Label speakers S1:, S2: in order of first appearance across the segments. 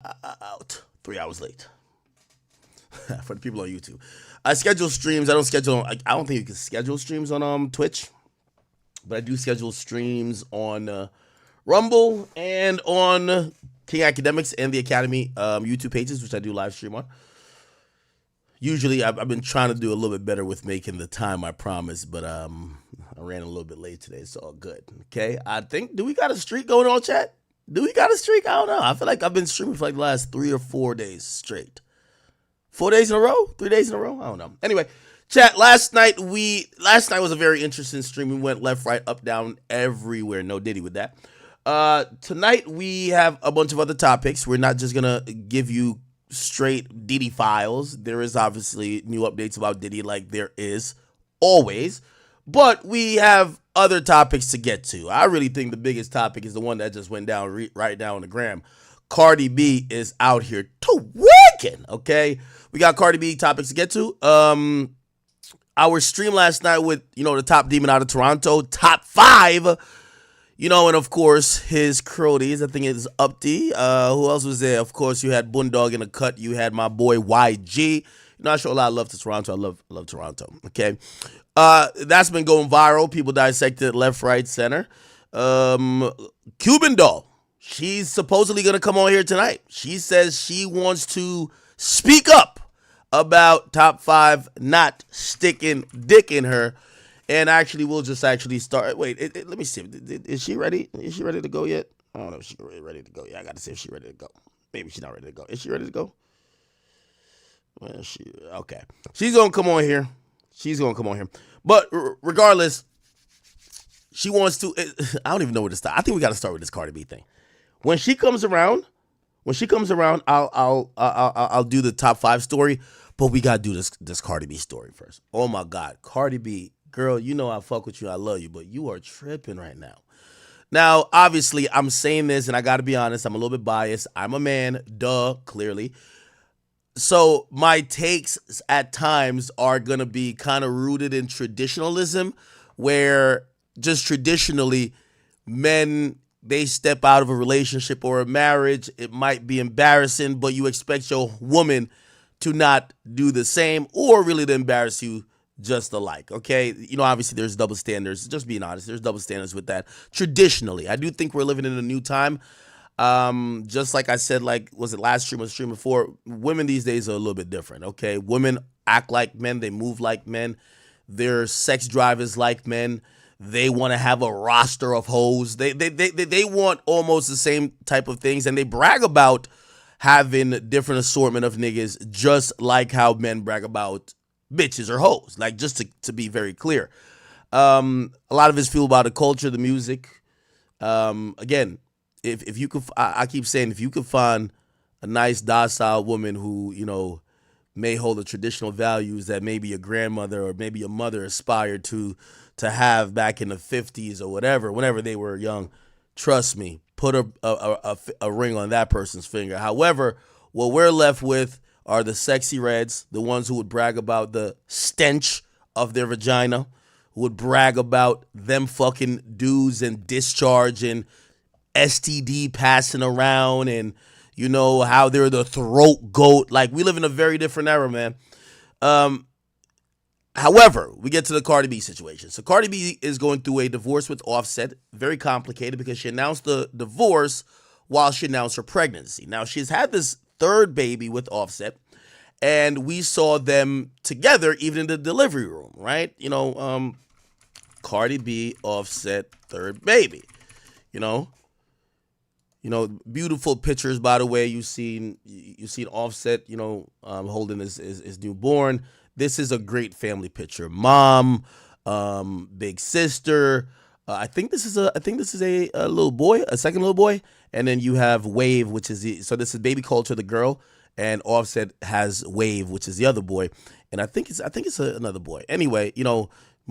S1: Out 3 hours late. For the people on YouTube, I schedule streams. I don't schedule. I don't think you can schedule streams on Twitch, but I do schedule streams on Rumble and on King Academics and the Academy YouTube pages, which I do live stream on. Usually, I've been trying to do a little bit better with making the time I promised, but I ran a little bit late today. It's all good. Okay, I think. Do we got a streak going on, chat? Do we got a streak? I don't know. I feel like I've been streaming for like the last 3 or 4 days straight. 4 days in a row? 3 days in a row? I don't know. Anyway, chat, last night was a very interesting stream. We went left, right, up, down, everywhere. No Diddy with that. Tonight we have a bunch of other topics. We're not just gonna give you straight Diddy files. There is obviously new updates about Diddy, like there is always. But we have other topics to get to. I really think the biggest topic is the one that just went down right down on the gram. Cardi B is out here twerking, okay? We got Cardi B topics to get to. Our stream last night with, the top demon out of Toronto, top 5, and of course, his cronies. I think it's Upti. Who else was there? Of course, you had Boondog in the cut. You had my boy YG. I show a lot of love to Toronto. I love Toronto, okay? That's been going viral. People dissected left, right, center. Cuban doll. She's supposedly going to come on here tonight. She says she wants to speak up about top 5 not sticking dick in her. And actually, we'll just start. Wait, let me see. Is she ready? Is she ready to go yet? I don't know if she's ready to go. Yeah, I got to see if she's ready to go. Maybe she's not ready to go. Is she ready to go? Well, okay. She's going to come on here. But regardless, she wants to. I don't even know where to start. I think we got to start with this Cardi B thing. When she comes around, I'll do the top 5 story. But we gotta do this Cardi B story first. Oh my God, Cardi B, girl, I fuck with you, I love you, but you are tripping right now. Now, obviously, I'm saying this, and I gotta be honest, I'm a little bit biased. I'm a man, clearly. So my takes at times are gonna be kind of rooted in traditionalism, where just traditionally, men, they step out of a relationship or a marriage, it might be embarrassing, but you expect your woman to not do the same or really to embarrass you just alike, okay? Obviously there's double standards. Just being honest, there's double standards with that. Traditionally, I do think we're living in a new time. Just like I said, was it last stream or stream before? Women these days are a little bit different, okay? Women act like men. They move like men. Their sex drive is like men. They want to have a roster of hoes. They want almost the same type of things, and they brag about having different assortment of niggas, just like how men brag about bitches or hoes. Like, just to be very clear. A lot of it's fueled by the culture, the music. Again, if you could, I keep saying, if you could find a nice docile woman who may hold the traditional values that maybe your grandmother or maybe your mother aspired to have back in the 50s or whatever, whenever they were young, trust me, put a ring on that person's finger. However, what we're left with are the sexy reds, the ones who would brag about the stench of their vagina, who would brag about them fucking dudes and discharge and STD passing around and how they're the throat goat. Like, we live in a very different era, man. However, we get to the Cardi B situation. So Cardi B is going through a divorce with Offset. Very complicated because she announced the divorce while she announced her pregnancy. Now, she's had this 3rd baby with Offset, and we saw them together even in the delivery room, right? Cardi B, Offset, 3rd baby. Beautiful pictures, by the way. You've seen Offset, holding his newborn. This is a great family picture. Mom, big sister. I think this is a little boy, a second little boy, and then you have Wave, which is so this is Baby Culture, the girl, and Offset has Wave, which is the other boy, and I think it's another boy. Anyway,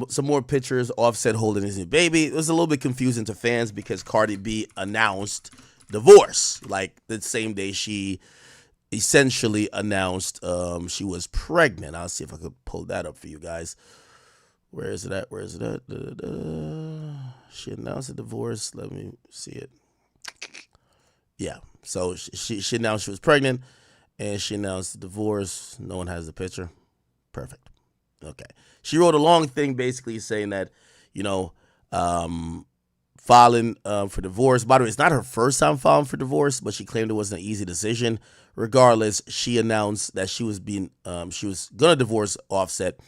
S1: some more pictures. Offset holding his new baby. It was a little bit confusing to fans because Cardi B announced divorce like the same day she essentially announced she was pregnant. I'll see if I could pull that up for you guys. Where is it at? She announced a divorce. Let me see it. Yeah. So she announced she was pregnant, and she announced the divorce. No one has the picture. Perfect. Okay. She wrote a long thing basically saying that, you know, filing for divorce. By the way, it's not her first time filing for divorce, but she claimed it wasn't an easy decision. Regardless, she announced that she was gonna divorce Offset,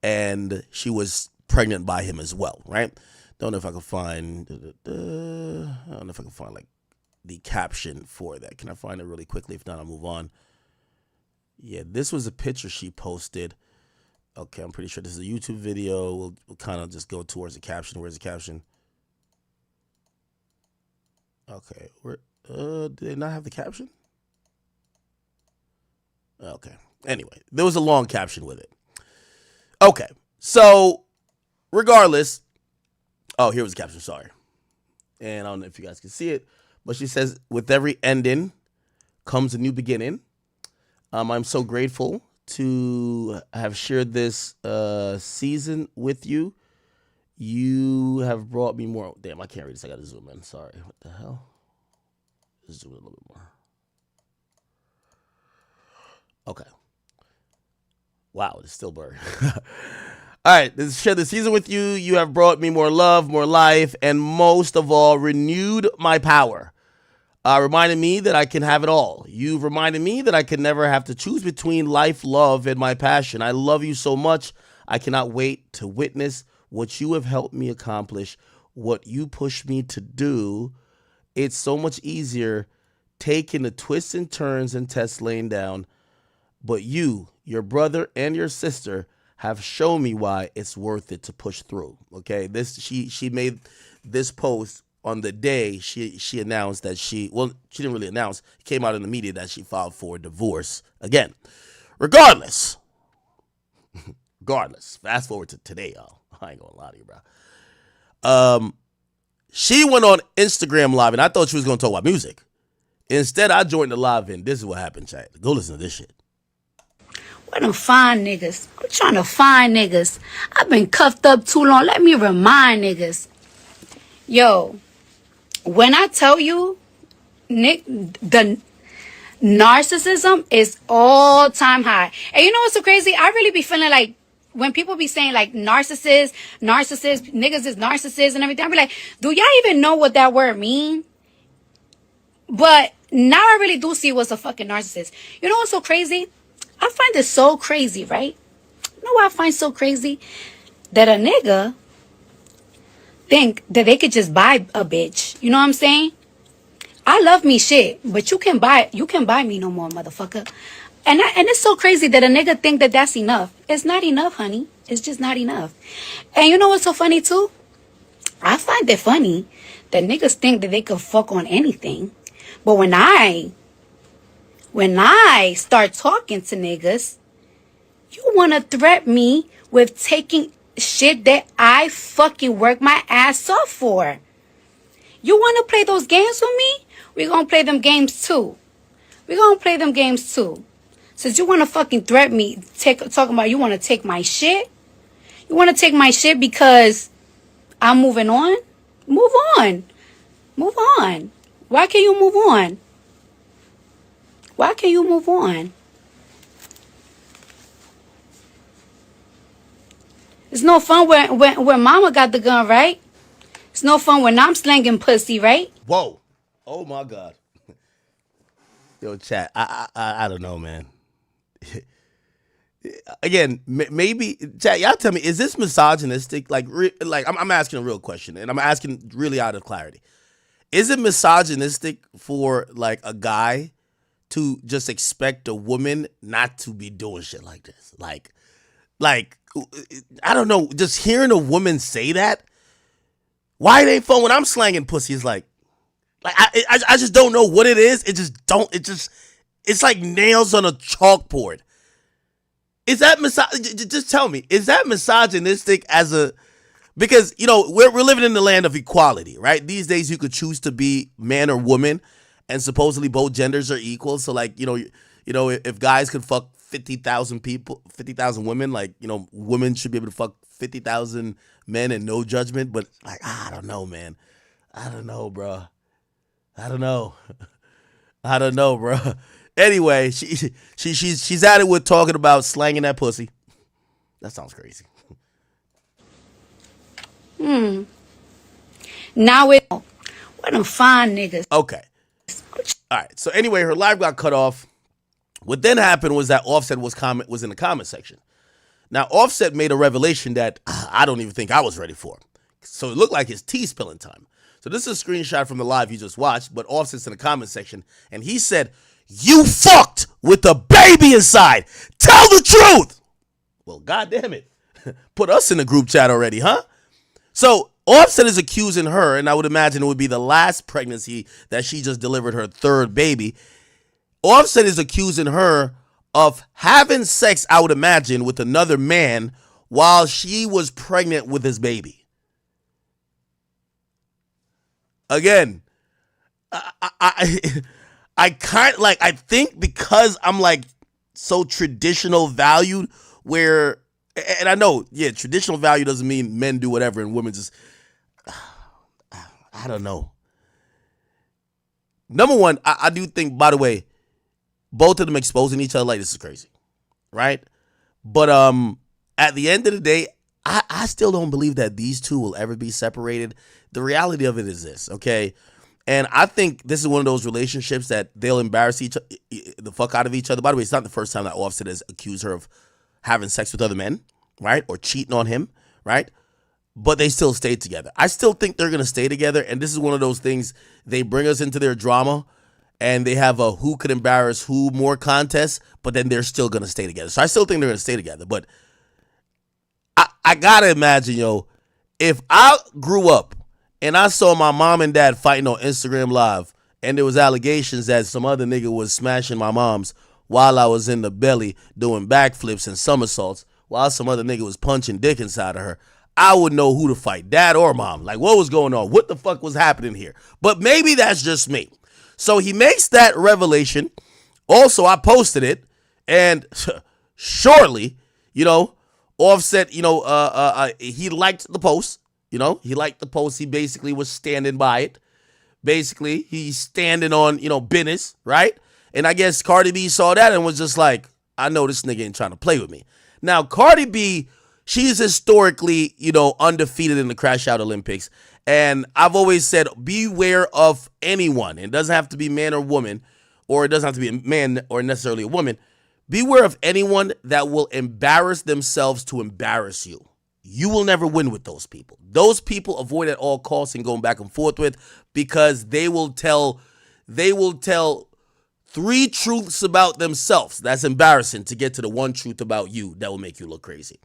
S1: and she was pregnant by him as well. Right? Don't know if I can find. I don't know if I can find like the caption for that. Can I find it really quickly? If not, I'll move on. Yeah, this was a picture she posted. Okay, I'm pretty sure this is a YouTube video. We'll kind of just go towards the caption. Where's the caption? Okay, do they not have the caption? Okay. Anyway, there was a long caption with it. Okay, so regardless, here was the caption. Sorry, and I don't know if you guys can see it, but she says, "With every ending comes a new beginning. I'm so grateful to have shared this season with you. You have brought me more." Damn, I can't read this. I got to zoom in. Sorry. What the hell? Let's zoom in a little bit more. Okay. Wow, it's still blurry. All right, let's share the season with you. You have brought me more love, more life, and most of all, renewed my power. Reminded me that I can have it all. You've reminded me that I can never have to choose between life, love, and my passion. I love you so much. I cannot wait to witness what you have helped me accomplish, what you pushed me to do. It's so much easier taking the twists and turns and tests laying down. But you, your brother, and your sister have shown me why it's worth it to push through. Okay, she made this post on the day she announced that she didn't really announce. It came out in the media that she filed for divorce again. Regardless, fast forward to today, y'all. I ain't gonna lie to you, bro. She went on Instagram Live, and I thought she was gonna talk about music. Instead, I joined the live, and this is what happened, chat. Go listen to this shit.
S2: Where them fine niggas? I'm trying to find niggas. I've been cuffed up too long. Let me remind niggas. Yo, when I tell you, Nick, the narcissism is all time high. And you know what's so crazy? I really be feeling like when people be saying like narcissist, niggas is narcissists and everything, I be like, do y'all even know what that word mean? But now I really do see what's a fucking narcissist. You know what's so crazy? I find it so crazy, right? You know what I find so crazy? That a nigga think that they could just buy a bitch. You know what I'm saying? I love me shit, but you can buy me no more, motherfucker. And it's so crazy that a nigga think that that's enough. It's not enough, honey. It's just not enough. And you know what's so funny too? I find it funny that niggas think that they could fuck on anything. But when I start talking to niggas, you want to threaten me with taking shit that I fucking work my ass off for. You want to play those games with me? We're going to play them games too. Since you want to fucking threaten me, talking about you want to take my shit? You want to take my shit because I'm moving on? Move on. Why can't you move on? It's no fun when mama got the gun, right? It's no fun when I'm slanging pussy, right?
S1: Whoa. Oh my God. Yo, chat. I don't know, man. Again, maybe chat. Y'all tell me, is this misogynistic? Like I'm asking a real question, and I'm asking really out of clarity. Is it misogynistic for like a guy to just expect a woman not to be doing shit like this? Like I don't know. Just hearing a woman say that, why it ain't fun when I'm slanging pussy? Is like I just don't know what it is. It's like nails on a chalkboard. Is that just tell me, is that misogynistic because, you know, we're living in the land of equality, right? These days you could choose to be man or woman, and supposedly both genders are equal. So like, you know, if guys could fuck 50,000 women, like, you know, women should be able to fuck 50,000 men and no judgment. But like, I don't know, man. I don't know, bro. I don't know. I don't know, bro. Anyway, she's at it with talking about slanging that pussy. That sounds crazy.
S2: Now it. What them fine niggas.
S1: Okay. All right. So anyway, her live got cut off. What then happened was that Offset was in the comment section. Now Offset made a revelation that I don't even think I was ready for. So it looked like it's tea spilling time. So this is a screenshot from the live you just watched, but Offset's in the comment section, and he said, "You fucked with a baby inside. Tell the truth." Well, goddamn it, put us in the group chat already, huh? So Offset is accusing her, and I would imagine it would be the last pregnancy that she just delivered her third baby. Offset is accusing her of having sex, I would imagine, with another man while she was pregnant with his baby. Again, I think because I'm like so traditional valued, where, and I know, yeah, traditional value doesn't mean men do whatever and women just, I don't know. Number one, I do think, by the way, both of them exposing each other like this is crazy, right? But at the end of the day, I still don't believe that these two will ever be separated. The reality of it is this, okay? And I think this is one of those relationships that they'll embarrass the fuck out of each other. By the way, it's not the first time that Offset has accused her of having sex with other men, right? Or cheating on him, right? But they still stayed together. I still think they're going to stay together. And this is one of those things, they bring us into their drama and they have a who could embarrass who more contest, but then they're still going to stay together. So I still think they're going to stay together. But I got to imagine, yo, if I grew up and I saw my mom and dad fighting on Instagram Live and there was allegations that some other nigga was smashing my mom's while I was in the belly doing backflips and somersaults while some other nigga was punching dick inside of her, I would know who to fight, dad or mom. Like, what was going on? What the fuck was happening here? But maybe that's just me. So he makes that revelation. Also, I posted it, and shortly, Offset, he liked the post. He liked the post. He basically was standing by it. Basically, he's standing on, business, right? And I guess Cardi B saw that and was just like, I know this nigga ain't trying to play with me. Now, Cardi B, she's historically, undefeated in the Crash Out Olympics. And I've always said, beware of anyone. It doesn't have to be man or woman, or it doesn't have to be a man or necessarily a woman. Beware of anyone that will embarrass themselves to embarrass you. You will never win with those people. Those people avoid at all costs and going back and forth with, because they will tell 3 truths about themselves. That's embarrassing to get to the one truth about you that will make you look crazy.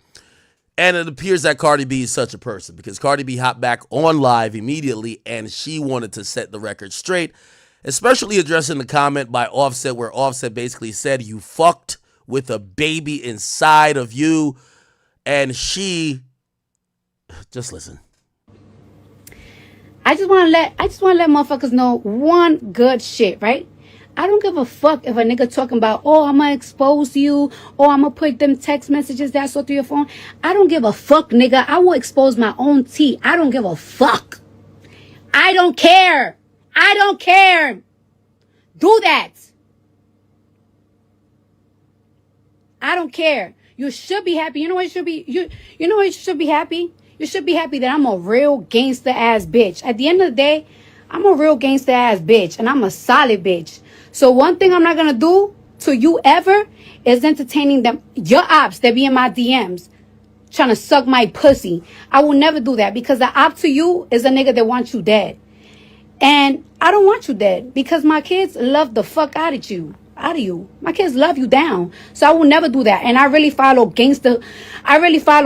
S1: And it appears that Cardi B is such a person, because Cardi B hopped back on live immediately and she wanted to set the record straight, especially addressing the comment by Offset where Offset basically said, "You fucked with a baby inside of you." And she, just listen.
S2: I just want to let motherfuckers know one good shit, right? I don't give a fuck if a nigga talking about, oh, I'm gonna expose you, or I'm gonna put them text messages that I saw through your phone. I don't give a fuck, nigga. I will expose my own tea. I don't give a fuck. I don't care. I don't care. Do that. I don't care. You should be happy. You know what you should be? You know what you should be happy? You should be happy that I'm a real gangster ass bitch. At the end of the day, I'm a real gangster ass bitch, and I'm a solid bitch. So one thing I'm not gonna do to you ever is entertaining them, your ops that be in my DMs trying to suck my pussy. I will never do that, because the op to you is a nigga that wants you dead. And I don't want you dead, because my kids love the fuck out of you. My kids love you down. So I will never do that. And I really follow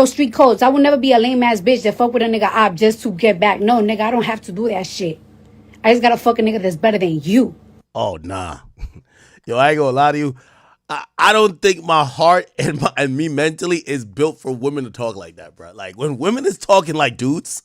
S2: street codes. I will never be a lame ass bitch that fuck with a nigga op just to get back. No, nigga, I don't have to do that shit. I just gotta fuck a nigga that's better than you.
S1: Oh, nah. Yo, I ain't gonna lie to you. I don't think my heart and me mentally is built for women to talk like that, bro. Like, when women is talking like dudes,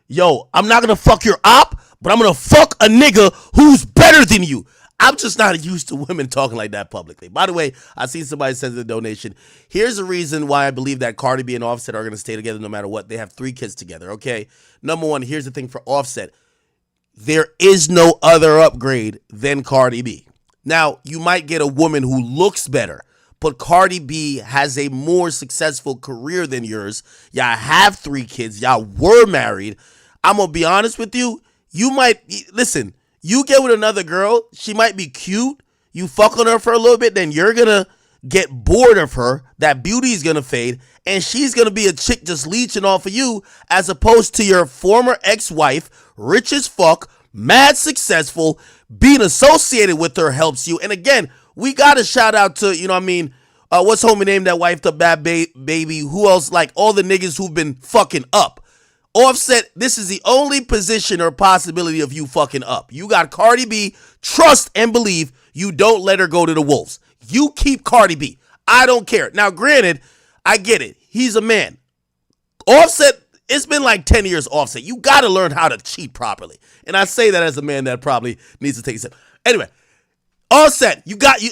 S1: yo, I'm not gonna fuck your op, but I'm gonna fuck a nigga who's better than you. I'm just not used to women talking like that publicly. By the way, I see somebody send a donation. Here's the reason why I believe that Cardi B and Offset are going to stay together no matter what. They have 3 kids together, okay? Number one, here's the thing for Offset. There is no other upgrade than Cardi B. Now, you might get a woman who looks better, but Cardi B has a more successful career than yours. Y'all have 3 kids. Y'all were married. I'm going to be honest with you. You might, listen, you get with another girl, she might be cute. You fuck on her for a little bit, then you're going to get bored of her. That beauty is going to fade, and she's going to be a chick just leeching off of you, as opposed to your former ex-wife, rich as fuck, mad successful. Being associated with her helps you. And again, we got to shout out to, you know what I mean, what's homie name that wifed up Bad Baby? Who else? Like all the niggas who've been fucking up. Offset, this is the only position or possibility of you fucking up. You got Cardi B. Trust and believe. You don't let her go to the wolves. You keep Cardi B. I don't care. Now, granted, I get it. He's a man. Offset, it's been like 10 years Offset. You got to learn how to cheat properly. And I say that as a man that probably needs to take a step. Anyway, Offset,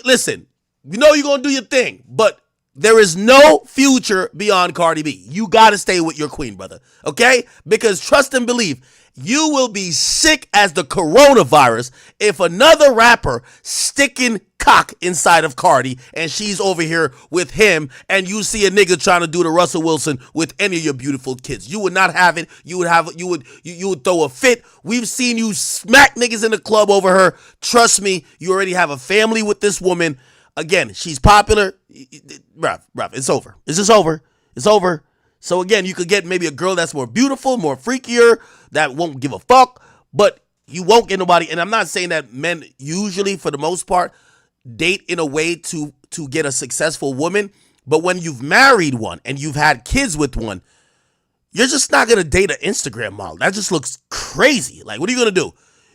S1: listen, you know you're going to do your thing, but there is no future beyond Cardi B. You got to stay with your queen, brother, okay? Because trust and believe, you will be sick as the coronavirus if another rapper sticking cock inside of Cardi and she's over here with him, and you see a nigga trying to do the Russell Wilson with any of your beautiful kids. You would not have it. You would throw a fit. We've seen you smack niggas in the club over her. Trust me, you already have a family with this woman. Again, she's popular. Bruh, it's over. It's just over. It's over. So again, you could get maybe a girl that's more beautiful, more freakier, that won't give a fuck, but you won't get nobody. And I'm not saying that men usually, for the most part, date in a way to get a successful woman. But when you've married one and you've had kids with one, you're just not going to date an Instagram model. That just looks crazy. Like, what are you going to do?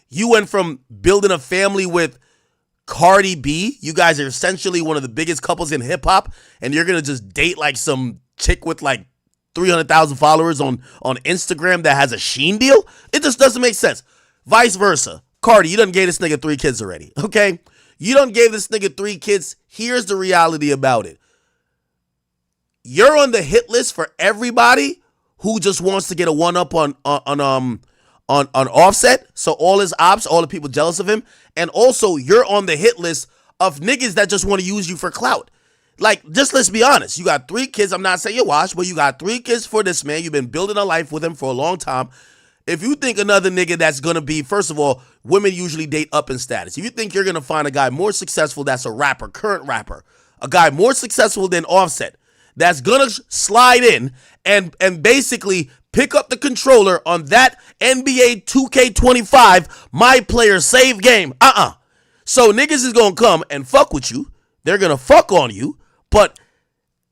S1: You went from building a family with Cardi B. You guys are essentially one of the biggest couples in hip hop, and you're going to just date like some chick with like 300,000 followers on Instagram that has a Sheen deal? It just doesn't make sense. Vice versa. Cardi, you done gave this nigga 3 kids already, okay? You done gave this nigga 3 kids. Here's the reality about it. You're on the hit list for everybody who just wants to get a one-up on Offset. So all his ops, all the people jealous of him. And also, you're on the hit list of niggas that just want to use you for clout. Like, just let's be honest. You got 3 kids. I'm not saying you're washed, but you got 3 kids for this man. You've been building a life with him for a long time. If you think another nigga that's going to be, first of all, women usually date up in status. If you think you're going to find a guy more successful that's a rapper, current rapper, a guy more successful than Offset, that's going to slide in and basically pick up the controller on that NBA 2K25 My Player Save game. So niggas is going to come and fuck with you. They're going to fuck on you. But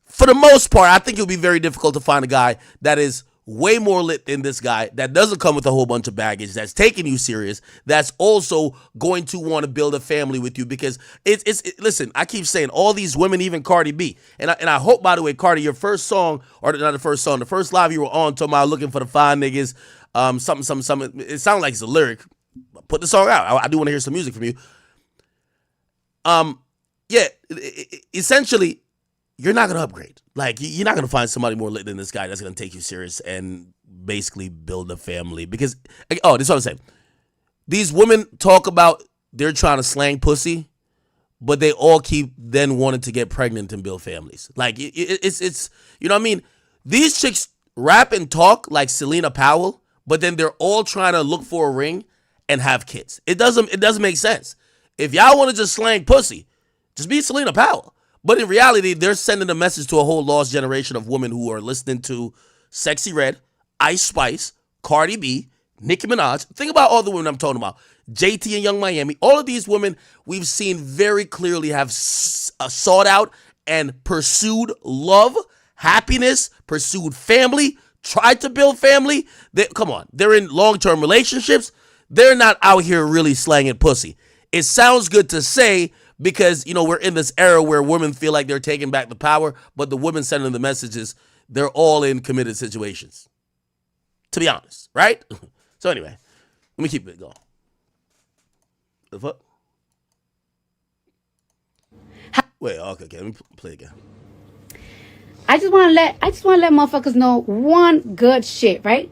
S1: for the most part, I think it'll be very difficult to find a guy that is way more lit than this guy, that doesn't come with a whole bunch of baggage, that's taking you serious, that's also going to want to build a family with you. Because listen, I keep saying all these women, even Cardi B, and I hope, by the way, Cardi, your first song, or not the first song, the first live you were on talking about looking for the fine niggas, something, it sounded like it's a lyric. Put the song out. I do want to hear some music from you. Yeah, essentially, you're not going to upgrade. Like, you're not going to find somebody more lit than this guy that's going to take you serious and basically build a family. Because, this is what I'm saying. These women talk about they're trying to slang pussy, but they all keep then wanting to get pregnant and build families. Like, it's you know what I mean? These chicks rap and talk like Selena Powell, but then they're all trying to look for a ring and have kids. It doesn't make sense. If y'all want to just slang pussy, just be Selena Powell. But in reality, they're sending a message to a whole lost generation of women who are listening to Sexy Red, Ice Spice, Cardi B, Nicki Minaj. Think about all the women I'm talking about. JT and Young Miami. All of these women we've seen very clearly have sought out and pursued love, happiness, pursued family, tried to build family. Come on. They're in long-term relationships. They're not out here really slanging pussy. It sounds good to say, because, you know, we're in this era where women feel like they're taking back the power, but the women sending the messages, they're all in committed situations. To be honest, right? So anyway, let me keep it going. The fuck? Wait, okay, let me play again.
S2: I just want to let motherfuckers know one good shit, right?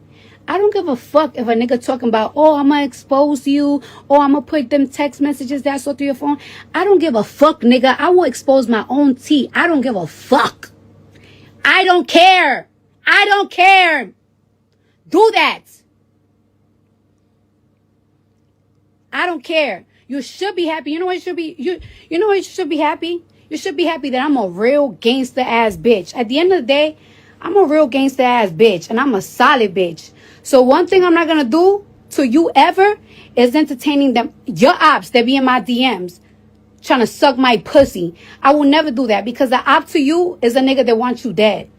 S2: I don't give a fuck if a nigga talking about, oh, I'm gonna expose you, or I'm gonna put them text messages that I saw through your phone. I don't give a fuck, nigga. I will expose my own tea. I don't give a fuck. I don't care. I don't care. Do that. I don't care. You should be happy. You know what you should be? You know what you should be happy? You should be happy that I'm a real gangster ass bitch. At the end of the day, I'm a real gangster ass bitch, and I'm a solid bitch. So one thing I'm not gonna do to you ever is entertaining them, your ops that be in my DMs trying to suck my pussy. I will never do that, because the op to you is a nigga that wants you dead.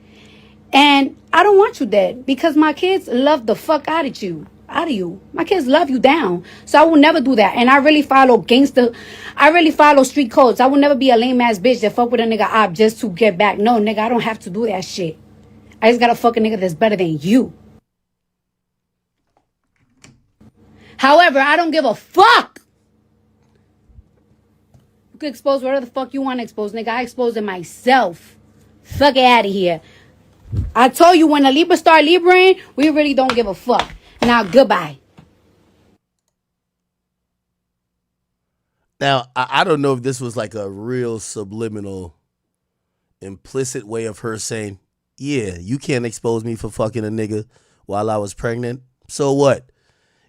S2: And I don't want you dead, because my kids love the fuck out of you. My kids love you down. So I will never do that. And I really follow gangster. I really follow street codes. I will never be a lame ass bitch that fuck with a nigga op just to get back. No, nigga, I don't have to do that shit. I just gotta fuck a nigga that's better than you. However, I don't give a fuck. You can expose whatever the fuck you want to expose, nigga. I expose it myself. Fuck it out of here. I told you, when a Libra start Libraing, we really don't give a fuck. Now, goodbye.
S1: Now, I don't know if this was like a real subliminal, implicit way of her saying, yeah, you can't expose me for fucking a nigga while I was pregnant. So what?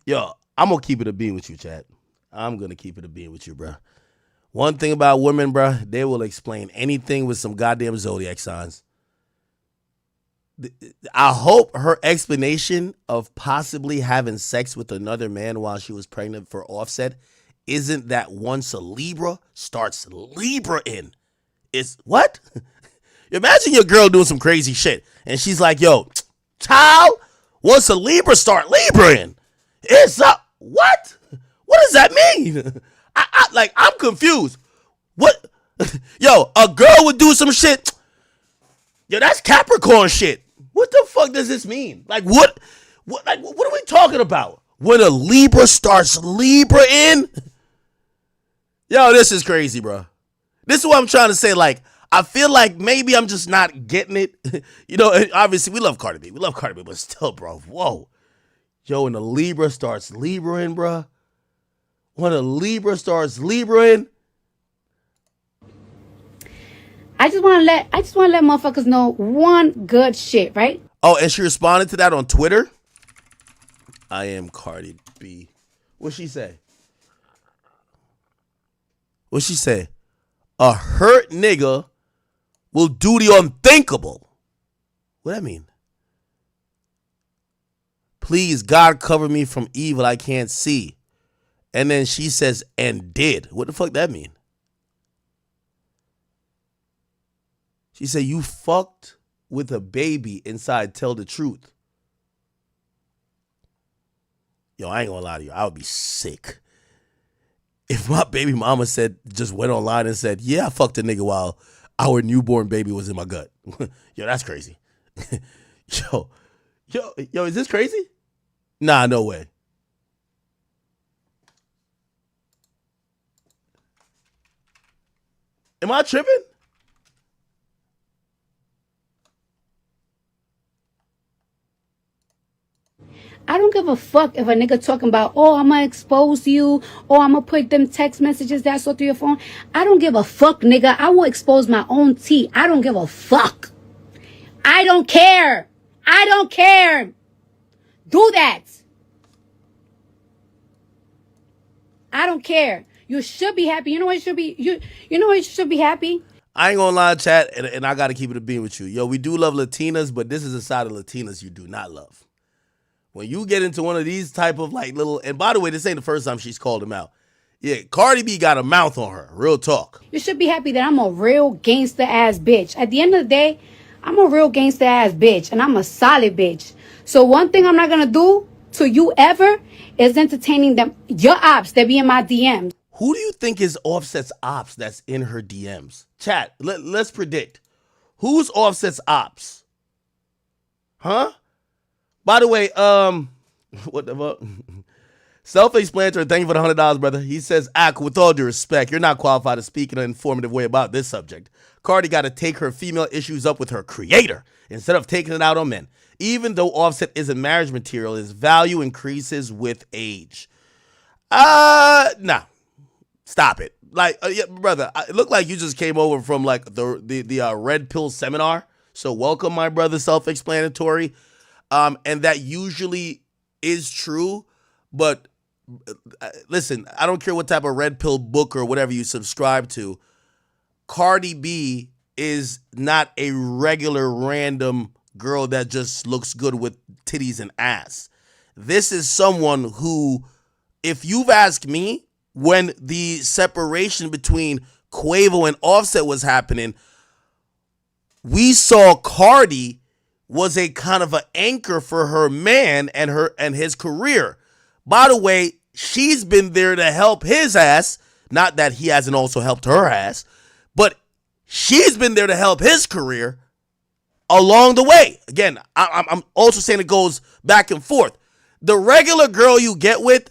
S1: Yo, I'm going to keep it a bean with you, chat. I'm going to keep it a bean with you, bro. One thing about women, bro, they will explain anything with some goddamn zodiac signs. I hope her explanation of possibly having sex with another man while she was pregnant for Offset isn't that once a Libra starts Libra in. It's what? Imagine your girl doing some crazy shit and she's like, yo, child, once a Libra start Libra in. It's up. What? What does that mean? I'm confused. What? Yo, a girl would do some shit. Yo, that's Capricorn shit. What the fuck does this mean? What are we talking about? When a Libra starts Libra in? Yo, this is crazy, bro. This is what I'm trying to say. I feel like maybe I'm just not getting it. You know, obviously we love Cardi B. But still, bro, whoa. Yo, when a Libra starts Libra in, bro. When a Libra starts Libra in.
S2: I just want to let motherfuckers know one good shit, right?
S1: Oh, and she responded to that on Twitter. I am Cardi B. What'd she say? What'd she say? A hurt nigga will do the unthinkable. What that mean? Please, God, cover me from evil I can't see. And then she says, and did. What the fuck that mean? She said, you fucked with a baby inside, tell the truth. Yo, I ain't gonna lie to you. I would be sick. If my baby mama just went online and said, yeah, I fucked a nigga while our newborn baby was in my gut. Yo, that's crazy. Yo, is this crazy? Nah, no way. Am I tripping?
S2: I don't give a fuck if a nigga talking about, oh, I'm gonna expose you, or I'm gonna put them text messages that I saw through your phone. I don't give a fuck, nigga. I will expose my own tea. I don't give a fuck. I don't care. I don't care. Do that. I don't care. You should be happy. You know what you should be? You know what you should be happy?
S1: I ain't gonna lie, chat, and I gotta keep it a bean with you. Yo, we do love Latinas, but this is a side of Latinas you do not love. When you get into one of these type of little, and by the way, this ain't the first time she's called him out. Yeah, Cardi B got a mouth on her. Real talk.
S2: You should be happy that I'm a real gangster ass bitch. At the end of the day, I'm a real gangster ass bitch, and I'm a solid bitch. So one thing I'm not gonna do to you ever is entertaining them, your ops that be in my DMs.
S1: Who do you think is Offset's ops that's in her DMs? Chat, let's predict. Who's Offset's ops? Huh? By the way, what the fuck? Self-explanatory. Thank you for the $100, brother. He says, Ak, with all due respect, you're not qualified to speak in an informative way about this subject. Cardi got to take her female issues up with her creator instead of taking it out on men. Even though Offset isn't marriage material, his value increases with age. Nah. Stop it. Like, yeah, brother, it looked like you just came over from like the red pill seminar. So welcome, my brother, self-explanatory. And that usually is true, but listen, I don't care what type of red pill book or whatever you subscribe to. Cardi B is not a regular random girl that just looks good with titties and ass. This is someone who, if you've asked me, when the separation between Quavo and Offset was happening, we saw Cardi was a kind of an anchor for her man and his career. By the way, she's been there to help his ass. Not that he hasn't also helped her ass, but she's been there to help his career along the way. Again, I'm also saying it goes back and forth. The regular girl you get with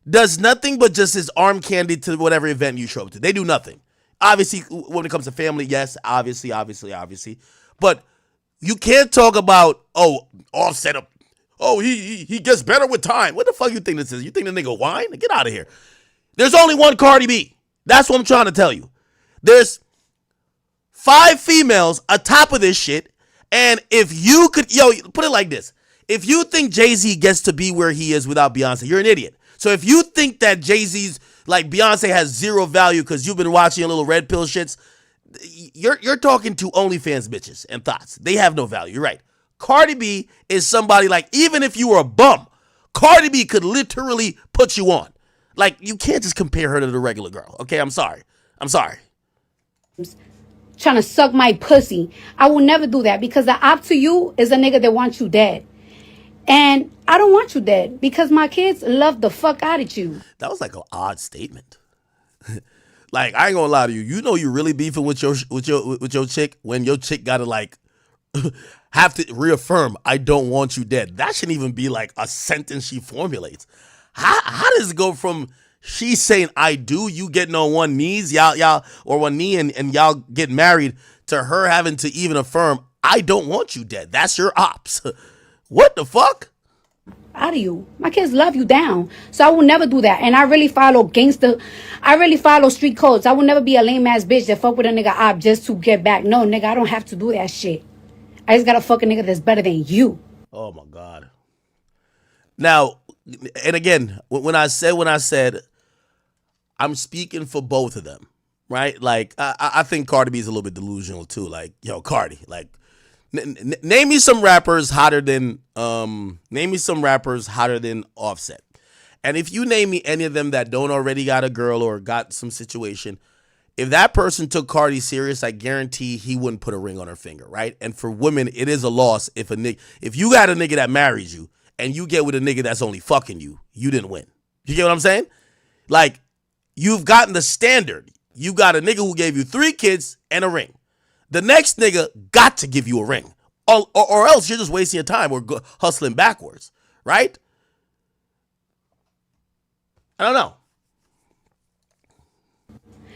S1: does nothing but just is arm candy to whatever event you show up to. They do nothing. Obviously, when it comes to family, yes, obviously. But you can't talk about, Offset up. Oh, he gets better with time. What the fuck you think this is? You think the nigga whine? Get out of here. There's only one Cardi B. That's what I'm trying to tell you. There's 5 females atop of this shit. And if you could, put it like this. If you think Jay-Z gets to be where he is without Beyonce, you're an idiot. So if you think that Jay-Z's, like Beyonce has zero value because you've been watching a little red pill shits, you're talking to OnlyFans bitches and thoughts. They have no value. You're right. Cardi B is somebody like, even if you were a bum, Cardi B could literally put you on. Like, you can't just compare her to the regular girl. Okay, I'm sorry.
S2: Trying to suck my pussy. I will never do that because the op to you is a nigga that wants you dead. And I don't want you dead because my kids love the fuck out of you.
S1: That was like an odd statement. Like, I ain't gonna lie to you. You know you really beefing with your chick when your chick gotta like have to reaffirm, I don't want you dead. That shouldn't even be like a sentence she formulates. How does it go from she saying I do, you getting on one knees, y'all or one knee and y'all get married, to her having to even affirm, I don't want you dead. That's your ops. What the fuck?
S2: Out of you. My kids love you down. So I will never do that. And I really follow street codes. I will never be a lame ass bitch that fuck with a nigga op just to get back. No, nigga, I don't have to do that shit. I just gotta fuck a nigga that's better than you.
S1: Oh my God. Now, and again, when I said, I'm speaking for both of them, right? Like, I think Cardi B is a little bit delusional too. Like, yo, Cardi, like, name me some rappers hotter than Offset. And if you name me any of them that don't already got a girl or got some situation, if that person took Cardi serious, I guarantee he wouldn't put a ring on her finger, right? And for women, it is a loss if you got a nigga that marries you and you get with a nigga that's only fucking you, you didn't win. You get what I'm saying? Like, you've gotten the standard. You got a nigga who gave you 3 kids and a ring. The next nigga got to give you a ring, or else you're just wasting your time or hustling backwards, right? I don't know.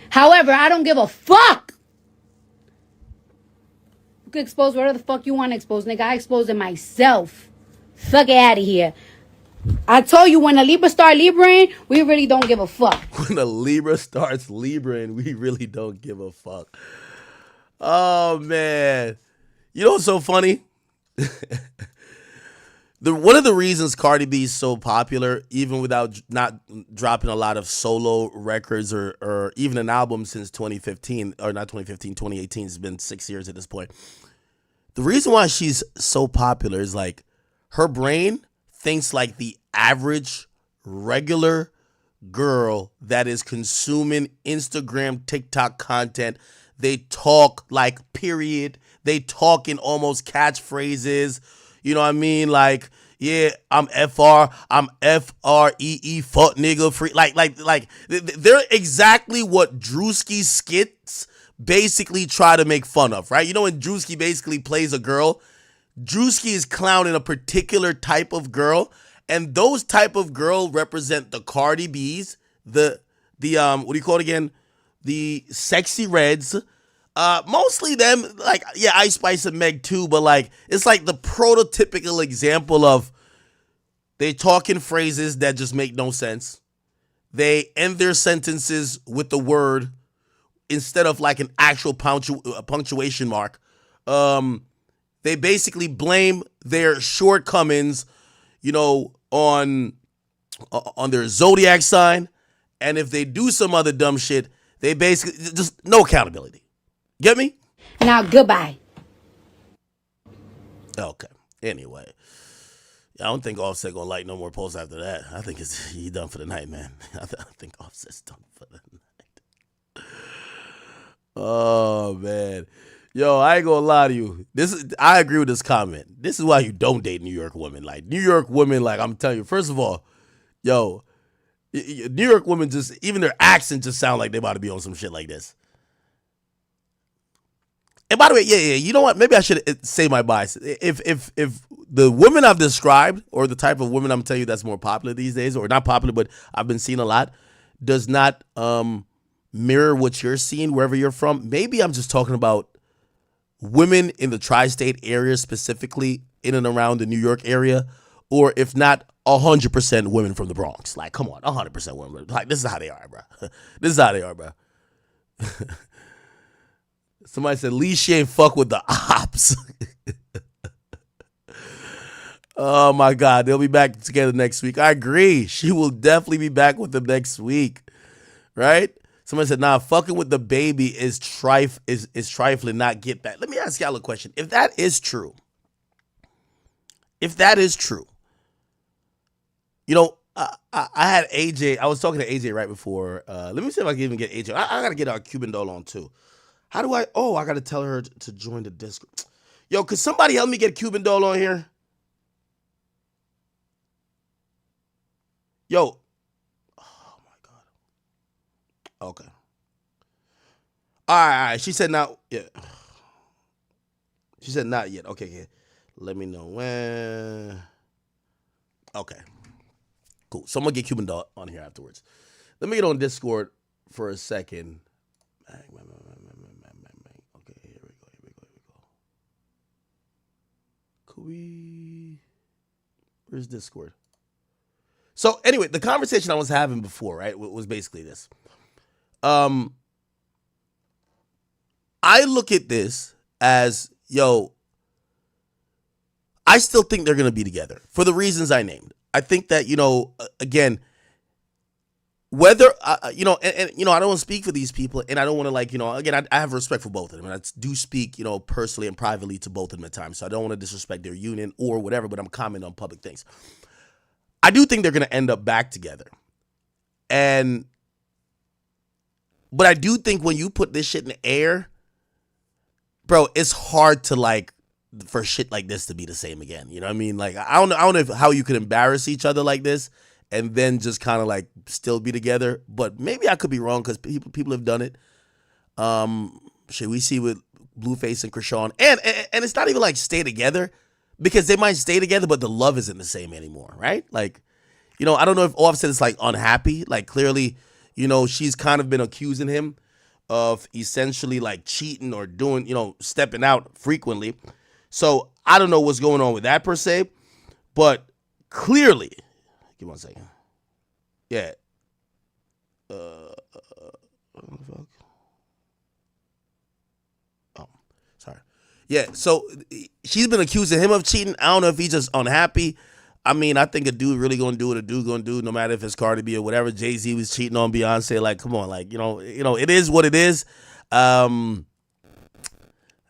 S2: However, I don't give a fuck. You can expose whatever the fuck you want to expose, nigga. I expose it myself. Fuck it out of here. I told you, when a Libra start Libraing, we really don't give a fuck.
S1: When a Libra starts Libraing, we really don't give a fuck. Oh, man. You know what's so funny? One of the reasons Cardi B is so popular, even without not dropping a lot of solo records or even an album since 2015, or not 2015, 2018, it's been 6 years at this point. The reason why she's so popular is like her brain thinks like the average regular girl that is consuming Instagram, TikTok content. They talk like period. They talk in almost catchphrases. You know what I mean? Like, yeah, I'm FREE, fuck nigga, free. Like, they're exactly what Drewski skits basically try to make fun of, right? You know when Drewski basically plays a girl, Drewski is clowning a particular type of girl, And those type of girl represent the Cardi B's, the what do you call it again? The sexy reds. Mostly them, like, yeah, Ice Spice and Meg too, but like it's like the prototypical example of they talk in phrases that just make no sense. They end their sentences with the word instead of like an actual punctuation mark. They basically blame their shortcomings, on their zodiac sign, and if they do some other dumb shit, they basically just no accountability. Get me?
S2: Now, goodbye.
S1: Okay. Anyway, I don't think Offset gonna like no more posts after that. I think he done for the night, man. I think Offset's done for the night. Oh man, yo, I ain't gonna lie to you. I agree with this comment. This is why you don't date New York women. Like New York women, like I'm telling you. First of all, yo, New York women just even their accent just sound like they about to be on some shit like this. And by the way, yeah, you know what? Maybe I should say my bias. If the women I've described, or the type of women I'm telling you that's more popular these days, or not popular, but I've been seeing a lot, does not mirror what you're seeing wherever you're from, maybe I'm just talking about women in the tri-state area, specifically in and around the New York area, or if not 100% women from the Bronx. Like, come on, 100% women. Like, this is how they are, bro. This is how they are, bro. Somebody said, Lee, she ain't fuck with the ops. Oh, my God. They'll be back together next week. I agree. She will definitely be back with them next week. Right? Somebody said, nah, fucking with the baby is trifling, not get back. Let me ask y'all a question. If that is true, I had AJ. I was talking to AJ right before. Let me see if I can even get AJ. I got to get our Cuban doll on, too. How do I? Oh, I got to tell her to join the Discord. Yo, could somebody help me get Cuban doll on here? Yo. Oh, my God. Okay. All right. She said not yet. She said not yet. Okay, yeah. Let me know when. Okay. Cool. So I'm going to get Cuban doll on here afterwards. Let me get on Discord for a second. Okay, here we go. Could we? Where's Discord? So anyway, the conversation I was having before, right, was basically this. I look at this as, yo, I still think they're going to be together for the reasons I named. I think that, again, whether, and I don't want to speak for these people, and I don't want to, again, I have respect for both of them, and I do speak, personally and privately to both of them at times, so I don't want to disrespect their union or whatever, but I'm commenting on public things. I do think they're going to end up back together, but I do think when you put this shit in the air, bro, it's hard to, for shit like this to be the same again. You know what I mean? Like, I don't know how you could embarrass each other like this and then just kind of still be together. But maybe I could be wrong because people have done it. Should we see with Blueface and Krishan? And it's not even stay together, because they might stay together, but the love isn't the same anymore, right? I don't know if Offset is unhappy. Clearly, she's kind of been accusing him of essentially cheating or doing, stepping out frequently. So I don't know what's going on with that per se, but clearly, give me 1 second. Yeah. What the fuck? Oh, sorry. Yeah. So she's been accusing him of cheating. I don't know if he's just unhappy. I mean, I think a dude really gonna do what a dude gonna do, no matter if it's Cardi B or whatever. Jay-Z was cheating on Beyonce. Come on, it is what it is.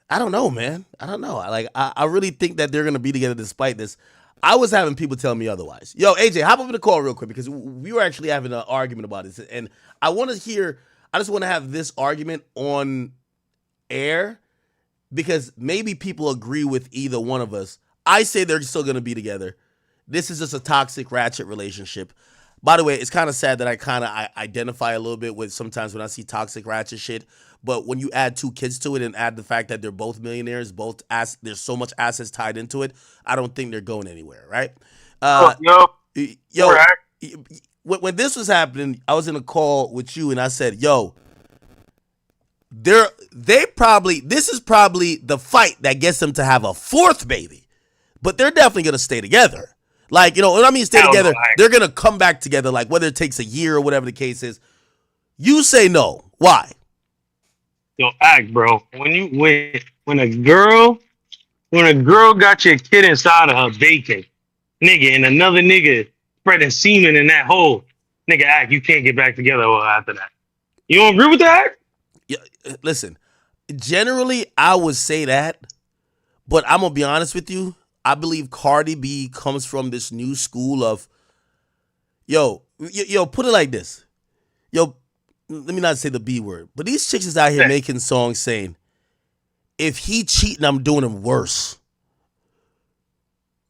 S1: I don't know, man. I don't know. I really think that they're gonna be together despite this. I was having people tell me otherwise. Yo, AJ, hop up in the call real quick, because we were actually having an argument about this, and I just want to have this argument on air, because maybe people agree with either one of us. I say they're still gonna be together. This is just a toxic ratchet relationship. By the way, it's kind of sad that I identify a little bit with sometimes when I see toxic ratchet shit. But when you add 2 kids to it and add the fact that they're both millionaires, there's so much assets tied into it, I don't think they're going anywhere, right?
S3: Yo.
S1: Yo, when this was happening, I was in a call with you, and I said, "Yo, this is probably the fight that gets them to have a fourth baby, but they're definitely gonna stay together. Like, what I mean, stay together. They're gonna come back together, like whether it takes a year or whatever the case is. You say no. Why?
S3: Yo, bro. When a girl got your kid inside of her bacon, nigga, and another nigga spreading semen in that hole, nigga, you can't get back together after that. You don't agree with that?
S1: Yeah, listen, generally I would say that, but I'm gonna be honest with you. I believe Cardi B comes from this new school of, yo, put it like this. Yo, let me not say the B word, but these chicks is out here making songs saying, if he cheating, I'm doing him worse.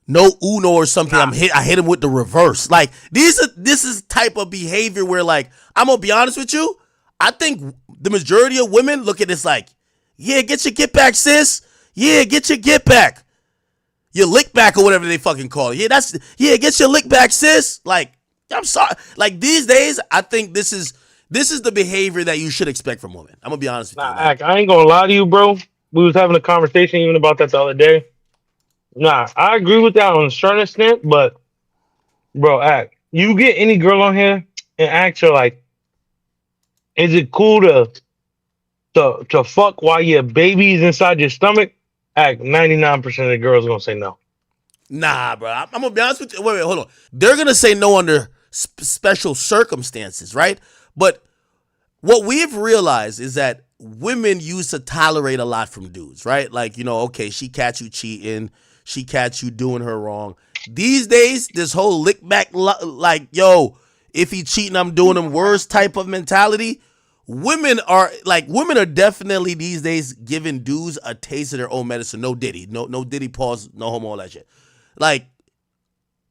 S1: No Uno or something. I hit him with the reverse. Like, this is type of behavior where, like, I'm gonna be honest with you. I think the majority of women look at this like, yeah, get your get back, sis. Yeah, get your get back. Your lick back or whatever they fucking call it. Get your lick back, sis. Like, I'm sorry. Like, these days, I think this is the behavior that you should expect from women. I'm gonna be honest with you.
S3: I ain't gonna lie to you, bro. We was having a conversation even about that the other day. I agree with that on a certain extent, but bro, you get any girl on here and ask her like, is it cool to fuck while your baby's inside your stomach? 99% of the girls are gonna say no.
S1: Nah, bro. I'm gonna be honest with you. Wait, hold on. They're gonna say no under special circumstances, right? But what we've realized is that women used to tolerate a lot from dudes, right? Like, okay, she catch you cheating, she catch you doing her wrong. These days, this whole lick back, like, yo, if he cheating, I'm doing him worse type of mentality. Women are definitely these days giving dudes a taste of their own medicine. No Diddy, no Diddy pause, no homo, all that shit. Like,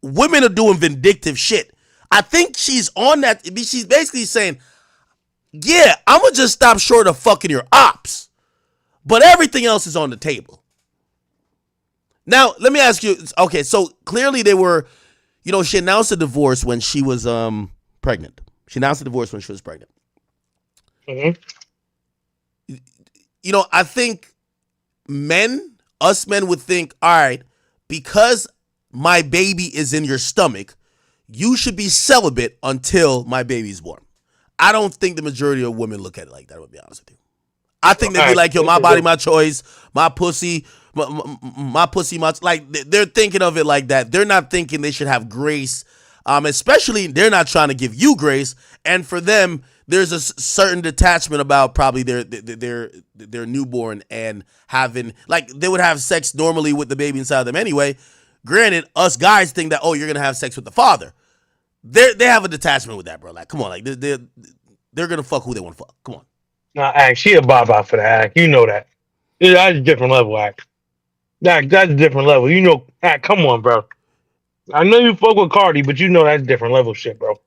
S1: women are doing vindictive shit. I think she's on that. She's basically saying, yeah, I'm going to just stop short of fucking your ops, but everything else is on the table. Now, let me ask you, okay, so clearly they were, she announced a divorce when she was pregnant. She announced a divorce when she was pregnant.
S3: Mm-hmm.
S1: I think us men would think, all right, because my baby is in your stomach, you should be celibate until my baby's born. I don't think the majority of women look at it like that, to be honest with you. I think they'd be like, yo, my body, my choice, my pussy, my pussy, like, they're thinking of it like that. They're not thinking they should have grace. Especially, they're not trying to give you grace. And for them, there's a certain detachment about probably their newborn and having, like, they would have sex normally with the baby inside of them anyway. Granted, us guys think that, you're going to have sex with the father. They have a detachment with that, bro. Like, come on, like, they're going to fuck who they want to fuck. Come on.
S3: She a bob for that, You know that. That's a different level, That's a different level. Come on, bro. I know you fuck with Cardi, but that's different level shit, bro.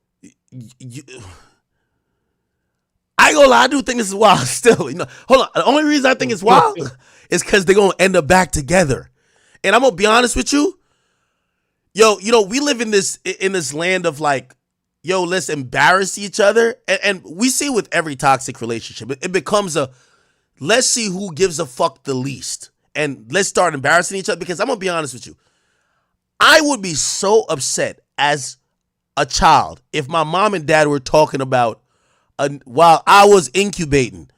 S1: I ain't gonna lie, I do think this is wild still. Hold on. The only reason I think it's wild is because they're gonna end up back together. And I'm gonna be honest with you. Yo, we live in this land of like, yo, let's embarrass each other. And we see with every toxic relationship, it becomes let's see who gives a fuck the least. And let's start embarrassing each other, because I'm gonna be honest with you. I would be so upset as a child if my mom and dad were talking about, while I was incubating,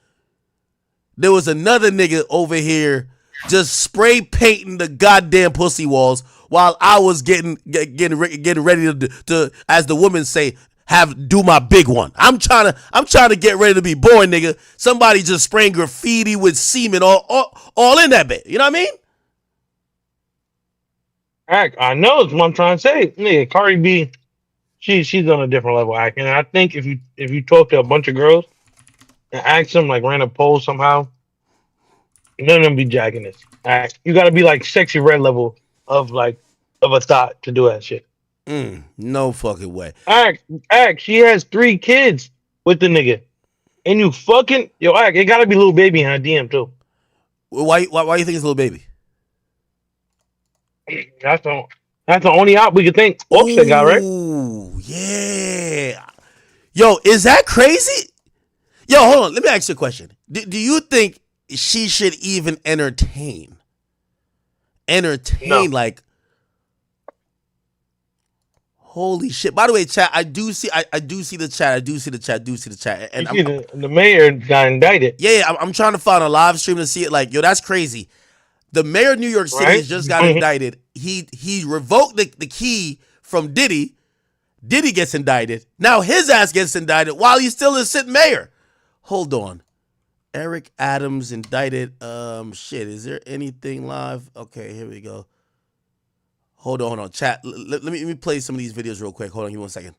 S1: there was another nigga over here just spray painting the goddamn pussy walls while I was getting ready to, as the women say, do my big one. I'm trying to get ready to be born, nigga. Somebody just spraying graffiti with semen all in that bit. You know what I mean?
S3: I know it's what I'm trying to say. Nigga, Cardi B, she's on a different level acting. And I think if you talk to a bunch of girls and ask them, like, ran a poll somehow, none of them be jacking this. You got to be like Sexy Red level of a thought to do that shit.
S1: No fucking way.
S3: She has 3 kids with the nigga, and you fucking it got to be little baby in her DM too.
S1: Why you think it's little baby?
S3: That's all. That's the only op we could think Offset got, right?
S1: Ooh, yeah. Yo, is that crazy? Yo, hold on. Let me ask you a question. Do you think she should even entertain?
S3: No.
S1: Like, holy shit. By the way, chat, I do see the chat. And
S3: You see the mayor got indicted.
S1: yeah, I'm trying to find a live stream to see it. Like, yo, that's crazy. The mayor of New York City
S3: Right?
S1: just got indicted. He revoked the key from Diddy. Diddy gets indicted. Now his ass gets indicted while he's still a sitting mayor. Hold on. Eric Adams indicted. Shit, is there anything live? Okay, here we go. Hold on. Chat, let me play some of these videos real quick. Hold on, give me 1 second.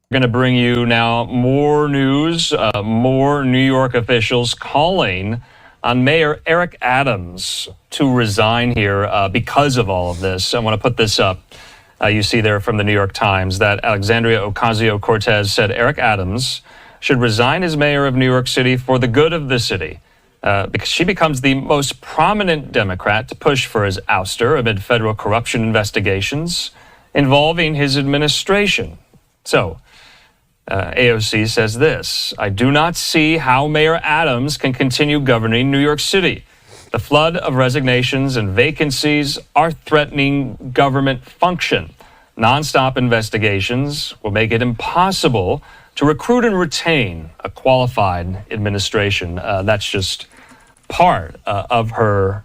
S4: We're going to bring you now more news, more New York officials calling on Mayor Eric Adams to resign here because of all of this. I want to put this up. You see there from the New York Times that Alexandria Ocasio-Cortez said Eric Adams should resign as mayor of New York City for the good of the city because she becomes the most prominent Democrat to push for his ouster amid federal corruption investigations involving his administration. So, AOC says this: I do not see how Mayor Adams can continue governing New York City. The flood of resignations and vacancies are threatening government function. Nonstop investigations will make it impossible to recruit and retain a qualified administration. That's just part of her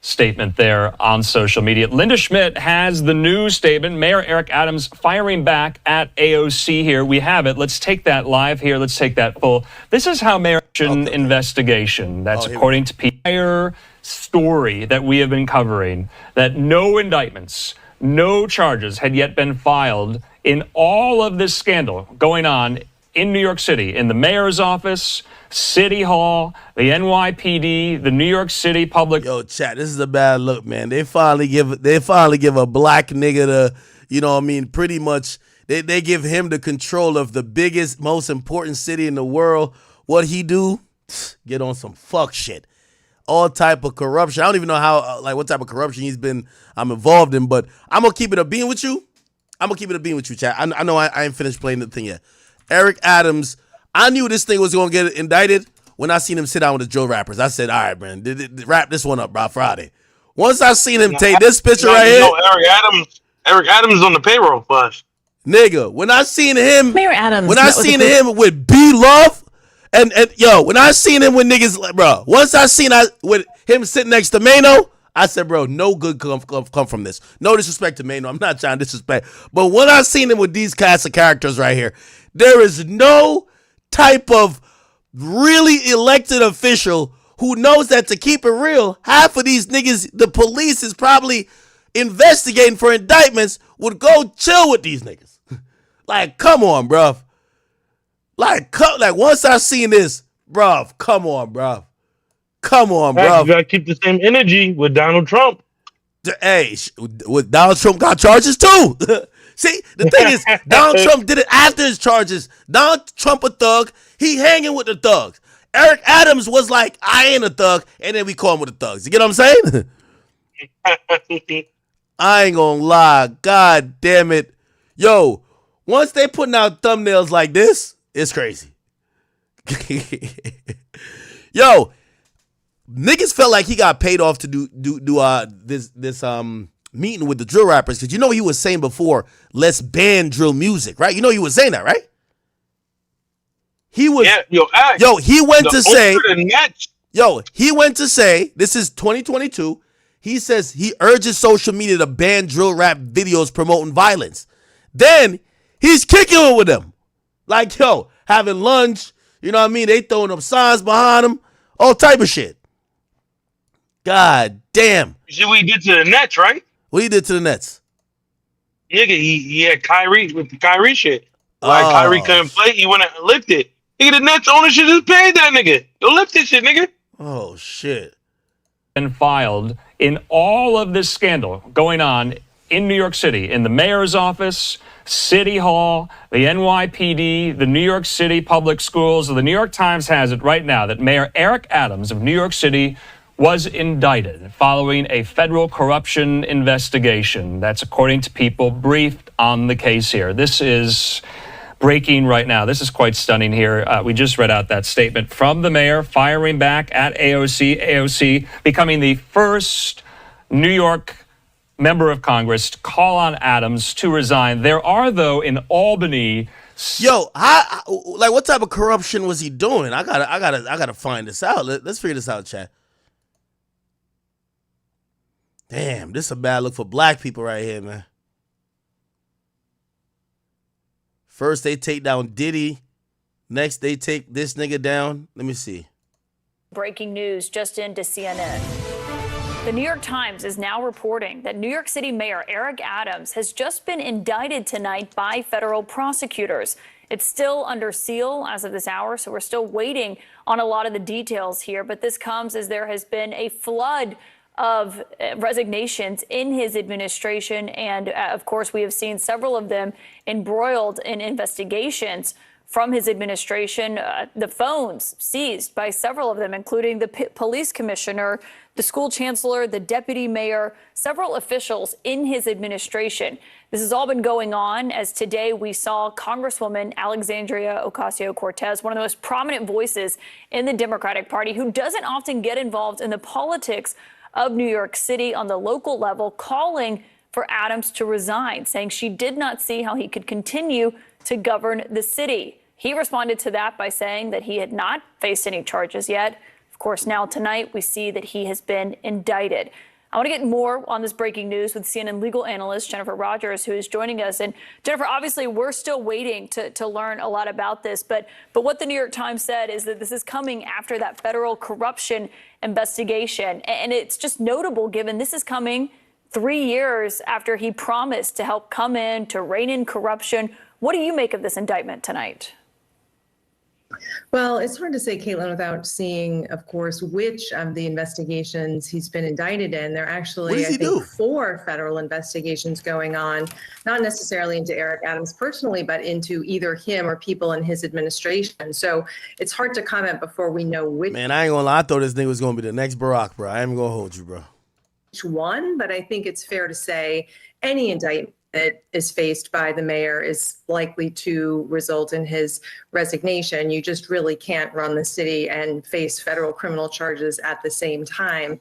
S4: statement there on social media. Linda Schmidt has the new statement. Mayor Eric Adams firing back at AOC here. We have it. Let's take that live here. Let's take that full. This is how mayor investigation. That's according to prior story that we have been covering, that no indictments, no charges had yet been filed in all of this scandal going on in New York City, in the mayor's office, City Hall, the NYPD, the New York City Public.
S1: Yo, chat, this is a bad look, man. They finally give a black nigga the, you know what I mean, pretty much they give him the control of the biggest, most important city in the world. What he do? Get on some fuck shit. All type of corruption. I don't even know how, what type of corruption I'm involved in, but I'm gonna keep it a bean with you. Chat. I know I ain't finished playing the thing yet. Eric Adams, I knew this thing was gonna get indicted when I seen him sit down with the drill rappers. I said, all right, man, wrap this one up, bro, Friday. Once I seen him take this picture right here.
S3: Eric Adams on the payroll for us.
S1: Nigga, when I seen him,
S5: Mayor Adams,
S1: when I seen him with B Love, and yo, when I seen him with niggas, bro, once I seen with him sitting next to Mano, I said, bro, no good come from this. No disrespect to Mano. I'm not trying to disrespect. But when I seen him with these cast of characters right here, there is no type of really elected official who knows that, to keep it real, half of these niggas, the police is probably investigating for indictments, would go chill with these niggas. Like, come on, bruv. Like once I seen this, bruv, come on, bruv.
S3: You gotta keep the same energy with Donald Trump.
S1: Hey, with Donald Trump got charges too. See, the thing is, Donald Trump did it after his charges. Donald Trump a thug. He hanging with the thugs. Eric Adams was like, I ain't a thug, and then we call him with the thugs. You get what I'm saying? I ain't gonna lie. God damn it. Yo, once they putting out thumbnails like this, it's crazy. Yo, niggas felt like he got paid off to do this meeting with the drill rappers, because you know he was saying before, let's ban drill music, right? You know he was saying that, right? He was he went to say this is 2022. He says he urges social media to ban drill rap videos promoting violence. Then he's kicking it with them. Like, yo, having lunch, you know what I mean? They throwing up signs behind him, all type of shit. God damn.
S3: You see what he did to the Nets, right?
S1: What he did to the Nets?
S3: Nigga, he had Kyrie with the Kyrie shit. Like, Kyrie couldn't play, he went and lifted. Nigga, the Nets ownership just paid that nigga. Go lift this shit, nigga.
S1: Oh, shit.
S4: Been filed in all of this scandal going on in New York City, in the mayor's office, City Hall, the NYPD, the New York City Public Schools. The New York Times has it right now that Mayor Eric Adams of New York City was indicted following a federal corruption investigation. That's according to people briefed on the case here. This is breaking right now. This is quite stunning here. We just read out that statement from the mayor firing back at AOC. AOC becoming the first New York member of Congress to call on Adams to resign. There are, though, in Albany.
S1: Yo, like what type of corruption was he doing? I gotta find this out. Let's figure this out, chat. Damn, this is a bad look for black people right here, man. First they take down Diddy. Next they take this nigga down. Let me see.
S5: Breaking news just into CNN. The New York Times is now reporting that New York City Mayor Eric Adams has just been indicted tonight by federal prosecutors. It's still under seal as of this hour, so we're still waiting on a lot of the details here. But this comes as there has been a flood of resignations in his administration. And of course, we have seen several of them embroiled in investigations from his administration. The phones seized by several of them, including the police commissioner, the school chancellor, the deputy mayor, several officials in his administration. This has all been going on as today we saw Congresswoman Alexandria Ocasio-Cortez, one of the most prominent voices in the Democratic Party, who doesn't often get involved in the politics of New York City on the local level, calling for Adams to resign, saying she did not see how he could continue to govern the city. He responded to that by saying that he had not faced any charges yet. Of course, now tonight we see that he has been indicted. I want to get more on this breaking news with CNN legal analyst Jennifer Rogers, who is joining us. And Jennifer, obviously, we're still waiting to learn a lot about this. But what the New York Times said is that this is coming after that federal corruption investigation. And it's just notable, given this is coming 3 years after he promised to help come in to rein in corruption. What do you make of this indictment tonight?
S6: Well, it's hard to say, Caitlin, without seeing, of course, which of the investigations he's been indicted in. There are actually, I think, 4 federal investigations going on, not necessarily into Eric Adams personally, but into either him or people in his administration. So it's hard to comment before we know which.
S1: Man, I ain't gonna lie. I thought this nigga was gonna be the next Barack, bro. I ain't gonna hold you, bro.
S6: One, but I think it's fair to say any indictment that is faced by the mayor is likely to result in his resignation. You just really can't run the city and face federal criminal charges at the same time.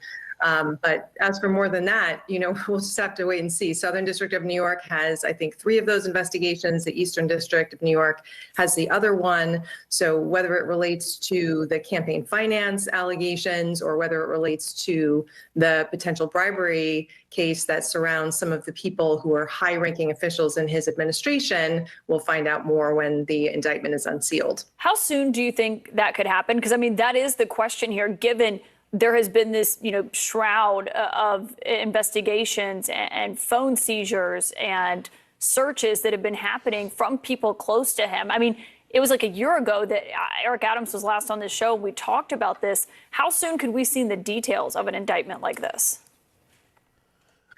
S6: But as for more than that, we'll just have to wait and see. Southern District of New York has, I think, 3 of those investigations. The Eastern District of New York has the other one. So whether it relates to the campaign finance allegations or whether it relates to the potential bribery case that surrounds some of the people who are high-ranking officials in his administration, we'll find out more when the indictment is unsealed.
S5: How soon do you think that could happen? Because, I mean, that is the question here, given there has been this, shroud of investigations and phone seizures and searches that have been happening from people close to him. I mean, it was like a year ago that Eric Adams was last on this show. We talked about this. How soon could we see the details of an indictment like this?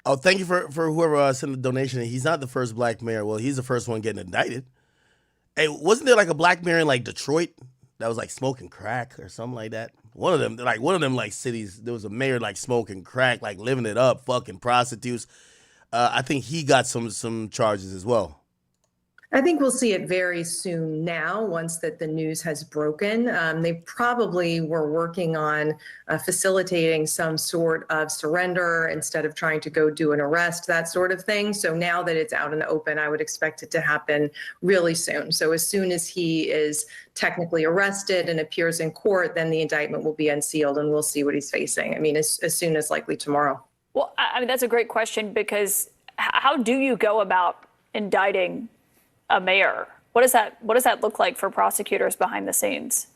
S1: Oh, thank you for whoever sent the donation. He's not the first black mayor. Well, he's the first one getting indicted. Hey, wasn't there like a black mayor in like Detroit that was like smoking crack or something like that? One of them cities, there was a mayor like smoking crack, like living it up, fucking prostitutes. I think he got some charges as well.
S6: I think we'll see it very soon now, once that the news has broken. They probably were working on facilitating some sort of surrender instead of trying to go do an arrest, that sort of thing. So now that it's out in the open, I would expect it to happen really soon. So as soon as he is technically arrested and appears in court, then the indictment will be unsealed and we'll see what he's facing. I mean, as soon as likely tomorrow.
S5: Well, I mean, that's a great question, because how do you go about indicting a mayor? What does that look like for prosecutors behind the scenes?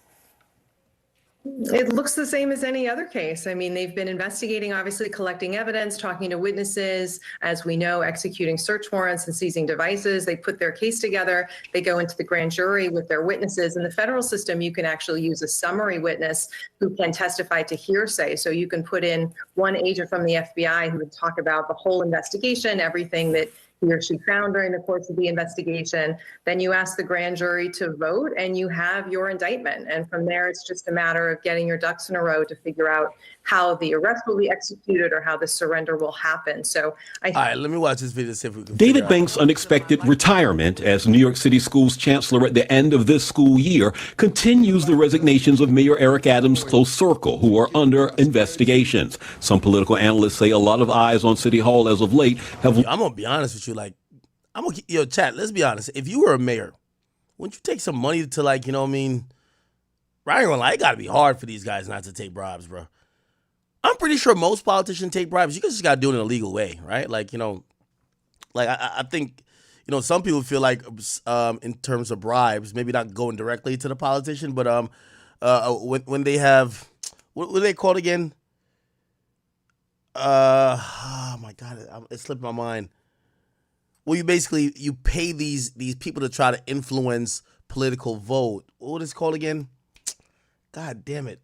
S6: It looks the same as any other case. I mean, they've been investigating, obviously collecting evidence, talking to witnesses, as we know, executing search warrants and seizing devices. They put their case together. They go into the grand jury with their witnesses. In the federal system, you can actually use a summary witness who can testify to hearsay. So you can put in one agent from the FBI who would talk about the whole investigation, everything that he or she found during the course of the investigation. Then you ask the grand jury to vote and you have your indictment. And from there, it's just a matter of getting your ducks in a row to figure out how the arrest will be executed or how the surrender will happen. So
S1: all right, let me watch this video to see if we can
S7: David Banks' unexpected retirement as New York City Schools chancellor at the end of this school year continues the resignations of Mayor Eric Adams' close circle, who are under investigations. Some political analysts say a lot of eyes on City Hall as of late have...
S1: I'm going to be honest with you. Like, yo, chat, let's be honest. If you were a mayor, wouldn't you take some money to, like, you know what I mean? I ain't gonna lie, it got to be hard for these guys not to take bribes, bro. I'm pretty sure most politicians take bribes. You just got to do it in a legal way, right? Like, you know, like I think, you know, some people feel like in terms of bribes, maybe not going directly to the politician, but when they have, what are they called again? Oh my God, it slipped my mind. Well, you pay these people to try to influence political vote. What is it called again? God damn it.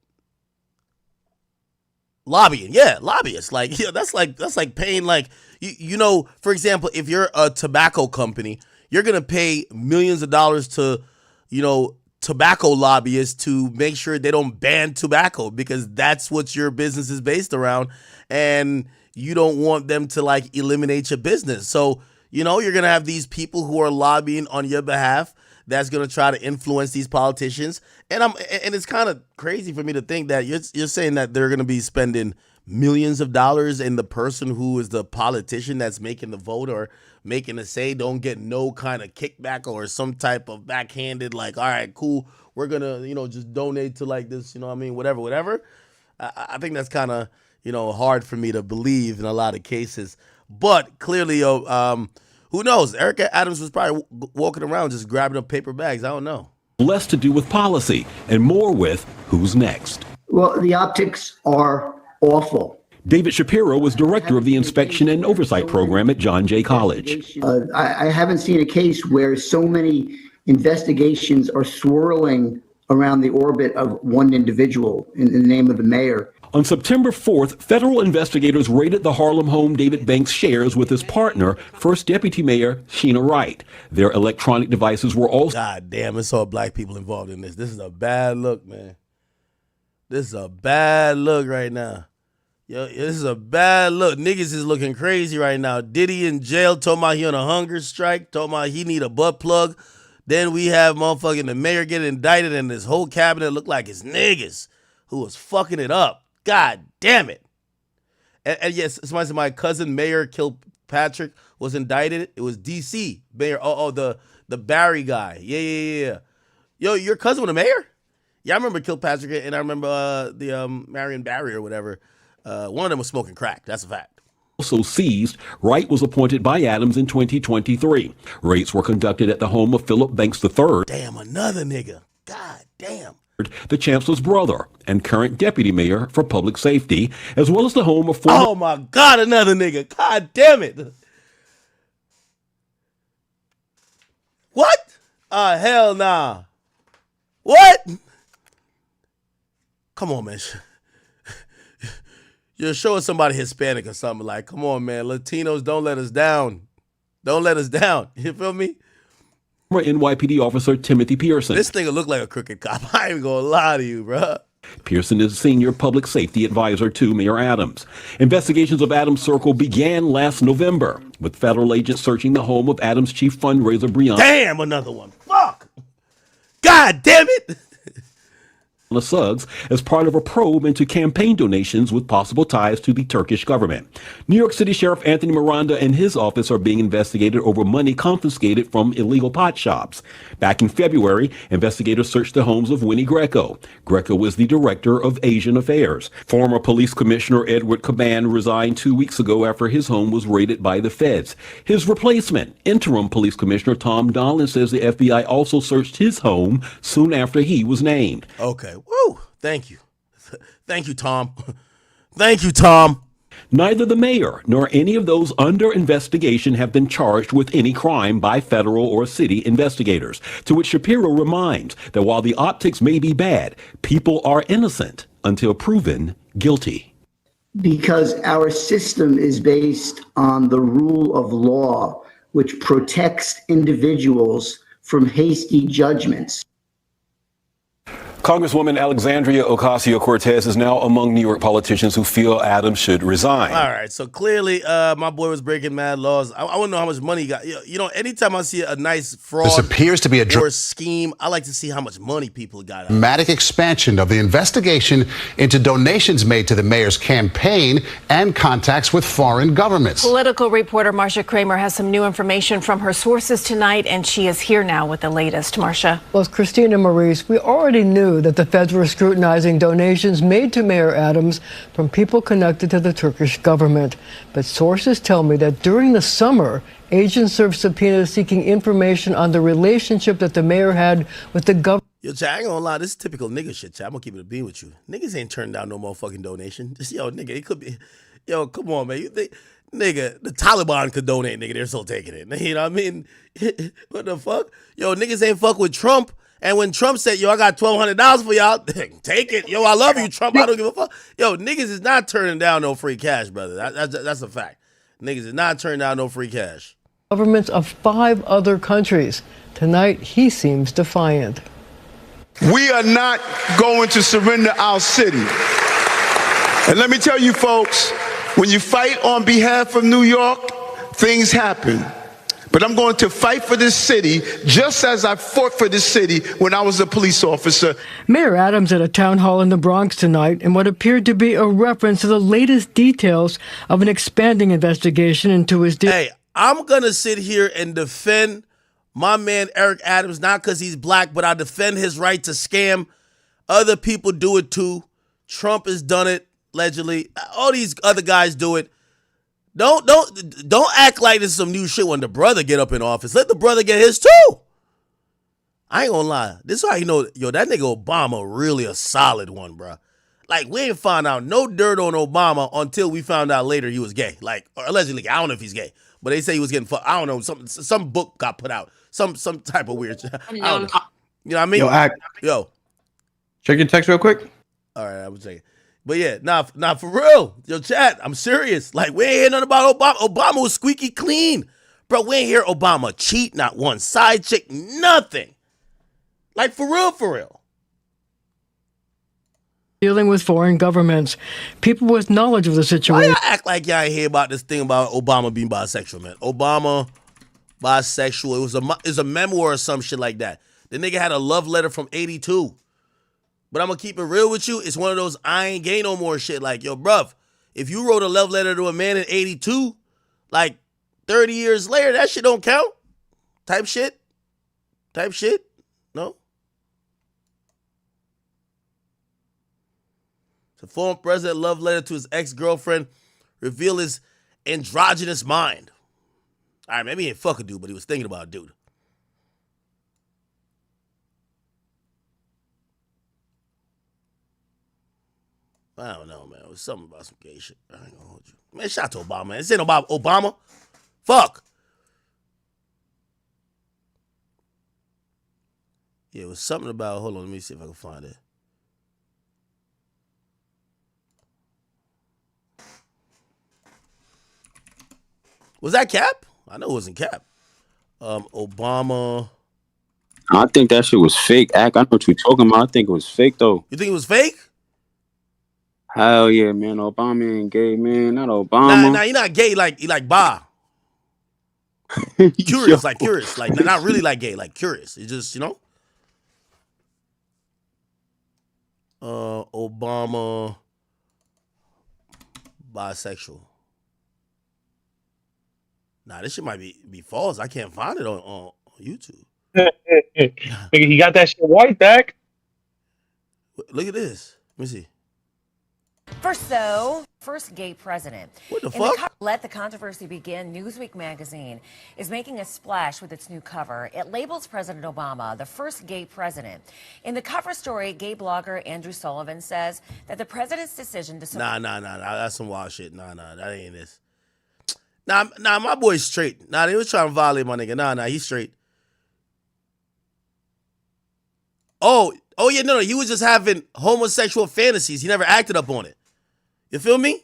S1: Lobbying, yeah, lobbyists. Like, yeah, that's like paying, like, you know, for example, if you're a tobacco company, you're gonna pay millions of dollars to, you know, tobacco lobbyists to make sure they don't ban tobacco because that's what your business is based around, and you don't want them to like eliminate your business. So, you know, you're gonna have these people who are lobbying on your behalf that's gonna try to influence these politicians. And it's kind of crazy for me to think that you're saying that they're gonna be spending millions of dollars and the person who is the politician that's making the vote or making the say don't get no kind of kickback or some type of backhanded, like, all right, cool, we're gonna, you know, just donate to like this, you know what I mean, whatever. I think that's kind of, you know, hard for me to believe in a lot of cases. But clearly, who knows? Eric Adams was probably walking around just grabbing up paper bags. I don't know.
S7: Less to do with policy and more with who's next.
S8: Well, the optics are awful.
S7: David Shapiro was director of the Inspection and Oversight Program at John Jay College.
S8: I haven't seen a case where so many investigations are swirling around the orbit of one individual in the name of the mayor.
S7: On September 4th, federal investigators raided the Harlem home David Banks shares with his partner, First Deputy Mayor Sheena Wright. Their electronic devices were also...
S1: God damn, it's all black people involved in this. This is a bad look, man. This is a bad look right now. Yo, this is a bad look. Niggas is looking crazy right now. Diddy in jail, talking about he on a hunger strike, talking about he need a butt plug. Then we have motherfucking the mayor getting indicted and this whole cabinet look like it's niggas who was fucking it up. God damn it. And yes, somebody said my cousin Mayor Kilpatrick was indicted. It was DC Mayor. The Barry guy. Yeah. Yo, your cousin was a mayor? Yeah, I remember Kilpatrick and I remember the Marion Barry or whatever. One of them was smoking crack. That's a fact.
S7: Also seized, Wright was appointed by Adams in 2023. Raids were conducted at the home of Philip Banks III.
S1: Damn, another nigga. God damn.
S7: The chancellor's brother and current deputy mayor for public safety, as well as the home of former...
S1: Oh my God, another nigga. God damn it. What? Hell nah. What? Come on, man. You're showing somebody Hispanic or something like, come on, man. Latinos, don't let us down. Don't let us down. You feel me?
S7: NYPD officer Timothy Pearson.
S1: This nigga look like a crooked cop. I ain't even gonna lie to you, bro.
S7: Pearson is senior public safety advisor to Mayor Adams. Investigations of Adams' circle began last November, with federal agents searching the home of Adams' chief fundraiser, Breonna.
S1: Damn, another one. Fuck. God damn it.
S7: Suggs as part of a probe into campaign donations with possible ties to the Turkish government. New York City Sheriff Anthony Miranda and his office are being investigated over money confiscated from illegal pot shops. Back in February, investigators searched the homes of Winnie Greco. Greco was the director of Asian Affairs. Former police commissioner Edward Caban resigned 2 weeks ago after his home was raided by the feds. His replacement, interim police commissioner Tom Donlan, says the FBI also searched his home soon after he was named.
S1: Okay. Woo! Thank you. Thank you, Tom. Thank you, Tom.
S7: Neither the mayor nor any of those under investigation have been charged with any crime by federal or city investigators, to which Shapiro reminds that while the optics may be bad, people are innocent until proven guilty.
S8: Because our system is based on the rule of law, which protects individuals from hasty judgments.
S7: Congresswoman Alexandria Ocasio-Cortez is now among New York politicians who feel Adams should resign.
S1: All right, so clearly my boy was breaking mad laws. I want to know how much money he got. You know, anytime I see a nice fraud
S9: This appears to be a
S1: or scheme, I like to see how much money people got.
S9: dramatic expansion of the investigation into donations made to the mayor's campaign and contacts with foreign governments.
S10: Political reporter Marcia Kramer has some new information from her sources tonight, and she is here now with the latest. Marcia.
S11: Well, as Christina Maurice, we already knew that the feds were scrutinizing donations made to Mayor Adams from people connected to the Turkish government. But sources tell me that during the summer, agents served subpoenas seeking information on the relationship that the mayor had with the government.
S1: Yo, Chad, I ain't gonna lie, this is typical nigga shit, Chad. I'm gonna keep it a bean with you. Niggas ain't turning down no motherfucking donation. Just, yo, nigga, it could be, yo, come on, man. You think, nigga, the Taliban could donate, nigga, they're still taking it. You know what I mean? What the fuck? Yo, niggas ain't fuck with Trump. And when Trump said, yo, I got $1,200 for y'all, take it. Yo, I love you, Trump. I don't give a fuck. Yo, niggas is not turning down no free cash, brother. That's a fact. Niggas is not turning down no free cash.
S11: Governments of 5 other countries. Tonight, he seems defiant.
S12: We are not going to surrender our city. And let me tell you, folks, when you fight on behalf of New York, things happen. But I'm going to fight for this city just as I fought for this city when I was a police officer.
S11: Mayor Adams at a town hall in the Bronx tonight in what appeared to be a reference to the latest details of an expanding investigation into his...
S1: Hey, I'm going to sit here and defend my man Eric Adams, not because he's black, but I defend his right to scam. Other people do it too. Trump has done it, allegedly. All these other guys do it. Don't act like this is some new shit when the brother get up in office. Let the brother get his too. I ain't gonna lie. This is how you know, yo, that nigga Obama really a solid one, bro. Like, we ain't found out no dirt on Obama until we found out later he was gay. Like, or allegedly, I don't know if he's gay, but they say he was getting fucked. I don't know. Some book got put out. Some type of weird shit. I don't know. You know what I mean? Yo.
S13: Check your text real quick.
S1: All right, I was checking. But yeah, nah, for real. Yo, chat, I'm serious. Like, we ain't hear nothing about Obama. Obama was squeaky clean. Bro, we ain't hear Obama cheat, not one side chick, nothing. Like, for real.
S11: Dealing with foreign governments. People with knowledge of the situation.
S1: Why y'all act like y'all ain't hear about this thing about Obama being bisexual, man? Obama, bisexual. It was a memoir or some shit like that. The nigga had a love letter from 82. But I'm going to keep it real with you. It's one of those I ain't gay no more shit. Like, yo, bruv, if you wrote a love letter to a man in 82, like 30 years later, that shit don't count. Type shit. No? The former president love letter to his ex-girlfriend reveal his androgynous mind. All right, maybe he ain't fuck a dude, but he was thinking about a dude. I don't know, man. It was something about some gay shit. I ain't gonna hold you. Man, shout out to Obama, man. This ain't about Obama. Fuck. Yeah, it was something about, hold on, let me see if I can find it. Was that Cap? I know it wasn't Cap. Obama.
S13: I think that shit was fake. I know what you're talking about. I think it was fake, though.
S1: You think it was fake?
S13: Hell yeah, man. Obama ain't gay, man. Not Obama.
S1: Nah, you're not gay like ba. Curious, like curious. Like not really like gay, like curious. It's just, you know. Obama bisexual. Nah, this shit might be false. I can't find it on YouTube.
S3: Nigga, he got that shit white back.
S1: Look at this. Let me see.
S14: First gay president.
S1: What the fuck?
S14: Let the controversy begin. Newsweek magazine is making a splash with its new cover. It labels President Obama the first gay president. In the cover story, gay blogger Andrew Sullivan says that the president's decision to...
S1: Nah. That's some wild shit. Nah. That ain't this. Nah, my boy's straight. Nah, they was trying to violate my nigga. Nah, he's straight. Oh, yeah, no, he was just having homosexual fantasies. He never acted up on it. You feel me?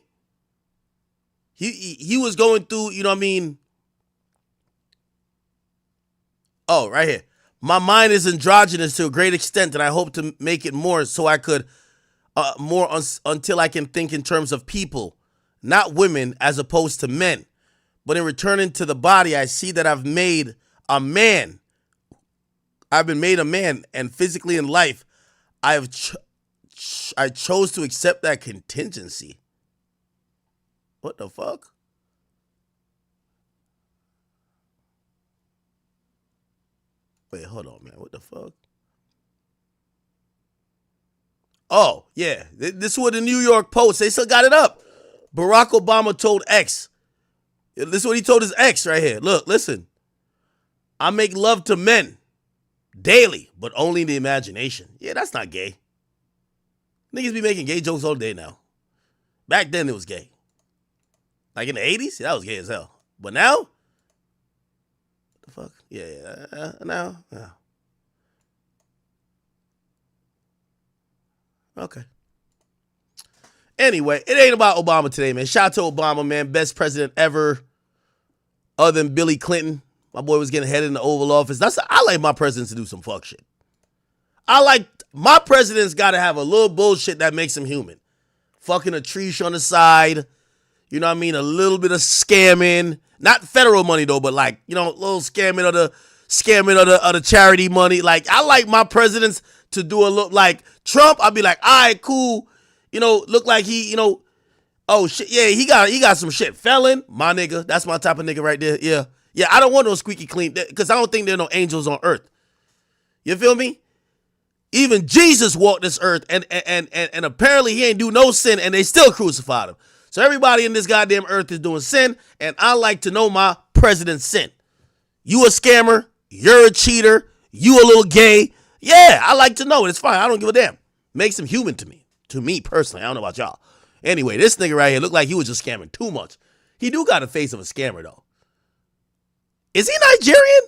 S1: He was going through, you know what I mean? Oh, right here. My mind is androgynous to a great extent, and I hope to make it more so I could until I can think in terms of people, not women, as opposed to men. But in returning to the body, I see that I've made a man. I've been made a man, and physically in life, I chose to accept that contingency. What the fuck? Wait, hold on, man. What the fuck? Oh, yeah. This was the New York Post. They still got it up. Barack Obama told X. This is what he told his ex right here. Look, listen. I make love to men daily, but only in the imagination. Yeah, that's not gay. Niggas be making gay jokes all day now. Back then, it was gay. Like in the 80s, that was gay as hell. But now? What the fuck? Yeah. Now? Yeah. Okay. Anyway, it ain't about Obama today, man. Shout out to Obama, man. Best president ever. Other than Billy Clinton. My boy was getting headed in the Oval Office. I like my presidents to do some fuck shit. My president's got to have a little bullshit that makes him human. Fucking a tree on the side. You know what I mean? A little bit of scamming. Not federal money, though, but like, you know, a little scamming of the charity money. Like, I like my presidents to do a look like Trump. I'd be like, all right, cool. You know, look like he, you know, oh shit, yeah, he got some shit. Felon, my nigga. That's my type of nigga right there. Yeah. Yeah, I don't want no squeaky clean, because I don't think there are no angels on earth. You feel me? Even Jesus walked this earth, and apparently he ain't do no sin, and they still crucified him. So everybody in this goddamn earth is doing sin, and I like to know my president's sin. You a scammer, you're a cheater, you a little gay. Yeah, I like to know it. It's fine. I don't give a damn. Makes him human to me. To me personally. I don't know about y'all. Anyway, this nigga right here looked like he was just scamming too much. He do got the face of a scammer, though. Is he Nigerian?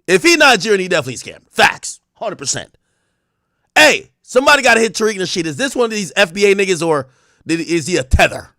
S1: If he Nigerian, he definitely scammed. Facts. 100%. Hey, somebody got to hit Tariq Nasheed. Is this one of these FBA niggas, or is he a tether?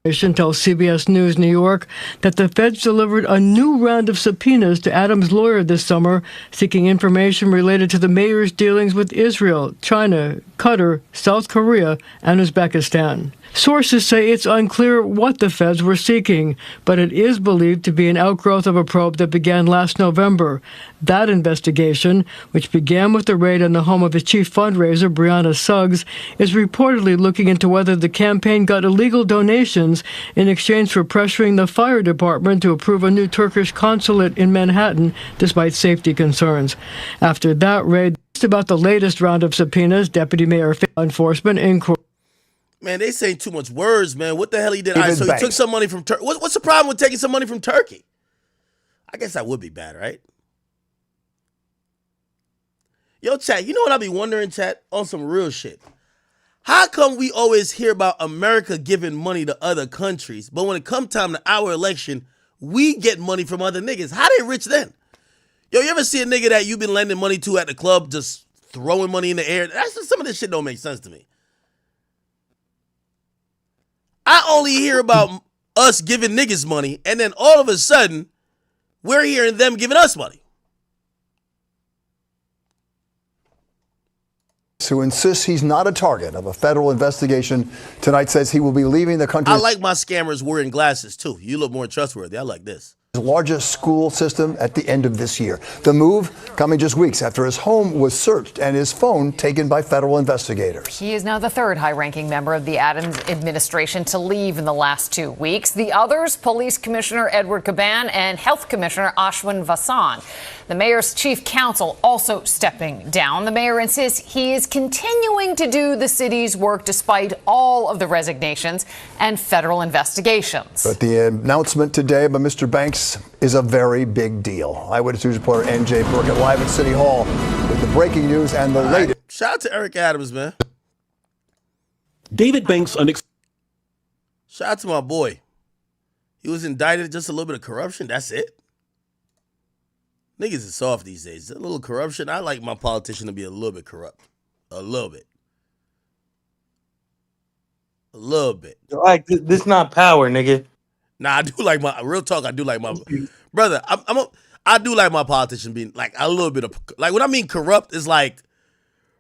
S11: Tells CBS News New York that the feds delivered a new round of subpoenas to Adams' lawyer this summer, seeking information related to the mayor's dealings with Israel, China, Qatar, South Korea, and Uzbekistan. Sources say it's unclear what the feds were seeking, but it is believed to be an outgrowth of a probe that began last November. That investigation, which began with the raid on the home of his chief fundraiser, Brianna Suggs, is reportedly looking into whether the campaign got illegal donations in exchange for pressuring the fire department to approve a new Turkish consulate in Manhattan, despite safety concerns. After that raid, about the latest round of subpoenas, Deputy Mayor Enforcement inquiry.
S1: Man, they saying too much words, man. What the hell he did? All right, so he took some money from Turkey. What's the problem with taking some money from Turkey? I guess that would be bad, right? Yo, chat, you know what I be wondering, chat? On some real shit. How come we always hear about America giving money to other countries, but when it come time to our election, we get money from other niggas? How they rich then? Yo, you ever see a nigga that you been lending money to at the club just throwing money in the air? That's just, some of this shit don't make sense to me. I only hear about us giving niggas money, and then all of a sudden, we're hearing them giving us money.
S15: Who insists he's not a target of a federal investigation tonight says he will be leaving the country.
S1: I like my scammers wearing glasses, too. You look more trustworthy. I like this.
S15: Largest school system at the end of this year. The move coming just weeks after his home was searched and his phone taken by federal investigators.
S16: He is now the third high-ranking member of the Adams administration to leave in the last 2 weeks. The others, Police Commissioner Edward Caban and Health Commissioner Ashwin Vasan. The mayor's chief counsel also stepping down. The mayor insists he is continuing to do the city's work despite all of the resignations and federal investigations.
S15: But the announcement today by Mr. Banks is a very big deal. Eyewitness News reporter NJ Burkett live at City Hall with the breaking news and the latest.
S1: Shout out to Eric Adams, man.
S7: David Banks
S1: shout out to my boy. He was indicted, just a little bit of corruption. That's it. Niggas is soft these days. A little corruption. I like my politician to be a little bit corrupt. A little bit. A little bit.
S3: Like, this not power, nigga.
S1: Nah, I do like my real talk. I do like my brother. I I do like my politician being like a little bit of like what I mean corrupt is like,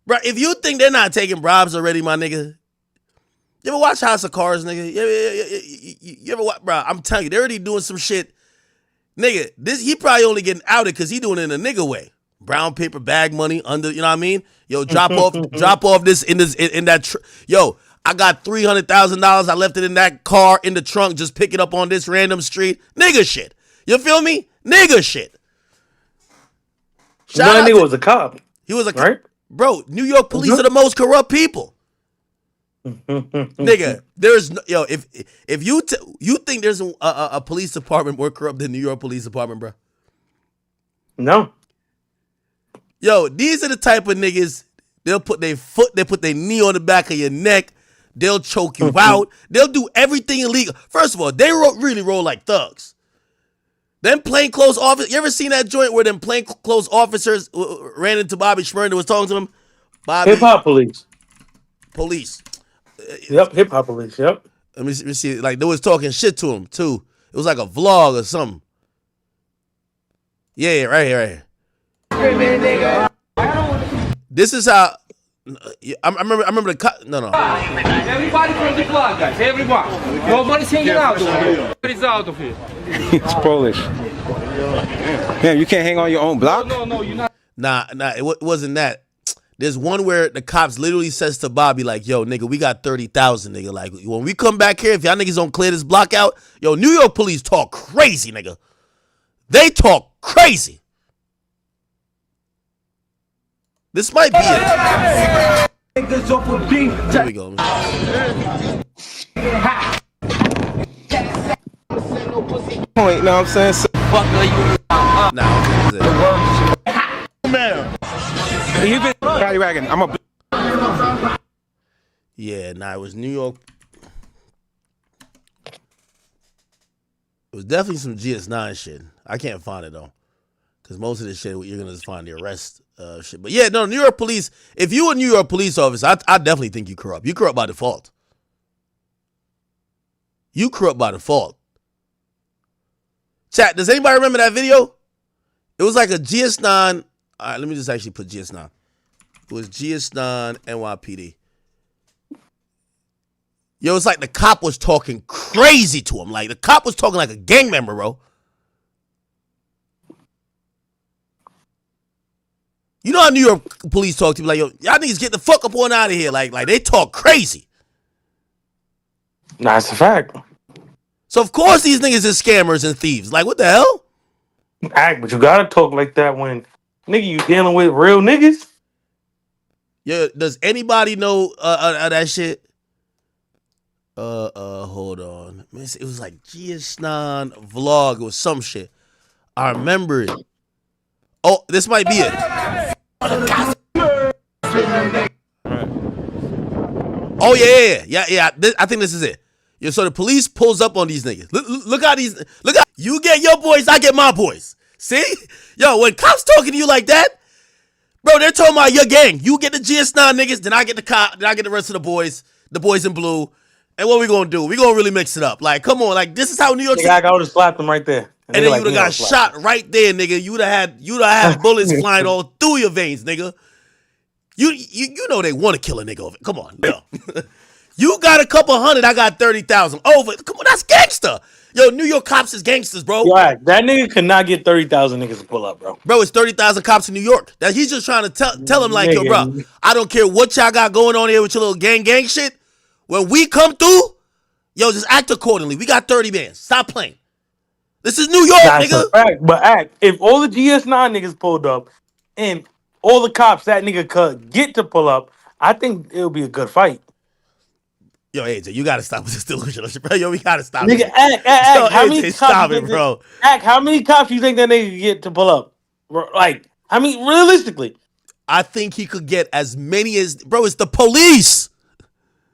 S1: bro. If you think they're not taking bribes already, my nigga, you ever watch House of Cards, nigga? You ever watch, bro? I'm telling you, they're already doing some shit, nigga. He probably only getting outed because he doing it in a nigga way. Brown paper bag money under, you know what I mean? Yo, drop off this in that. Yo, I got $300,000. I left it in that car in the trunk. Just pick it up on this random street, nigga shit. You feel me? Nigga shit.
S3: That nigga was a cop.
S1: He was a cop.
S3: Right?
S1: Bro, New York police are the most corrupt people. Nigga, there's no, yo, if you think there's a police department more corrupt than New York Police Department, bro?
S3: No.
S1: Yo, these are the type of niggas, they'll put their knee on the back of your neck, they'll choke you out, they'll do everything illegal. First of all, they really roll like thugs. Them plainclothes officers, you ever seen that joint where them plainclothes officers ran into Bobby Schmurda and was talking to him?
S3: Hip hop police. Yep, hip hop police. Yep.
S1: Let me see. Like they was talking shit to him too. It was like a vlog or something. Yeah, right here. This is how. I remember the cut. No.
S17: Everybody from the block, guys. Everybody. Nobody's hanging out. Nobody's out of here.
S18: It's Polish. Damn, you can't hang on your own block?
S17: No, you're not.
S1: Nah, it wasn't that. There's one where the cops literally says to Bobby, like, yo, nigga, we got 30,000, nigga. Like, when we come back here, if y'all niggas don't clear this block out, yo, New York police talk crazy, nigga. They talk crazy. This might be it. Here we go.
S18: Point, know what I'm saying? So,
S1: nah, this is it.
S18: Man. You been wagon. I'm a.
S1: Yeah, nah, it was New York. It was definitely some GS9 shit. I can't find it though, because most of the shit you're gonna just find the arrest shit. But yeah, no, New York police. If you a New York police officer, I definitely think you corrupt. You corrupt by default. You corrupt by default. Chat, does anybody remember that video? It was like a GS9. All right, let me just actually put GS9. It was GS9 NYPD. Yo, it's like the cop was talking crazy to him. Like the cop was talking like a gang member, bro. You know how New York police talk to you like, yo, y'all niggas get the fuck up on out of here. Like they talk crazy.
S3: Nah, it's a fact.
S1: So of course these niggas is scammers and thieves. Like what the hell?
S3: Act, but you gotta talk like that when nigga you dealing with real niggas.
S1: Yeah, does anybody know that shit? Hold on. It was like GS9 vlog. It was some shit. I remember it. Oh, this might be it. Oh yeah. I think this is it. Yeah, so the police pulls up on these niggas. Look how you get your boys, I get my boys. See? Yo, when cops talking to you like that, bro, they're talking about your gang. You get the GS9 niggas, then I get the cop, then I get the rest of the boys in blue. And what we gonna do? We gonna really mix it up. Like, come on, like this is how New York City.
S3: I would have slapped them right there.
S1: And then you would have got shot right there, nigga. You'd have had bullets flying all through your veins, nigga. You know they want to kill a nigga over. Come on, no. You got a couple hundred, I got 30,000. Over. Come on, that's gangster. Yo, New York cops is gangsters, bro.
S3: Yeah, that nigga could not get 30,000 niggas to pull up, bro.
S1: Bro, it's 30,000 cops in New York. That he's just trying to tell him like, yo, bro, I don't care what y'all got going on here with your little gang shit. When we come through, yo, just act accordingly. We got 30 bands. Stop playing. This is New York, nigga.
S3: But if all the GS9 niggas pulled up and all the cops that nigga could get to pull up, I think it'll be a good fight.
S1: Yo, AJ, you gotta stop with this delusional shit, bro. Yo, we gotta stop.
S3: Nigga, act. How many
S1: stop it, bro.
S3: Act. How many cops you think that nigga could get to pull up? Like, I mean, realistically,
S1: I think he could get as many as, bro. It's the police.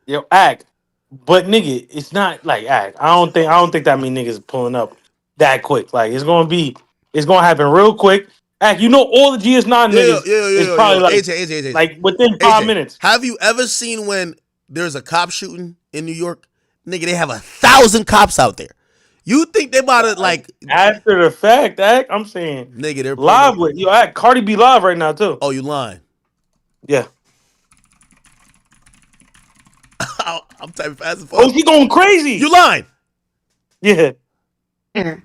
S3: Yo, act. But nigga, it's not like act. I don't think that many niggas pulling up that quick. Like, it's gonna happen real quick. Act. You know, all the GS9 niggas is probably like
S1: AJ,
S3: like within 5 minutes.
S1: Have you ever seen when there's a cop shooting in New York? Nigga, they have 1,000 cops out there. You think they about to like
S3: after the fact, act? I'm saying
S1: nigga, they're
S3: live with yo, act Cardi B live right now too.
S1: Oh, you lying?
S3: Yeah.
S1: I'm typing fast and
S3: Oh, she going crazy.
S1: You lying?
S3: Yeah.
S2: Here.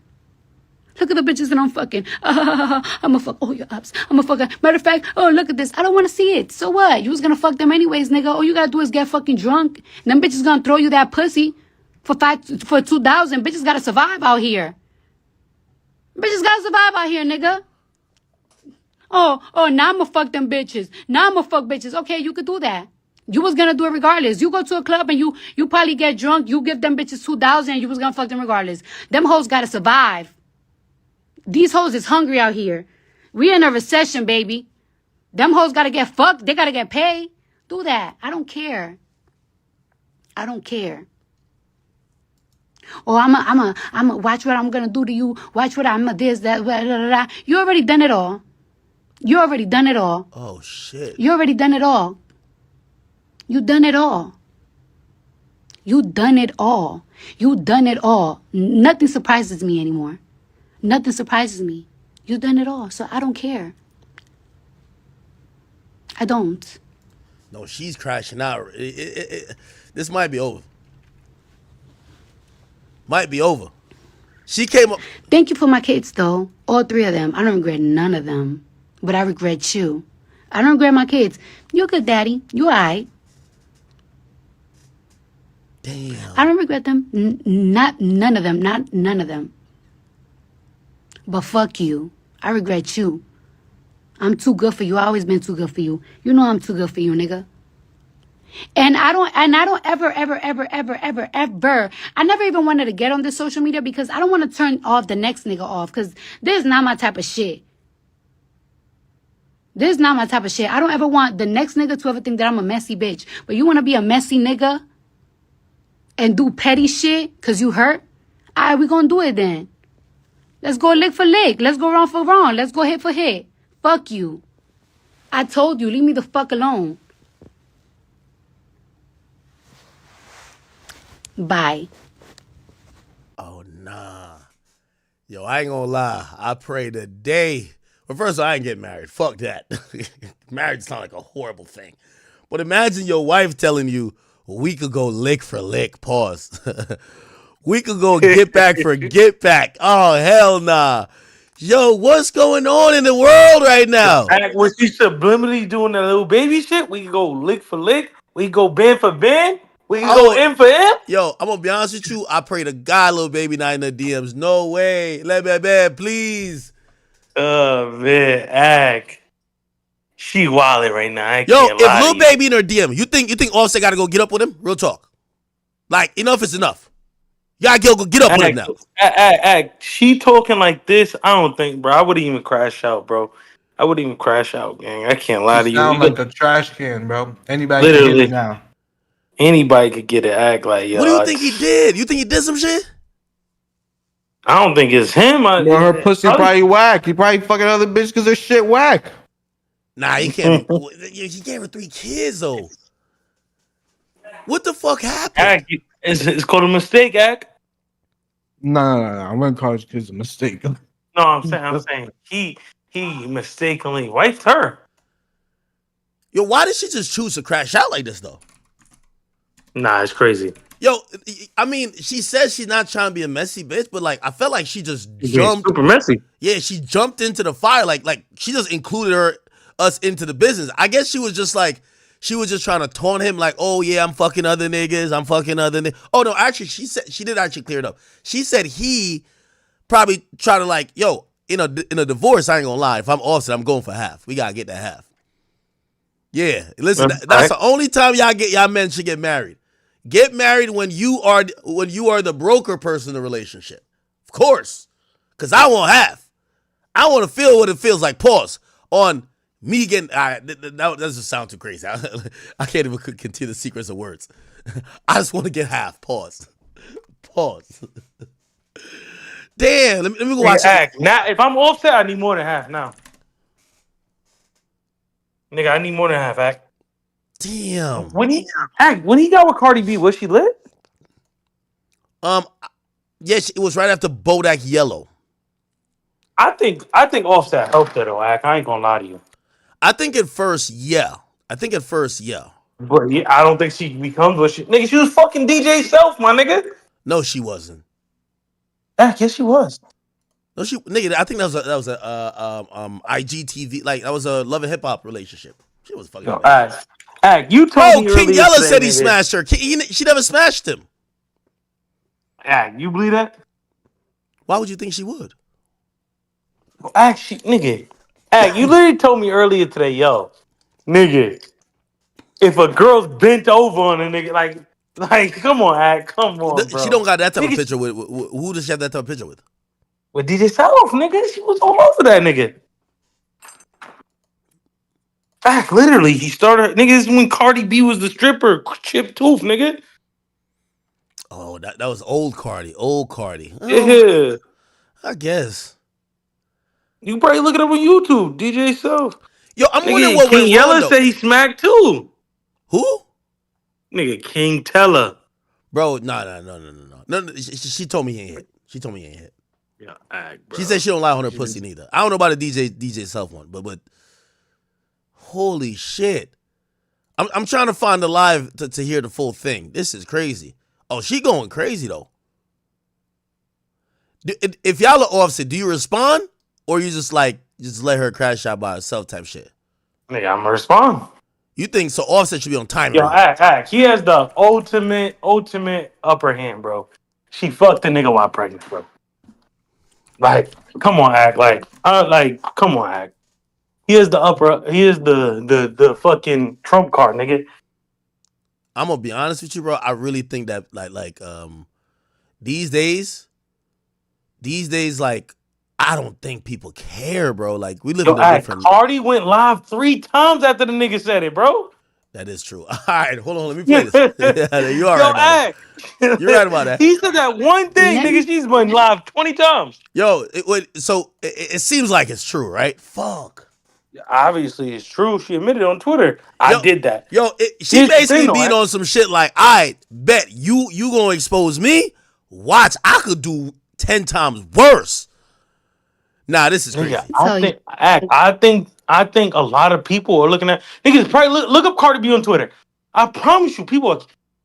S2: Look at the bitches that I'm fucking. I'm gonna fuck all your ups. I'm gonna fuck. Matter of fact, oh, look at this. I don't want to see it. So what? You was gonna fuck them anyways, nigga. All you gotta do is get fucking drunk. And them bitches gonna throw you that pussy for 2,000. Bitches gotta survive out here. Bitches gotta survive out here, nigga. Oh, now I'm gonna fuck them bitches. Now I'm gonna fuck bitches. Okay, you could do that. You was gonna do it regardless. You go to a club and you probably get drunk. You give them bitches 2,000 and you was gonna fuck them regardless. Them hoes gotta survive. These hoes is hungry out here. We in a recession, baby. Them hoes gotta get fucked. They gotta get paid. Do that. I don't care. I don't care. Oh, I'm a watch what I'm gonna do to you. Watch what I'm a this, that, blah, blah, blah. You already done it all. You already done it all.
S1: Oh shit.
S2: You already done it all. You done it all. You done it all. You done it all. Nothing surprises me anymore. Nothing surprises me. You done it all, so I don't care. I don't.
S1: No, she's crashing out. This might be over. Might be over. She came up.
S2: Thank you for my kids, though. All three of them. I don't regret none of them. But I regret you. I don't regret my kids. You're good, daddy. You all right.
S1: Damn.
S2: I don't regret them. None of them. Not none of them. But fuck you. I regret you. I'm too good for you. I always been too good for you. You know I'm too good for you, nigga. And I don't ever. I never even wanted to get on this social media because I don't want to turn off the next nigga off because this is not my type of shit. This is not my type of shit. I don't ever want the next nigga to ever think that I'm a messy bitch. But you want to be a messy nigga and do petty shit because you hurt? All right, we gonna do it then. Let's go lick for lick. Let's go wrong for wrong. Let's go hit for hit. Fuck you. I told you, leave me the fuck alone. Bye.
S1: Oh, nah. Yo, I ain't gonna lie. I pray today. Well, first of all, I ain't getting married. Fuck that. Marriage sounds like a horrible thing. But imagine your wife telling you, we could go lick for lick. Pause. We could go get back for get back. Oh, hell nah. Yo, what's going on in the world right now?
S3: Was she subliminally doing that little baby shit? We can go lick for lick. We can go bend for bend. We can go in for in.
S1: Yo, I'm gonna be honest with you. I pray to God, little baby, not in the DMs. No way. Let me bad, please.
S3: Oh man, Ag. She wildin' right now. I
S1: Yo,
S3: can't lie
S1: if
S3: to
S1: little
S3: you.
S1: baby in her DM, you think Offset gotta go get up with him? Real talk. Like, enough is enough. Y'all go get up with him now.
S3: Ag, she talking like this. I don't think, bro. I wouldn't even crash out, bro. I wouldn't even crash out, gang. I can't lie to you.
S19: Sound like a trash can, bro. Anybody can
S3: Literally.
S19: get it now.
S3: Anybody could get it. Act like, yo.
S1: What do you think he did? You think he did some shit?
S3: I don't think it's him.
S19: Bro, her pussy probably whack. He probably fucking other bitch because her shit whack.
S1: Nah, he can't be. He gave her 3 kids, though. What the fuck happened?
S3: It's called a mistake, Ag.
S19: No. I wouldn't call it because a mistake.
S3: No, I'm saying he mistakenly wifed her.
S1: Yo, why did she just choose to crash out like this, though?
S3: Nah, it's crazy.
S1: Yo, I mean, she says she's not trying to be a messy bitch, but like, I felt like she just jumped.
S3: Super messy.
S1: Yeah, she jumped into the fire. Like she just included us into the business. I guess she was just trying to taunt him, like, oh yeah, I'm fucking other niggas. Oh no, actually, she did actually clear it up. She said he probably tried to like, yo, in a divorce, I ain't gonna lie. If I'm Offset, I'm going for half. We gotta get that half. Yeah, listen, that's the only time y'all men should get married. Get married when you are the broker person in the relationship. Of course. Because I want half. I want to feel what it feels like. Pause. On me getting... that doesn't sound too crazy. I can't even continue the secrets of words. I just want to get half. Pause. Damn. Let me go watch it.
S3: Now, if I'm Offset, I need more than half now. Nigga, I need more than half, Act.
S1: Damn.
S3: When he got with Cardi B, was she lit?
S1: I Yes, it was right after Bodak Yellow.
S3: I think Offset helped her though, Ack. I ain't gonna lie to you.
S1: I think at first, yeah.
S3: But yeah, I don't think she becomes what she nigga, she was fucking DJ Self, my nigga.
S1: No, she wasn't.
S3: Ack, yes, she was.
S1: No, nigga. I think that was a IGTV, like that was a Love and Hip Hop relationship. She was fucking.
S3: No, Ack, you told me
S1: King
S3: earlier
S1: Yella
S3: today,
S1: said he
S3: nigga.
S1: smashed her. She never smashed him.
S3: Ack, you believe that?
S1: Why would you think she would?
S3: Ack, you literally told me earlier today, yo, nigga, if a girl's bent over on a nigga, like, come on, Ack, come on, bro.
S1: She don't got that type of picture with who does she have that type of picture with?
S3: With DJ Self, nigga, she was all over that nigga. Ack, literally, he started, nigga, this is when Cardi B was the stripper, Chip Tooth, nigga.
S1: Oh, that was old Cardi.
S3: Yeah.
S1: I guess.
S3: You can probably look it up on YouTube, DJ Self.
S1: Yo, I'm wondering what
S3: King
S1: went
S3: Yella
S1: wrong, though.
S3: said he smacked too.
S1: Who?
S3: Nigga, King Teller.
S1: Bro, no. She told me he ain't hit.
S3: Yeah, Ack, bro.
S1: She said she don't lie on her pussy neither. I don't know about the DJ Self one, but holy shit. I'm trying to find the live to hear the full thing. This is crazy. Oh, she going crazy though. If y'all are Offset, do you respond or you just let her crash out by herself type shit?
S3: Nigga, I'm gonna respond.
S1: You think so? Offset should be on timer.
S3: Yo, Ack. He has the ultimate upper hand, bro. She fucked the nigga while pregnant, bro. Like, come on, Ack. Come on, Ack. He is the fucking trump card, nigga.
S1: I'm gonna be honest with you, bro. I really think that these days, like, I don't think people care, bro. Like, we live in a different.
S3: Cardi went live 3 times after the nigga said it, bro.
S1: That is true. All right, hold on. Let me play this. You are right about that. You're right about that.
S3: He said that one thing, nigga. She's went live 20 times.
S1: Yo, it seems like it's true, right? Fuck.
S3: Obviously, it's true. She admitted on Twitter. I did that.
S1: Yo, she basically being on some shit like, I bet you gonna expose me. Watch, I could do 10 times worse. Nah, this is crazy.
S3: I think a lot of people are looking at niggas. Probably look up Cardi B on Twitter. I promise you,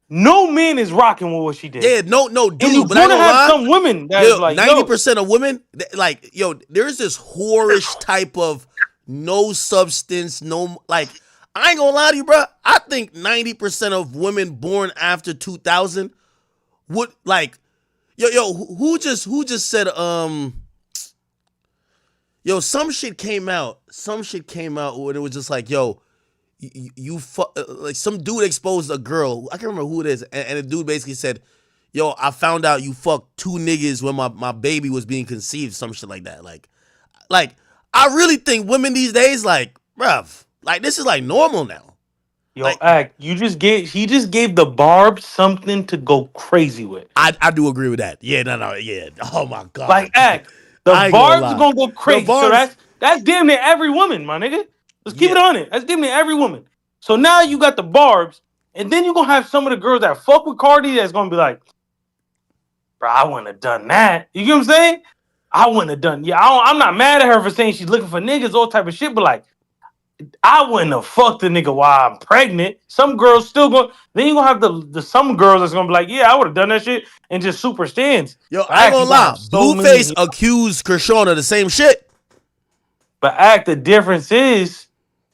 S3: no man is rocking with what she did.
S1: Yeah, no, dude.
S3: And you're
S1: but I
S3: gonna have some women that is like
S1: 90% of women, like, yo, there's this whorish type of no substance, no, like, I ain't gonna lie to you, bro. I think 90% of women born after 2000 would like, yo, who just said, yo, some shit came out when it was just like, yo, like some dude exposed a girl. I can't remember who it is. And the dude basically said, yo, I found out you fucked 2 niggas when my baby was being conceived. Some shit like that. Like, I really think women these days, like, bruv, like, this is like normal now.
S3: Yo, like, he just gave the Barb something to go crazy with.
S1: I do agree with that. Yeah, yeah. Oh my God.
S3: Like, the Barb's gonna go crazy. So that's damn near every woman, my nigga. Let's keep it on it. That's damn near every woman. So now you got the Barbs, and then you're gonna have some of the girls that fuck with Cardi that's gonna be like, bro, I wouldn't have done that. You get what I'm saying? I wouldn't have done. Yeah, I'm not mad at her for saying she's looking for niggas, all type of shit, but like, I wouldn't have fucked a nigga while I'm pregnant. Some girls still going. Then you gonna have the some girls that's gonna be like, yeah, I would have done that shit and just super stands.
S1: Yo, I ain't gonna lie. Blueface accused Krishan of the same shit.
S3: But the difference is,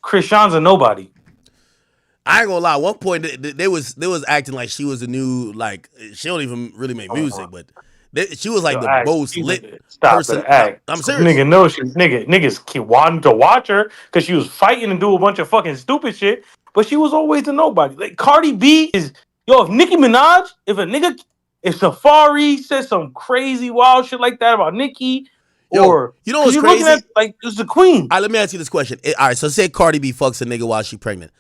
S3: Krishan's a nobody.
S1: I ain't gonna lie. At one point, they was acting like she was a new, like, she don't even really make music, but she was like the most lit person. I'm serious.
S3: Nigga, no, niggas keep wanting to watch her because she was fighting and do a bunch of fucking stupid shit, but she was always a nobody. Like, Cardi B is, yo, if Nicki Minaj, if Safari says some crazy wild shit like that about Nicki, or
S1: you know what's crazy?
S3: At, like, it's the queen.
S1: All right, let me ask you this question. All right, so say Cardi B fucks a nigga while she pregnant.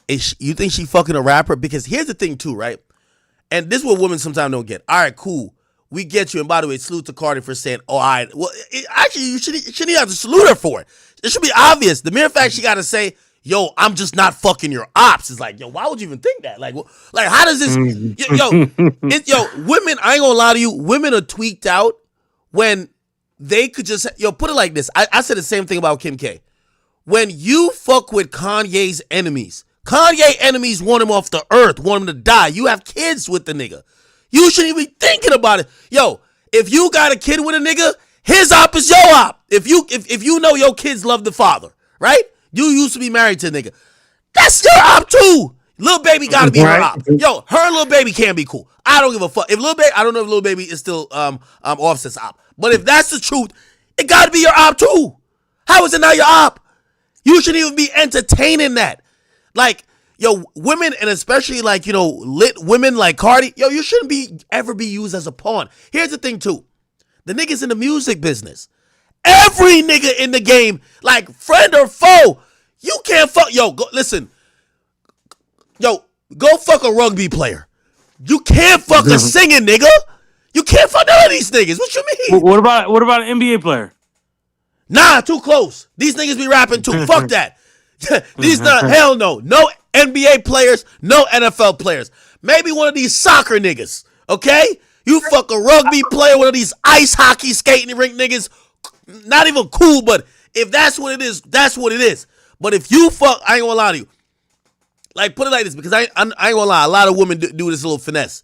S1: You think she fucking a rapper? Because here's the thing too, right? And this is what women sometimes don't get. All right, cool. We get you. And by the way, salute to Cardi for saying, oh, all right. Well, actually, you shouldn't have to salute her for it. It should be obvious. The mere fact she got to say, yo, I'm just not fucking your ops. It's like, yo, why would you even think that? Like how does this, women, I ain't gonna lie to you, women are tweaked out when they could just, put it like this. I said the same thing about Kim K. When you fuck with Kanye's enemies want him off the earth, want him to die. You have kids with the nigga. You shouldn't even be thinking about it. Yo, if you got a kid with a nigga, his op is your op. If you know your kids love the father, right? You used to be married to a nigga. That's your op too. Lil Baby gotta be her op. Yo, her and Lil Baby can't be cool. I don't give a fuck. If Lil Baby, I don't know if Lil Baby is still Offset's op. But if that's the truth, it gotta be your op too. How is it not your op? You shouldn't even be entertaining that. Like, yo, women, and especially like, lit women like Cardi, yo, you shouldn't ever be used as a pawn. Here's the thing too. The niggas in the music business. Every nigga in the game, like friend or foe, you can't fuck. Yo, listen. Yo, go fuck a rugby player. You can't fuck a singing nigga. You can't fuck none of these niggas. What you mean?
S3: What about an NBA player?
S1: Nah, too close. These niggas be rapping too. Fuck that. Hell no. No NBA players, no NFL players. Maybe one of these soccer niggas, okay? You fuck a rugby player, one of these ice hockey skating rink niggas, not even cool, but if that's what it is, that's what it is. But if you fuck, I ain't gonna lie to you. Like, put it like this, because I ain't gonna lie, a lot of women do this little finesse.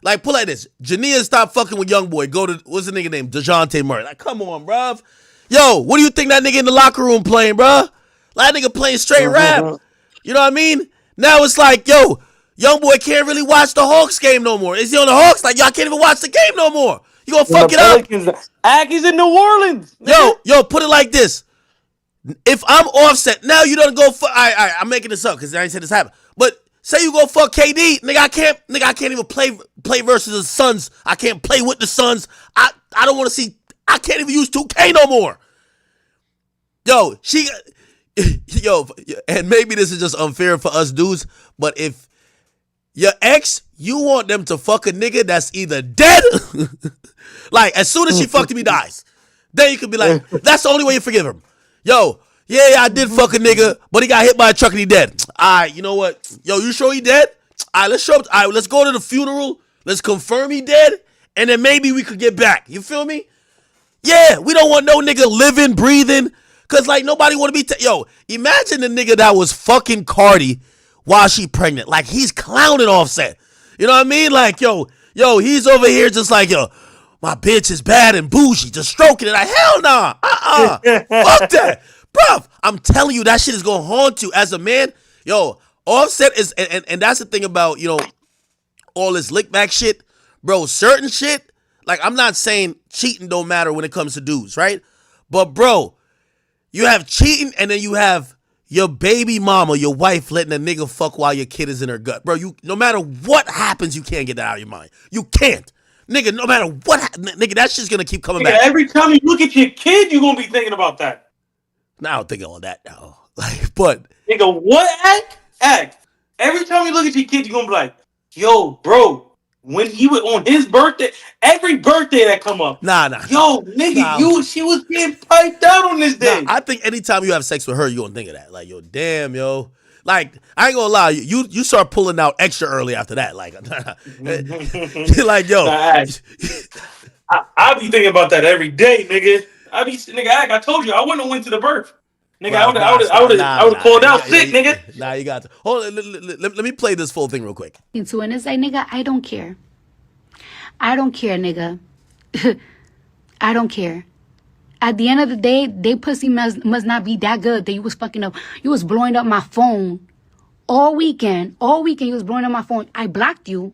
S1: Like, put it like this. Jania stop fucking with Youngboy. Go to, what's the nigga name? DeJounte Murray. Like, come on, bruv. Yo, what do you think that nigga in the locker room playing, bruh? Like, that nigga playing straight rap. You know what I mean? Now it's like, yo, Youngboy can't really watch the Hawks game no more. Is he on the Hawks? Like, y'all can't even watch the game no more. You gonna fuck it up?
S3: He's in New Orleans.
S1: Yo, put it like this. If I'm Offset, now you don't go fuck. I'm making this up because I ain't said this happen. But say you go fuck KD, nigga, I can't even play versus the Suns. I can't play with the Suns. I don't want to see. I can't even use 2K no more. Yo, and maybe this is just unfair for us dudes, but if your ex, you want them to fuck a nigga that's either dead, like as soon as she fucked him, he dies. Then you could be like, that's the only way you forgive him. Yo, yeah, I did fuck a nigga, but he got hit by a truck and he dead. All right, you know what? Yo, you sure he dead? All right, let's show up. All right, let's go to the funeral. Let's confirm he dead, and then maybe we could get back. You feel me? Yeah, we don't want no nigga living, breathing, because, like, nobody want to be... Yo, imagine the nigga that was fucking Cardi while she pregnant. Like, he's clowning Offset. You know what I mean? Like, yo, he's over here just like, yo, my bitch is bad and bougie, just stroking it. Like, hell nah. Fuck that. Bruv, I'm telling you, that shit is going to haunt you as a man. Yo, Offset is... And that's the thing about, all this lick back shit. Bro, certain shit... Like, I'm not saying cheating don't matter when it comes to dudes, right? But, bro, you have cheating and then you have your baby mama, your wife, letting a nigga fuck while your kid is in her gut. Bro, no matter what happens, you can't get that out of your mind. You can't. Nigga, no matter what, nigga, that shit's going to keep coming back.
S3: Every time you look at your kid, you're going to be thinking about that.
S1: Now, I don't think all that now. Like, but.
S3: Nigga, what? Act. Every time you look at your kid, you're going to be like, yo, bro. When he was on his birthday, every birthday that come up.
S1: Nah.
S3: Yo, nigga, she was getting piped out on this day.
S1: I think anytime you have sex with her, you're going to think of that. Like, yo, damn, yo. Like, I ain't going to lie. You start pulling out extra early after that. Like, you're like, yo.
S3: I be thinking about that every day, nigga. I told you, I wouldn't have went to the birth. Nigga, I would have called out sick, nigga.
S1: Nah, you got to. Hold on, let me play this full thing real quick.
S2: And it's like, nigga, I don't care. I don't care, nigga. I don't care. At the end of the day, they pussy must not be that good that you was fucking up. You was blowing up my phone all weekend. All weekend you was blowing up my phone. I blocked you.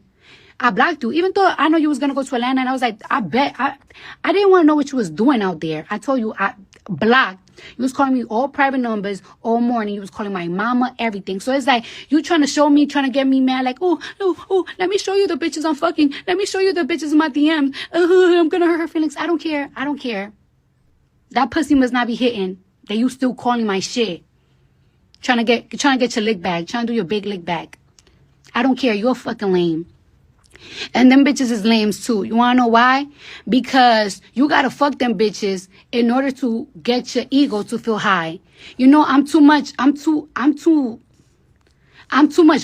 S2: Even though I know you was going to go to Atlanta, and I was like, I didn't want to know what you was doing out there. I told you, I blocked. You was calling me all private numbers all morning. You was calling my mama, everything. So it's like, you trying to show me, trying to get me mad, like, oh, let me show you the bitches I'm fucking. Let me show you the bitches in my DMs. I'm going to hurt her feelings. I don't care. That pussy must not be hitting. That you still calling my shit. Trying to get your lick back. Trying to do your big lick back. I don't care. You're fucking lame. And them bitches is lames too. You wanna know why? Because you gotta fuck them bitches in order to get your ego to feel high. You know, I'm too much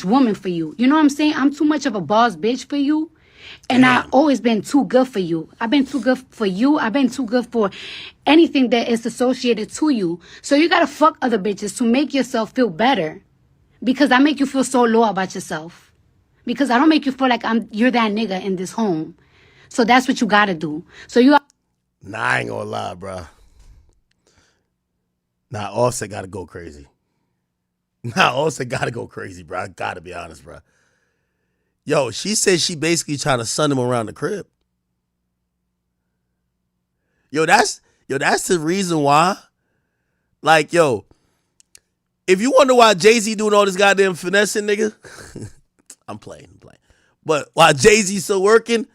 S2: woman for you. You know what I'm saying? I'm too much of a boss bitch for you. And I've always been too good for you. I've been too good for you. I've been too good for anything that is associated to you. So you gotta fuck other bitches to make yourself feel better. Because I make you feel so low about yourself. Because I don't make you feel like you're that nigga in this home. So that's what you gotta do. So you.
S1: Nah, I ain't gonna lie, bro. Nah, Offset gotta go crazy. Nah, Offset gotta go crazy, bro. I gotta be honest, bro. Yo, she said she basically trying to sun him around the crib. Yo, that's the reason why. Like, yo, if you wonder why Jay-Z doing all this goddamn finessing, nigga, I'm playing. But why Jay-Z still working,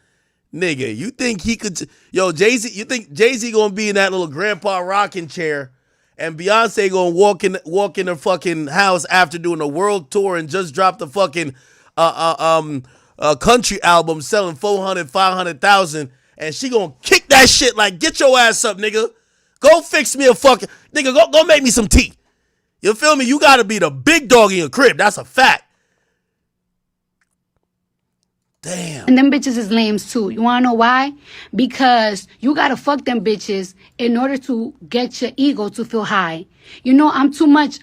S1: nigga, you think he could, yo, Jay-Z, you think Jay-Z gonna be in that little grandpa rocking chair and Beyonce gonna walk in her fucking house after doing a world tour and just dropped the fucking country album selling 400, 500,000, and she gonna kick that shit like, get your ass up, nigga. Go fix me a fucking, nigga, go make me some tea. You feel me? You gotta be the big dog in your crib. That's a fact. Damn.
S2: And them bitches is lames too. You wanna know why? Because you gotta fuck them bitches in order to get your ego to feel high. You know, I'm too much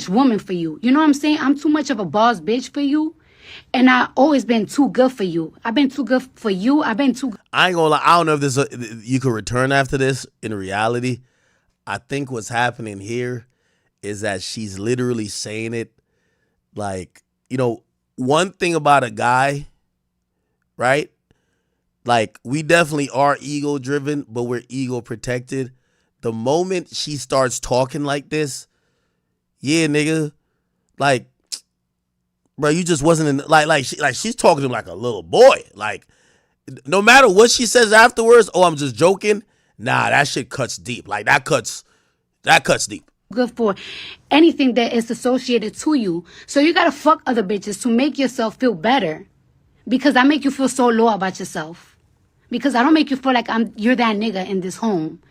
S2: woman for you. You know what I'm saying? I'm too much of a boss bitch for you. And I've always been too good for you. I've been too good for you. I ain't gonna
S1: lie. I don't know if you could return after this. In reality, I think what's happening here is that she's literally saying it like, you know, one thing about a guy, right? Like, we definitely are ego driven, but we're ego protected. The moment she starts talking like this, yeah, nigga, like, bro, you just wasn't in, like she's talking to him like a little boy. Like, no matter what she says afterwards, oh, I'm just joking. Nah, that shit cuts deep. Like, that cuts deep.
S2: good for anything that is associated to you. So you gotta fuck other bitches to make yourself feel better. Because I make you feel so low about yourself. Because I don't make you feel like you're that nigga in this home.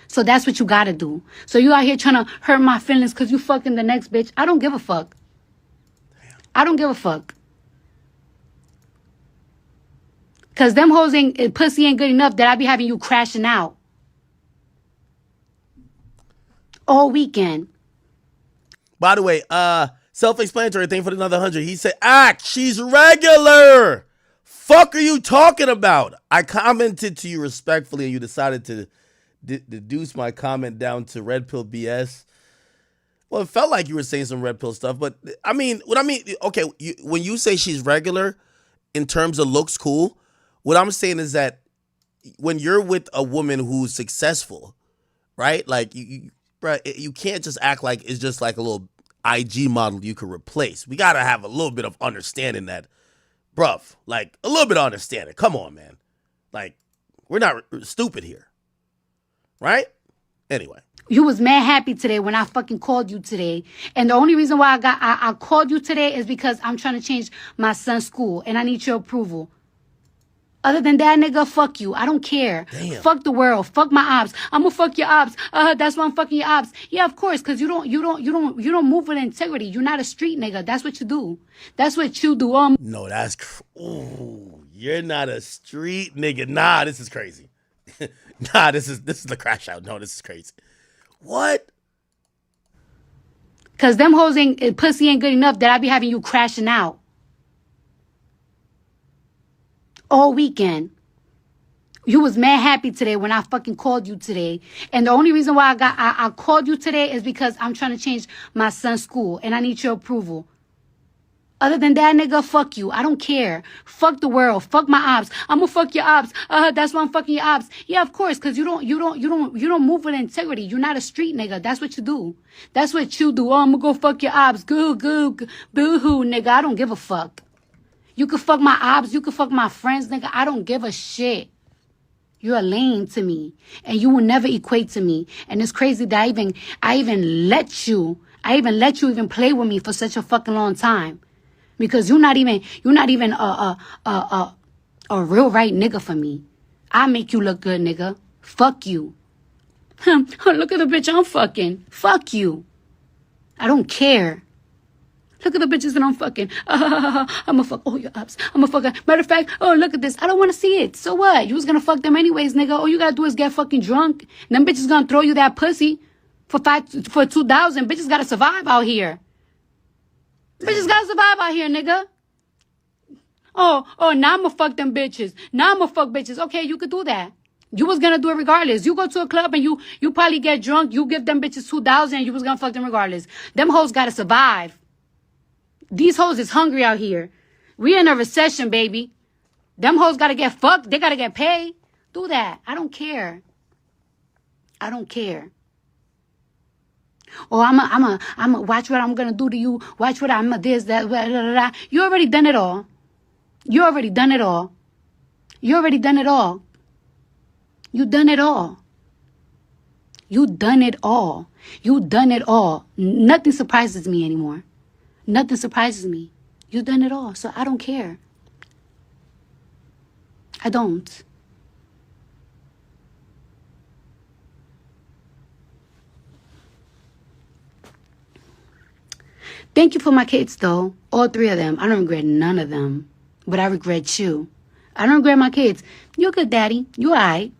S2: So that's what you gotta do. So you out here trying to hurt my feelings because you fucking the next bitch. I don't give a fuck. I don't give a fuck. Because them hoes pussy ain't good enough that I be having you crashing out all weekend.
S1: By the way, self-explanatory thing for another 100. He said, she's regular. Fuck are you talking about? I commented to you respectfully and you decided to deduce my comment down to red pill BS. Well, it felt like you were saying some red pill stuff, but okay, when you say she's regular in terms of looks cool, what I'm saying is that when you're with a woman who's successful, right? Like, you can't just act like it's just like a little IG model you could replace. We got to have a little bit of understanding that, bruv, like a little bit of understanding. Come on, man. Like, we're not stupid here. Right? Anyway.
S2: You was mad happy today when I fucking called you today. And the only reason why I called you today is because I'm trying to change my son's school and I need your approval. Other than that, nigga, fuck you. I don't care.
S1: Damn.
S2: Fuck the world. Fuck my ops. I'm gonna fuck your ops. That's why I'm fucking your ops. Yeah, of course, because you don't move with integrity. You're not a street nigga. That's what you do. That's what you do.
S1: No, that's you're not a street nigga. Nah, this is crazy. Nah, this is the crash out. No, this is crazy. What?
S2: Because them hoes pussy ain't good enough that I be having you crashing out all weekend. You was mad happy today when I fucking called you today. And the only reason why I called you today is because I'm trying to change my son's school and I need your approval. Other than that, nigga, fuck you. I don't care. Fuck the world. Fuck my ops. I'm gonna fuck your ops. That's why I'm fucking your ops. Yeah, of course, because you don't move with integrity. You're not a street nigga. That's what you do. That's what you do. I'm gonna go fuck your ops. Boo hoo, nigga. I don't give a fuck. You can fuck my ops. You can fuck my friends, nigga. I don't give a shit. You're a lame to me, and you will never equate to me. And it's crazy that I even let you even play with me for such a fucking long time. Because you're not even a real right nigga for me. I make you look good, nigga. Fuck you. Look at the bitch I'm fucking. Fuck you. I don't care. Look at the bitches that I'm fucking. I'ma fuck all your ups. I'ma fuck. Matter of fact, oh, look at this. I don't want to see it. So what? You was gonna fuck them anyways, nigga. All you gotta do is get fucking drunk. And them bitches gonna throw you that pussy for 2,000. Bitches gotta survive out here. Bitches gotta survive out here, nigga. Oh, now I'ma fuck them bitches. Now I'ma fuck bitches. Okay, you could do that. You was gonna do it regardless. You go to a club and you probably get drunk. You give them bitches 2,000 and you was gonna fuck them regardless. Them hoes gotta survive. These hoes is hungry out here. We in a recession, baby. Them hoes gotta get fucked. They gotta get paid. Do that. I don't care. I don't care. Oh, I'm a watch what I'm gonna do to you. Watch what I'm a this, that, blah, blah, blah. You already done it all. You already done it all. You already done it all. You done it all. You done it all. You done it all. Nothing surprises me anymore. Nothing surprises me. You done it all. So I don't care. I don't. Thank you for my kids, though. All 3 of them. I don't regret none of them. But I regret you. I don't regret my kids. You're good, daddy. You all right.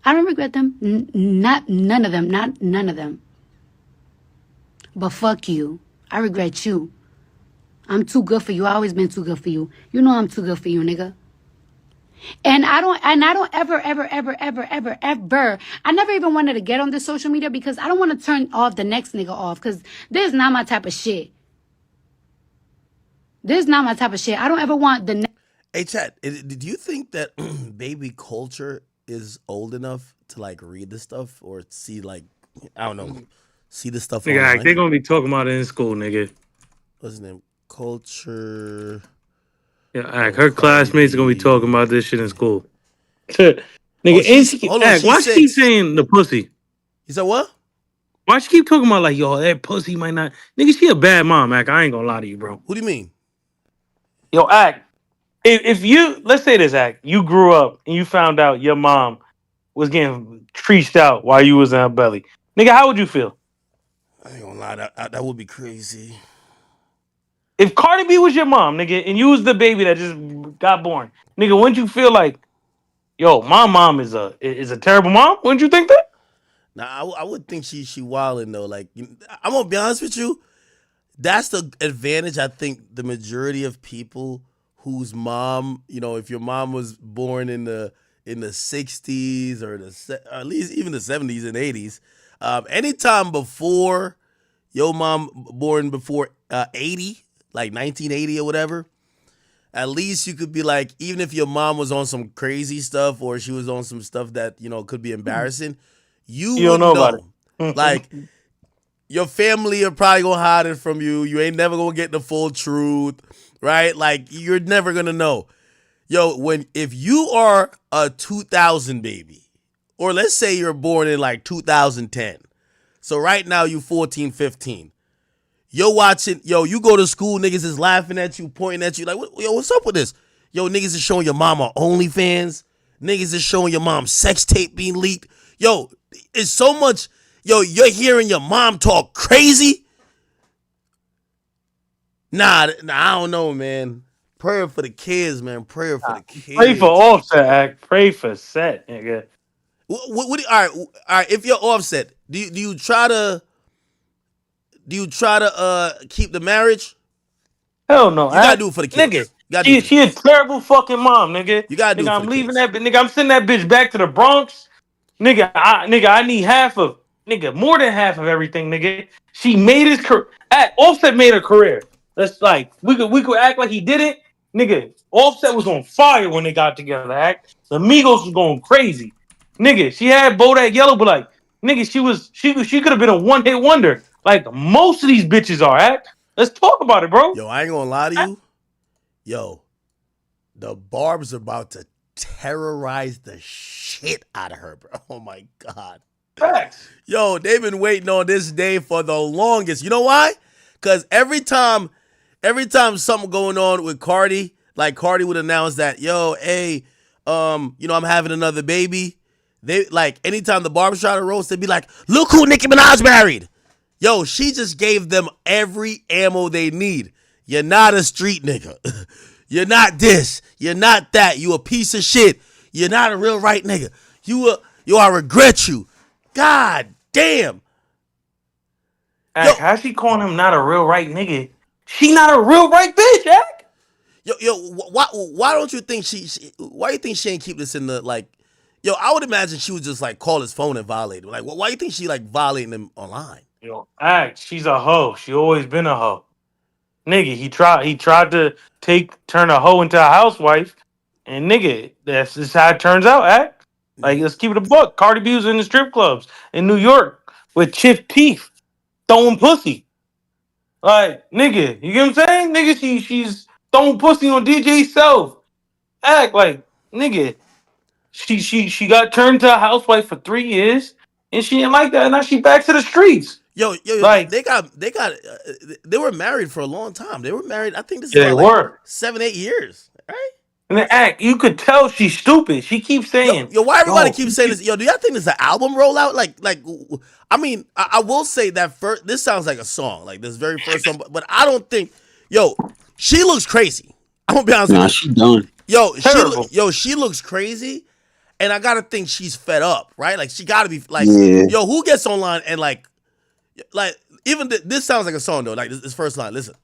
S2: I don't regret them. None of them. Not none of them. But fuck you. I regret you. I'm too good for you. I always been too good for you. You know I'm too good for you, nigga. And I don't ever. I never even wanted to get on this social media because I don't want to turn off the next nigga off because this is not my type of shit. This is not my type of shit. I don't ever want the next.
S1: Hey, Chad, do you think that baby culture is old enough to like read this stuff or see like, I don't know, see the stuff
S3: Nigga,
S1: online?
S3: they're gonna be talking about it in school, nigga.
S1: What's his name? Culture.
S3: Yeah, her classmates are gonna be talking about this shit in school. Nigga,
S1: Hold on,
S3: why she keep saying the pussy?
S1: You said what?
S3: Why she keep talking about like, yo, that pussy might not... Nigga, she a bad mom, Ack. I ain't gonna lie to you, bro.
S1: What do you mean?
S3: Yo, Ack, if you... Let's say this, Ack. You grew up and you found out your mom was getting treached out while you was in her belly. Nigga, how would you feel?
S1: I ain't gonna lie, that would be crazy.
S3: If Cardi B was your mom, nigga, and you was the baby that just got born, nigga, wouldn't you feel like, yo, my mom is a terrible mom? Wouldn't you think that?
S1: Nah, I would think she wildin' though. Like, I'm gonna be honest with you. That's the advantage I think the majority of people whose mom, if your mom was born in the 60s or at least even the 70s and 80s, anytime before your mom born before 80, like 1980 or whatever, at least you could be like, even if your mom was on some crazy stuff or she was on some stuff that, could be embarrassing, you would know about it. Like, your family are probably gonna hide it from you. You ain't never gonna get the full truth, right? Like, you're never gonna know. Yo, if you are a 2000 baby, or let's say you're born in like 2010, so right now you 14, 15. You're watching, you go to school, niggas is laughing at you, pointing at you, like, what's up with this? Yo, niggas is showing your mama OnlyFans. Niggas is showing your mom sex tape being leaked. Yo, it's so much, you're hearing your mom talk crazy. Nah, I don't know, man. Prayer for the kids, man. Prayer for the kids.
S3: Pray for Offset, Act. Pray for Set, nigga.
S1: All right. If you're Offset, do you try to keep the marriage?
S3: Hell no.
S1: You gotta do it for the kids.
S3: Nigga, she a terrible fucking mom, nigga.
S1: You gotta do it for
S3: I'm
S1: the
S3: leaving
S1: kids.
S3: that bitch. Nigga, I'm sending that bitch back to the Bronx. Nigga, I need more than half of everything, nigga. She made his career. Offset made a career. That's like, we could act like he didn't. Nigga, Offset was on fire when they got together, Act. The Migos was going crazy. Nigga, she had Bodak Yellow, but like, nigga, she could have been a one-hit wonder. Like most of these bitches are, Act. Let's talk about it, bro.
S1: Yo, I ain't gonna lie to you. Yo, the Barb's about to terrorize the shit out of her, bro. Oh my God.
S3: Facts.
S1: Yo, they've been waiting on this day for the longest. You know why? Cause every time something going on with Cardi, like Cardi would announce that, yo, hey, I'm having another baby. They like anytime the barbershop roast, they'd be like, look who Nicki Minaj married. Yo, she just gave them every ammo they need. You're not a street nigga. You're not this. You're not that. You a piece of shit. You're not a real right nigga. I regret you. God damn.
S3: How's she calling him not a real right nigga? She not a real right bitch, Ack.
S1: Why don't you think why do you think she ain't keep this in the, like, I would imagine she would just, like, call his phone and violate him. Like, why do you think she, like, violating him online?
S3: Ack, she's a hoe. She always been a hoe. Nigga, he tried to turn a hoe into a housewife, and nigga, that's just how it turns out, Ack. Like, let's keep it a buck. Cardi B was in the strip clubs in New York with chipped teeth, throwing pussy. Like, nigga, you get what I'm saying? Nigga, she's throwing pussy on DJ Self. Act like, nigga, she got turned to a housewife for 3 years, and she didn't like that, and now she back to the streets.
S1: Like, they were married for a long time. They were married, I think this is
S3: They
S1: about,
S3: were.
S1: like, 7-8 years, right?
S3: And then Act, you could tell she's stupid. She keeps saying,
S1: why everybody keeps saying this? Do y'all think this is an album rollout? Like, I mean, I will say that this sounds like a song, like this very first song, but I don't think, she looks crazy. I'm gonna be honest with you.
S13: She done.
S1: She looks crazy, and I gotta think she's fed up, right? Like, she gotta be like,
S13: Yeah.
S1: who gets online and like even this sounds like a song though. Like this first line, listen.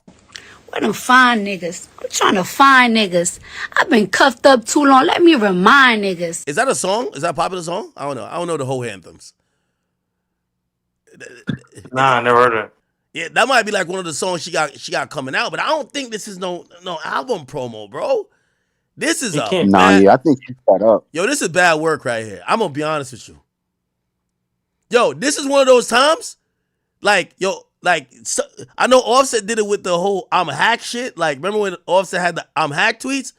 S2: Where them fine niggas? I'm trying to find niggas. I've been cuffed up too long. Let me remind niggas.
S1: Is that a song? Is that a popular song? I don't know. I don't know the whole anthems.
S3: Nah, I never heard of it.
S1: Yeah, that might be like one of the songs she got coming out, but I don't think this is no album promo, bro. This is
S13: I think she's fed up.
S1: This is bad work right here. I'm gonna be honest with you. This is one of those times, like, I know Offset did it with the whole I'm hack shit. Like, remember when Offset had the I'm hack tweets?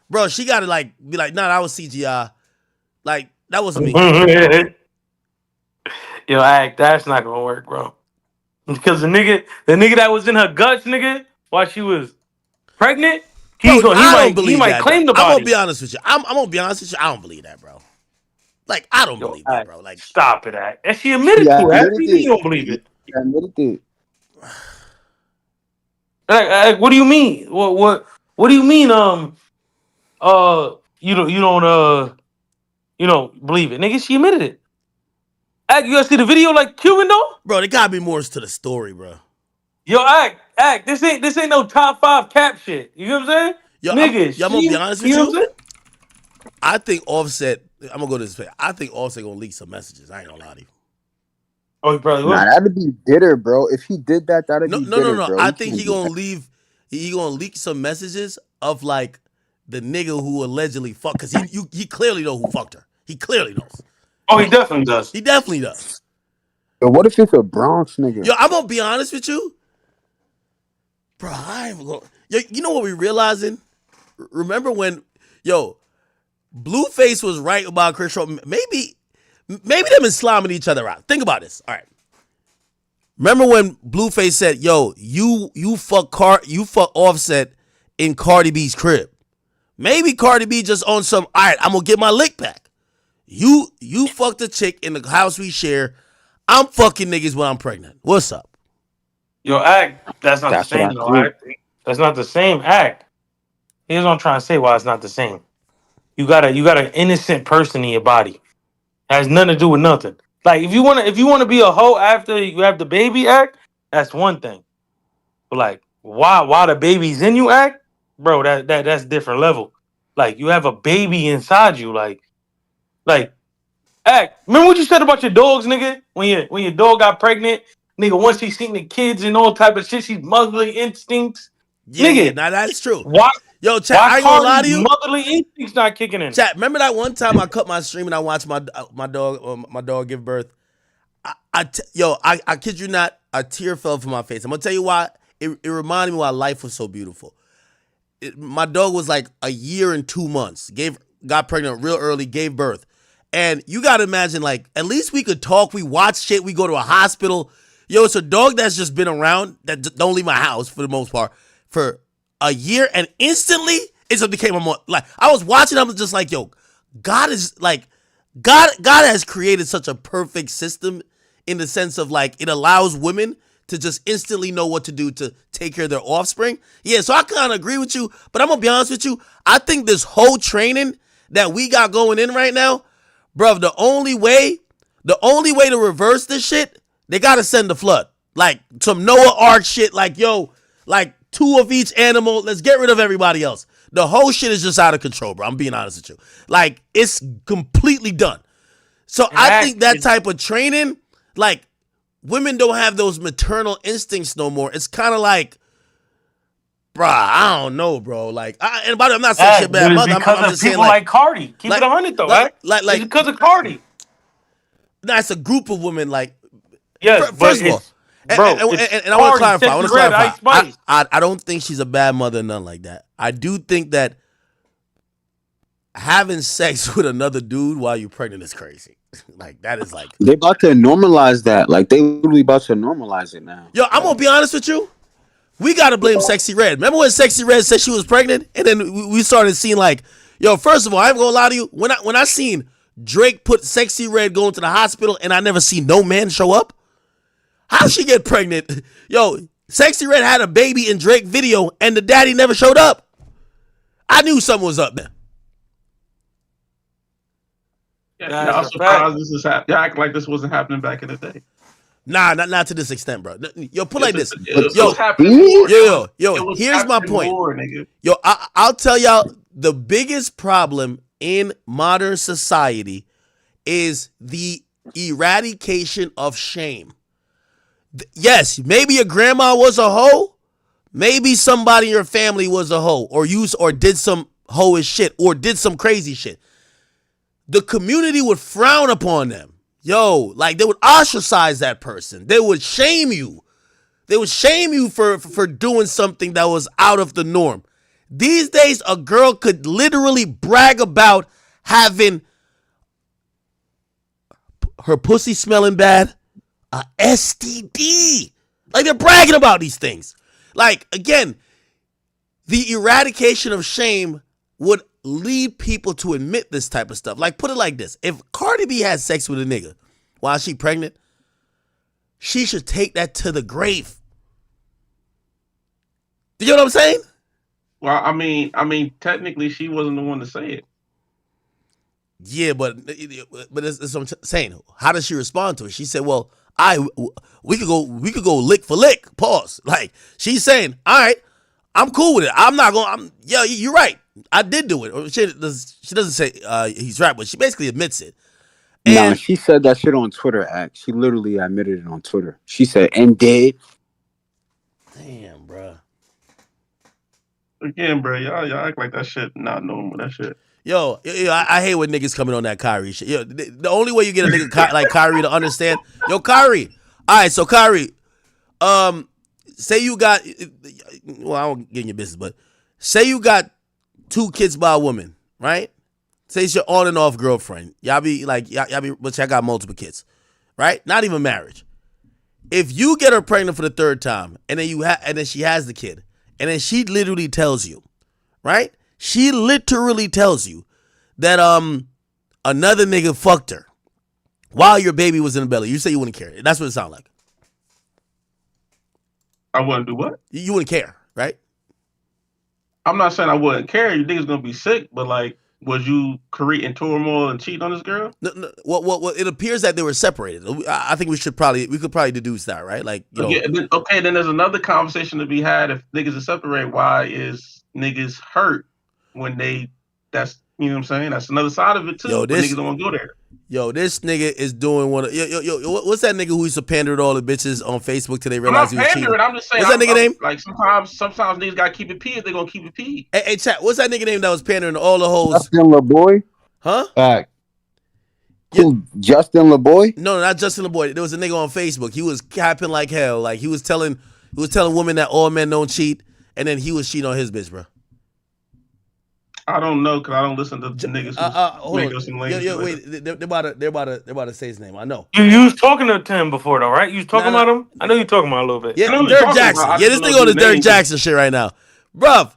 S1: Bro, she gotta, like, be like, nah, that was CGI. Like, that wasn't me.
S3: Act, that's not gonna work, bro. Because the nigga that was in her guts, nigga, while she was pregnant, he might claim the body.
S1: I'm gonna be honest with you. I'm gonna be honest with you. I don't believe that, bro. Like, I don't believe that, bro. Like,
S3: stop it, Act. And she admitted to it. You don't believe it.
S13: She admitted it.
S3: Like, what do you mean? What do you mean? You don't believe it, nigga. She admitted it. Act, you gotta see the video like Cuban though?
S1: Bro, there gotta be more to the story, bro.
S3: Act. This ain't no top 5 cap shit. You know what I'm saying? Nigga,
S1: I'm gonna be honest with you. I think Offset. I'm gonna go to this way. I think Offset gonna leak some messages. I ain't gonna lie to you.
S3: Oh, he probably will.
S13: Nah, that'd be bitter, bro. If he did that, that'd be bitter,
S1: No.
S13: bro.
S1: I think he gonna leave. He gonna leak some messages of, like, the nigga who allegedly fucked, because he clearly know who fucked her. He clearly knows.
S3: Oh, he definitely does.
S1: He definitely does.
S13: But what if it's a Bronx nigga?
S1: I'm gonna be honest with you, bro. I ain't gonna. You know what we realizing? Remember when, Blueface was right about Chris Rock? Maybe they've been slamming each other out. Think about this. All right. Remember when Blueface said, you fuck Offset in Cardi B's crib? Maybe Cardi B just on some, all right, I'm gonna get my lick back. You fucked a chick in the house we share. I'm fucking niggas when I'm pregnant. What's up?
S3: Act, that's not the same though, Act. That's not the same, Act. Here's what I'm trying to say why it's not the same. You got an innocent person in your body. It has nothing to do with nothing. Like, if you wanna be a hoe after you have the baby, Act, that's one thing. But, like, why the baby's in you, Act, bro, that's different level. Like, you have a baby inside you, like, Act. Remember what you said about your dogs, nigga? When your dog got pregnant, nigga, once she seen the kids and all type of shit, she's motherly instincts.
S1: Yeah,
S3: nigga,
S1: now that's true.
S3: Why?
S1: Chat, I ain't gonna lie to you.
S3: Motherly instincts not kicking in.
S1: Chat, remember that one time I cut my stream and I watched my dog give birth? I kid you not, a tear fell from my face. I'm gonna tell you why. It reminded me why life was so beautiful. My dog was like a year and 2 months. Got pregnant real early, gave birth. And you gotta imagine, like, at least we could talk, we watch shit, we go to a hospital. Yo, it's a dog that's just been around that don't leave my house for the most part for a year, and instantly it just became a more like I was watching. I was just like, yo, God is like God has created such a perfect system in the sense of like it allows women to just instantly know what to do to take care of their offspring. Yeah, so I kind of agree with you, but I'm gonna be honest with you. I think this whole training that we got going in right now, bruv, the only way to reverse this shit, they gotta send the flood. Like some Noah Ark shit, like yo, like 2 of each animal. Let's get rid of everybody else. The whole shit is just out of control, bro. I'm being honest with you. Like, it's completely done. So I think that type of training, like, women don't have those maternal instincts no more. It's kind of like, bruh, I don't know, bro. Like, and by the way, I'm not saying shit bad mother. I'm just saying,
S3: like Cardi. Keep it 100 though, right?
S1: Like,
S3: it's because of Cardi.
S1: Nah, it's a group of women. Like,
S3: yes,
S1: first of all, and I want to clarify. I don't think she's a bad mother, none like that. I do think that having sex with another dude while you're pregnant is crazy. Like, that is like
S13: they about to normalize that. Like, they literally about to normalize it now.
S1: Yo, I'm gonna be honest with you. We gotta blame Sexy Red. Remember when Sexy Red said she was pregnant, and then we started seeing like, yo. First of all, I ain't gonna lie to you. When I seen Drake put Sexy Red going to the hospital, and I never seen no man show up. How'd she get pregnant? Yo, Sexy Red had a baby in Drake video, and the daddy never showed up. I knew something was up there.
S20: Yeah, I'm surprised this is happening. Y'all act like this wasn't happening back in the day.
S1: Nah, not to this extent, bro. Yo, put like this.
S20: Yo,
S1: here's my point. Yo, I'll tell y'all the biggest problem in modern society is the eradication of shame. Yes, maybe your grandma was a hoe. Maybe somebody in your family was a hoe or did some hoish shit or did some crazy shit. The community would frown upon them. Yo, like they would ostracize that person. They would shame you. They would shame you for doing something that was out of the norm. These days, a girl could literally brag about having her pussy smelling bad, a STD. Like they're bragging about these things. Like, again, the eradication of shame would lead people to admit this type of stuff. Like, put it like this. If Cardi B had sex with a nigga while she pregnant, she should take that to the grave. You know what I'm saying?
S20: Well, I mean, technically, she wasn't the one to say it.
S1: Yeah, but it's what I'm saying. How does she respond to it? She said, "Well, we could go lick for lick." Pause. Like she's saying, "All right, I'm cool with it. I'm not going. Yeah, you're right. I did do it." She doesn't say he's right, but she basically admits it.
S13: Nah, she said that shit on Twitter. She literally admitted it on Twitter. She said, "And did."
S1: Damn, bro.
S20: Again, bro, y'all act like that shit not normal. That shit.
S1: Yo, I hate when niggas coming on that Kyrie shit. Yo, the only way you get a nigga like Kyrie to understand, yo, Kyrie. All right, so Kyrie, say you got, well, I won't get in your business, but say you got 2 kids by a woman, right? Say it's your on and off girlfriend. Y'all be, but y'all got multiple kids, right? Not even marriage. If you get her pregnant for the 3rd time, and then she has the kid, and then she literally tells you, right? She literally tells you that another nigga fucked her while your baby was in the belly. You say you wouldn't care. That's what it sounds like.
S20: I wouldn't do what?
S1: You wouldn't care, right?
S20: I'm not saying I wouldn't care. You niggas gonna be sick, but like, would you create turmoil and cheat on this girl?
S1: No. Well, it appears that they were separated. I think we could probably deduce that, right? Like, you know.
S20: Okay, then there's another conversation to be had. If niggas are separated, why is niggas hurt when that's, you know what I'm saying? That's another side of it too. Yo, niggas don't want to go there.
S1: Yo, this nigga is doing one of yo, what's that nigga who used to pander to all the bitches on Facebook till they realize he was cheating?
S20: I'm just saying.
S1: What's that nigga name?
S20: Like sometimes niggas gotta keep it P if they gonna keep it P.
S1: Hey, chat, what's that nigga name that was pandering to all the hoes?
S13: Justin LeBoy?
S1: Huh?
S13: Fact. Justin LeBoy?
S1: No, not Justin LeBoy. There was a nigga on Facebook. He was capping like hell. Like he was telling women that all men don't cheat, and then he was cheating on his bitch, bro.
S20: I don't know because I don't listen to the niggas who make up some lame shit.
S1: Wait, they're about to say his name. I know.
S3: You was talking to him before though, right? You was talking about him? I know you talking about a little bit.
S1: Yeah, Derek Jackson. Yeah, this nigga on the Derek Jackson shit right now. Bruv,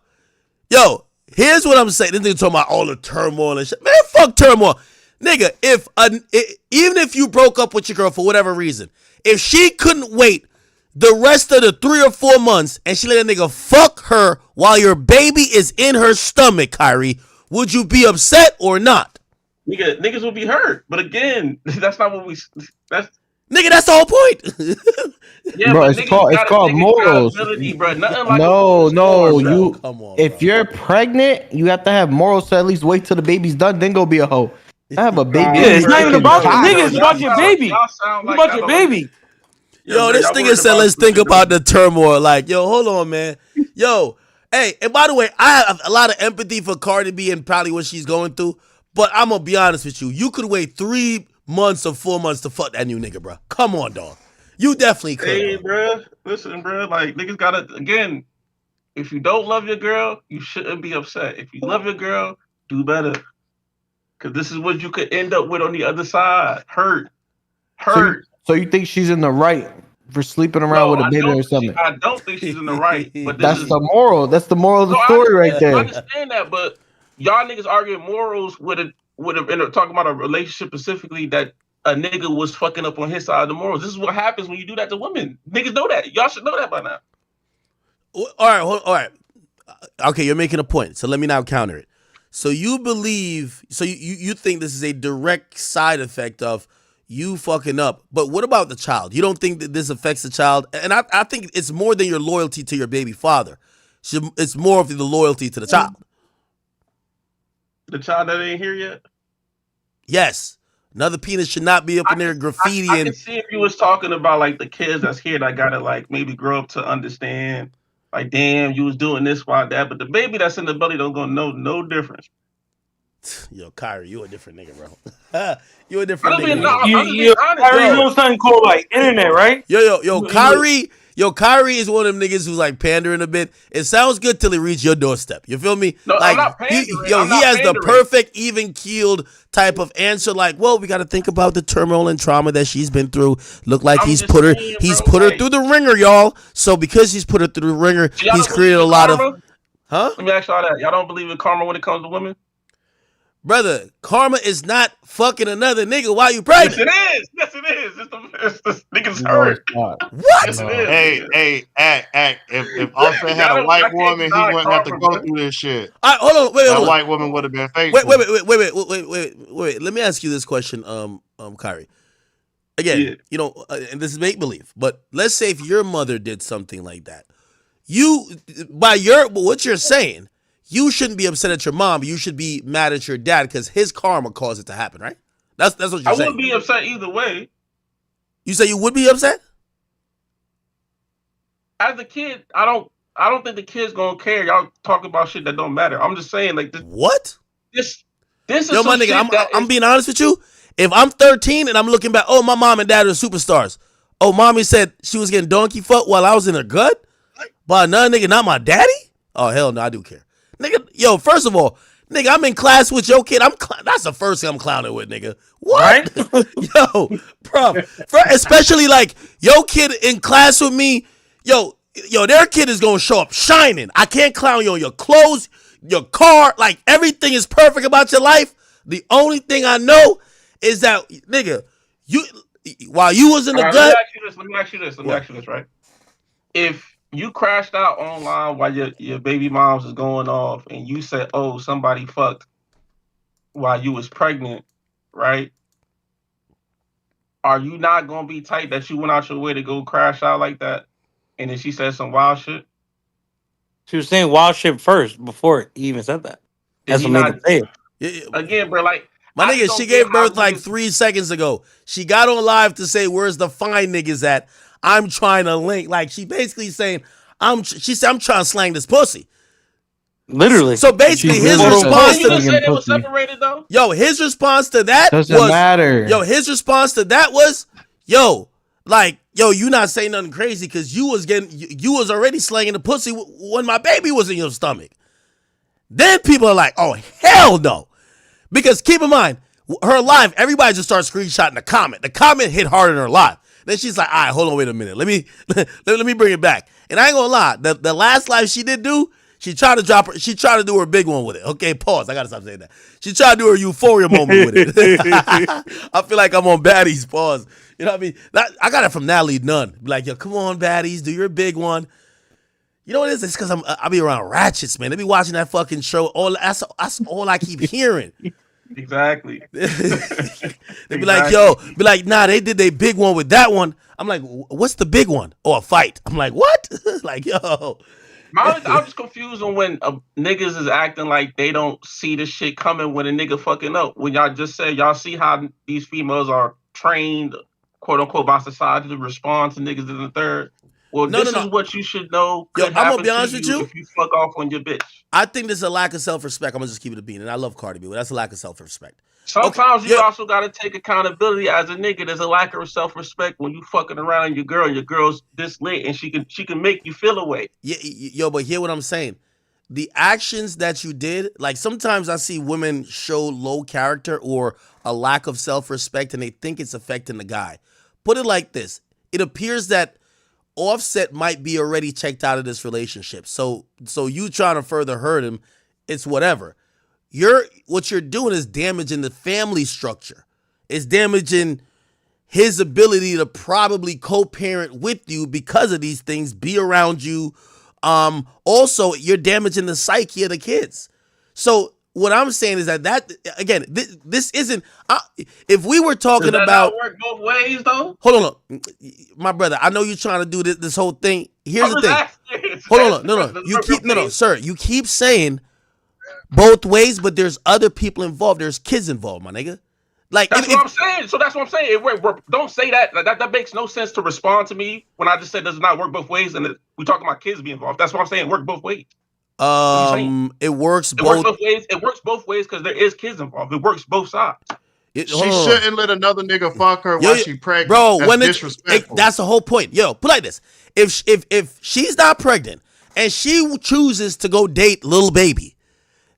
S1: yo, here's what I'm saying. This nigga talking about all the turmoil and shit. Man, fuck turmoil. Nigga, even if you broke up with your girl for whatever reason, if she couldn't wait the rest of the 3 or 4 months and she let a nigga fuck her while your baby is in her stomach, Kyrie, would you be upset or not?
S20: Niggas will be hurt. But again, that's not what that's
S1: the whole point.
S20: Yeah,
S19: bro, it's called morals.
S20: Bro. Nothing like
S19: if you're pregnant, you have to have morals to at least wait till the baby's done, then go be a hoe. I have a baby.
S3: Yeah, it's not even about the nigga. It's about your baby. It's about your baby.
S1: Yo, this nigga said, let's think about the turmoil. Like, yo, hold on, man. Yo, hey, and by the way, I have a lot of empathy for Cardi B and probably what she's going through. But I'm going to be honest with you. You could wait 3 months or 4 months to fuck that new nigga, bro. Come on, dog. You definitely could.
S20: Hey, bro. Listen, bro. Like, niggas got to, again, if you don't love your girl, you shouldn't be upset. If you love your girl, do better. Because this is what you could end up with on the other side. Hurt.
S19: So you think she's in the right for sleeping around with a baby or something?
S20: I don't think she's in the right. But
S19: That's the moral. That's the moral of the story right there.
S20: I understand that, but y'all niggas arguing morals talking about a relationship specifically that a nigga was fucking up on his side of the morals. This is what happens when you do that to women. Niggas know that. Y'all should know that by now.
S1: All right. Okay, you're making a point. So let me now counter it. So you believe, you think this is a direct side effect of you fucking up. But what about the child? You don't think that this affects the child? And I think it's more than your loyalty to your baby father. It's more of the loyalty to the child.
S20: The child that ain't here yet?
S1: Yes. Another penis should not be up in there graffiti.
S20: I can see if you was talking about like the kids that's here that gotta like maybe grow up to understand. Like, damn, you was doing this while that, but the baby that's in the belly don't gonna know no difference.
S1: Yo, Kyrie, you a different nigga, bro. You a different nigga.
S3: Kyrie knows something called like internet, right?
S1: Yo, Kyrie is one of them niggas who's like pandering a bit. It sounds good till it reaches your doorstep. You feel me?
S20: No,
S1: like,
S20: I'm not pandering.
S1: He has the perfect, even-keeled type of answer. Like, well, we got to think about the turmoil and trauma that she's been through. Look like he's put her through the ringer, y'all. So because he's put her through the ringer, he's created a lot of. Huh?
S20: Let me ask y'all that. Y'all don't believe in karma when it comes to women?
S1: Brother, karma is not fucking another nigga while you pregnant.
S20: Yes, it is. It's the niggas hurt.
S1: What?
S20: Yes, it is.
S19: Hey, act. If Offset had a white woman, he wouldn't have to go through this shit.
S1: All right, hold on. Wait.
S19: That white woman would have been faithful.
S1: Wait. Let me ask you this question, Kyrie. Again, you know, and this is make believe, but let's say if your mother did something like that, what you're saying. You shouldn't be upset at your mom, but you should be mad at your dad because his karma caused it to happen, right? That's what you're saying.
S20: I wouldn't be upset either way.
S1: You say you would be upset?
S20: As a kid, I don't think the kid's gonna care. Y'all talking about shit that don't matter. I'm just saying, like,
S1: what?
S20: This is
S1: yo, my nigga. I'm being honest with you. If I'm 13 and I'm looking back, oh, my mom and dad are superstars. Oh, mommy said she was getting donkey fucked while I was in her gut by another nigga, not my daddy. Oh hell no, I do care. Nigga, yo, first of all, nigga, I'm in class with your kid. That's the first thing I'm clowning with, nigga. What? Right? Yo, bro. Especially like your kid in class with me. Yo, their kid is gonna show up shining. I can't clown you on your clothes, your car, like everything is perfect about your life. The only thing I know is that, nigga, while you was in the gut.
S20: Let me ask you this, right? If you crashed out online while your baby moms is going off and you said, oh, somebody fucked while you was pregnant, right? Are you not going to be tight that you went out your way to go crash out like that? And then she said some wild shit?
S3: She was saying wild shit first before he even said that. That's what made him say
S20: it. Again, bro, like,
S1: my nigga, she gave birth like 3 seconds ago. She got on live to say, where's the fine niggas at? I'm trying to link. Like, she basically saying, she said, I'm trying to slang this pussy.
S3: Literally.
S1: So basically, his response to
S20: you said they were separated though?
S1: Yo, his response to that
S19: doesn't matter.
S1: Yo, his response to that was, yo, you not saying nothing crazy because you was already slanging the pussy when my baby was in your stomach. Then people are like, oh, hell no. Because keep in mind, her live, everybody just starts screenshotting the comment. The comment hit harder than her live. Then she's like, all right, hold on, wait a minute. Let me bring it back. And I ain't gonna lie, the last live she did do, she tried to do her big one with it. Okay, pause. I gotta stop saying that. She tried to do her euphoria moment with it. I feel like I'm on baddies, pause. You know what I mean? I got it from Natalie Nunn. Be like, yo, come on, baddies, do your big one. You know what it is? It's because I be around ratchets, man. They be watching that fucking show. That's all I keep hearing.
S20: Exactly.
S1: They be like, yo, nah, they did their big one with that one. I'm like, what's the big one? Oh, a fight. I'm like, what? Like, yo.
S20: I'm just confused on when niggas is acting like they don't see the shit coming when a nigga fucking up. When y'all just said y'all see how these females are trained, quote unquote, by society to respond to niggas in the third. Well, this is what you should know could happen I'm gonna be honest with you if you fuck off on your bitch.
S1: I think there's a lack of self-respect. I'm gonna just keep it a bean, and I love Cardi B, but that's a lack of self-respect.
S20: Sometimes you also gotta take accountability as a nigga. There's a lack of self-respect when you fucking around your girl. Your girl's this lit, and she can make you feel away.
S1: Yeah, yo, but hear what I'm saying. The actions that you did, like sometimes I see women show low character or a lack of self-respect, and they think it's affecting the guy. Put it like this: it appears that Offset might be already checked out of this relationship. So you trying to further hurt him, it's whatever. What you're doing is damaging the family structure. It's damaging his ability to probably co-parent with you because of these things, be around you. Also, you're damaging the psyche of the kids. So what I'm saying is that again, this isn't. If we were talking
S20: Does that
S1: about
S20: not work both ways though.
S1: Hold on, my brother. I know you're trying to do this whole thing. Here's the thing. Hold on, no. You keep saying both ways, but there's other people involved. There's kids involved, my nigga. Like
S20: that's what I'm saying. So that's what I'm saying. Don't say that. That makes no sense to respond to me when I just said does not work both ways, and we talking about kids being involved. That's what I'm saying. Work both ways.
S1: It works both
S20: ways. It works both ways because there is kids involved. It works both sides.
S21: She shouldn't let another nigga fuck her while she pregnant.
S1: Bro,
S21: that's disrespectful.
S1: That's the whole point. Yo, put it like this: if she's not pregnant and she chooses to go date Lil Baby,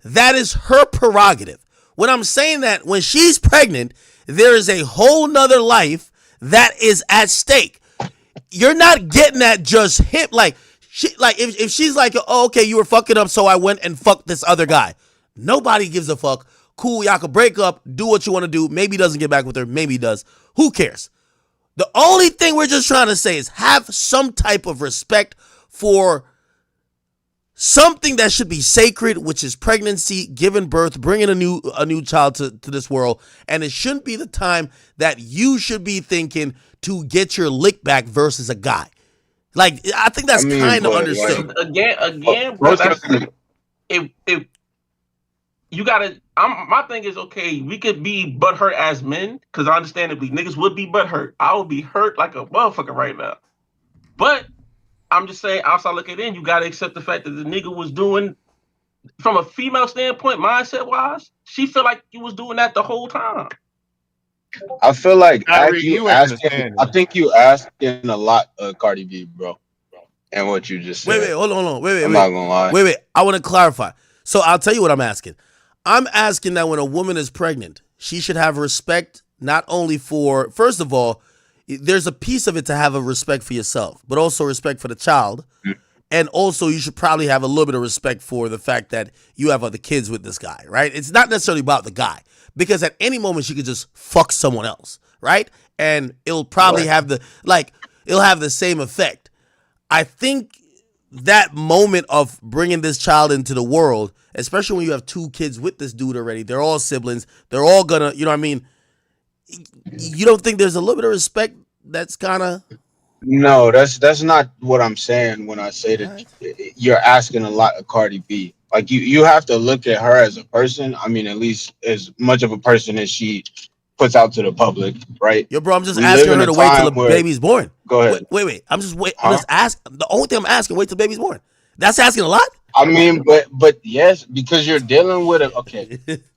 S1: that is her prerogative. When I'm saying that, when she's pregnant, there is a whole nother life that is at stake. You're not getting that just him. Like if she's like, oh, okay, you were fucking up, so I went and fucked this other guy. Nobody gives a fuck. Cool, y'all can break up, do what you want to do. Maybe he doesn't get back with her, maybe he does. Who cares? The only thing we're just trying to say is have some type of respect for something that should be sacred, which is pregnancy, giving birth, bringing a new child to this world. And it shouldn't be the time that you should be thinking to get your lick back versus a guy. Like, I think that's kind of understood.
S20: Again, bro, if you gotta, my thing is, okay, we could be butthurt as men, because understandably, niggas would be butthurt. I would be hurt like a motherfucker right now. But I'm just saying, outside looking in, you gotta accept the fact that the nigga was doing, from a female standpoint, mindset wise, she felt like he was doing that the whole time.
S22: I feel like I think you asking a lot of Cardi B, bro, and what you just said.
S1: Wait, hold on. Wait.
S22: I'm not gonna lie.
S1: Wait. I want to clarify. So I'll tell you what I'm asking. I'm asking that when a woman is pregnant, she should have respect not only for, first of all, there's a piece of it to have a respect for yourself, but also respect for the child. And also you should probably have a little bit of respect for the fact that you have other kids with this guy, right? It's not necessarily about the guy, because at any moment she could just fuck someone else, right? And it'll probably have it'll have the same effect. I think that moment of bringing this child into the world, especially when you have two kids with this dude already, they're all siblings, they're all gonna, you know what I mean? You don't think there's a little bit of respect that's kind of...
S22: No, that's not what I'm saying when I say that you're asking a lot of Cardi B. Like, you have to look at her as a person. I mean, at least as much of a person as she puts out to the public, right?
S1: Yo, bro, I'm just asking her to wait till the baby's born.
S22: Go ahead.
S1: Wait. I'm just asking. The only thing I'm asking, wait till the baby's born. That's asking a lot?
S22: I mean, but yes, because you're dealing with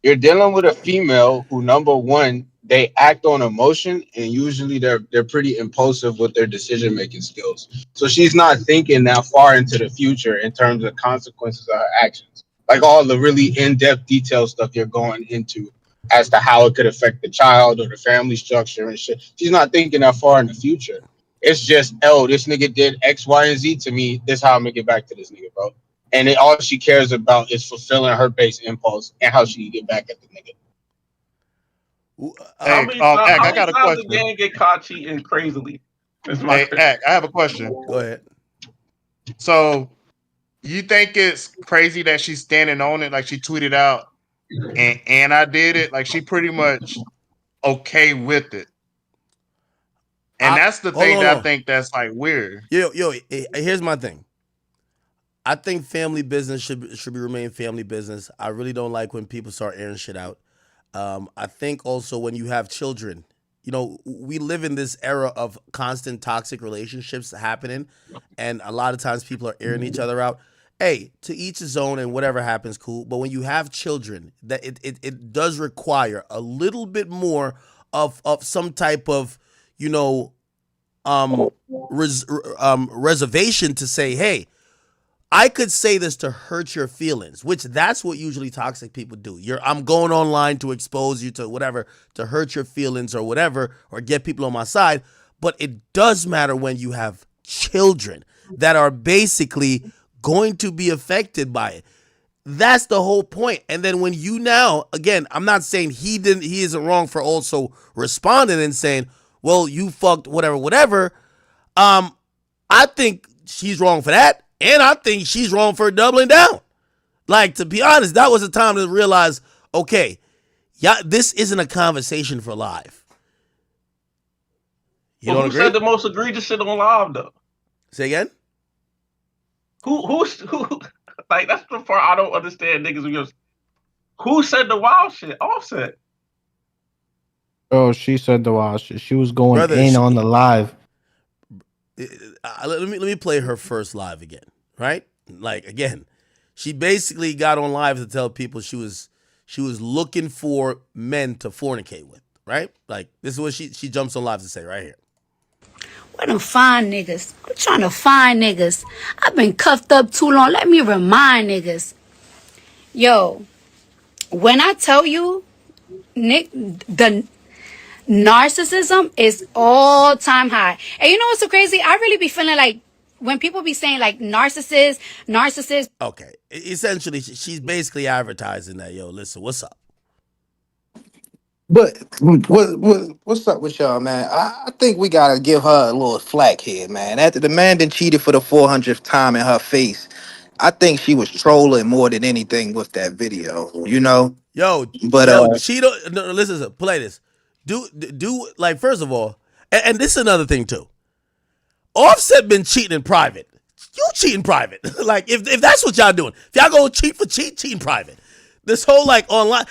S22: you're dealing with a female who, number one, they act on emotion, and usually they're pretty impulsive with their decision making skills. So she's not thinking that far into the future in terms of consequences of her actions. like all the really in-depth detail stuff you're going into as to how it could affect the child or the family structure and shit. She's not thinking that far in the future. It's just, oh, this nigga did X, Y, and Z to me. This is how I'm gonna get back to this nigga, bro. And all she cares about is fulfilling her base impulse and how she can get back at the nigga.
S21: Hey, Ack, I got a question.
S20: The gang get caught cheating crazily?
S21: Hey, Ack, I have a question.
S1: Go ahead.
S21: So, you think it's crazy that she's standing on it? Like she tweeted out, and I did it. Like she pretty much okay with it. And that's the thing that I think that's like weird.
S1: Yo, here's my thing. I think family business should remain family business. I really don't like when people start airing shit out. I think also when you have children, you know, we live in this era of constant toxic relationships happening, and a lot of times people are airing each other out. Hey, to each his own, and whatever happens, cool. But when you have children, that it does require a little bit more of some type of, you know, reservation to say, hey, I could say this to hurt your feelings, which that's what usually toxic people do. I'm going online to expose you to whatever, to hurt your feelings or whatever, or get people on my side. But it does matter when you have children that are basically going to be affected by it. That's the whole point. And then when you now, again, I'm not saying he isn't wrong for also responding and saying, well, you fucked whatever. I think she's wrong for that. And I think she's wrong for doubling down. Like, to be honest, that was the time to realize, okay, yeah, this isn't a conversation for live. You don't agree?
S20: Who said the most egregious shit on live, though?
S1: Say again?
S20: Who like, that's the part I don't understand, niggas. Who said the wild shit? Offset.
S19: Oh, she said the wild shit. She was going on the live.
S1: Let me play her first live again, right? Like, again, she basically got on live to tell people she was looking for men to fornicate with, right? Like, this is what she jumps on live to say right here.
S2: Where them fine niggas? I'm trying to find niggas. I've been cuffed up too long. Let me remind niggas. Yo, when I tell you, Nick, the narcissism is all time high. And you know what's so crazy? I really be feeling like when people be saying like narcissist.
S1: Okay. Essentially, she's basically advertising that, yo, listen, what's up?
S4: But what's up with y'all, man? I think we gotta give her a little flack here, man. After the man done cheated for the 400th time in her face, I think she was trolling more than anything with that video, you know?
S1: Cheeto, no, listen, play this. Do like, first of all, and this is another thing too. Offset been cheating in private. You cheating private. Like, if that's what y'all doing, if y'all go cheat in private. This whole like online,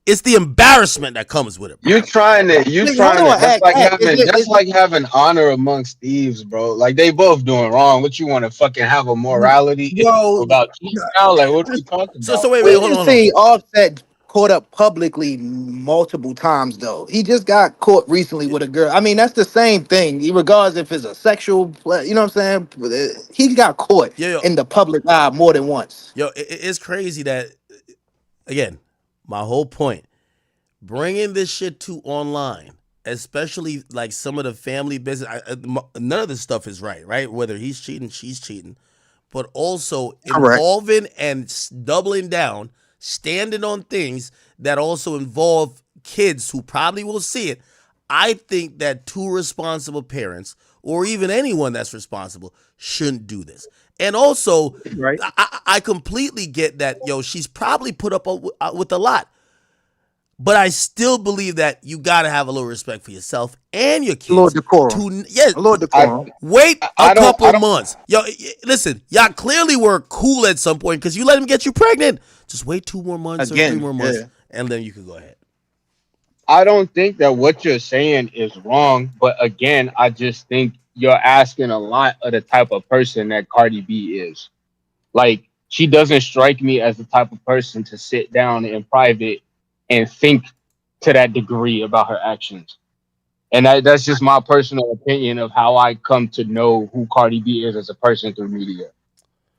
S1: it's the embarrassment that comes with it. Bro.
S22: You're trying to. That's like having honor amongst thieves, bro. Like, they both doing wrong. What, you want to fucking have a morality about cheating now? Like, what are you talking about?
S4: So wait, hold on. See Offset caught up publicly multiple times though. He just got caught recently with a girl. I mean, that's the same thing. Regardless if it's a sexual, you know what I'm saying? He got caught in the public eye more than once.
S1: Yo, it's crazy that. Again, my whole point, bringing this shit to online, especially like some of the family business, none of this stuff is right? Whether he's cheating, she's cheating, but also involving and doubling down, standing on things that also involve kids who probably will see it. I think that two responsible parents, or even anyone that's responsible, shouldn't do this. And also, I completely get that, yo, she's probably put up with a lot. But I still believe that you got to have a little respect for yourself and your kids.
S4: A little decorum. A little decorum.
S1: Wait a couple months. Yo, listen, y'all clearly were cool at some point because you let him get you pregnant. Just wait 2 more months or 3 more months, and then you can go ahead.
S22: I don't think that what you're saying is wrong, but again, I just think you're asking a lot of the type of person that Cardi B is. Like, she doesn't strike me as the type of person to sit down in private and think to that degree about her actions. And that's just my personal opinion of how I come to know who Cardi B is as a person through media.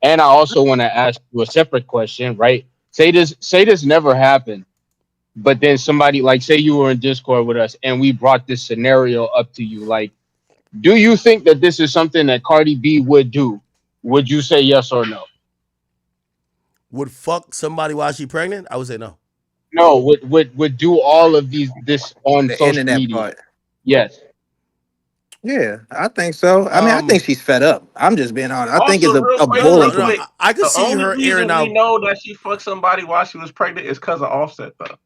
S22: And I also want to ask you a separate question, right? Say this never happened, but then somebody, like, say you were in Discord with us and we brought this scenario up to you, like, do you think that this is something that Cardi B would do? Would you say yes or no?
S1: Would fuck somebody while she pregnant? I would say no.
S22: No, would do all of this on
S4: The
S22: social
S4: internet
S22: media?
S4: part.
S22: Yes.
S4: Yeah, I think so. I mean, I think
S1: Um,
S4: she's fed up. I'm just being honest. I think
S20: Also,
S4: it's
S20: real
S4: a
S20: quick,
S1: no,
S20: real
S1: no,
S4: boiling
S1: no.
S4: point.
S20: quick.
S1: I could
S20: The
S1: see
S20: only
S1: her airing
S20: reason we
S1: out.
S20: know that she fucked somebody while she was pregnant is because of Offset, though.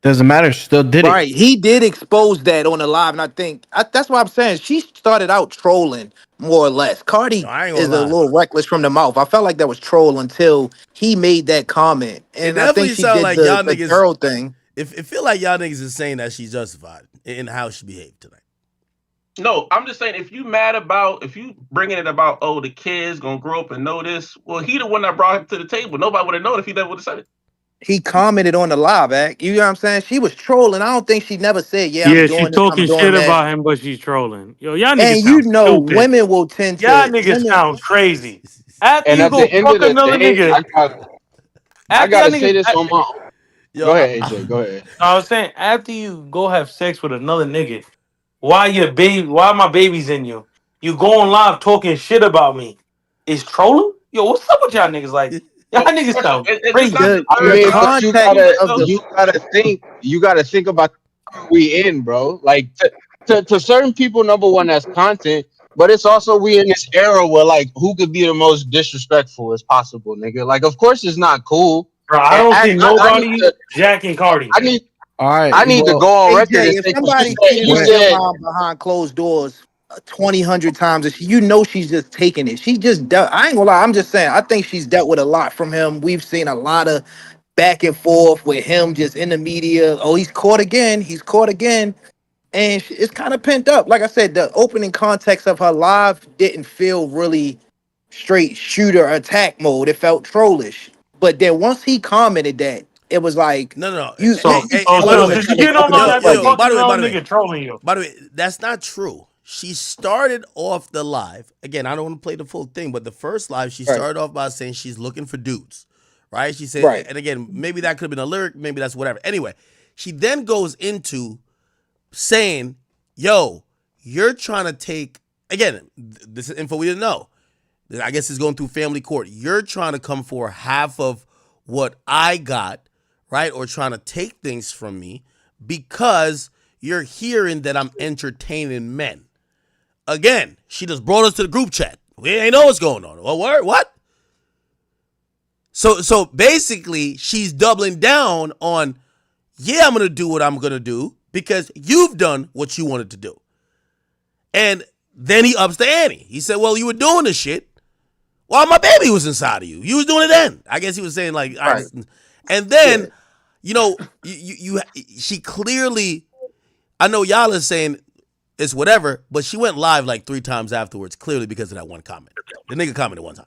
S19: Doesn't matter. She still did it.
S4: Right. He did expose that on the live, and I think that's what I'm saying. She started out trolling more or less.
S1: Yo,
S4: Cardi
S1: I ain't gonna
S4: is a
S1: lie.
S4: little reckless from the mouth. I felt like that was troll until he made that comment,
S1: It
S4: and I think
S1: definitely
S4: she
S1: sounds
S4: did
S1: like y'all
S4: the
S1: niggas.
S4: girl thing.
S1: It feel like y'all niggas is saying that she's justified in how she behaved tonight.
S20: No, I'm just saying if you bringing it about, oh, the kid's gonna grow up and know this, well, he the one that brought it to the table. Nobody would have known if he never would have said it.
S4: He commented on the live act. You know what I'm saying? She was trolling. I don't think she never said, "Yeah, I'm
S3: Yeah, she's
S4: doing this, I'm
S3: talking
S4: doing
S3: shit
S4: that."
S3: about him, but she's trolling. Yo, y'all niggas
S4: And you
S3: sound
S4: know,
S3: stupid.
S4: women will tend
S3: Y'all
S4: to
S3: niggas
S4: women.
S3: sound crazy. After
S22: And
S3: you
S22: at
S3: go
S22: the end
S3: fuck
S22: of the
S3: another
S22: day,
S3: nigga,
S22: I
S3: after y'all
S22: gotta say this
S3: niggas,
S22: on my.
S1: Yo,
S22: Go ahead, AJ. Go ahead.
S3: I was saying, after you go have sex with another nigga, why my baby's in you? You go on live talking shit about me. Is trolling? Yo, what's up with y'all niggas? Like, y'all
S20: Well,
S3: niggas
S20: first of all,
S3: sound
S20: is this not
S3: crazy.
S20: the
S4: The
S22: I
S20: third
S4: the
S22: mean,
S20: time
S22: but you
S4: context
S20: you
S22: gotta
S4: of the
S22: think about who we in, bro. Like to certain people, number one, that's content. But it's also we in this era where, like, who could be the most disrespectful as possible, nigga. Like, of course it's not cool.
S3: Bro, I
S22: And
S3: don't see
S22: I need
S3: nobody
S22: to
S3: jacking Cardi.
S22: I need
S19: All right.
S22: I need to
S19: Well,
S22: go on record
S4: AJ,
S22: and
S4: if
S22: say, 'cause
S4: somebody
S22: you
S4: cheated on
S19: when
S4: your
S22: said
S4: mom behind closed doors 100 times, you know she's just taking it. She just dealt, I ain't gonna lie, I'm just saying, I think she's dealt with a lot from him. We've seen a lot of back and forth with him just in the media. Oh, he's caught again. He's caught again. And it's kind of pent up. Like I said, the opening context of her live didn't feel really straight shooter attack mode. It felt trollish. But then once he commented that, it was like
S1: no, no, no.
S4: you
S1: Hey,
S3: So,
S1: hey,
S4: you
S1: hey, by the
S3: so
S1: way,
S4: telling
S3: since you
S4: somebody
S3: getting on
S4: fucking
S3: all
S4: up
S1: yo,
S3: that,
S1: yo,
S3: so
S1: yo.
S4: pregnant.
S1: By
S3: fucking
S1: the way, by
S3: another
S1: the way,
S3: nigga trolling you.
S1: by the way, that's not true. She started off the live again. I don't want to play the full thing, but the first live she
S4: Right,
S1: started off by saying she's looking for dudes, right? She said,
S4: right.
S1: and again, maybe that could have been a lyric, maybe that's whatever. Anyway, she then goes into saying, "Yo, you're trying to take again. This is info we didn't know. I guess it's going through family court. You're trying to come for half of what I got, right? Or trying to take things from me because you're hearing that I'm entertaining men." Again, she just brought us to the group chat. We ain't know what's going on. Well, what? So basically, she's doubling down on, yeah, I'm gonna do what I'm gonna do because you've done what you wanted to do. And then he ups the ante. He said, well, you were doing this shit while my baby was inside of you. You was doing it then. I guess he was saying like,
S4: Right.
S1: and
S4: Yeah.
S1: then, you know, she clearly, I know y'all is saying it's whatever, but she went live like 3 times afterwards, clearly because of that one comment. The nigga commented one time.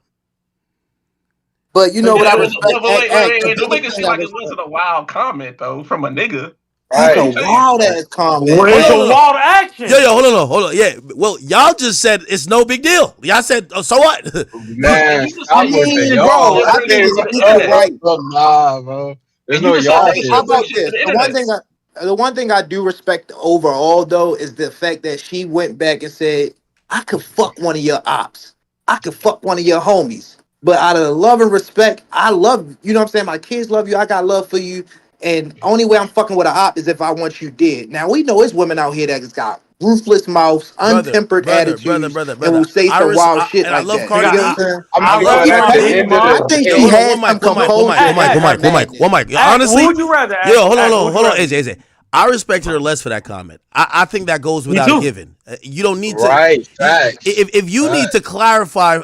S4: But you know what I respect?
S20: No, but
S4: The
S20: wait. Don't make
S4: biggest
S20: it
S4: thing
S20: seem
S4: I
S20: like it
S4: respect.
S20: wasn't a wild comment though from a nigga.
S4: That's a
S22: right.
S20: I'm saying.
S4: wild ass comment.
S3: Well,
S1: Hold
S3: it's
S1: on,
S3: a
S1: hold on.
S3: wild
S1: Yo,
S3: action.
S1: hold on. Yeah, well, y'all just said it's no big deal. Y'all said, oh, so what?
S20: And
S22: Man,
S20: you just
S4: I
S22: stop
S20: you
S22: with the
S20: just
S4: mean,
S20: used
S4: bro,
S20: the
S22: y'all.
S4: I
S22: I
S4: think
S20: internet
S22: can't
S4: it's
S20: for the
S4: equal
S20: internet.
S4: right.
S22: nah, bro. There's
S20: And you
S22: no
S20: decided
S22: y'all
S20: to
S22: shit.
S4: How
S20: say some
S4: about
S20: shit to
S4: this?
S20: the internet.
S4: The one thing I do respect overall though is the fact that she went back and said, "I could fuck one of your ops. I could fuck one of your homies." But out of the love and respect, I love you know what I'm saying. My kids love you. I got love for you. And only way I'm fucking with an op is if I want you dead. Now we know it's women out here that just got ruthless mouths,
S1: brother,
S4: untempered
S1: brother,
S4: attitudes, and will
S1: brother.
S4: say some wild shit
S1: And I
S4: like
S1: love
S4: that. You
S1: Cardi
S3: Nigga,
S4: get what I'm
S1: B.
S4: saying?
S22: I
S1: I
S22: mean,
S1: love
S22: but
S3: rather
S22: at
S3: my
S1: Cardi
S22: the
S1: B.
S3: baby
S22: end of
S4: I
S22: the
S3: mom.
S4: think
S1: Yo,
S22: day,
S4: she
S1: hold on,
S4: has some composure in her madness.
S1: one mic. Yo,
S3: Who would
S1: honestly,
S3: you rather?
S1: yo, hold
S3: Would you
S1: on,
S3: rather?
S1: AJ. I respected her less for that comment. I think that goes
S3: Me
S1: without
S3: too.
S1: giving. You don't need to.
S22: right? Facts.
S1: If you need
S22: Facts.
S1: to clarify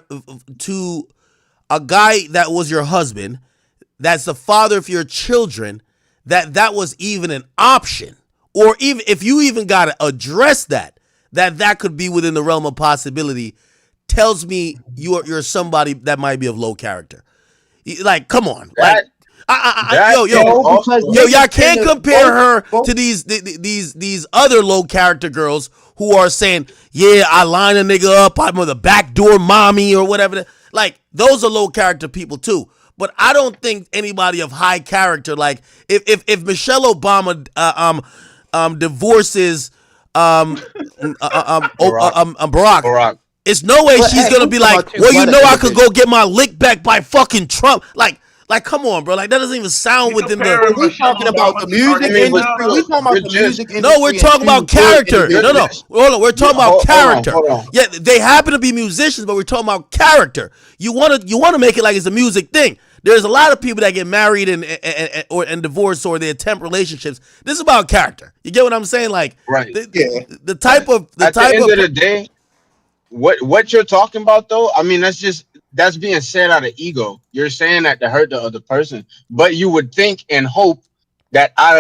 S1: to a guy that was your husband, that's the father of your children, that was even an option, or even if you even got to address that could be within the realm of possibility, tells me you're somebody that might be of low character. Like, come on, like,
S22: That that and
S4: No, because
S22: also
S1: y'all
S4: niggas tend
S1: can't
S4: to
S1: compare her
S4: both
S1: to these other low character girls who are saying, yeah, I line a nigga up, I'm the backdoor mommy or whatever. Like those are low character people too. But I don't think anybody of high character, like if Michelle Obama divorces Barack,
S22: Barack.
S1: it's no way
S4: But
S1: she's
S4: hey,
S1: gonna
S4: we
S1: be
S4: talking
S1: like,
S4: about two
S1: well, you
S4: butter
S1: know, I could go
S4: individuals.
S1: get my lick back by fucking Trump. Like, come on, bro. Like that doesn't even sound
S20: You
S1: within
S20: comparing
S1: the.
S4: We
S20: Michelle
S4: talking about
S20: Obama
S4: the
S20: to Cardi
S4: music
S22: I mean,
S20: B
S22: but
S20: now,
S4: industry. We
S20: though.
S4: talking
S22: you're
S4: about the
S22: just
S4: music
S1: No, we're
S4: industry and
S1: talking about
S4: two good
S1: character.
S22: you're
S1: No, no,
S4: individuals.
S22: just
S1: hold on. We're talking about
S22: hold on,
S1: character.
S22: hold on.
S1: Yeah, they happen to be musicians, but we're talking about character. You wanna make it like it's a music thing. There's a lot of people that get married and divorced or they attempt relationships. This is about character. You get what I'm saying? Like
S22: Right.
S4: Yeah.
S1: the type of
S22: At the end of the day, what you're talking about though, I mean, that's being said out of ego. You're saying that to hurt the other person, but you would think and hope that out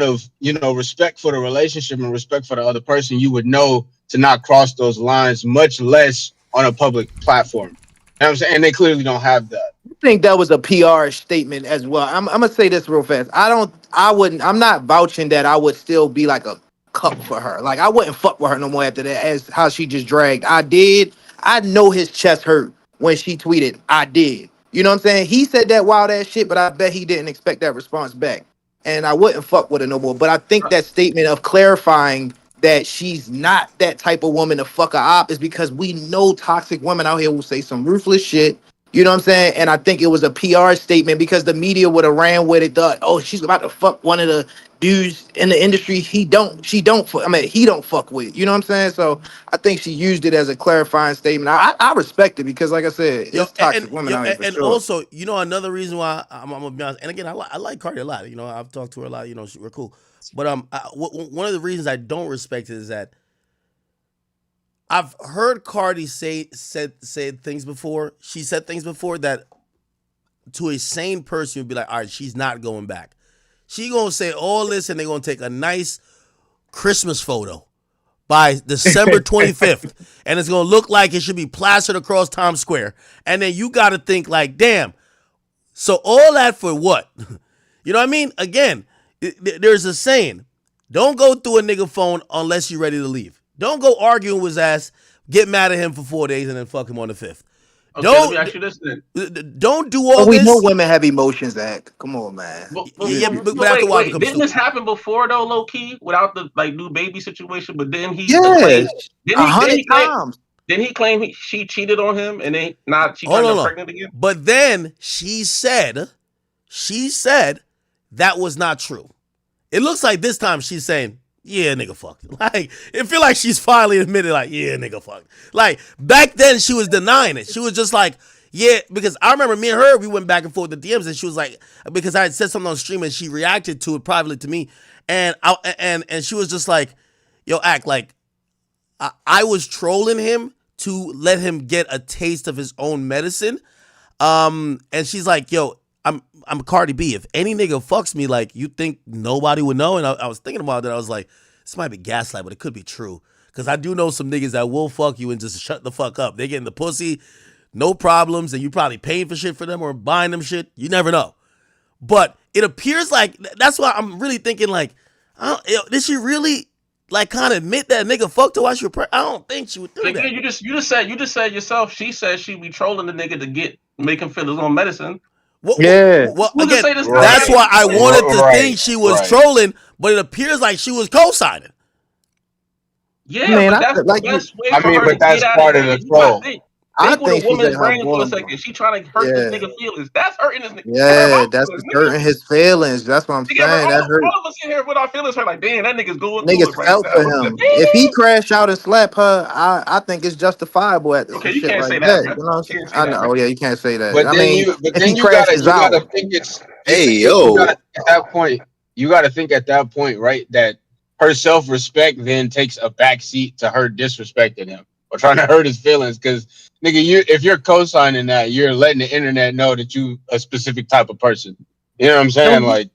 S22: of respect for the relationship and respect for the other person, you would know to not cross those lines, much less on a public platform. You know what I'm saying? And they clearly don't have that.
S4: I think that was a PR statement as well. I'm gonna say this real fast. I'm not vouching that I would still be like a cup for her. Like I wouldn't fuck with her no more after that, as how she just dragged. I did. I know his chest hurt when she tweeted, I did. You know what I'm saying? He said that wild ass shit, but I bet he didn't expect that response back. And I wouldn't fuck with her no more. But I think that statement of clarifying that she's not that type of woman to fuck a op is because we know toxic women out here will say some ruthless shit. You know what I'm saying? And I think it was a PR statement because the media would have ran with it. Thought, oh, she's about to fuck one of the dudes in the industry. He don't fuck with. You know what I'm saying? So I think she used it as a clarifying statement. I respect it because, like I said,
S1: Yo,
S4: it's toxic women out here for
S1: and
S4: sure.
S1: also, another reason why I'm gonna be honest, and again, I like Cardi a lot. I've talked to her a lot. We're cool. But one of the reasons I don't respect it is that I've heard Cardi said things before. She said things before that to a sane person would be like, all right, she's not going back. She gonna say all this, and they're gonna take a nice Christmas photo by December 25th, and it's gonna look like it should be plastered across Times Square. And then you gotta think like, damn. So all that for what? You know what I mean? Again, there's a saying: don't go through a nigga phone unless you're ready to leave. Don't go arguing with his ass, get mad at him for 4 days, and then fuck him on the 5th.
S20: Okay, let me ask you this then.
S1: Don't do all
S4: But we
S1: this.
S4: know women have emotions, Act. Come on, man.
S20: But
S1: after a while it
S20: wait,
S1: becomes
S20: didn't this
S1: stupid.
S20: happen before though, low key, without the new baby situation? But then he
S4: Yes,
S20: claim, didn't he,
S4: 100 times.
S20: didn't he claim she cheated on him and then she
S1: Hold
S20: turned
S1: on,
S20: up pregnant again?
S1: But then she said that was not true. It looks like this time she's saying, yeah, nigga fucked. Like, it feel like she's finally admitted, like, yeah, nigga fucked. Like, back then she was denying it. She was just like, yeah, because I remember me and her, we went back and forth with the DMs, and she was like, because I had said something on stream and she reacted to it privately to me, and she was just like, yo, Act, like, I was trolling him to let him get a taste of his own medicine. And she's like, yo, I'm Cardi B. If any nigga fucks me, like, you think nobody would know? And I was thinking about that. I was like, this might be gaslight, but it could be true. Because I do know some niggas that will fuck you and just shut the fuck up. They getting the pussy, no problems, and you probably paying for shit for them or buying them shit. You never know. But it appears like, that's why I'm really thinking, like, did she really, like, kind of admit that nigga fucked her while she was pregnant? I don't think she would do that.
S20: You just said yourself. She said she be trolling the nigga to make him feel his own medicine.
S1: Well, again, that's why I wanted to think she was trolling, but it appears like she was co-signing.
S20: Yeah, man, but that's the best way for her to
S22: that's
S20: get
S22: part
S20: out
S22: of the troll.
S4: I
S20: with
S4: think
S20: a woman's
S4: she's in her
S20: brain for a
S4: bosom.
S20: second. She trying to hurt this nigga feelings. That's hurting this nigga.
S4: Yeah, that's hurting his feelings. That's what I'm saying. That hurt.
S20: All of us in here with our feelings hurt. Like, damn, that nigga's going
S4: Niggas
S20: through it right
S4: felt for
S20: now.
S4: him. If he crash out and slap her, I think it's justifiable at some
S20: Okay, you
S4: shit
S20: can't
S4: like
S20: say
S4: that.
S20: that,
S4: You know what I'm saying?
S20: Can't say
S4: I
S20: that,
S4: know.
S20: bro.
S4: Oh yeah, you can't say that.
S22: But
S4: I
S22: then
S4: mean,
S22: but
S4: if
S22: then
S4: he crashes out,
S22: gotta think it's
S5: yo.
S22: At that point, you gotta think at that point, right? That her self-respect then takes a backseat to her disrespecting him or trying to hurt his feelings. Because nigga, if you're co-signing that, you're letting the internet know that you a specific type of person. You know what I'm saying? Like,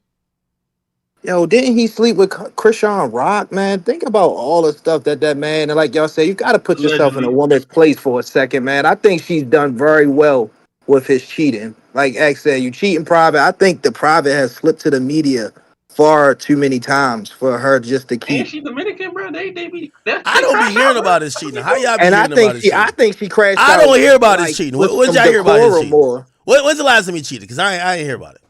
S4: yo, didn't he sleep with Krishan Rock, man? Think about all the stuff that man, and like y'all say, you got to put yourself in a woman's place for a second, man. I think she's done very well with his cheating. Like X said, you cheat in private. I think the private has slipped to the media far too many times for her just to
S20: Ain't
S4: keep.
S20: she Dominican, bro? They be
S1: I
S20: they
S1: don't be
S20: crash out,
S1: hearing
S20: bro.
S1: about his cheating. How y'all be
S4: And
S1: hearing about his
S4: I
S1: cheating?
S4: think she crashed
S1: I
S4: out
S1: don't hear about his
S4: like
S1: cheating.
S4: with
S1: When's
S4: some
S1: y'all hear about his
S4: decorum
S1: cheating?
S4: more.
S1: When's the last time he cheated? Because I ain't hear about it.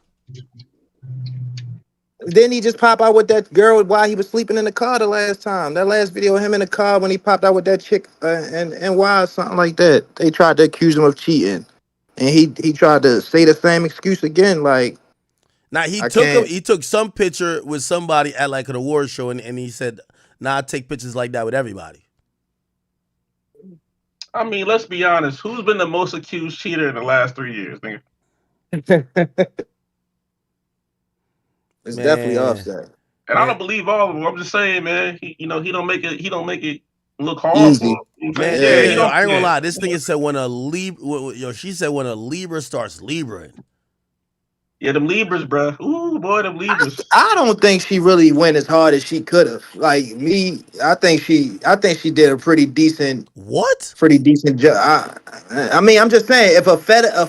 S4: Didn't he just pop out with that girl while he was sleeping in the car the last time? That last video of him in the car when he popped out with that chick and why or something like that. They tried to accuse him of cheating, and he tried to say the same excuse again. Like
S1: Now
S4: I can't.
S1: he took some picture with somebody at like an award show and he said, "Nah, I take pictures like that with everybody."
S20: I mean, let's be honest. Who's been the most accused cheater in the last 3 years, nigga?
S4: It's definitely
S1: Man,
S4: Offset.
S20: And I don't believe all of them. I'm just saying, man. He don't make it. He don't make it look hard for him.
S4: Easy.
S20: You know what I'm
S1: man,
S20: saying? Yeah, he
S1: yo,
S20: don't.
S1: I ain't gonna
S20: Yeah.
S1: lie. This thing is said when a Libra, yo, she said when a Libra starts Libraing.
S20: Yeah, them Libras, bro. Ooh, boy, them Libras.
S4: I don't think she really went as hard as she could have. Like me, I think she did a
S1: What?
S4: pretty decent job. I mean, I'm just saying, if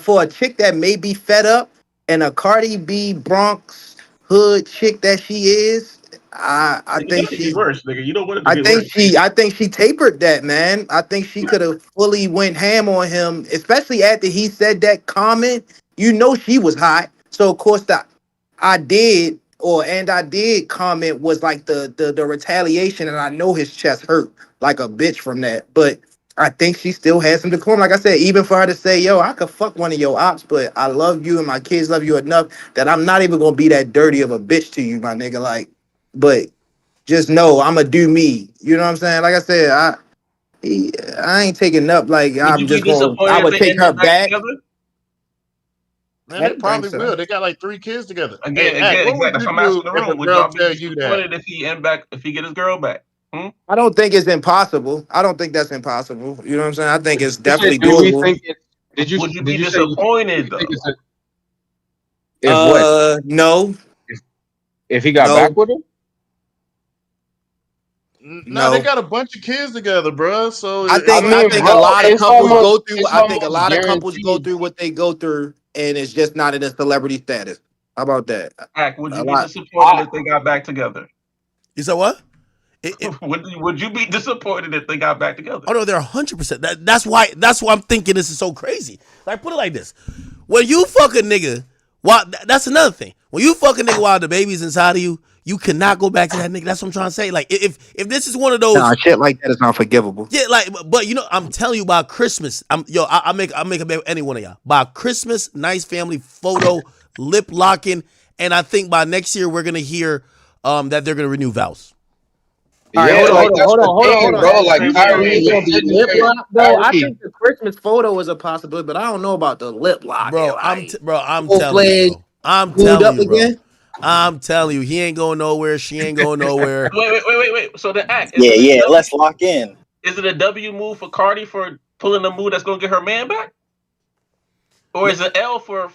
S4: for a chick that may be fed up and a Cardi B Bronx hood chick that she is, I
S20: It
S4: think
S20: could get
S4: she
S20: worse, nigga. You don't want it to get worse.
S4: I think she tapered that, man. I think she could have fully went ham on him, especially after he said that comment. You know she was hot. So of course I did comment was like the retaliation, and I know his chest hurt like a bitch from that. But I think she still has some decorum. Like I said, even for her to say, yo, I could fuck one of your ops, but I love you and my kids love you enough that I'm not even gonna be that dirty of a bitch to you, my nigga. Like, but just know I'ma do me. You know what I'm saying? Like I said, I ain't taking up like
S20: Would you be
S4: I
S20: disappointed if
S4: would
S20: they
S4: take
S20: end
S4: her
S20: up back
S4: back.
S20: together?
S21: Man,
S4: I
S21: they
S4: don't think
S21: probably
S4: so.
S21: will. They got like 3 kids together. Hey,
S20: Again,
S21: Act, what would
S20: exactly.
S21: you
S20: So I'm
S21: do
S20: asking the
S21: if a
S20: room. Would
S21: girl
S20: y'all be
S21: tell you that?
S20: disappointed if he get his girl back? Hmm?
S4: I don't think it's impossible. I don't think that's impossible. You know what I'm saying? I think it's
S13: You said,
S4: definitely
S13: do we
S4: doable.
S13: think it?
S20: Would you
S13: Did
S20: be
S13: you say you
S20: disappointed
S13: think
S20: though?
S13: it's a? If what?
S4: No,
S13: If he got back
S4: no,
S13: with her?
S21: Nah, they
S4: no.
S21: got a bunch of kids together, bro. So
S4: I
S21: it's
S4: think
S21: like
S4: I
S13: mean,
S4: think
S21: that.
S4: a
S13: bro,
S4: lot of couples go through.
S13: it's
S4: I think a
S13: almost
S4: lot of couples go
S13: guaranteed.
S4: through what they go through, and it's just not in a celebrity status. How about that?
S20: Act, would
S4: A
S20: you be
S4: lot.
S20: disappointed if they got back together?
S1: You said what?
S20: Would you be disappointed if they got back together?
S1: Oh no, they're 100%. That's why I'm thinking this is so crazy. Like put it like this: when you fuck a nigga, that's another thing. When you fuck a nigga while the baby's inside of you, you cannot go back to that nigga. That's what I'm trying to say. Like if this is one of those,
S4: Nah, shit like that is not forgivable.
S1: yeah, like but you know, I'm telling you by Christmas, I make a bet with any one of y'all by Christmas, nice family photo, lip locking, and I think by next year we're gonna hear that they're gonna renew vows.
S4: All right,
S13: Yeah, like that's the
S4: hold
S13: thing,
S4: on.
S13: bro. Like
S4: You
S13: Kyrie,
S4: saying it's gonna be
S13: Diddy
S4: lip
S13: Take,
S4: lock, though? I
S13: Kyrie.
S4: think the Christmas photo is a possibility, but I don't know about the lip locking. Like
S1: I'm
S4: full
S1: telling you,
S4: fledged,
S1: bro. I'm
S4: glued
S1: telling
S4: up
S1: you, bro.
S4: again.
S1: I'm telling you, he ain't going nowhere. She ain't going nowhere.
S20: Wait. So the act is
S5: Yeah,
S20: it a
S5: yeah.
S20: W?
S5: Let's lock in.
S20: Is it a W move for Cardi for pulling the move that's gonna get her man back, or is it L for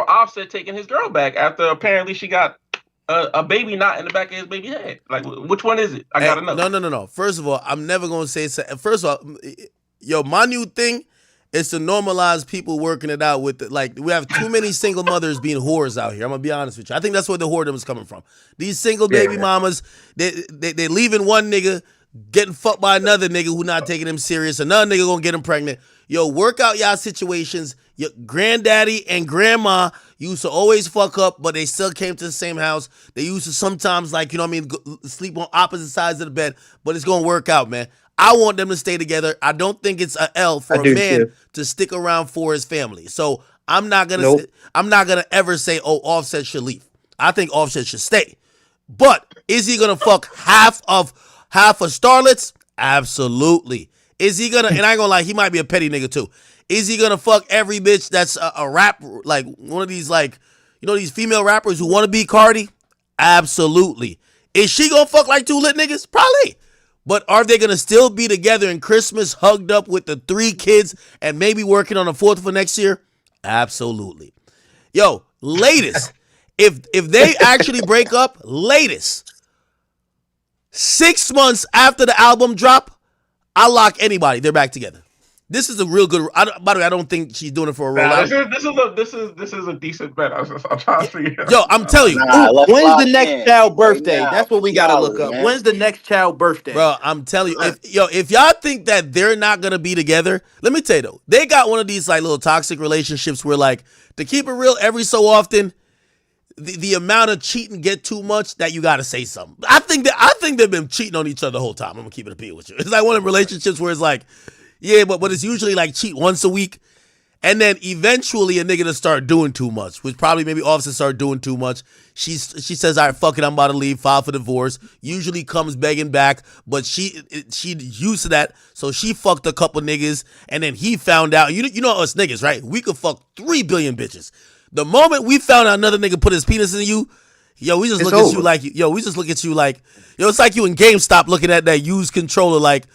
S20: Offset taking his girl back after apparently she got a baby knot in the back of his baby head? Like, which one is it? I
S1: Hey,
S20: gotta know.
S1: no. First of all, I'm never gonna say. First of all, yo, my new thing is to normalize people working it out with like we have too many single mothers being whores out here. I'm gonna be honest with you. I think that's where the whoredom is coming from. These single baby mamas, they leaving one nigga, getting fucked by another nigga who not taking them serious. Another nigga gonna get them pregnant. Yo, work out y'all situations. Your granddaddy and grandma used to always fuck up, but they still came to the same house. They used to sometimes, like, you know what I mean, sleep on opposite sides of the bed, but it's gonna work out, man. I want them to stay together. I don't think it's a L
S4: I
S1: for a
S4: do
S1: man
S4: too.
S1: to stick around for his family. So I'm not
S4: Nope.
S1: gonna ever say, oh, Offset should leave. I think Offset should stay. But is he gonna fuck half of Starlets? Absolutely. Is he gonna? And I ain't gonna lie, he might be a petty nigga too. Is he gonna fuck every bitch that's a rap, like one of these, like, you know, these female rappers who want to be Cardi? Absolutely. Is she gonna fuck like two lit niggas? Probably. But are they gonna still be together in Christmas, hugged up with the 3 kids, and maybe working on a 4th for next year? Absolutely. Yo, latest. If they actually break up, latest 6 months after the album drop, I lock anybody. They're back together. This is a real good. By the way, I don't think she's doing it for a rollout.
S20: This is a decent bet. I'm trying to figure it
S1: Yo,
S20: out.
S1: I'm telling you.
S4: When's the next child birthday? That's what we gotta look up. When's the next child birthday?
S1: Bro, I'm telling you, if y'all think that they're not gonna be together, let me tell you though, they got one of these like little toxic relationships where like, to keep it real, every so often, the amount of cheating get too much that you gotta say something. I think they've been cheating on each other the whole time. I'm gonna keep it a P with you. It's like one of the relationships where it's like, yeah, but it's usually like cheat once a week. And then eventually a nigga to start doing too much, which probably maybe Offset start doing too much. She says, all right, fuck it, I'm about to leave, file for divorce. Usually comes begging back, but she used to that, so she fucked a couple niggas, and then he found out. You know us niggas, right? We could fuck 3 billion bitches. The moment we found out another nigga put his penis in you, yo, we just look at you like, it's like you in GameStop looking at that used controller like,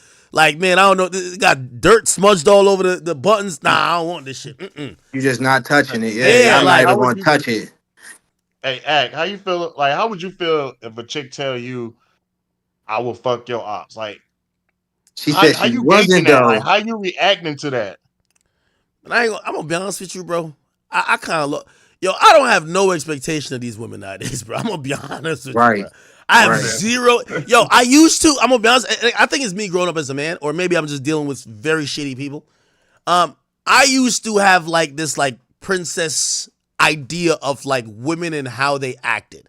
S1: man, I don't know, it got dirt smudged all over the buttons. Nah, I don't want this shit.
S4: You just not touching it. Yeah, I'm not even gonna touch it.
S21: Hey, Act, how you feel? Like, how would you feel if a chick tell you, "I will fuck your ops"? Like,
S4: she said
S21: how
S4: she
S21: you
S4: wasn't
S21: that?
S4: though.
S21: Like, how you reacting to that?
S1: And I'm gonna be honest with you, bro. I kind of look. Yo, I don't have no expectation of these women nowadays, bro. I'm gonna be honest with you, bro. I have zero. Yo, I used to. I'm gonna be honest. I think it's me growing up as a man, or maybe I'm just dealing with very shitty people. I used to have like this like princess idea of like women and how they acted,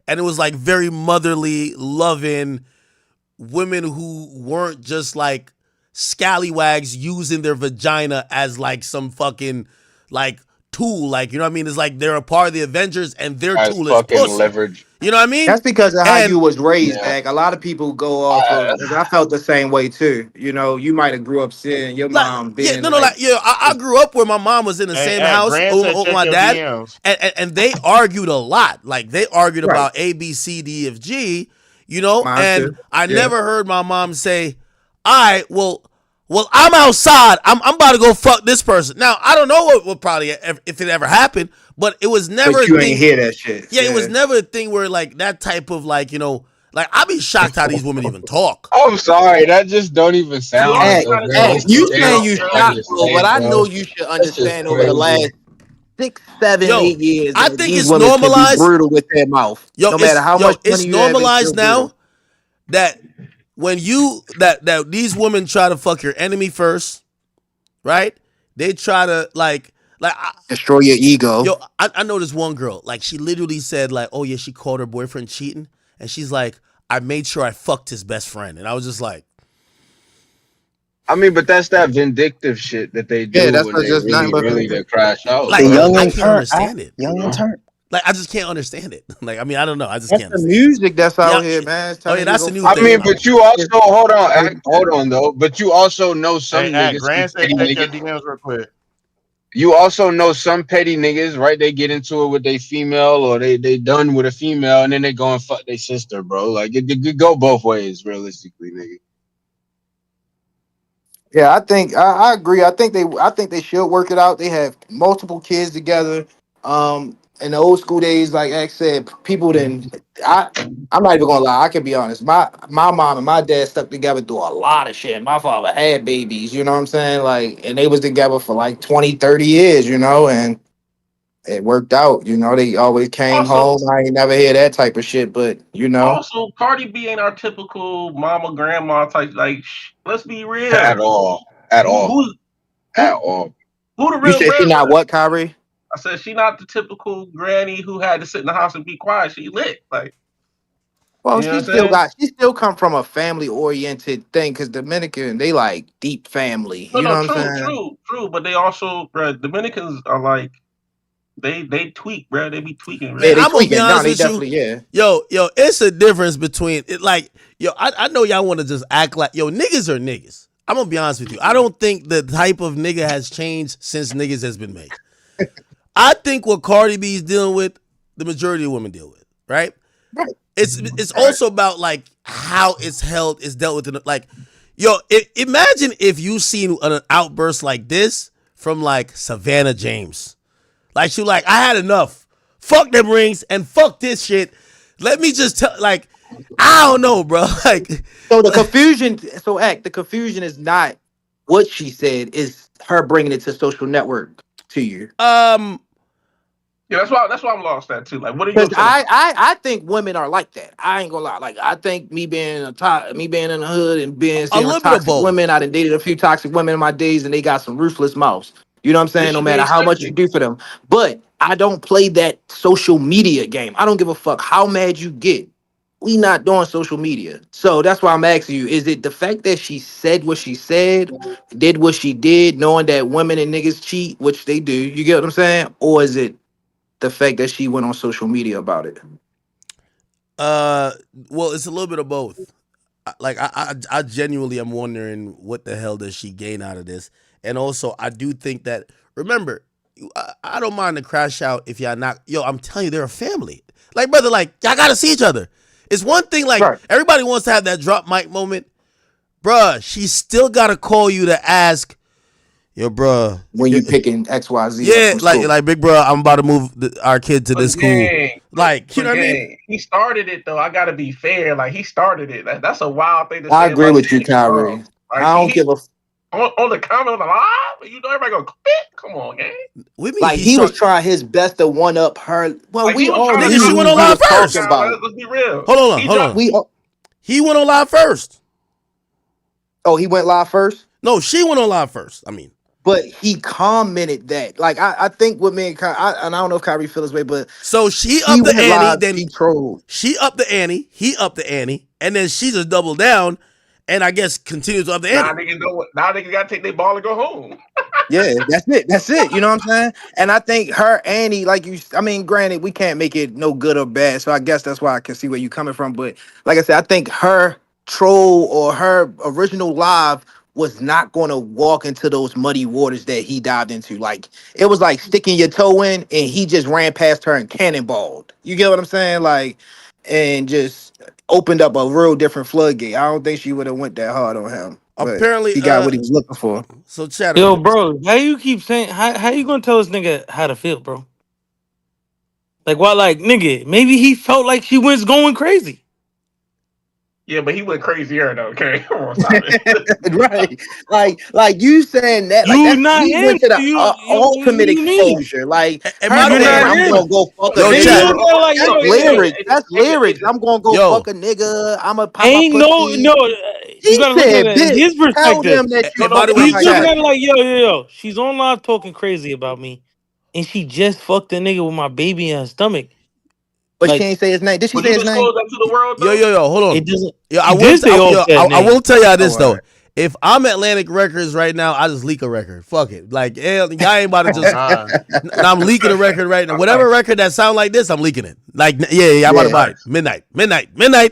S1: and it was like very motherly, loving women who weren't just like scallywags using their vagina as like some fucking like tool, like, you know what I mean? It's like they're a part of the Avengers and their tool is pussy.
S22: Leverage.
S1: You know what I mean?
S4: That's because of how you was raised, Back. A lot of people go off of. I felt the same way too. You know, you might have grew up seeing your mom being.
S1: I grew up where my mom was in the same house with my dad, and they argued a lot. Like they argued about A, B, C, D, F, G. You know, and I never heard my mom say, "All right, well, I'm outside. I'm about to go fuck this person." Now I don't know what probably if it ever happened, but it was never.
S4: But you ain't hear that shit.
S1: Yeah, it was never a thing where like that type of like, you know, like I'd be shocked how these women even talk.
S22: I'm sorry, that just don't even sound.
S4: You saying you shocked, but I know you should understand over the last 6, 7, 8 years.
S1: I think
S4: these
S1: it's
S4: women can be
S1: normalized.
S4: brutal with their mouth. No matter how much
S1: it's
S4: money you have,
S1: normalized
S4: it's still
S1: now
S4: brutal.
S1: that when you that these women try to fuck your enemy first, right? They try to like
S4: destroy your ego.
S1: Yo, I know this one girl, like she literally said like, oh yeah, she called her boyfriend cheating, and she's like, I made sure I fucked his best friend, and I was just like,
S22: I mean, but that's that vindictive shit that they do when they really to crash out.
S1: Like, I can't understand it. Young and turn. Like, I just can't understand it. Like, I mean, I don't know. I just can't.
S4: That's the music that's out here, man.
S1: Oh yeah, that's the new thing.
S22: I mean, but you also hold on though. But you also know some niggas.
S21: Grant said, "Take your DMs real quick."
S22: You also know some petty niggas, right? They get into it with their female, or they done with a female, and then they go and fuck their sister, bro. Like it go both ways, realistically, nigga.
S4: Yeah, I think I agree. I think they should work it out. They have multiple kids together. In the old school days, like X said, people didn't. I'm not even gonna lie. I can be honest. My mom and my dad stuck together through a lot of shit. My father had babies. You know what I'm saying? Like, and they was together for like 20, 30 years. You know, and it worked out. You know, they always came home. I ain't never hear that type of shit. But you know,
S20: also Cardi B ain't our typical mama grandma type. Like, let's be real.
S22: At all.
S20: Who the real?
S4: You said she not what, Kyrie?
S20: I said she not the typical granny who had to sit in the house and be quiet. She lit. Like,
S4: well,
S20: you know
S4: she still come from a family oriented thing, because Dominican, they like deep family. You know what I'm saying?
S20: True. But they also, Dominicans are like, they tweak, bro. They be tweaking.
S4: Yeah,
S1: I'm gonna be honest with you. Yo, it's a difference between it. Like, yo, I know y'all want to just act like, yo, niggas are niggas. I'm gonna be honest with you. I don't think the type of nigga has changed since niggas has been made. I think what Cardi B is dealing with, the majority of women deal with, right?
S4: Right.
S1: It's also about like how it's dealt with. Like, yo, imagine if you seen an outburst like this from like Savannah James. Like, she like, I had enough. Fuck them rings and fuck this shit. Let me just tell, like, I don't know, bro. Like,
S4: so the confusion is not what she said is her bringing it to social network to you.
S20: Yeah, that's why I'm lost at too. Like, what are you
S4: Because
S20: upset about?
S4: I think women are like that. I ain't gonna lie. Like I think me being in the hood and being
S1: A
S4: seeing
S1: little bit of
S4: toxic
S1: both.
S4: women, I done dated a few toxic women in my days, and they got some ruthless mouths. You know what I'm saying?
S20: This
S4: No
S20: should
S4: matter
S20: be
S4: how much you
S20: expected.
S4: do for them, but I don't play that social media game. I don't give a fuck how mad you get. We not doing social media. So that's why I'm asking you: is it the fact that she said what she said, did what she did, knowing that women and niggas cheat, which they do? You get what I'm saying? Or is it the fact that she went on social media about it?
S1: Well, it's a little bit of both. I genuinely am wondering what the hell does she gain out of this, and also I do think that remember, I don't mind to crash out if y'all not. Yo, I'm telling you, they're a family. Like brother, like y'all gotta see each other. It's one thing like
S4: Right.
S1: everybody wants to have that drop mic moment, bruh. She still gotta call you to ask, yo, bruh.
S4: When you picking XYZ up
S1: Yeah,
S4: from school.
S1: like big bro, I'm about to move our kid to
S20: But
S1: this school.
S20: gang,
S1: Like, you know
S20: but
S1: what I mean?
S20: gang, he started it though. I gotta be fair. Like he started it. That's a wild thing to
S4: I
S20: say
S4: agree
S20: about
S4: with you,
S20: Kendrick Lamar.
S4: Kyrie.
S20: Like
S4: I don't
S20: he
S4: give a
S20: on the comment on the live, you know everybody gonna quit. Come on, gang.
S1: What do you mean
S4: like
S1: he
S4: he was
S1: start?
S4: trying his best to one up her. Well,
S20: Like he
S4: we
S20: was trying to
S4: already
S1: Nigga, she
S4: knew
S20: drop
S1: went
S20: the
S4: who
S1: on
S4: he
S1: live
S4: was
S20: bomb.
S4: talking
S1: first.
S20: Now
S4: about.
S20: let's be real.
S1: Hold on,
S20: He
S1: hold
S20: dropped.
S1: on.
S4: We
S1: He went on live first.
S4: he went live first,
S1: No, she went on live first. I mean,
S4: but he commented that. Like I think with me and and I don't know if Kyrie feels this way, but
S1: so she
S4: he
S1: upped the
S4: went
S1: ante,
S4: live.
S1: then
S4: She trolled.
S1: she upped the ante, he upped the ante, and then she just doubled down, and I guess continues to up the
S20: Now
S1: ante.
S20: niggas know what. Now niggas gotta take their ball and go home.
S4: Yeah, that's it. That's it. You know what I'm saying? And I think her Annie, like you, I mean, granted, we can't make it no good or bad. So I guess that's why I can see where you're coming from. But like I said, I think her troll or her original live was not going to walk into those muddy waters that he dived into. Like it was like sticking your toe in, and he just ran past her and cannonballed. You get what I'm saying? Like, and just opened up a real different floodgate. I don't think she would have went that hard on him, but
S1: Apparently,
S4: he got what he was looking for.
S1: so chatter.
S3: Yo, bro, how you keep saying how you gonna tell this nigga how to feel, bro? Like why, like nigga? Maybe he felt like she was going crazy.
S20: Yeah, but he went crazier though. Okay, come on, stop it.
S4: Right, like you saying that, like
S3: You
S4: that's
S3: not
S4: he
S3: him.
S4: went to the
S3: What do
S4: ultimate
S3: you mean?
S4: exposure. Like
S1: And
S4: her
S1: by the
S3: You're
S1: way,
S3: not
S4: saying, "I'm
S3: him.
S4: gonna go fuck a
S1: yo,
S3: Then you
S1: chat,
S3: don't
S4: nigga."
S3: gotta like
S4: That's
S3: yo.
S4: lyrics. That's lyrics. I'm gonna go
S1: yo,
S4: fuck a nigga. I'm gonna pop my
S3: Ain't
S4: pussy.
S3: no. You
S4: He
S3: gotta look at
S4: said,
S3: it in
S4: "Bitch,
S3: his
S4: tell
S3: perspective.
S4: him that you
S1: and by the
S4: fucking my
S1: way,
S3: He's looking
S1: chat.
S3: at it
S4: hyena."
S3: like yo. She's on live talking crazy about me, and she just fucked a nigga with my baby in her stomach.
S4: But she
S3: Like
S4: ain't say his name. Did she
S20: Would
S4: say
S20: you
S4: his name?
S20: disclose that to the world
S1: Yo,
S20: though?
S1: yo, yo, hold on.
S3: it doesn't.
S1: Yo,
S3: She did say Offset
S1: I will
S3: name.
S1: tell y'all
S4: Oh,
S1: this
S4: all
S1: though.
S4: right.
S1: If I'm Atlantic Records right now, I just leak a record. Fuck it. Like, y'all ain't about to
S21: Oh
S1: just.
S21: God.
S1: I'm leaking a record right now. Whatever record that sound like this, I'm leaking it. Like, yeah, I'm about to
S4: Yeah.
S1: buy it. Midnight.
S3: All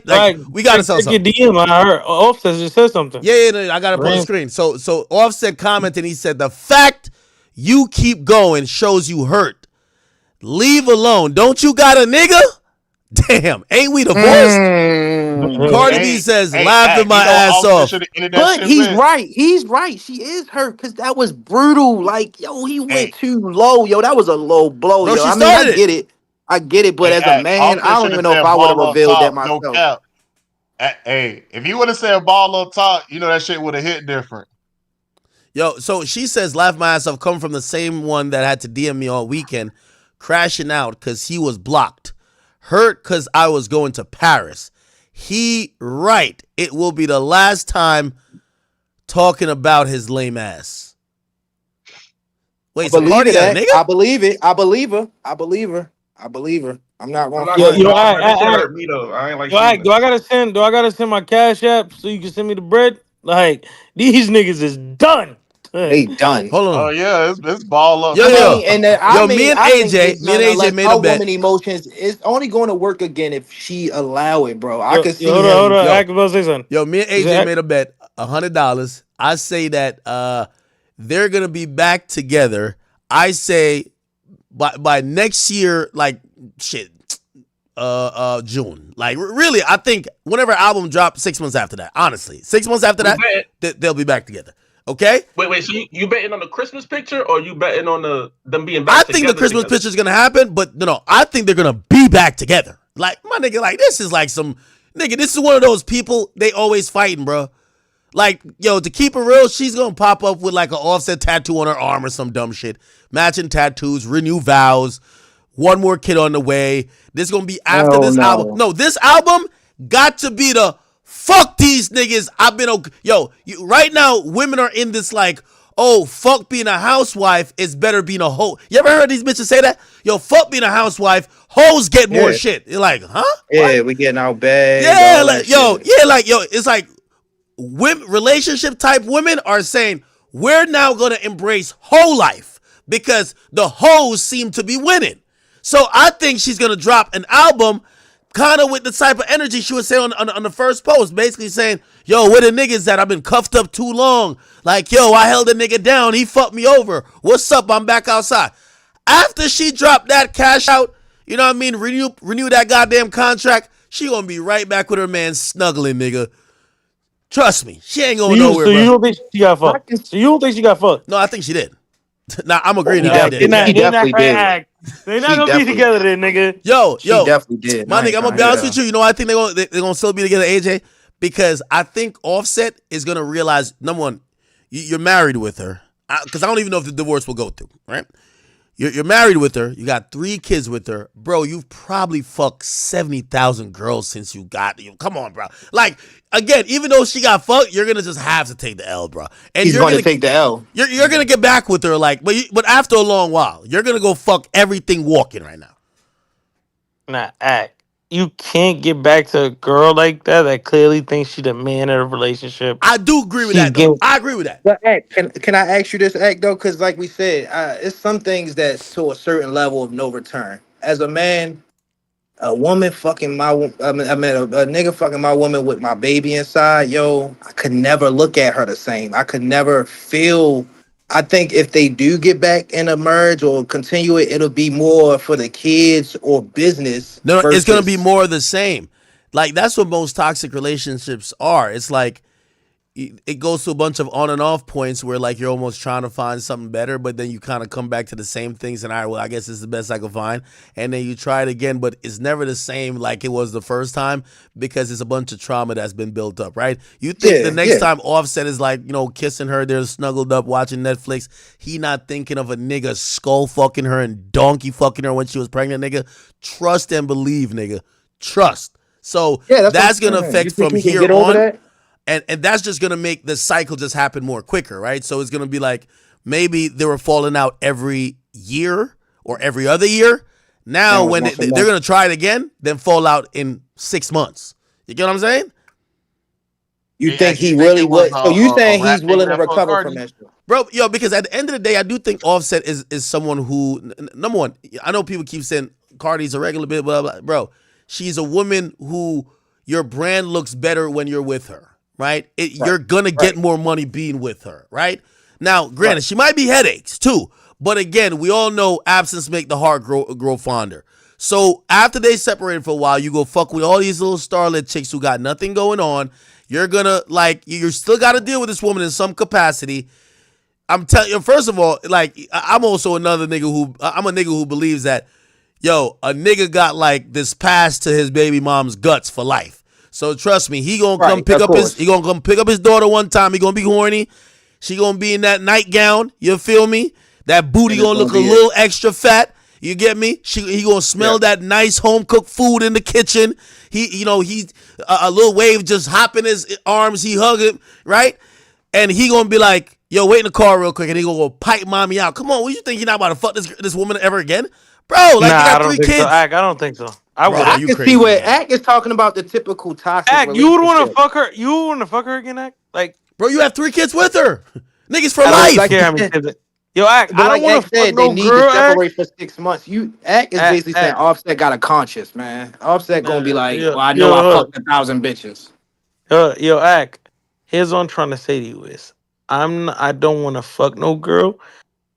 S1: Like,
S3: right,
S1: we gotta sell
S3: check your
S1: something.
S3: DM. I heard Offset just said something.
S1: Yeah, no, I got it up on the
S3: Right.
S1: screen. So Offset commented. He said, "The fact you keep going shows you hurt. Leave alone. Don't you got a nigga? Damn, ain't we divorced?" Cardi B
S21: Hey,
S1: says,
S21: hey,
S1: laughing
S21: Act,
S1: my
S21: you know what
S1: ass
S21: Offset
S1: off.
S21: should have ended that
S4: But
S21: shit
S4: he's
S21: with?
S4: right. He's right. She is hurt because that was brutal. Like, yo, he went
S21: Hey,
S4: too low. Yo, that was a low blow,
S1: Bro,
S4: yo.
S1: she
S4: I mean, I
S1: started it.
S4: get it. I get it. But
S21: hey,
S4: as a
S21: Act,
S4: man, I
S21: Offset
S4: don't
S21: should
S4: even
S21: have
S4: know if
S21: said
S4: I would have
S21: ball up
S4: revealed that
S21: top, no
S4: myself.
S21: cap. Hey, if you would have said ball up top, you know that shit would have hit different.
S1: Yo, so she says, laugh my ass off, come from the same one that had to DM me all weekend, crashing out because he was blocked. Hurt because I was going to Paris. He right. It will be the last time talking about his lame ass.
S4: I
S1: Wait, so
S4: believe
S1: Cardi
S4: it,
S1: got a
S4: Act. I
S1: nigga?
S4: believe it. I believe her. I believe her. I believe her. I'm not
S20: I'm
S4: gonna
S20: not
S3: Yo,
S20: gonna
S4: front.
S3: yo,
S20: lie, bro. This shit hurt me though. I ain't like seeing
S3: do
S20: it.
S3: I gotta send? Do I gotta send my cash app so you can send me the bread? Like these niggas is done.
S4: They done.
S1: Hold
S21: Oh
S1: on.
S21: yeah, it's ball up
S1: Yo,
S4: I
S1: yo,
S4: mean,
S21: top.
S1: yo.
S4: and
S1: Yo, me and
S4: I think they
S1: AJ, me and
S4: done
S1: AJ
S4: unless
S1: made a
S4: her
S1: bet.
S4: woman emotions is only going to work again if she allow it, bro. I
S3: Yo,
S4: could
S3: yo,
S4: see
S3: hold
S4: him.
S3: on.
S1: Yo,
S3: Act about to say something.
S1: Yo, me and
S3: Is
S1: AJ made a bet, $100. I say that they're gonna be back together. I say by next year, like shit, June. Like really, I think whenever album drops, 6 months after that. Honestly, 6 months after
S20: We
S1: that,
S20: bet.
S1: they'll be back together. Okay.
S20: Wait. So you betting on the Christmas picture, or you betting on them being
S1: I
S20: back
S1: think the
S20: together?
S1: Christmas
S20: Together.
S1: picture is gonna happen, but no, I think they're gonna be back together. Like my nigga, like this is like some nigga. This is one of those people they always fighting, bro. Like, yo, to keep it real, she's gonna pop up with like an Offset tattoo on her arm or some dumb shit. Matching tattoos, renew vows, one more kid on the way. This gonna be after this album. No, this album got to be the fuck these niggas. I've been okay. Yo, right now, women are in this like, oh, fuck being a housewife is better being a hoe. You ever heard these bitches say that? Yo, fuck being a housewife. Hoes get more shit. You're like, huh?
S19: Yeah, we getting out bad.
S1: Yeah, like, yo, it's like women, relationship type women are saying, we're now gonna embrace hoe life because the hoes seem to be winning. So I think she's gonna drop an album kind of with the type of energy she would say on the first post, basically saying, yo, where the niggas that I've been cuffed up too long? Like, yo, I held a nigga down. He fucked me over. What's up? I'm back outside. After she dropped that cash out, you know what I mean? Renew that goddamn contract. She gonna be right back with her man snuggling, nigga. Trust me. She ain't going nowhere,
S3: So
S1: bro.
S3: you don't think she got fucked? So you don't think she got fucked?
S1: No, I think she did. Nah, I'm agreeing
S19: He
S1: that she did.
S19: definitely did.
S3: They're not gonna be together then, nigga.
S1: Yo,
S19: She definitely did.
S1: my nigga, I'm gonna be honest with you. You know, I think they're gonna still be together, AJ, because I think Offset is gonna realize, number one, you're married with her, because I don't even know if the divorce will go through, right? You're married with her. You got 3 kids with her, bro. You've probably fucked 70,000 girls since you got you. Come on, bro. Like, again, even though she got fucked, you're gonna just have to take the L, bro. And
S19: He's
S1: you're
S19: going to take the L.
S1: You're gonna get back with her, like, but after a long while, you're gonna go fuck everything walking right now.
S3: Nah, act. You can't get back to a girl like that clearly thinks she's the man of the relationship.
S1: I do agree with that, though. I agree with that.
S19: But Act, can I ask you this, Act, though? Because like we said, it's some things that's to a certain level of no return. As a man, a woman fucking my, a nigga fucking my woman with my baby inside, yo, I could never look at her the same. I could never feel. I think if they do get back and emerge or continue it, it'll be more for the kids or business.
S1: No, it's
S19: versus-
S1: gonna be more of the same. Like, that's what most toxic relationships are. It's like it goes to a bunch of on and off points where like you're almost trying to find something better, but then you kind of come back to the same things and all right, well, I guess it's the best I can find. And then you try it again, but it's never the same like it was the first time because it's a bunch of trauma that's been built up, right? You think the next time Offset is like, you know, kissing her, they're snuggled up watching Netflix. He not thinking of a nigga skull fucking her and donkey fucking her when she was pregnant, nigga. Trust and believe, nigga. Trust. So that's going to affect from here on. And that's just going to make the cycle just happen more quicker, right? So it's going to be like maybe they were falling out every year or every other year. Now when they're going to try it again, then fall out in 6 months. You get what I'm saying?
S19: You think he really would? So you saying he's willing to recover from that shit?
S1: Bro, yo, because at the end of the day, I do think Offset is someone who, number one, I know people keep saying Cardi's a regular bit, blah, blah. Bro, she's a woman who your brand looks better when you're with her. Right? You're going to get more money being with her, right? Now, granted, she might be headaches too. But again, we all know absence make the heart grow fonder. So after they separated for a while, you go fuck with all these little starlet chicks who got nothing going on. You're going to, like, you still got to deal with this woman in some capacity. I'm telling you, first of all, like, I'm also another nigga I'm a nigga who believes that, yo, a nigga got, like, this pass to his baby mom's guts for life. So trust me, he gonna come pick up his daughter one time. He gonna be horny. She gonna be in that nightgown. You feel me? That booty gonna look a little extra fat. You get me? He gonna smell that nice home cooked food in the kitchen. He a little wave just hop in his arms. He hug him, right? And he gonna be like, yo, wait in the car real quick, and he gonna go pipe mommy out. Come on, what you think you're not about to fuck this woman ever again? Bro, like, they got 3 kids.
S3: So. I don't think so.
S19: I can see where Ack is talking about the typical toxic
S3: relationship. You would want to fuck her. You would want to fuck her again, Ack? Like,
S1: bro, you have 3 kids with her. Niggas for life.
S3: Yo, Ack, I don't want to fuck no girl. They need to
S19: separate for 6 months. Ack is basically saying Offset got a conscience, man. Offset gonna be like, well, I know I fucked 1,000 bitches.
S3: Yo, Ack, here's what I'm trying to say to you is, I don't want to fuck no girl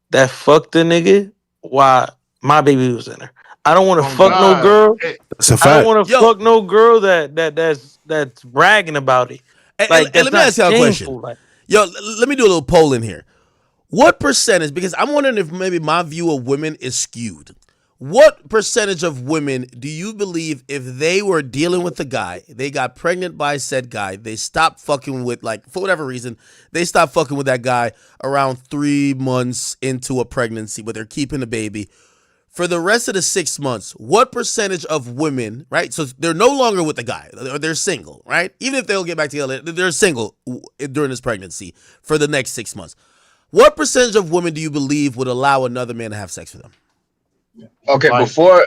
S3: that fucked the nigga while my baby was in her. I don't want to fuck no girl.
S1: That's a fact.
S3: I don't want to fuck no girl that's bragging about it.
S1: And let me ask you a question. Yo, let me do a little poll in here. What percentage, because I'm wondering if maybe my view of women is skewed. What percentage of women do you believe if they were dealing with a guy, they got pregnant by said guy, they stopped fucking with, like, for whatever reason, they stopped fucking with that guy around 3 months into a pregnancy, but they're keeping the baby. For the rest of the 6 months, what percentage of women, right? So they're no longer with the guy, or they're single, right? Even if they'll get back together, they're single during this pregnancy for the next 6 months. What percentage of women do you believe would allow another man to have sex with them?
S22: Okay, before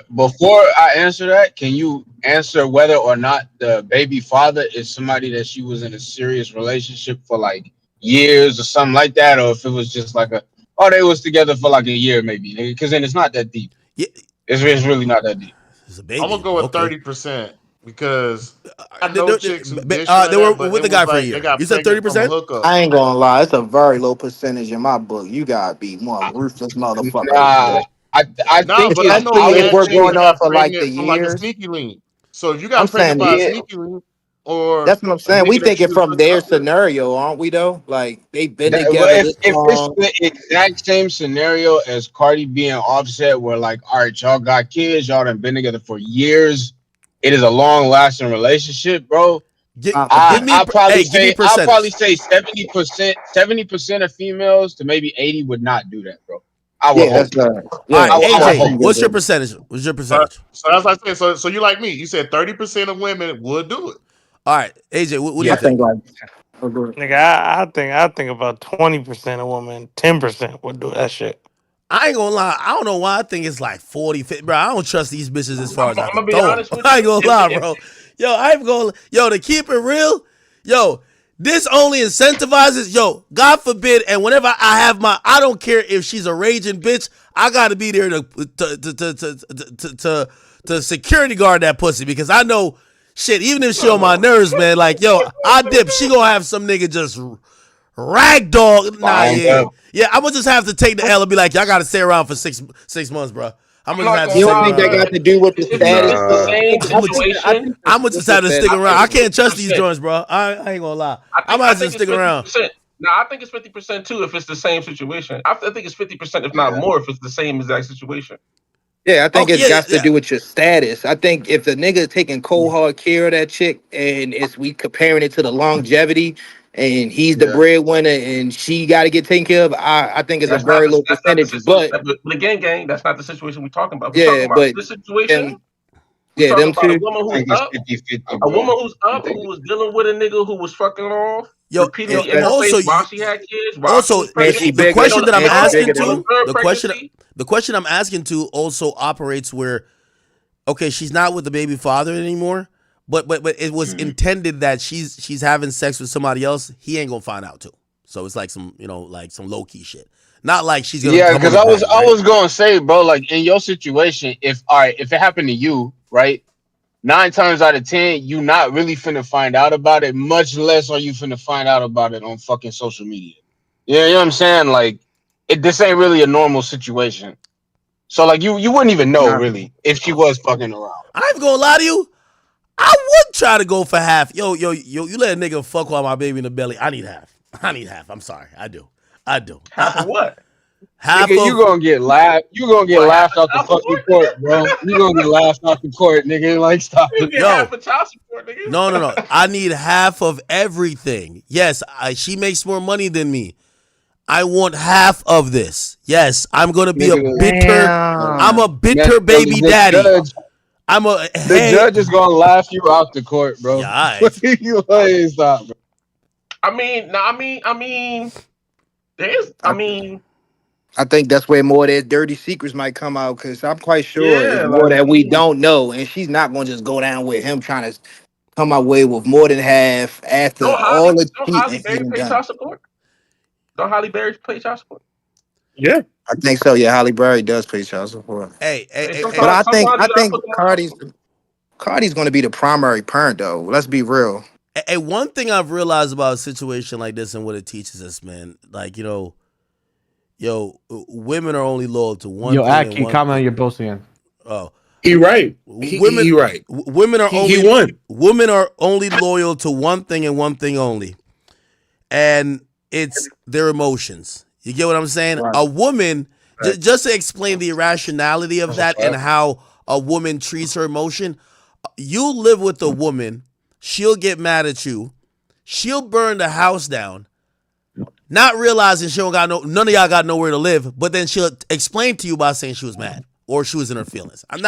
S22: I answer that, can you answer whether or not the baby father is somebody that she was in a serious relationship for like years or something like that, or if it was just like they was together for like a year maybe? Because then it's not that deep.
S1: Yeah,
S22: it's really not that deep.
S1: It's a baby.
S21: I'm gonna go with
S1: Okay.
S21: 30% because I know chicks who did shit
S1: they
S21: like
S1: were
S21: that, but
S1: with
S21: it
S1: the
S21: was
S1: guy for a
S21: like
S1: year.
S21: they got
S1: You said
S21: pregnant from a
S1: 30%?
S21: hookup.
S19: I ain't gonna lie, it's a very low percentage in my book. You gotta be one ruthless motherfucker.
S22: Nah, I
S21: Nah,
S22: think
S21: but I know
S19: Especially if
S21: mad
S19: we're
S21: chicks
S19: going
S21: that
S19: off
S21: got
S19: of like the
S21: pregnant from like a
S19: years.
S21: sneaky link. So if you
S19: I'm
S21: got pregnant
S19: saying,
S21: by a
S19: yeah,
S21: sneaky link or
S19: that's what I'm
S21: a
S19: saying. We
S21: nigga that you
S19: thinking
S21: was
S19: from
S21: hooking
S19: their
S21: up with,
S19: scenario, aren't we? Though, like they've been
S22: Well,
S19: together this
S22: if it's
S19: long.
S22: the exact same scenario as Cardi B and Offset, where like, all right, y'all got kids, y'all done been together for years, it is a long lasting relationship, bro.
S1: Give me,
S22: I'll probably
S1: give me
S22: say
S1: a percentage.
S22: 70% of females to maybe 80 would not do that, bro. I would
S19: Yeah,
S22: hope.
S19: that's right.
S1: All
S19: Yeah,
S1: right,
S22: I would
S1: AJ,
S22: hope.
S1: what's your percentage? What's your percentage?
S21: so that's like I said. So you like me? You said 30% of women would do it.
S1: All right, AJ, what do you
S19: I
S1: think?
S19: think like
S3: Nigga, I think about 20% of women, 10% would do that shit.
S1: I ain't gonna lie. I don't know why I think it's like 40, 50. Bro, I don't trust these bitches as far as I
S20: I'm
S1: can
S20: gonna be
S1: throw them.
S20: honest with
S1: I ain't
S20: you.
S1: gonna lie, bro. To keep it real, this only incentivizes, God forbid, and whenever I have I don't care if she's a raging bitch, I gotta be there to security guard that pussy because I know, shit, even if she on my nerves, man, like, I dip, she gonna have some nigga just ragdoll. Nah,
S22: Wind
S1: yeah.
S22: up.
S1: Yeah, I'm gonna just have to take the L and be like, y'all gotta stay around for 6 months, bro. I'm
S20: I'm
S1: gonna just
S20: not
S1: have to
S20: gonna
S19: you
S1: stick
S19: don't
S20: lie,
S19: think that
S20: bro.
S1: around.
S19: got to do with the status?
S20: It's the same
S19: I
S20: situation.
S19: think
S1: I'm gonna just have to stick
S19: that.
S1: around. I can't trust these
S20: 50%.
S1: joints, bro. I ain't gonna lie. I'm gonna
S20: I
S1: have to
S20: think it's
S1: stick around.
S20: 50%. Now I think it's 50% too if it's the same situation. I think it's 50%, if not more, if it's the same exact situation.
S19: Yeah, I think
S1: Okay,
S19: it's got to
S1: yeah.
S19: do with your status. I think if the nigga taking cold hard care of that chick, and it's we comparing it to the longevity, and he's the breadwinner, and she got to get taken care of, I think it's a very low
S20: That's not the
S19: percentage.
S20: situation.
S19: But
S20: But gang, that's not the situation we're talking about. We're talking
S19: yeah,
S20: about
S19: but
S20: this situation.
S19: them,
S20: We're
S19: yeah,
S20: talking
S19: them
S20: about a
S19: two.
S20: woman
S22: I
S20: who's
S22: think it's
S20: up,
S22: 50-50,
S20: a
S22: bro.
S20: woman who's up who was dealing with a nigga who was fucking her off repeatedly in her face
S1: Also,
S20: while she had kids, while she
S1: also
S20: was pregnant.
S1: the
S20: And
S1: question that I'm
S19: and she
S1: asking
S19: bigger than
S20: on
S19: him.
S20: the third
S1: the
S20: pregnancy,
S1: question I'm asking to also operates where, okay, she's not with the baby father anymore, but it was intended that she's having sex with somebody else. He ain't gonna find out too. So it's like some like some low key shit. Not like she's gonna
S22: Yeah,
S1: come on
S22: because
S1: the
S22: I
S1: ground, right?
S22: was gonna say, bro, like in your situation, if it happened to you, right? 9 times out of 10, you not really finna find out about it, much less are you finna find out about it on fucking social media. Yeah, you know what I'm saying? Like, this ain't really a normal situation. So like you wouldn't even know really if she was fucking around.
S1: I ain't gonna lie to you. I would try to go for half. You let a nigga fuck while my baby in the belly. I need half. I'm sorry. I do.
S20: half of what?
S1: Half
S22: Nigga, you
S1: of
S22: gonna get laughed. You gonna get
S20: What, half
S22: laughed
S20: of
S22: out the
S20: child
S22: fucking
S20: support?
S22: court, bro. You gonna get laughed out the court, nigga. Like, stop
S20: You
S22: it.
S20: get half of child support, nigga.
S1: no. I need half of everything. Yes, she makes more money than me. I want half of this. Yes, I'm gonna be a
S22: Nigga,
S1: bitter. I'm a
S22: man,
S1: bitter baby
S22: the
S1: daddy.
S22: judge,
S1: I'm a
S22: the
S1: hey.
S22: judge is gonna laugh you out the court, bro.
S1: Yeah, all right.
S22: You ain't stop, bro.
S20: I mean, there's,
S19: I think that's where more of their dirty secrets might come out because I'm quite sure it's
S20: yeah,
S19: more
S20: like,
S19: that we don't know, and she's not gonna just go down with him trying to come away with more than half after all the
S20: don't Holly
S19: cheating he
S20: Berry
S19: done
S20: pay
S19: done.
S20: child support? Don't Holly Berry pay child support?
S3: Yeah.
S19: I think so. Yeah, Holly Berry does pay child support,
S1: Hey,
S20: Hey,
S19: but
S20: sometimes
S19: I
S20: you gotta
S19: think
S20: put them on child support.
S19: Cardi's gonna be the primary parent though. Let's be real.
S1: hey, one thing I've realized about a situation like this and what it teaches us, man, like women are only loyal to one
S5: Yo,
S1: thing
S5: I
S1: and
S5: can
S1: one.
S5: comment on your both again.
S1: Oh,
S6: He right.
S1: women.
S6: He right.
S1: Women are
S6: He
S1: only.
S6: won.
S1: Women are only loyal to one thing and one thing only, and it's their emotions. You get what I'm saying?
S19: Right.
S1: A woman just to explain the irrationality of that and how a woman treats her emotion. You live with a woman, she'll get mad at you, she'll burn the house down, not realizing she don't got none of y'all got nowhere to live, but then she'll explain to you by saying she was mad or she was in her feelings. I'm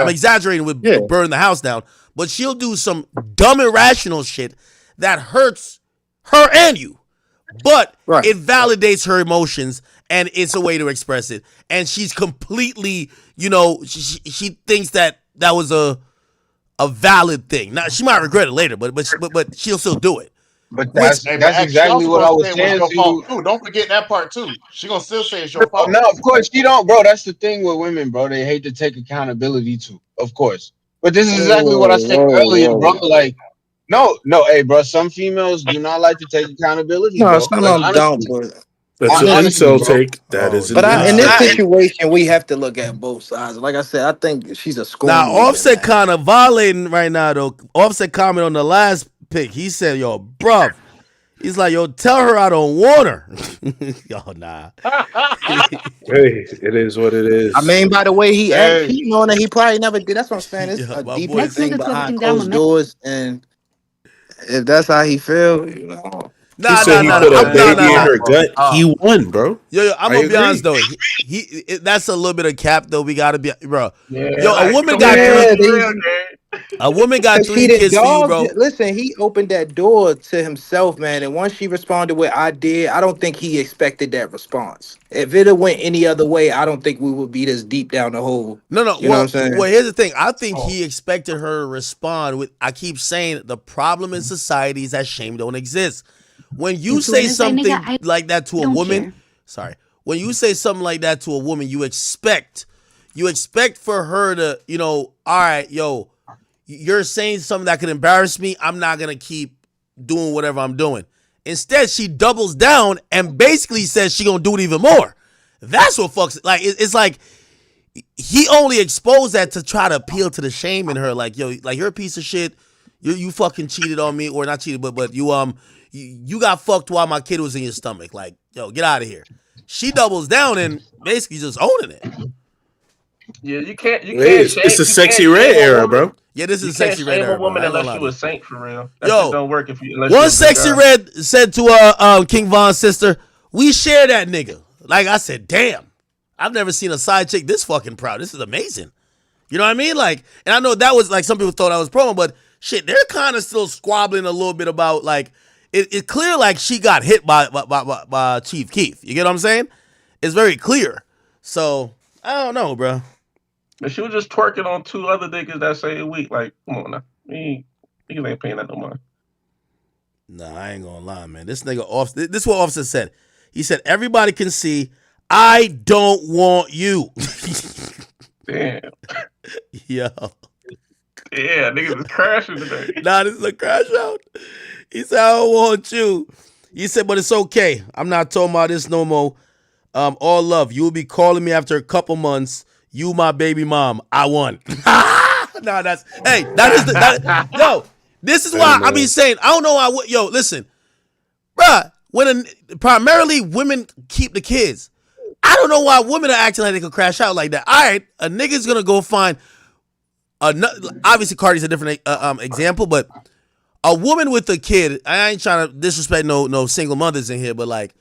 S1: exaggerating with burn the house down, but she'll do some dumb irrational shit that hurts her and you. But it validates her emotions and it's a way to express it. And she's completely, she thinks that was a valid thing. Now she might regret it later, but she'll still do it.
S22: But that's exactly what I was saying to you.
S21: Don't forget that part too. She gonna still say it's your fault.
S22: No, of course she don't, bro. That's the thing with women, bro. They hate to take accountability too, of course. But this is exactly what I said earlier, bro. Like, no, hey, bro. Some females do not like to take accountability.
S19: No,
S22: bro.
S19: some
S22: Like,
S19: of them don't. But
S5: that's an incel take. That is.
S19: But in this situation, we have to look at both sides. Like I said, I think she's a scorn.
S1: Now, Offset kind of violating right now, though. Offset comment on the last pick. He said, "Yo, bruv." He's like, "Yo, tell her I don't want her." Yo, nah.
S5: Hey, it is what it is.
S19: I mean, by the way, he cheating on it. He probably never did. That's what I'm saying. It's a deeper thing behind closed doors, and if that's how he feel,
S5: He said he put a baby in her gut. He won, bro.
S1: Yo, I'm gonna be honest though. That's a little bit of cap though. We gotta be, bro. Yo, a woman got three kids for you, bro.
S19: Listen, he opened that door to himself, man. And once she responded with "I did," I don't think he expected that response. If it had went any other way, I don't think we would be this deep down the hole.
S1: No.
S19: You know what I'm saying?
S1: Well, here's the thing. I think he expected her to respond with. I keep saying the problem in society is that shame don't exist. When you say something like that to a woman, when you say something like that to a woman, you expect for her to, all right, yo, you're saying something that could embarrass me. I'm not going to keep doing whatever I'm doing. Instead, she doubles down and basically says she going to do it even more. That's what fucks. Like, it's like he only exposed that to try to appeal to the shame in her. Like, yo, like you're a piece of shit. You fucking cheated on me, or not cheated, but you got fucked while my kid was in your stomach. Like, yo, get out of here. She doubles down and basically just owning it.
S20: Yeah, you can't.
S5: It's a sexy red era, bro.
S1: Yeah, this is a sexy red era.
S20: A woman unless you a saint for real. That
S1: Yo,
S20: shit don't work if you.
S1: One sexy red said to King Von's sister, "We share that nigga." Like I said, damn, I've never seen a side chick this fucking proud. This is amazing. You know what I mean? Like, and I know that was like some people thought I was promo, but shit, they're kind of still squabbling a little bit about like. It's clear like she got hit by Chief Keef. You get what I'm saying? It's very clear. So, I don't know, bro.
S20: And she was just twerking on two other niggas that same week. Like, come on now. He ain't paying that no mind.
S1: Nah, I ain't gonna lie, man. This nigga, this is what Offset said. He said, everybody can see, I don't want you.
S20: Damn.
S1: Yo.
S20: Yeah, niggas is crashing today.
S1: Nah, this is a crash out. He said, I don't want you. He said, but it's okay. I'm not talking about this no more. All love. You'll be calling me after a couple months. You my baby mom. I won. Nah, that is yo, this is why I be saying, I don't know why, yo, listen. Bruh, primarily women keep the kids. I don't know why women are acting like they could crash out like that. All right, a nigga's gonna go find obviously Cardi's a different example, but a woman with a kid, I ain't trying to disrespect no single mothers in here, but like,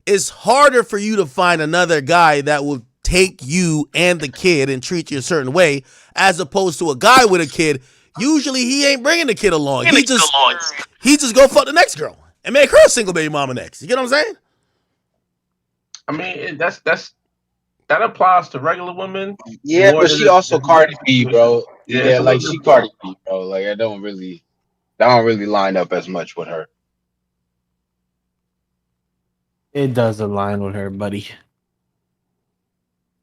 S1: it's harder for you to find another guy that will take you and the kid and treat you a certain way, as opposed to a guy with a kid. Usually he ain't bringing the kid along. He just go fuck the next girl and make her a single baby mama next. You get what I'm saying?
S20: I mean, that applies to regular women.
S22: Yeah, but she also Cardi B, bro. Yeah, like she Cardi B, bro. Like I don't really line up as much with her.
S3: It does align with her, buddy.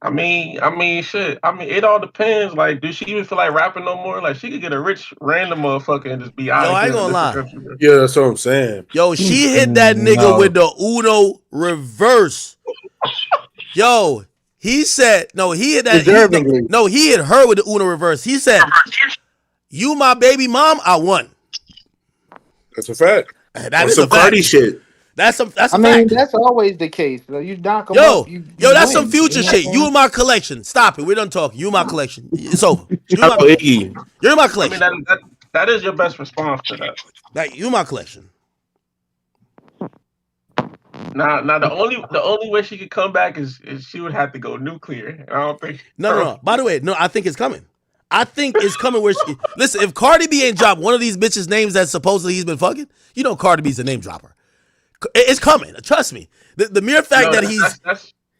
S20: I mean, shit. I mean, it all depends. Like, does she even feel like rapping no more? Like, she could get a rich random motherfucker and just be out.
S1: Yo, I ain't gonna lie.
S5: Yeah, that's what I'm saying.
S1: Yo, she hit that nigga with the Uno reverse. Yo, he said no. He hit that. He hit her with the Uno reverse. He said, "You my baby mom, I won."
S5: That's a fact.
S1: That is
S5: some
S1: a fact.
S5: Cardi shit.
S1: That's a
S19: I mean,
S1: fact.
S19: that's always the case. So you knock them up,
S1: Yo,
S19: you
S1: that's some
S19: win.
S1: future
S19: You know what
S1: shit.
S19: I'm
S1: You
S19: saying?
S1: in my collection. Stop it. We're done talking. You in my collection. It's over. You in
S5: Shout
S1: my
S5: out Iggy.
S1: You're in my
S20: I mean,
S1: collection.
S20: that is your best response to that.
S1: Like you in my collection.
S20: Now the only way she could come back is she would have to go nuclear. I don't think.
S1: No. By the way, no, I think it's coming. I think it's coming where she listen, if Cardi B ain't dropped one of these bitches' names that supposedly he's been fucking, you know Cardi B's a name dropper. It's coming. Trust me. The mere fact that he's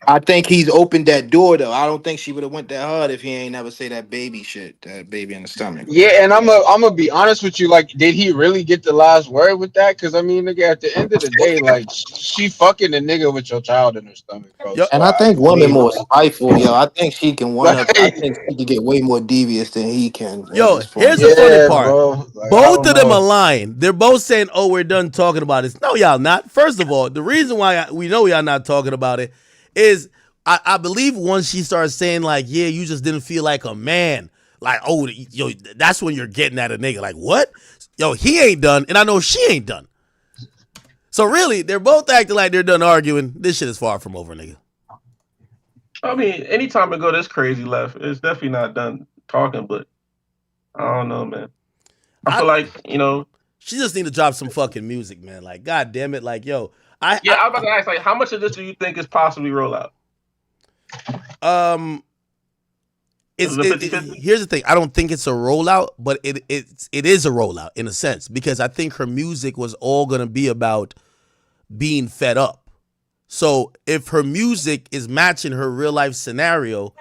S19: I think he's opened that door though. I don't think she would have went that hard if he ain't never say that baby shit, that baby in the stomach.
S22: Yeah, and I'm gonna be honest with you. Like, did he really get the last word with that? Because I mean, nigga, at the end of the day, like, she fucking the nigga with your child in her stomach, bro.
S1: Yo,
S22: So
S19: And I think
S22: I
S19: women
S22: mean,
S19: more spiteful, yo. I think she can one
S22: like,
S19: up. I think she can get way more devious than he can at
S1: Yo,
S19: this point.
S1: here's the funny
S22: yeah,
S1: part.
S22: bro. Like, I
S1: Both
S22: don't
S1: of them are
S22: know.
S1: lying. They're both saying, "Oh, we're done talking about this." No, y'all not. First of all, the reason why we know y'all not talking about it is I believe once she starts saying like, "Yeah, you just didn't feel like a man," like, "Oh, yo, that's when you're getting at a nigga." Like, what? Yo, he ain't done, and I know she ain't done. So really, they're both acting like they're done arguing. This shit is far from over, nigga.
S20: I mean, anytime it go this crazy left, it's definitely not done talking. But I don't know, man. I feel like
S1: she just need to drop some fucking music, man. Like, god damn it, like, yo,
S20: I was about to ask, like, how much of this do you think is possibly roll out?
S1: Here's the thing. I don't think it's a rollout, but it is a rollout in a sense because I think her music was all gonna be about being fed up. So if her music is matching her real life scenario,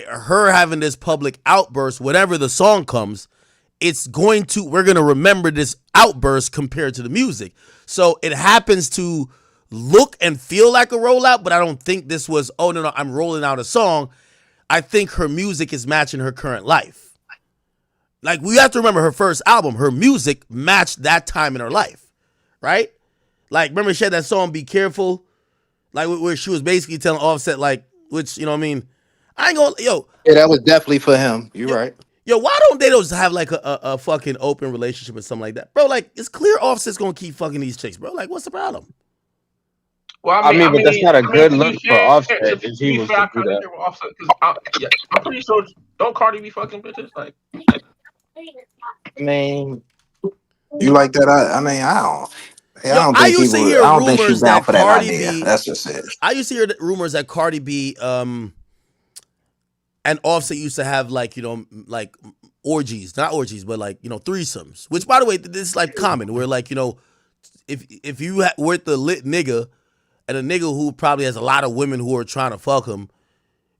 S1: her having this public outburst, whenever the song comes, we're gonna remember this outburst compared to the music. So it happens to look and feel like a rollout, but I don't think this was, oh no, I'm rolling out a song. I think her music is matching her current life. Like, we have to remember her first album, her music matched that time in her life, right? Like, remember she had that song, Be Careful? Like, where she was basically telling Offset, like, which, you know what I mean? I ain't gonna,
S19: Yeah, that was definitely for him. You're right.
S1: Yo, why don't they just have, like, a fucking open relationship or something like that? Bro, like, it's clear Offset's gonna keep fucking these chicks, bro. Like, what's the problem?
S20: Well,
S22: I mean, but that's not a good look for Offset
S20: To
S22: if he
S20: be
S22: was
S20: fair, I
S22: to do
S20: kind of
S22: that.
S20: hear what Offset because I'm pretty sure. Don't Cardi be fucking bitches? Like,
S19: I mean, you like that? I mean, I
S1: Yo,
S19: don't
S1: I
S19: think he
S1: used to
S19: would.
S1: hear
S19: I don't think she's
S1: rumors
S19: down
S1: that
S19: for that
S1: Cardi
S19: idea.
S1: B.
S19: That's just it.
S1: I used to hear rumors that Cardi B and Offset used to have, like, you know, like orgies, not orgies, but like, you know, threesomes. Which, by the way, this is like common. Where, like, you know, if you were the lit nigga and a nigga who probably has a lot of women who are trying to fuck him,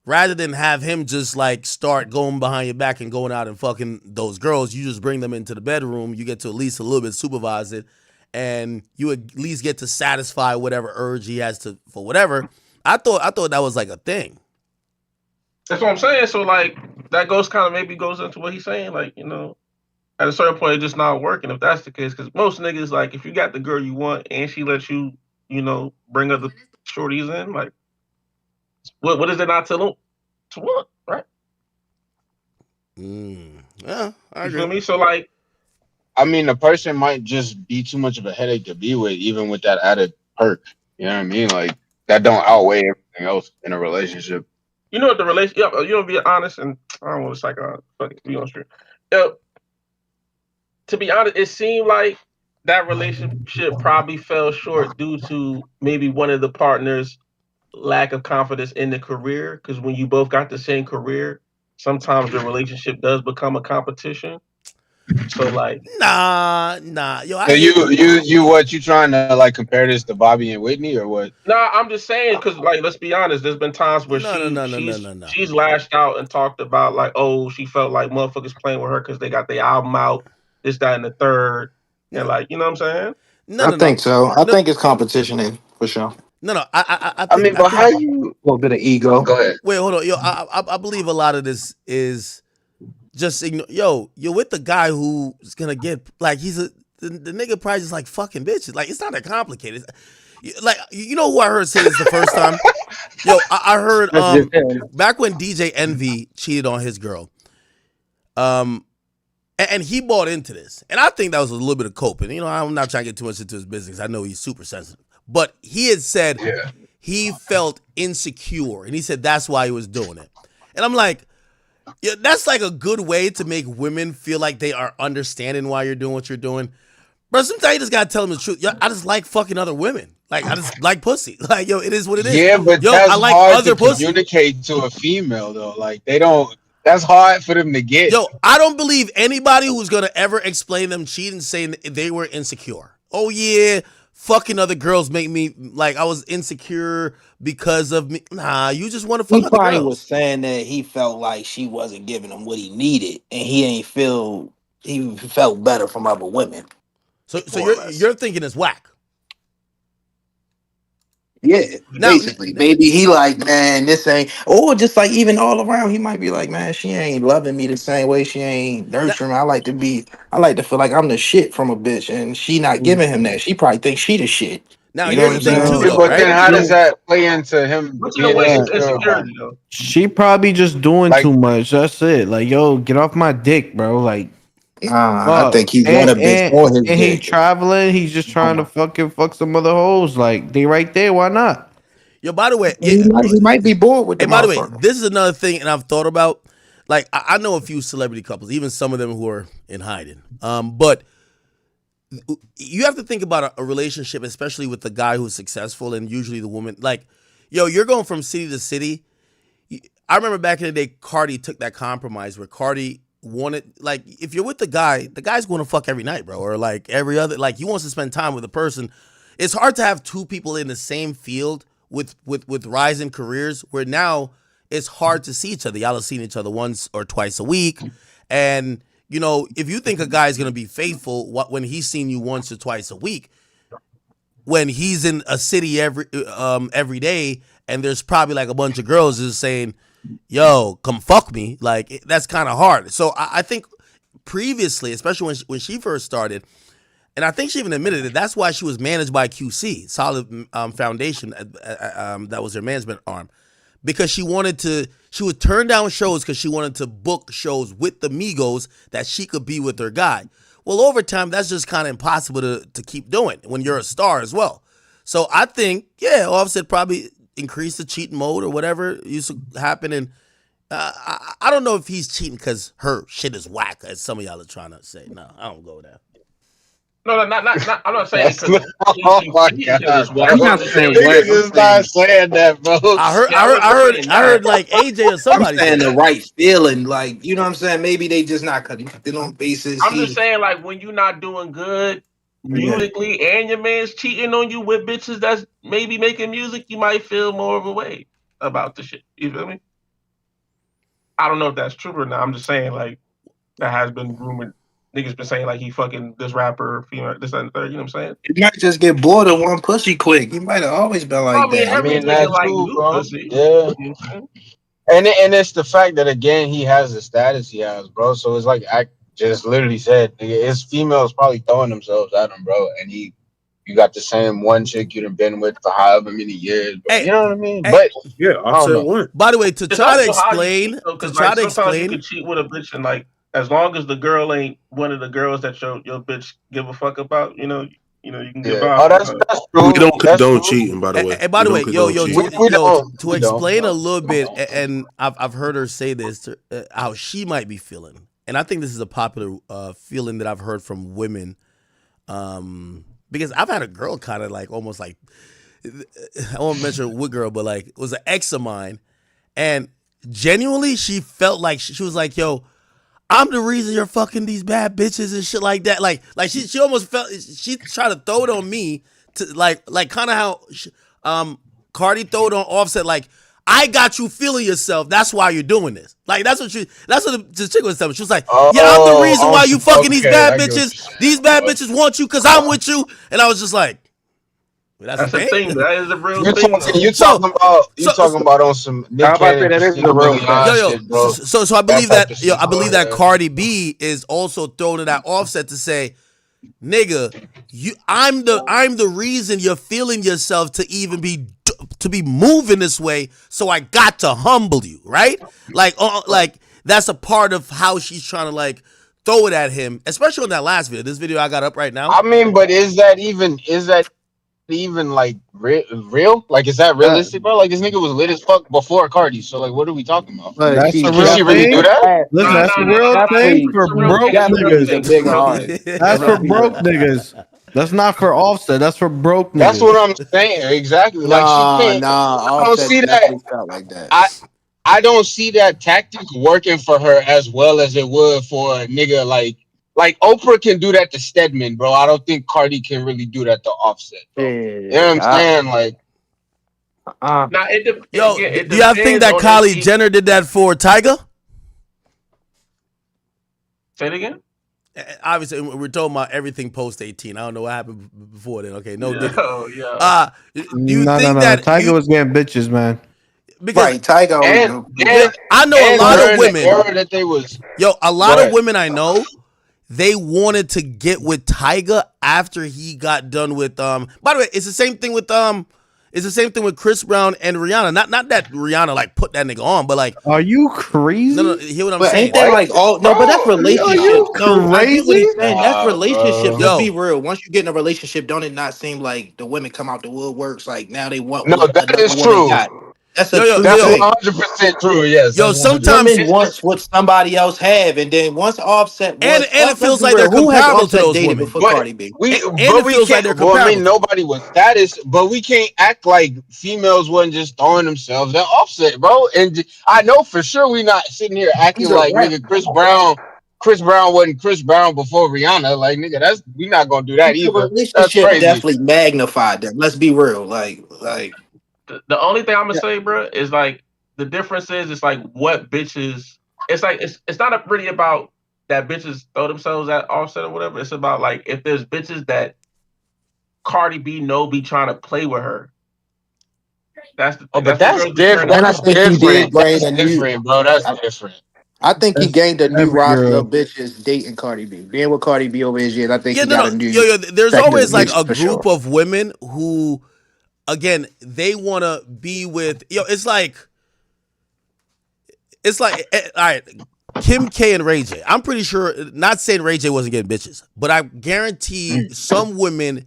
S1: rather than have him just like start going behind your back and going out and fucking those girls, you just bring them into the bedroom. You get to at least a little bit supervise it, and you at least get to satisfy whatever urge he has to for whatever. I thought that was like a thing.
S20: that's what I'm saying. So like that maybe goes into what he's saying. Like, you know, at a certain point, it's just not working if that's the case. Because most niggas, like, if you got the girl you want and she lets you, you know, bring other shorties in, like, what is there not to want, right?
S1: Yeah, I
S20: You
S1: agree.
S20: feel me? So like,
S22: I mean, the person might just be too much of a headache to be with, even with that added perk. You know what I mean? Like, that don't outweigh everything else in a relationship.
S20: you know what the relationship? You know, be honest, and I don't want to be on stream. To be honest, it seemed like that relationship probably fell short due to maybe one of the partners' lack of confidence in the career. Because when you both got the same career, sometimes the relationship does become a competition. So like,
S1: nah. Yo,
S22: So you trying to like compare this to Bobby and Whitney or what?
S20: nah, I'm just saying because like, let's be honest. There's been times where
S1: No.
S20: she's lashed out and talked about like, oh, she felt like motherfuckers playing with her because they got their album out, this, that, and the third, and like, you know what I'm saying?
S19: I think so. I think it's competition for sure.
S1: No. I
S22: I
S1: think.
S22: mean, but how you?
S19: A little bit of ego.
S22: Go ahead.
S1: Wait, hold on. Yo, I believe a lot of this is just ignore. Yo, you're with the guy who's gonna get like the nigga probably just like fucking bitches. Like, it's not that complicated. Like, you know who I heard say this the first time? Yo, I heard back when DJ Envy cheated on his girl. And he bought into this. And I think that was a little bit of coping. You know, I'm not trying to get too much into his business. I know he's super sensitive. But he had said he felt insecure. And he said that's why he was doing it. And I'm like, yeah, that's like a good way to make women feel like they are understanding why you're doing what you're doing. But sometimes you just gotta tell them the truth. Yo, I just like fucking other women. Like, I just like pussy. Like, yo, it is what it is.
S22: Yeah, but
S1: yo,
S22: that's
S1: I like
S22: hard
S1: other
S22: to
S1: pussy.
S22: communicate to a female though. Like they don't. That's hard for them to get.
S1: Yo, I don't believe anybody who's gonna ever explain them cheating saying they were insecure. Oh yeah, fucking other girls make me like I was insecure because of me. Nah, you just want to fuck
S19: He
S1: other
S19: probably
S1: girls.
S19: was saying that he felt like she wasn't giving him what he needed, and he felt better from other women.
S1: So you're thinking it's whack.
S19: Yeah,
S1: Now,
S19: basically. Maybe he like, man, this ain't, or just like even all around, he might be like, man, she ain't loving me the same way. She ain't nurturing me. I like to feel like I'm the shit from a bitch, and she not giving him that. She probably thinks she the shit.
S1: Now,
S19: You know
S1: here's
S19: what
S1: the
S19: I'm
S1: thing
S19: saying?
S1: too, though,
S22: But
S1: right?
S22: then how does that play into him
S20: What's in
S22: being
S20: the way is
S22: insecure about
S20: insecurity
S22: it?
S20: though?
S6: She probably just doing
S22: Like-
S6: too much. That's it. Like, yo, get off my dick, bro. Like,
S19: Nah, I
S6: fuck.
S19: think he want a bitch for his
S6: And he
S19: dick.
S6: traveling. He's just trying to fucking fuck some other hoes. Like, they right there. Why not?
S1: Yo, by the way,
S19: He might be bored with the
S1: by the way,
S19: motherfucker.
S1: this is another thing, and I've thought about. Like, I know a few celebrity couples, even some of them who are in hiding. But you have to think about a relationship, especially with the guy who's successful, and usually the woman. Like, yo, you're going from city to city. I remember back in the day, Cardi took that compromise where Cardi wanted, like, if you're with the guy's going to fuck every night, bro, or like every other, like, he wants to spend time with a person. It's hard to have two people in the same field with rising careers where now it's hard to see each other. Y'all have seen each other once or twice a week, and you know, if you think a guy's gonna be faithful, when he's seen you once or twice a week, when he's in a city every day, and there's probably like a bunch of girls just saying, "Yo, come fuck me," like that's kind of hard. So I think previously, especially when she first started, and I think she even admitted it. That's why she was managed by QC, Solid Foundation. That was her management arm, because she would turn down shows because she wanted to book shows with the Migos that she could be with her guy. Well, over time, that's just kind of impossible to keep doing when you're a star as well. So I think, yeah, Offset probably increased the cheating mode or whatever used to happen. And I don't know if he's cheating because her shit is whack, as some of y'all are trying to say. No, I don't go there.
S20: No, not. I'm not saying.
S22: Oh my god!
S20: I'm not saying
S22: Niggas is not saying that, bro.
S1: I heard like AJ or somebody.
S19: I'm saying
S1: say
S19: the
S1: that.
S19: right feeling, like, you know what I'm saying? Maybe they just not connected on basis.
S20: I'm just saying, like, when you're not doing good musically and your man's cheating on you with bitches that's maybe making music, you might feel more of a way about the shit. You feel me? I don't know if that's true or not. I'm just saying, like, that has been rumored. Niggas been saying like he fucking this rapper, female, this and the third. You know what I'm saying?
S19: You might just get bored of one pussy quick. You might have always been like
S20: Probably
S19: that.
S20: every nigga like new pussy.
S22: Yeah. And it's the fact that again he has the status he has, bro. So it's like I just literally said, nigga, his females probably throwing themselves at him, bro. And you got the same one chick you done been with for however many years, bro. You know what I mean? But
S5: yeah, Offset won.
S1: By the way, to
S20: It's
S1: try to
S20: also how you
S1: explain,
S20: cheat, though, 'cause,
S1: to try
S20: like,
S1: to
S20: sometimes you
S1: explain,
S20: can cheat with a bitch and like as long as the girl ain't one of the girls that your bitch give a fuck about, you know, you can get by.
S22: Oh, that's true.
S5: We don't condone cheating, by the way.
S1: And by the way, to
S22: We
S1: explain
S22: don't.
S1: a little bit, and I've heard her say this, how she might be feeling, and I think this is a popular feeling that I've heard from women, because I've had a girl kind of like almost like, I won't mention what girl, but like it was an ex of mine, and genuinely she felt like she was like, yo, I'm the reason you're fucking these bad bitches and shit like that. Like she almost felt, she tried to throw it on me to like kind of how Cardi throw it on Offset. Like, I got you feeling yourself. That's why you're doing this. Like that's what the chick was telling me. She was like, yeah, I'm the reason why you fucking these bad bitches. These bad bitches want you because I'm with you. And I was just like,
S20: that's the thing. That is a real
S22: You
S20: thing.
S22: talking about on some Nick Cannon, Christina Milian shit, bro.
S1: So I believe that Cardi B is also throwing it at Offset to say, nigga, I'm the reason you're feeling yourself to even be moving this way. So I got to humble you, right? Like that's a part of how she's trying to like throw it at him, especially on that last video. This video I got up right now.
S22: I mean, but is that even like real? Like, is that realistic, bro? Like, this nigga was lit as fuck before Cardi. So, like, what are we talking about?
S4: But
S6: That's a
S4: she
S22: Can
S6: real
S22: she really do
S6: thing.
S22: that?
S6: Listen, that's a real thing
S17: It's
S6: for
S17: a real
S6: broke
S17: thing. It's a real
S6: niggas.
S17: thing. It's a real thing.
S6: That's for broke niggas. That's not for Offset. That's for broke
S22: That's
S6: niggas.
S22: what I'm saying. Exactly. Like, she can't. I don't
S4: Offset
S22: see that.
S4: definitely felt like that.
S22: I don't see that tactic working for her as well as it would for a nigga like Oprah can do that to Stedman, bro. I don't think Cardi can really do that to Offset, bro. You know what I'm saying? Like,
S20: Now
S1: Yo,
S20: it
S1: do y'all think
S20: depends
S1: that
S20: on
S1: Kylie
S20: if
S1: Jenner did that for Tyga?
S20: Say it again.
S1: Obviously, we're talking about everything post 18. I don't know what happened before then. Okay, no Diddy.
S20: Yeah.
S1: Do you think
S6: No.
S1: that
S6: Tiger was getting bitches, man.
S1: because
S4: Tyga always
S22: and,
S4: do.
S22: and,
S1: I know a
S22: and
S1: lot of
S22: during the
S1: women.
S22: era that they was
S1: A lot
S22: Go
S1: of
S22: ahead.
S1: women I know, they wanted to get with Tyga after he got done with By the way, it's the same thing with Chris Brown and Rihanna. Not that Rihanna like put that nigga on, but like,
S6: Are you crazy?
S1: no, hear what I'm
S19: But
S1: saying.
S19: ain't that like all? No, but that's
S6: Are you
S19: relationships. No, I get what
S6: crazy?
S19: he's saying. That's
S22: Nah,
S19: relationships.
S22: bro.
S19: Let's be
S1: Yo,
S19: real. Once you get in a relationship, don't it not seem like the women come out the woodworks? Like now they want
S22: No,
S19: what
S22: that
S19: another
S22: is
S19: woman
S22: true.
S19: got. That's a
S1: yo, yo,
S19: true
S22: That's
S1: yo,
S19: thing.
S22: 100% true. Yes,
S1: yo.
S22: that's 100%.
S1: Sometimes
S19: Women want what somebody else have, and then once Offset
S1: and
S19: was
S1: it
S19: let's
S1: feels
S19: be
S1: like
S19: real.
S1: they're
S19: Who has
S1: comparable to
S19: Offset
S1: those
S19: dated
S1: women.
S19: before
S22: But
S19: Cardi B?
S1: And
S22: but
S1: it
S22: we
S1: feels like
S22: can't.
S1: they're
S22: Well, I
S1: comparable
S22: mean,
S1: to.
S22: nobody was status, but we can't act like females wasn't just throwing themselves at Offset, bro. And I know for sure we not sitting here acting
S19: He's a
S22: like
S19: rap.
S22: nigga Chris Brown wasn't Chris Brown before Rihanna. Like nigga, we not gonna do that
S19: The
S22: either. That's
S19: relationship
S22: crazy.
S19: definitely magnified them. Let's be real. Like
S20: The only thing I'm gonna say, bro, is like the difference is it's like what bitches. It's like it's not really about that bitches throw themselves at Offset or whatever. It's about like if there's bitches that Cardi B be trying to play with her. That's the
S22: Oh,
S20: thing.
S22: but
S20: That's what
S22: that's
S20: girls be
S22: different.
S20: turning
S19: and I
S20: on.
S22: That's
S19: think he did
S22: different.
S19: gain
S22: That's
S19: a new.
S22: different, bro. That's different.
S19: I think he
S6: That's
S19: gained a new
S6: every
S19: roster
S6: girl.
S19: of bitches dating Cardi B. Being with Cardi B over his years, I think
S1: Yeah,
S19: he
S1: no,
S19: got
S1: no,
S19: a new
S1: yo. There's
S19: sector of
S1: always like
S19: bitches
S1: a
S19: for
S1: group
S19: sure.
S1: of women who, again, they want to be with. It's like, all right, Kim K and Ray J. I'm pretty sure. Not saying Ray J wasn't getting bitches, but I guarantee some women,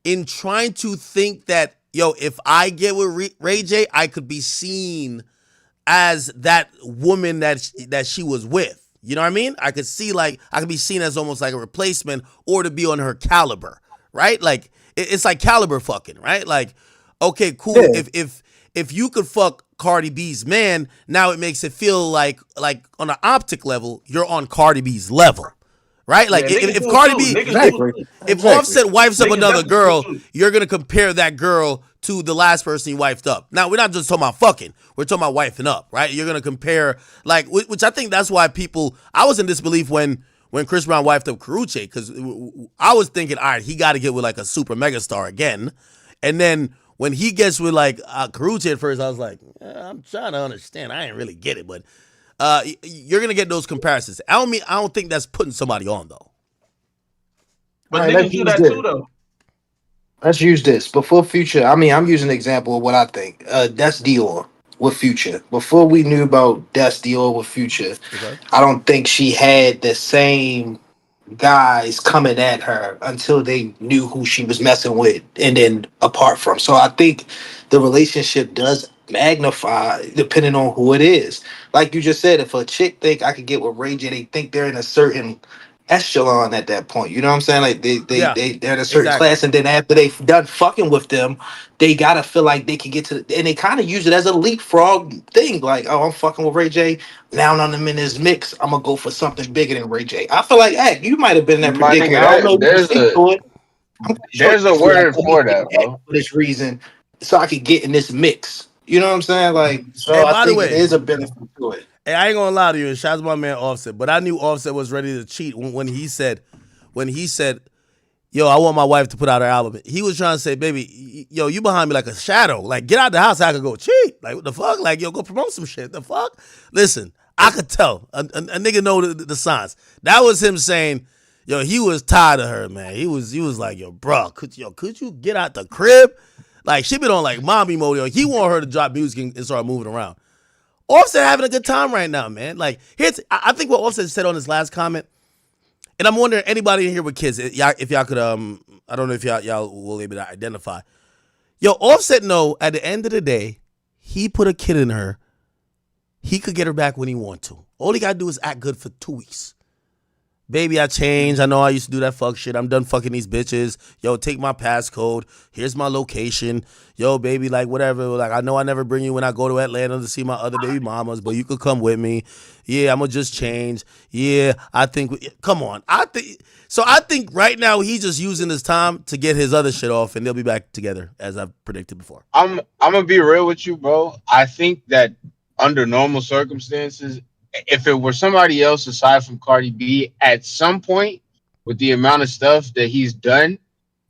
S1: in trying to think that if I get with Ray J, I could be seen as that woman that she was with. You know what I mean? I could be seen as almost like a replacement or to be on her caliber, right? Like it's like caliber fucking, right? Like, okay, cool.
S19: Yeah.
S1: If you could fuck Cardi B's man, now it makes it feel like on an optic level, you're on Cardi B's level. Right? Like
S20: Yeah,
S1: if
S20: niggas do
S1: Cardi
S20: too.
S1: B,
S20: Niggas do too.
S1: if
S19: Exactly.
S1: Offset wipes up
S20: Niggas
S1: another
S20: definitely
S1: girl,
S20: do too.
S1: you're gonna compare that girl to the last person you wifed up. Now we're not just talking about fucking; we're talking about wifing up, right? You're gonna compare which I think that's why I was in disbelief when Chris Brown wifed up Karrueche, because I was thinking, all right, he got to get with like a super megastar again, and then when he gets with like Karrueche at first, I was like, I'm trying to understand. I ain't really get it, but you're gonna get those comparisons. I don't think that's putting somebody on though.
S20: But
S19: All right,
S20: niggas
S19: let's
S20: do
S19: use
S20: that
S19: this.
S20: too, though.
S19: Let's use this. Before Future, I mean, I'm using an example of what I think. That's Dior with Future. Before we knew about That's Dior with Future,
S1: Okay.
S19: I don't think she had the same guys coming at her until they knew who she was messing with and then apart from. So I think the relationship does magnify depending on who it is. Like you just said, if a chick think I could get with Ray J, they think they're in a certain echelon at that point. You know what I'm saying? Like
S1: Yeah,
S19: they're in a certain
S1: exactly.
S19: class, and then after they've done fucking with them, they gotta feel like they can get to and they kind of use it as a leapfrog thing. Like, oh, I'm fucking with Ray J. Now I'm in this mix. I'm gonna go for something bigger than Ray J. I feel like, hey, you might have been in that
S22: My
S19: predicament. I don't know
S22: nigga,
S19: if you can speak to it. I'm pretty sure
S22: there's
S19: you
S22: a
S19: feel like,
S22: word
S19: let me
S22: for
S19: get
S22: that,
S19: that
S22: bro.
S19: for this reason, so I could get in this mix. You know what I'm saying? Like, so
S1: And
S19: I
S1: by the
S19: think it
S1: way,
S19: is a benefit to it.
S1: hey, I ain't gonna lie to you, and shout out to my man Offset, but I knew Offset was ready to cheat when he said, yo, I want my wife to put out her album. He was trying to say, baby, yo, you behind me like a shadow. Like, get out the house so I could go cheat. Like, what the fuck? Like, yo, go promote some shit. The fuck? Listen, I could tell. A nigga know the signs. That was him saying, yo, he was tired of her, man. He was like, yo, bro, could you get out the crib? Like, she been on like mommy mode. Yo. He want her to drop music and start moving around. Offset having a good time right now, man. Like, I think what Offset said on his last comment, And I'm wondering, anybody in here with kids, if y'all could, I don't know if y'all will able to identify. Yo, Offset know at the end of the day, he put a kid in her. He could get her back when he want to. All he gotta do is act good for 2 weeks. Baby, I changed. I know I used to do that fuck shit. I'm done fucking these bitches. Yo, take my passcode. Here's my location. Yo, baby, like whatever. Like, I know I never bring you when I go to Atlanta to see my other baby mamas, but you could come with me. Yeah, I'm gonna just change. Yeah, I think. Come on. I think right now he's just using his time to get his other shit off, and they'll be back together, as I've predicted before.
S22: I'm gonna be real with you, bro. I think that under normal circumstances, if it were somebody else aside from Cardi B, at some point with the amount of stuff that he's done,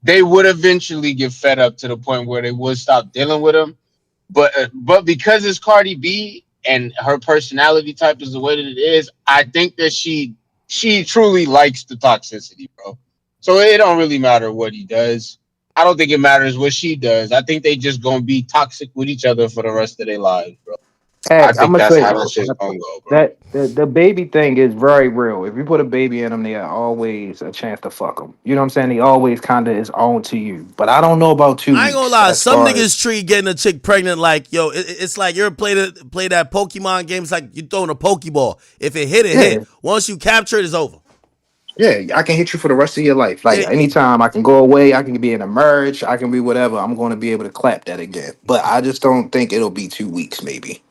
S22: they would eventually get fed up to the point where they would stop dealing with him. But because it's Cardi B and her personality type is the way that it is, I think that she truly likes the toxicity, bro. So it don't really matter what he does. I don't think it matters what she does. I think they just gonna be toxic with each other for the rest of their lives, bro. I
S4: I'm
S22: think
S4: gonna
S22: that's
S4: say
S22: how that shit's gonna go, bro.
S4: that the baby thing is very real. If you put a baby in them, they are always a chance to fuck them. You know what I'm saying? He always kind of is on to you. But I don't know about 2
S1: I ain't gonna
S4: weeks
S1: lie.
S4: as
S1: Some
S4: far as
S1: niggas treat getting a chick pregnant like, yo, it's like you're play that Pokemon game. It's like you throwing a Pokeball. If it hit, it hit. Once you capture it, it's over.
S4: yeah, I can hit you for the rest of your life. Like anytime I can go away, I can be in a merge, I can be whatever. I'm going to be able to clap that again. But I just don't think it'll be 2 weeks, maybe.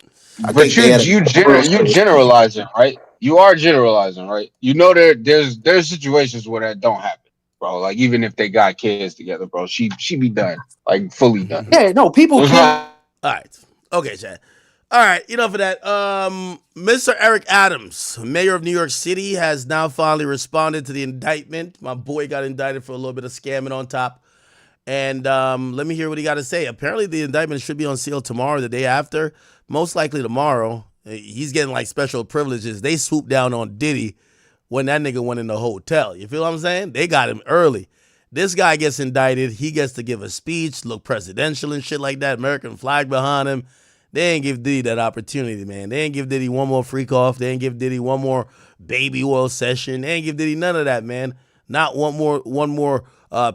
S4: I
S22: But
S4: think they had a real
S22: you
S4: space.
S22: generalizing, right? You are generalizing, right? You know there's situations where that don't happen, bro. Like even if they got kids together, bro, she be done, like fully done.
S4: Yeah, no, people
S22: What's
S4: can.
S22: my
S1: All right. Okay, Chad. All right, enough of that. Mr. Eric Adams, mayor of New York City, has now finally responded to the indictment. My boy got indicted for a little bit of scamming on top. And let me hear what he got to say. Apparently, the indictment should be on sale tomorrow, the day after. Most likely tomorrow. He's getting like special privileges. They swooped down on Diddy when that nigga went in the hotel. You feel what I'm saying? They got him early. This guy gets indicted. He gets to give a speech, look presidential and shit like that. American flag behind him. They ain't give Diddy that opportunity, man. They ain't give Diddy one more freak off. They ain't give Diddy one more baby oil session. They ain't give Diddy none of that, man. Not one more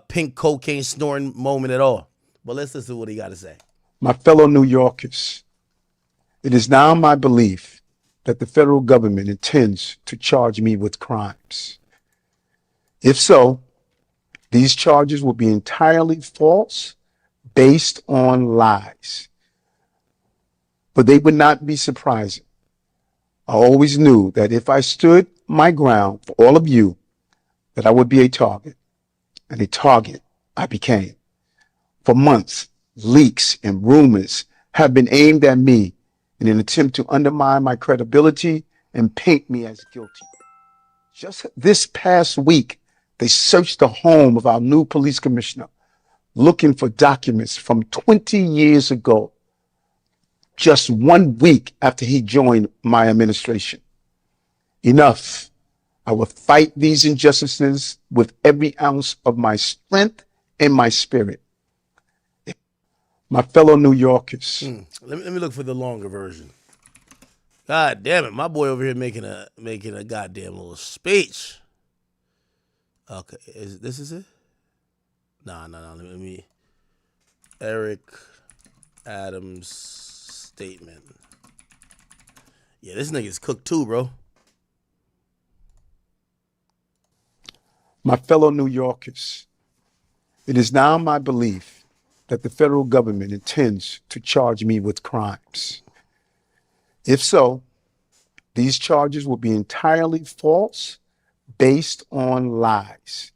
S1: pink cocaine snorting moment at all. But let's listen to what he got to say.
S8: My fellow New Yorkers, it is now my belief that the federal government intends to charge me with crimes. If so, these charges will be entirely false, based on lies. But they would not be surprising. I always knew that if I stood my ground for all of you, that I would be a target, and a target I became. For months, leaks and rumors have been aimed at me in an attempt to undermine my credibility and paint me as guilty. Just this past week, they searched the home of our new police commissioner, looking for documents from 20 years ago, just 1 week after he joined my administration. Enough. I will fight these injustices with every ounce of my strength and my spirit. My fellow New Yorkers.
S1: Let me look for the longer version. God damn it, my boy over here making a goddamn little speech. Okay, this is it? Nah. Let me. Eric Adams statement. Yeah, this nigga's cooked too, bro.
S8: My fellow New Yorkers, it is now my belief that the federal government intends to charge me with crimes. If so, these charges will be entirely false, based on lies.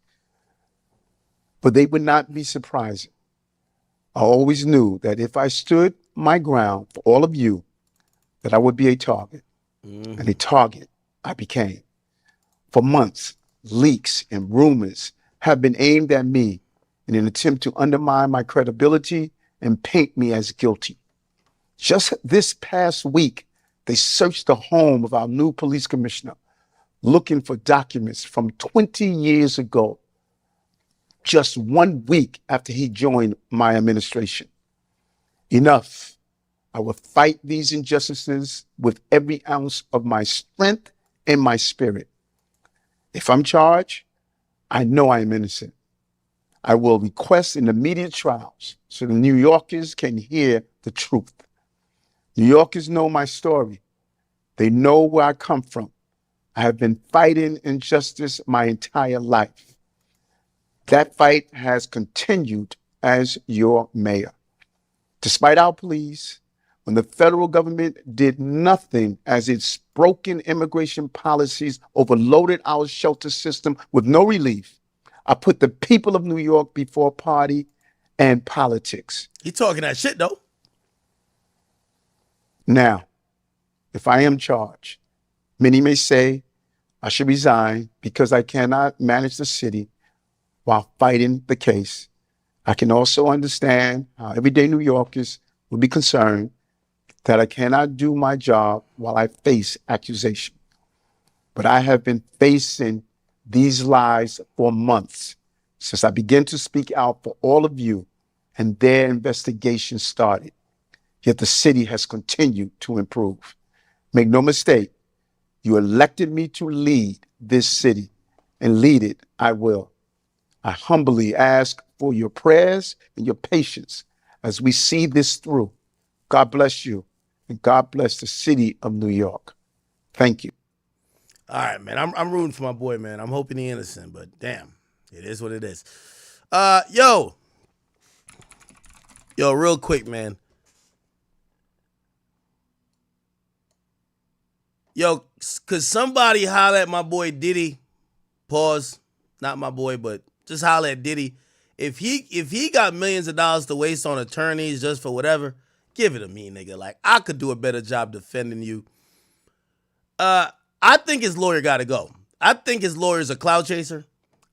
S8: But they would not be surprising. I always knew that if I stood my ground for all of you, that I would be a target, and a target I became. For months, leaks and rumors have been aimed at me in an attempt to undermine my credibility and paint me as guilty. Just this past week, they searched the home of our new police commissioner, looking for documents from 20 years ago, just 1 week after he joined my administration. Enough. I will fight these injustices with every ounce of my strength and my spirit. If I'm charged, I know I am innocent. I will request an immediate trials so the New Yorkers can hear the truth. New Yorkers know my story. They know where I come from. I have been fighting injustice my entire life. That fight has continued as your mayor. Despite our pleas, when the federal government did nothing as its broken immigration policies overloaded our shelter system with no relief, I put the people of New York before party and politics.
S1: He talking that shit, though.
S8: Now, if I am charged, many may say I should resign because I cannot manage the city while fighting the case. I can also understand how everyday New Yorkers will be concerned that I cannot do my job while I face accusation. But I have been facing these lies for months since I began to speak out for all of you and their investigation started. Yet the city has continued to improve. Make no mistake, you elected me to lead this city, and lead it I will. I humbly ask for your prayers and your patience as we see this through. God bless you, and God bless the city of New York. Thank you.
S1: All right, man. I'm rooting for my boy, man. I'm hoping he's innocent, but damn, it is what it is. Yo, real quick, man. Yo, could somebody holler at my boy Diddy? Pause. Not my boy, but just holler at Diddy. If he got millions of dollars to waste on attorneys just for whatever, give it to me, nigga. Like, I could do a better job defending you. I think his lawyer got to go. I think his lawyer's a clout chaser.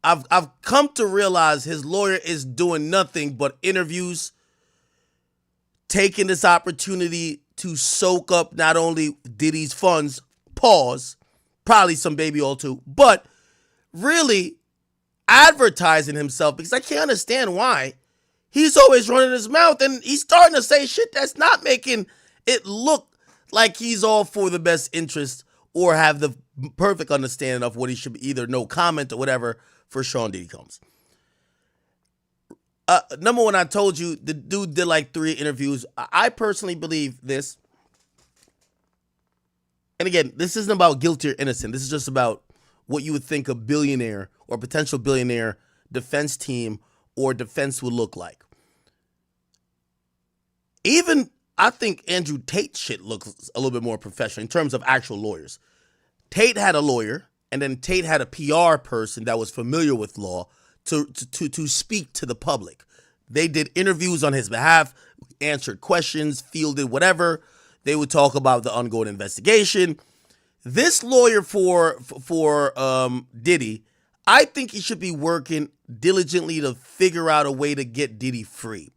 S1: I've come to realize his lawyer is doing nothing but interviews, taking this opportunity to soak up not only Diddy's funds, pause, probably some baby oil too, but really advertising himself, because I can't understand why he's always running his mouth and he's starting to say shit that's not making it look like he's all for the best interest or have the perfect understanding of what he should be, either no comment or whatever for Sean Diddy Combs. Number one, I told you the dude did like 3 interviews. I personally believe this. And again, this isn't about guilty or innocent. This is just about what you would think a billionaire or potential billionaire defense team or defense would look like. Even I think Andrew Tate shit looks a little bit more professional in terms of actual lawyers. Tate had a lawyer, and then Tate had a PR person that was familiar with law to speak to the public. They did interviews on his behalf, answered questions, fielded whatever. They would talk about the ongoing investigation. This lawyer for Diddy, I think he should be working diligently to figure out a way to get Diddy free.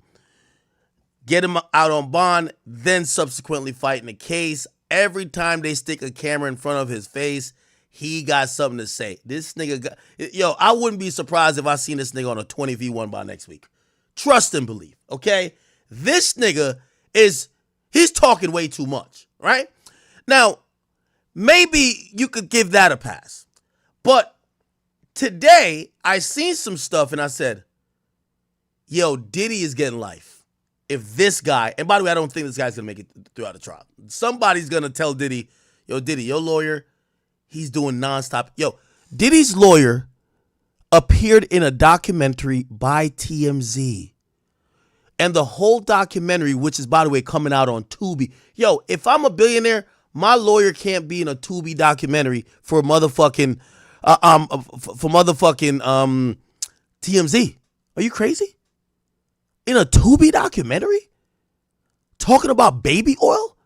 S1: Get him out on bond, then subsequently fighting the case. Every time they stick a camera in front of his face, he got something to say. This nigga I wouldn't be surprised if I seen this nigga on a 20v1 by next week. Trust and believe, okay? This nigga he's talking way too much, right? Now, maybe you could give that a pass. But today, I seen some stuff and I said, yo, Diddy is getting life. If this guy, and by the way, I don't think this guy's going to make it throughout the trial. Somebody's going to tell Diddy, yo, Diddy, your lawyer, he's doing nonstop. Yo, Diddy's lawyer appeared in a documentary by TMZ. And the whole documentary, which is, by the way, coming out on Tubi. Yo, if I'm a billionaire, my lawyer can't be in a Tubi documentary for motherfucking TMZ. Are you crazy? In a Tubi documentary? Talking about baby oil?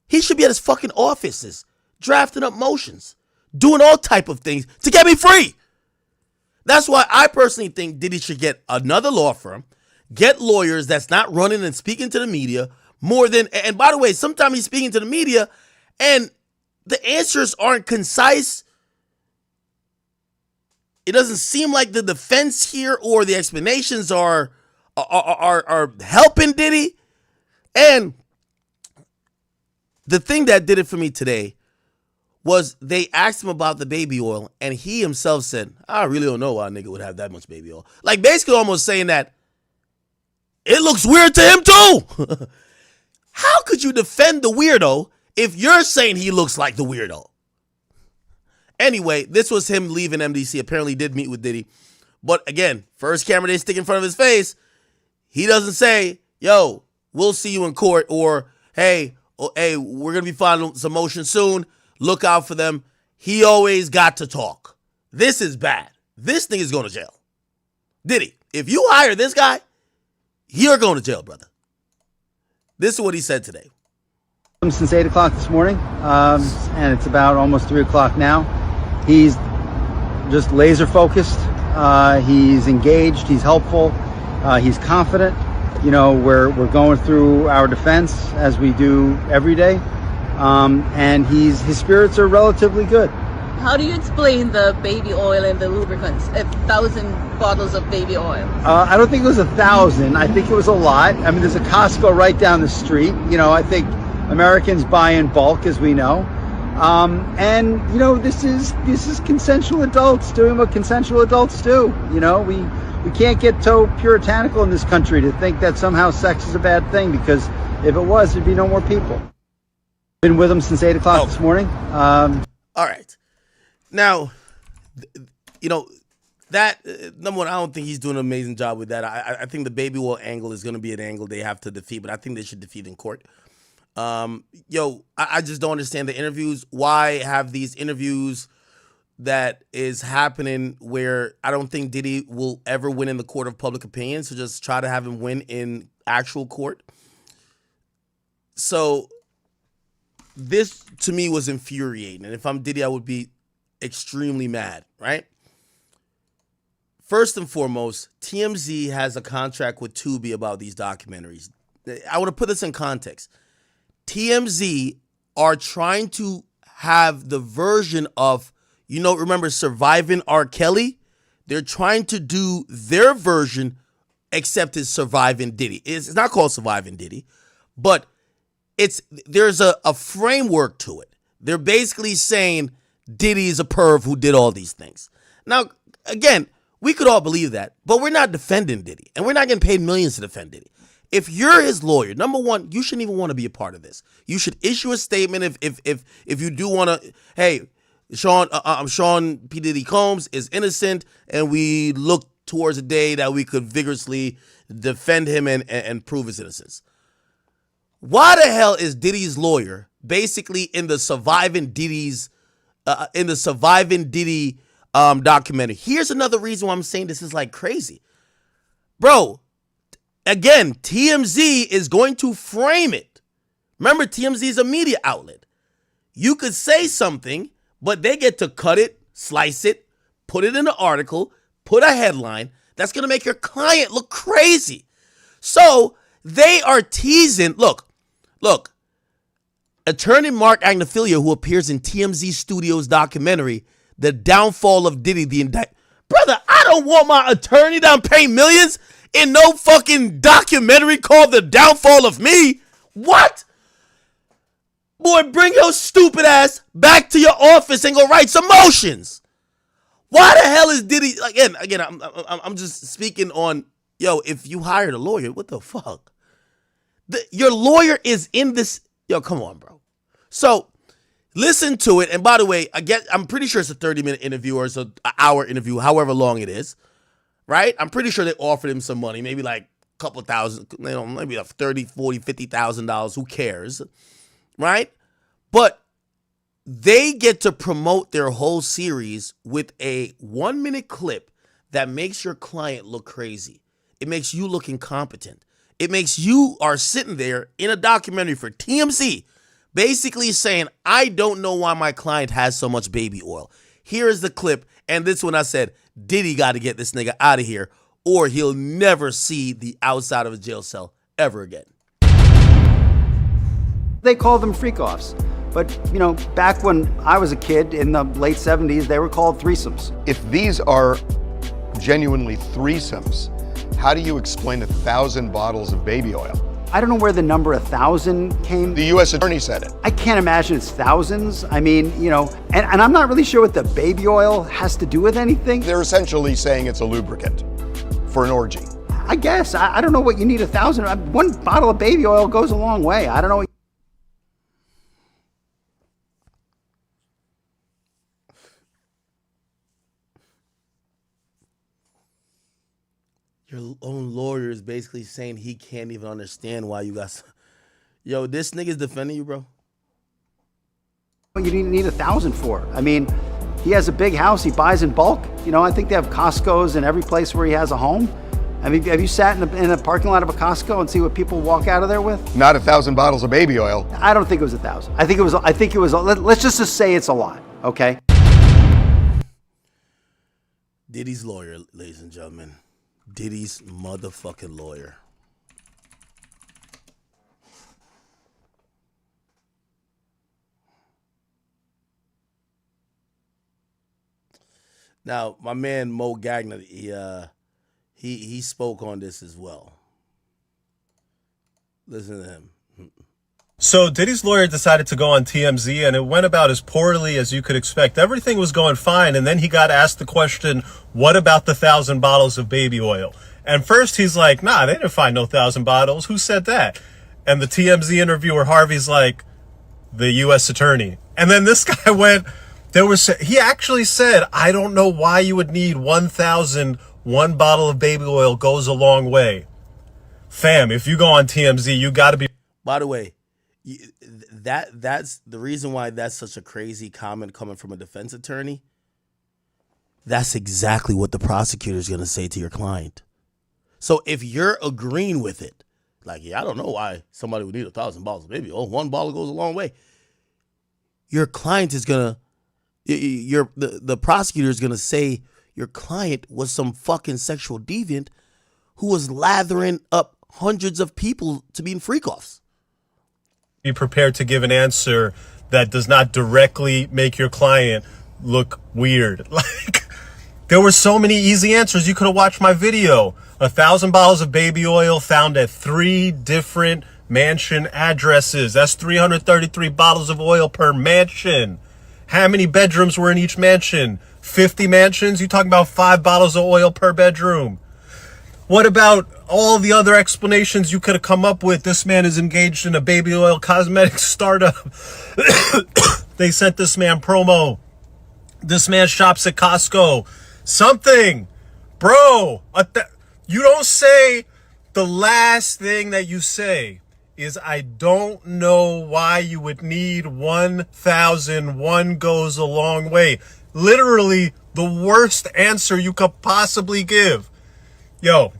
S1: He should be at his fucking offices, drafting up motions, doing all type of things to get me free. That's why I personally think Diddy should get another law firm, get lawyers that's not running and speaking to the media more than, and by the way, sometimes he's speaking to the media and the answers aren't concise. It doesn't seem like the defense here or the explanations are helping Diddy. And the thing that did it for me today was they asked him about the baby oil, and he himself said, I really don't know why a nigga would have that much baby oil. Like, basically almost saying that it looks weird to him too. How could you defend the weirdo if you're saying he looks like the weirdo? Anyway, this was him leaving MDC. Apparently did meet with Diddy. But again, first camera they stick in front of his face, he doesn't say, yo, we'll see you in court, or hey, we're going to be filing some motions soon. Look out for them. He always got to talk. This is bad. This thing is going to jail. Diddy, if you hire this guy, you're going to jail, brother. This is what he said today.
S9: Since 8 o'clock this morning, and it's about almost 3 o'clock now. He's just laser focused. He's engaged. He's helpful. He's confident. You know, we're going through our defense as we do every day, and his spirits are relatively good.
S10: How do you explain the baby oil and the lubricants? 1,000 bottles of baby oil.
S9: I don't think it was 1,000. I think it was a lot. I mean, there's a Costco right down the street. You know, I think Americans buy in bulk, as we know. And you know, this is consensual adults doing what consensual adults do. You know, we can't get so puritanical in this country to think that somehow sex is a bad thing, because if it was, there'd be no more people. Been with him since 8 o'clock this morning.
S1: All right. Now, you know, that, number one, I don't think he's doing an amazing job with that. I think the baby oil angle is going to be an angle they have to defeat, but I think they should defeat in court. I just don't understand the interviews. Why have these interviews that is happening where I don't think Diddy will ever win in the court of public opinion, so just try to have him win in actual court. So this, to me, was infuriating. And if I'm Diddy, I would be extremely mad, right? First and foremost, TMZ has a contract with Tubi about these documentaries. I want to put this in context. TMZ are trying to have the version of, you know, remember Surviving R. Kelly? They're trying to do their version, except it's Surviving Diddy. It's not called Surviving Diddy, but there's a framework to it. They're basically saying Diddy is a perv who did all these things. Now, again, we could all believe that, but we're not defending Diddy, and we're not getting paid millions to defend Diddy. If you're his lawyer, number one, you shouldn't even want to be a part of this. You should issue a statement if you do want to. Hey, Sean P. Diddy Combs is innocent, and we look towards a day that we could vigorously defend him and prove his innocence. Why the hell is Diddy's lawyer basically in the Surviving Diddy documentary? Here's another reason why I'm saying this is like crazy, bro. Again, TMZ is going to frame it. Remember, TMZ is a media outlet. You could say something, but they get to cut it, slice it, put it in an article, put a headline that's going to make your client look crazy. So they are teasing. Look, attorney Mark Agnofilia, who appears in TMZ Studios documentary, The Downfall of Diddy, the indictment. Brother, I don't want my attorney to pay millions in no fucking documentary called The Downfall of Me. What? Boy, bring your stupid ass back to your office and go write some motions. Why the hell is Diddy, again, I'm just speaking on, if you hired a lawyer, what the fuck? Your lawyer is in this, come on, bro. So, listen to it, and by the way, I'm pretty sure it's a 30-minute interview or it's an hour interview, however long it is. Right? I'm pretty sure they offered him some money, maybe like a couple thousand, maybe like $30,000, $40,000, $50,000. Who cares? Right? But they get to promote their whole series with a 1-minute clip that makes your client look crazy. It makes you look incompetent. It makes you are sitting there in a documentary for TMZ, basically saying, I don't know why my client has so much baby oil. Here is the clip, and this one I said, Diddy got to get this nigga out of here, or he'll never see the outside of a jail cell ever again.
S9: They called them freak-offs. But, back when I was a kid in the late 70s, they were called threesomes.
S23: If these are genuinely threesomes, how do you explain 1,000 bottles of baby oil?
S9: I don't know where the number 1,000 came.
S15: The U.S. Attorney said it.
S9: I can't imagine it's thousands. I mean, you know, and I'm not really sure what the baby oil has to do with anything.
S15: They're essentially saying it's a lubricant for an orgy.
S9: I guess. I don't know what you need 1,000. One bottle of baby oil goes a long way. I don't know.
S1: Your own lawyer is basically saying he can't even understand why you got. Yo, this nigga's defending you, bro.
S9: You need 1,000 for. I mean, he has a big house. He buys in bulk. You know, I think they have Costco's in every place where he has a home. I mean, have you sat in a parking lot of a Costco and see what people walk out of there with?
S15: Not 1,000 bottles of baby oil.
S9: I don't think it was 1,000. I think it was. Let's just say it's a lot. Okay.
S1: Diddy's lawyer, ladies and gentlemen. Diddy's motherfucking lawyer. Now, my man Mo Gagner, he spoke on this as well. Listen to him.
S12: So Diddy's lawyer decided to go on TMZ, and it went about as poorly as you could expect. Everything was going fine, and then he got asked the question, what about the 1,000 bottles of baby oil? And first he's like, nah, they didn't find no 1,000 bottles. Who said that? And the TMZ interviewer, Harvey's like, the U.S. attorney. And then this guy went, he actually said, I don't know why you would need 1,000. One bottle of baby oil goes a long way. Fam, if you go on TMZ, you got to be.
S1: By the way, that's the reason why that's such a crazy comment coming from a defense attorney. That's exactly what the prosecutor is going to say to your client. So if you're agreeing with it, like, yeah, I don't know why somebody would need 1,000 bottles of baby oil. One bottle goes a long way. Your client is going to, the prosecutor is going to say your client was some fucking sexual deviant who was lathering up hundreds of people to be in freak-offs.
S12: Be prepared to give an answer that does not directly make your client look weird. Like, there were so many easy answers. You could have watched my video. 1,000 bottles of baby oil found at 3 different mansion addresses. That's 333 bottles of oil per mansion. How many bedrooms were in each mansion? 50 mansions? You talking about 5 bottles of oil per bedroom. What about all the other explanations you could have come up with? This man is engaged in a baby oil cosmetics startup. They sent this man promo. This man shops at Costco. Something. Bro, you don't say the last thing that you say is, I don't know why you would need 1,000. One goes a long way. Literally the worst answer you could possibly give. Yo.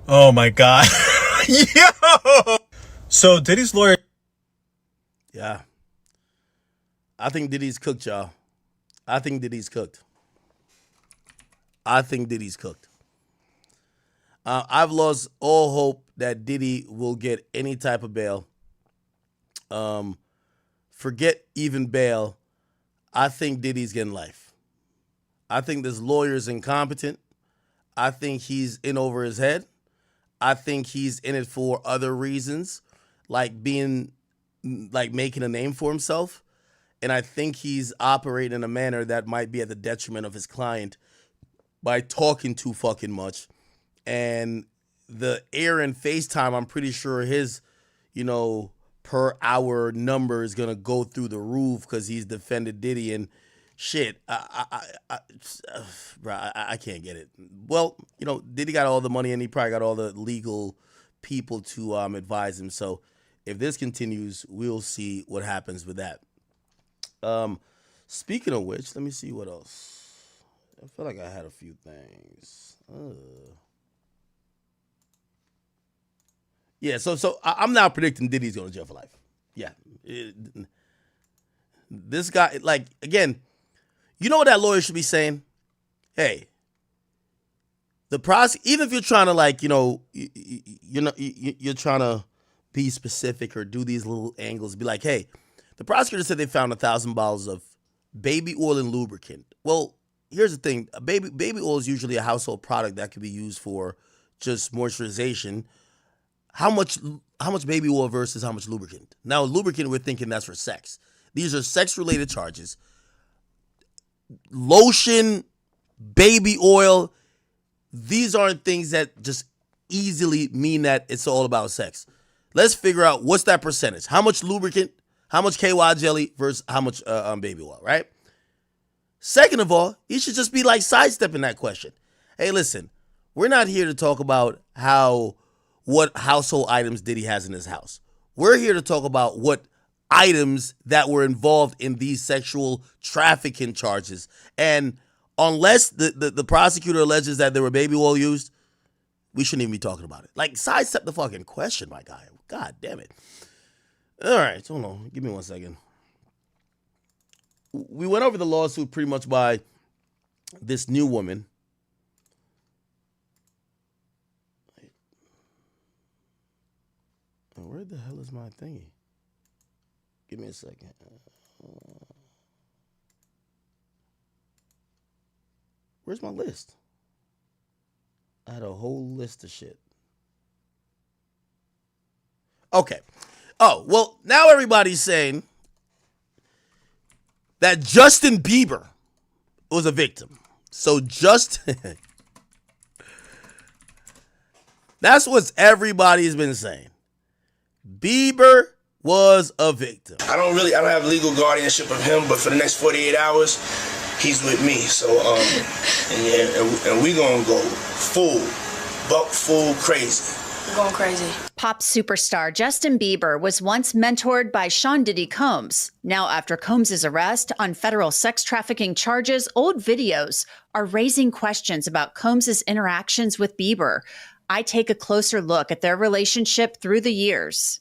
S12: Oh my God. Yo. So Diddy's lawyer.
S1: Yeah. I think Diddy's cooked, y'all. I think Diddy's cooked. I've lost all hope that Diddy will get any type of bail. Forget even bail. I think Diddy's getting life. I think this lawyer is incompetent. I think he's in over his head. I think he's in it for other reasons, like making a name for himself. And I think he's operating in a manner that might be at the detriment of his client by talking too fucking much. And the air and FaceTime, I'm pretty sure his, per hour number is going to go through the roof because he's defended Diddy and shit. Bro, I can't get it. Well, Diddy got all the money and he probably got all the legal people to advise him. So if this continues, we'll see what happens with that. Speaking of which, let me see what else. I feel like I had a few things. Yeah, so I'm now predicting Diddy's going to jail for life. Yeah. This guy, again, you know what that lawyer should be saying? Hey, even if you're trying to you're trying to be specific or do these little angles, be like, hey, the prosecutor said they found 1,000 bottles of baby oil and lubricant. Well, here's the thing. Baby oil is usually a household product that can be used for just moisturization. how much baby oil versus how much lubricant. Now, lubricant, we're thinking that's for sex. These are sex-related charges. Lotion, baby oil, these aren't things that just easily mean that it's all about sex. Let's figure out what's that percentage. How much lubricant, how much KY jelly versus how much baby oil, right? Second of all, you should just be like sidestepping that question. Hey, listen, we're not here to talk about what household items Diddy has in his house. We're here to talk about what items that were involved in these sexual trafficking charges. And unless the prosecutor alleges that there were baby oil used, we shouldn't even be talking about it. Like, sidestep the fucking question, my guy. God damn it. All right, hold on. Give me 1 second. We went over the lawsuit pretty much by this new woman. Where the hell is my thingy? Give me a second. Where's my list? I had a whole list of shit. Okay. Oh, well, now everybody's saying that Justin Bieber was a victim. So that's what everybody's been saying. Bieber was a victim.
S11: I don't have legal guardianship of him, but for the next 48 hours, he's with me. So, and we gonna go full crazy.
S14: We're going crazy.
S23: Pop superstar Justin Bieber was once mentored by Sean Diddy Combs. Now, after Combs' arrest on federal sex trafficking charges, old videos are raising questions about Combs' interactions with Bieber. I take a closer look at their relationship through the years.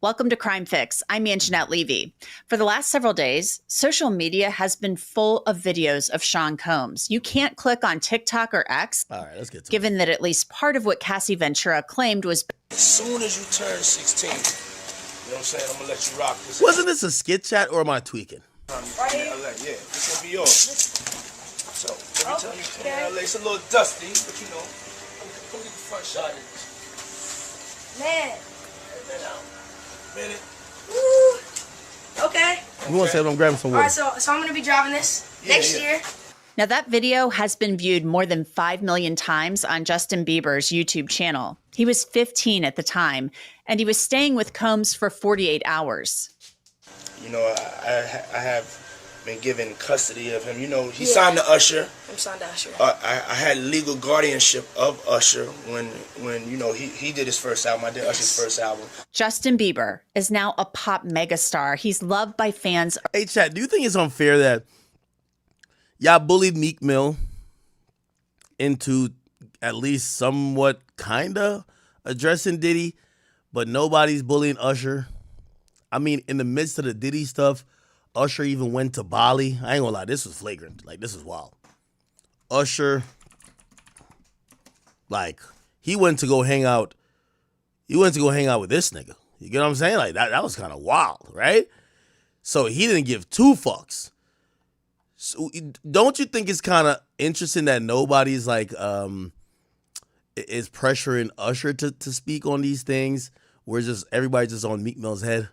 S23: Welcome to Crime Fix. I'm Anjanette Levy. For the last several days, social media has been full of videos of Sean Combs. You can't click on TikTok or X,
S1: all right, let's get to
S23: given that at least part of what Cassie Ventura claimed was...
S11: As soon as you turn 16, you know what I'm saying? I'm going to let you rock this.
S1: Wasn't this a skit chat or am I tweaking?
S11: Right here? Yeah, this will be yours. So, every time you come in LA, it's a little dusty, but you know, come get the front shot of this.
S14: Man.
S11: Minute.
S14: Woo. Okay.
S1: You want to say I'm grabbing some water?
S14: All right, so I'm going to be driving this next year.
S23: Now, that video has been viewed more than 5 million times on Justin Bieber's YouTube channel. He was 15 at the time, and he was staying with Combs for 48 hours.
S11: You know, I have been given custody of him. You know, he signed to Usher.
S14: I'm signed to Usher.
S11: I had legal guardianship of Usher when you know, he did his first album. I did Usher's first album.
S23: Justin Bieber is now a pop megastar. He's loved by fans.
S1: Hey, chat, do you think it's unfair that y'all bullied Meek Mill into at least somewhat kinda addressing Diddy, but nobody's bullying Usher? I mean, in the midst of the Diddy stuff, Usher even went to Bali. I ain't gonna lie, this was flagrant. Like, this is wild. Usher, like, he went to go hang out with this nigga. You get what I'm saying? Like, that was kind of wild, right? So he didn't give two fucks. So don't you think it's kind of interesting that nobody's like is pressuring Usher to speak on these things? We're just everybody just on Meek Mill's head.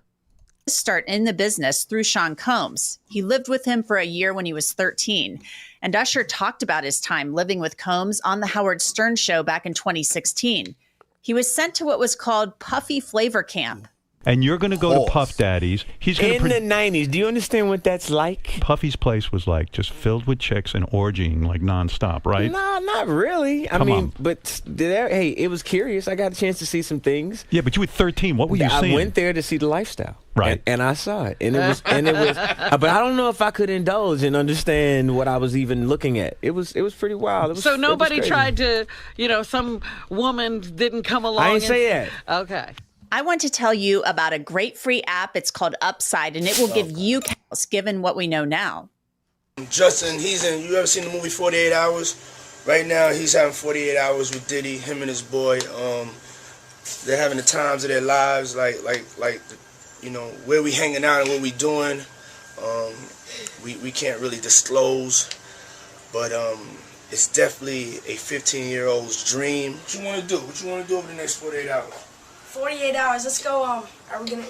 S23: Start in the business through Sean Combs. He lived with him for a year when he was 13. And Usher talked about his time living with Combs on the Howard Stern show back in 2016. He was sent to what was called Puffy Flavor Camp.
S24: And you're going to go to Puff Daddy's. He's going
S25: in the 90s. Do you understand what that's like?
S24: Puffy's place was like just filled with chicks and orgying like nonstop, right?
S25: No, not really. I mean, but hey, it was curious. I got a chance to see some things.
S24: Yeah, but you were 13. What were you seeing?
S25: I went there to see the lifestyle.
S24: Right.
S25: And I saw it. And it was but I don't know if I could indulge and understand what I was even looking at. It was pretty wild.
S26: So nobody tried to, some woman didn't come along.
S25: I didn't say that.
S26: Okay.
S23: I want to tell you about a great free app. It's called Upside, and it will give you counts, given what we know now.
S11: Justin, you ever seen the movie 48 Hours? Right now, he's having 48 hours with Diddy, him and his boy. They're having the times of their lives, like where we hanging out and what we doing. We can't really disclose, but it's definitely a 15-year-old's dream. What you want to do? What you want to do over the next 48 hours?
S14: 48 hours. Let's go.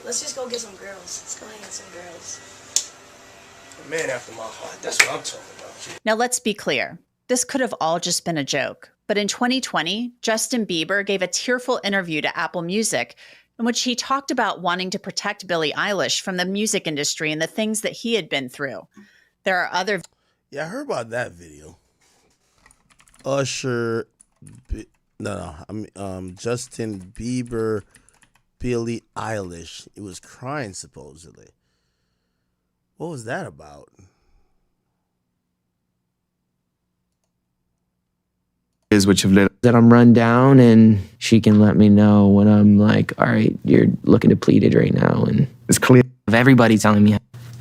S14: Let's just go get some girls. Let's go hang with some girls.
S11: A man after my heart. That's what I'm talking about.
S23: Now, let's be clear. This could have all just been a joke. But in 2020, Justin Bieber gave a tearful interview to Apple Music in which he talked about wanting to protect Billie Eilish from the music industry and the things that he had been through. There are other...
S1: Yeah, I heard about that video. Usher... Justin Bieber, Billie Eilish. It was crying, supposedly. What was that about?
S2: Which have led that I'm run down, and she can let me know when I'm like, all right, you're looking depleted right now. And it's clear of everybody telling me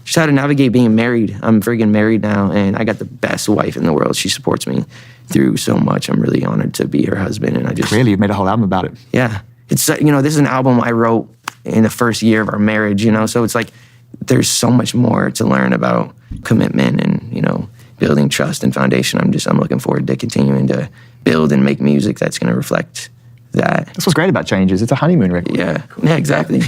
S2: just how to navigate being married. I'm friggin' married now, and I got the best wife in the world. She supports me through so much. I'm really honored to be her husband. And I just
S7: really, you've made a whole album about it.
S2: Yeah, it's this is an album I wrote in the first year of our marriage. So it's like there's so much more to learn about commitment and building trust and foundation. I'm looking forward to continuing to build and make music that's going to reflect that.
S7: That's what's great about Changes. It's a honeymoon record.
S2: Yeah, exactly.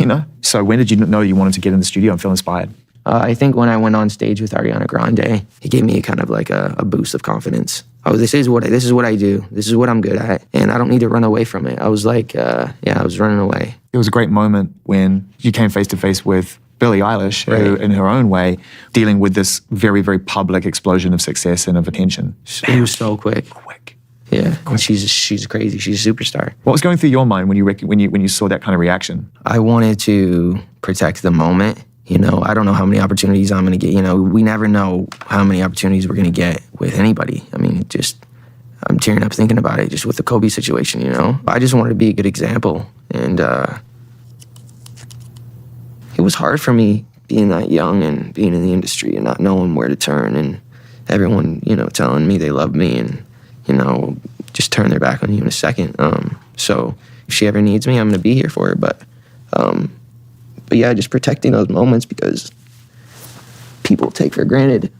S7: So when did you know you wanted to get in the studio and feel inspired?
S2: I think when I went on stage with Ariana Grande, it gave me kind of like a boost of confidence. Oh, this is what I do. This is what I'm good at, and I don't need to run away from it. I was like, I was running away.
S7: It was a great moment when you came face to face with Billie Eilish, who, in her own way, dealing with this very, very public explosion of success and of attention.
S2: It was so quick. Yeah, and she's crazy. She's a superstar.
S7: What was going through your mind when you saw that kind of reaction?
S2: I wanted to protect the moment. I don't know how many opportunities I'm going to get. We never know how many opportunities we're going to get with anybody. I mean, I'm tearing up thinking about it, just with the Kobe situation, I just wanted to be a good example. And it was hard for me being that young and being in the industry and not knowing where to turn, and everyone, telling me they love me and, just turn their back on you in a second. So if she ever needs me, I'm going to be here for her. But yeah, just protecting those moments, because people take for granted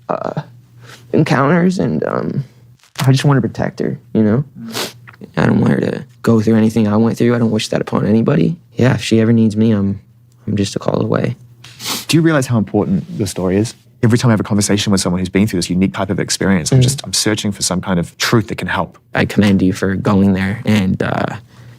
S2: encounters, and I just want to protect her, I don't want her to go through anything I went through. I don't wish that upon anybody. Yeah, if she ever needs me, I'm just a call away.
S7: Do you realize how important the story is? Every time I have a conversation with someone who's been through this unique type of experience, I'm searching for some kind of truth that can help.
S2: I commend you for going there and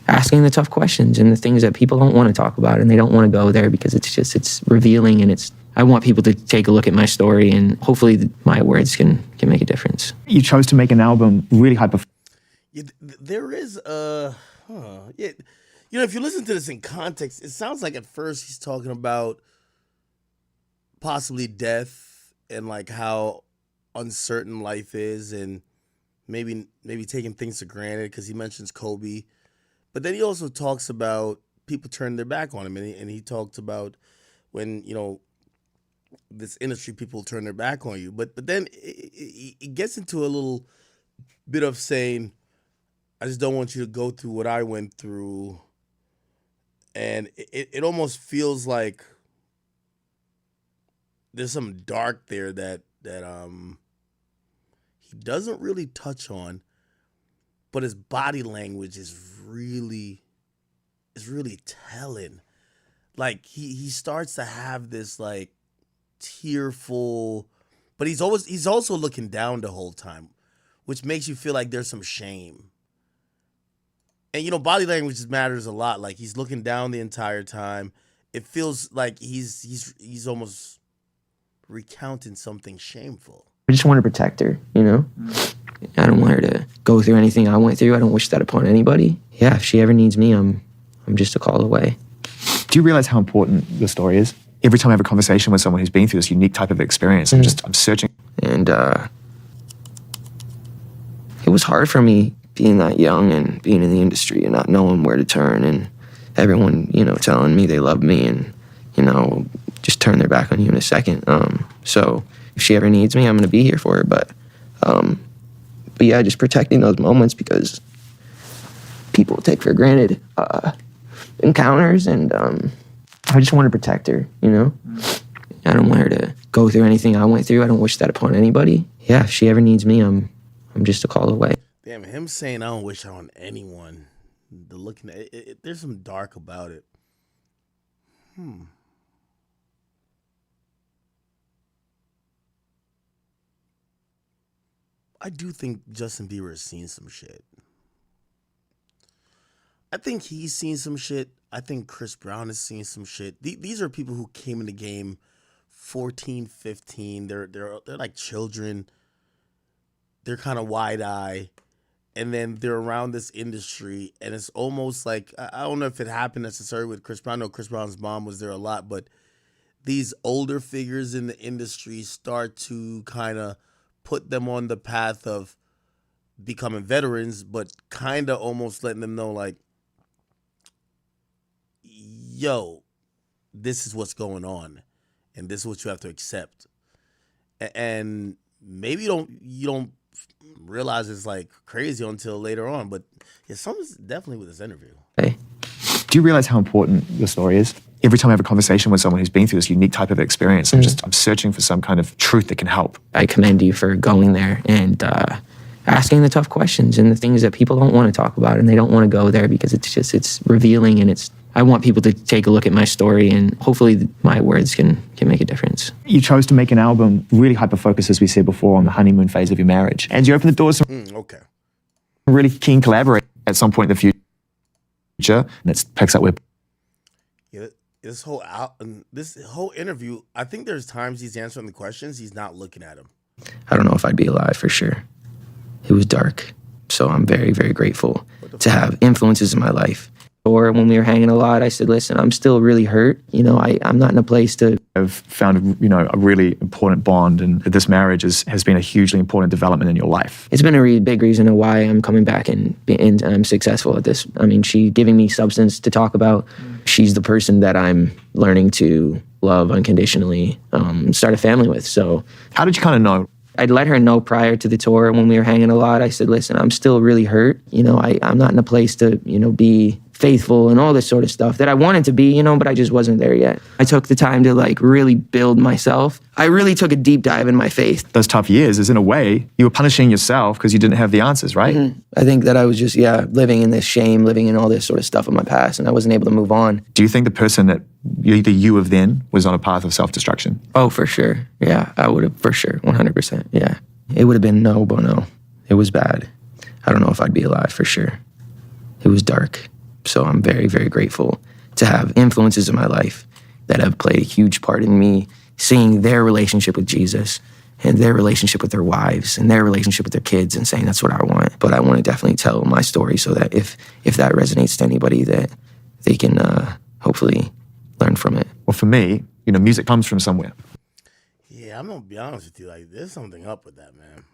S2: asking the tough questions and the things that people don't want to talk about, and they don't want to go there because it's revealing, and I want people to take a look at my story, and hopefully my words can make a difference.
S7: You chose to make an album really
S1: Yeah, there is if you listen to this in context, it sounds like at first he's talking about possibly death and like how uncertain life is, and maybe taking things for granted, because he mentions Kobe. But then he also talks about people turning their back on him, and he talked about when, this industry, people turn their back on you. But then it gets into a little bit of saying, I just don't want you to go through what I went through. And it almost feels like there's some dark there that he doesn't really touch on, but his body language is really telling. Like he starts to have this like tearful, but he's also looking down the whole time, which makes you feel like there's some shame. And body language matters a lot. Like he's looking down the entire time. It feels like he's almost recounting something shameful.
S2: I just want to protect her, I don't want her to go through anything I went through. I don't wish that upon anybody. Yeah, if she ever needs me, I'm just a call away.
S7: Do you realize how important the story is? Every time I have a conversation with someone who's been through this unique type of experience, I'm searching.
S2: And it was hard for me being that young and being in the industry and not knowing where to turn, and everyone, telling me they love me and, just turn their back on you in a second. So if she ever needs me, I'm going to be here for her. But yeah, just protecting those moments, because people take for granted encounters, and I just want to protect her, I don't want her to go through anything I went through. I don't wish that upon anybody. Yeah, if she ever needs me, I'm just a call away.
S1: Damn, him saying I don't wish that on anyone. The looking at it, there's some dark about it. I do think Justin Bieber has seen some shit. I think he's seen some shit. I think Chris Brown has seen some shit. These are people who came in the game 14, 15. They're like children. They're kind of wide eye. And then they're around this industry. And it's almost like, I don't know if it happened necessarily with Chris Brown. I know Chris Brown's mom was there a lot. But these older figures in the industry start to kind of put them on the path of becoming veterans, but kind of almost letting them know, like, yo, this is what's going on, and this is what you have to accept. And maybe you don't realize it's like crazy until later on. But yeah, something's definitely with this interview.
S7: Hey, do you realize how important your story is? Every time I have a conversation with someone who's been through this unique type of experience, I'm searching for some kind of truth that can help.
S2: I commend you for going there and asking the tough questions and the things that people don't want to talk about, and they don't want to go there because it's revealing, and I want people to take a look at my story, and hopefully my words can make a difference.
S7: You chose to make an album really hyper-focused, as we said before, on the honeymoon phase of your marriage. And you opened the doors to
S1: Okay.
S7: really keen collaborate at some point in the future. And it picks up where...
S1: Yeah, this whole interview, I think there's times he's answering the questions, he's not looking at him.
S2: I don't know if I'd be alive for sure. It was dark. So I'm very, very grateful to have influences in my life. Or when we were hanging a lot, I said, listen, I'm still really hurt. You know, I'm not in a place to...
S7: I've found, a really important bond, and this marriage has been a hugely important development in your life.
S2: It's been a big reason of why I'm coming back and I'm successful at this. I mean, she's giving me substance to talk about. She's the person that I'm learning to love unconditionally, start a family with. So
S7: how did you kind of know?
S2: I'd let her know prior to the tour when we were hanging a lot. I said, listen, I'm still really hurt. You know, I'm not in a place to, be faithful and all this sort of stuff that I wanted to be, but I just wasn't there yet. I took the time to really build myself. I really took a deep dive in my faith.
S7: Those tough years is, in a way, you were punishing yourself because you didn't have the answers, right?
S2: Mm-hmm. I think that I was just, living in this shame, living in all this sort of stuff in my past, and I wasn't able to move on.
S7: Do you think the person that the you of then was on a path of self-destruction?
S2: Oh, for sure. Yeah, I would have, for sure, 100%. Yeah. It would have been no bueno. It was bad. I don't know if I'd be alive for sure. It was dark. So I'm very, very grateful to have influences in my life that have played a huge part in me seeing their relationship with Jesus and their relationship with their wives and their relationship with their kids and saying that's what I want. But I want to definitely tell my story so that if that resonates to anybody, that they can hopefully learn from it.
S7: Well, for me, music comes from somewhere.
S1: Yeah, I'm going to be honest with you. There's something up with that, man.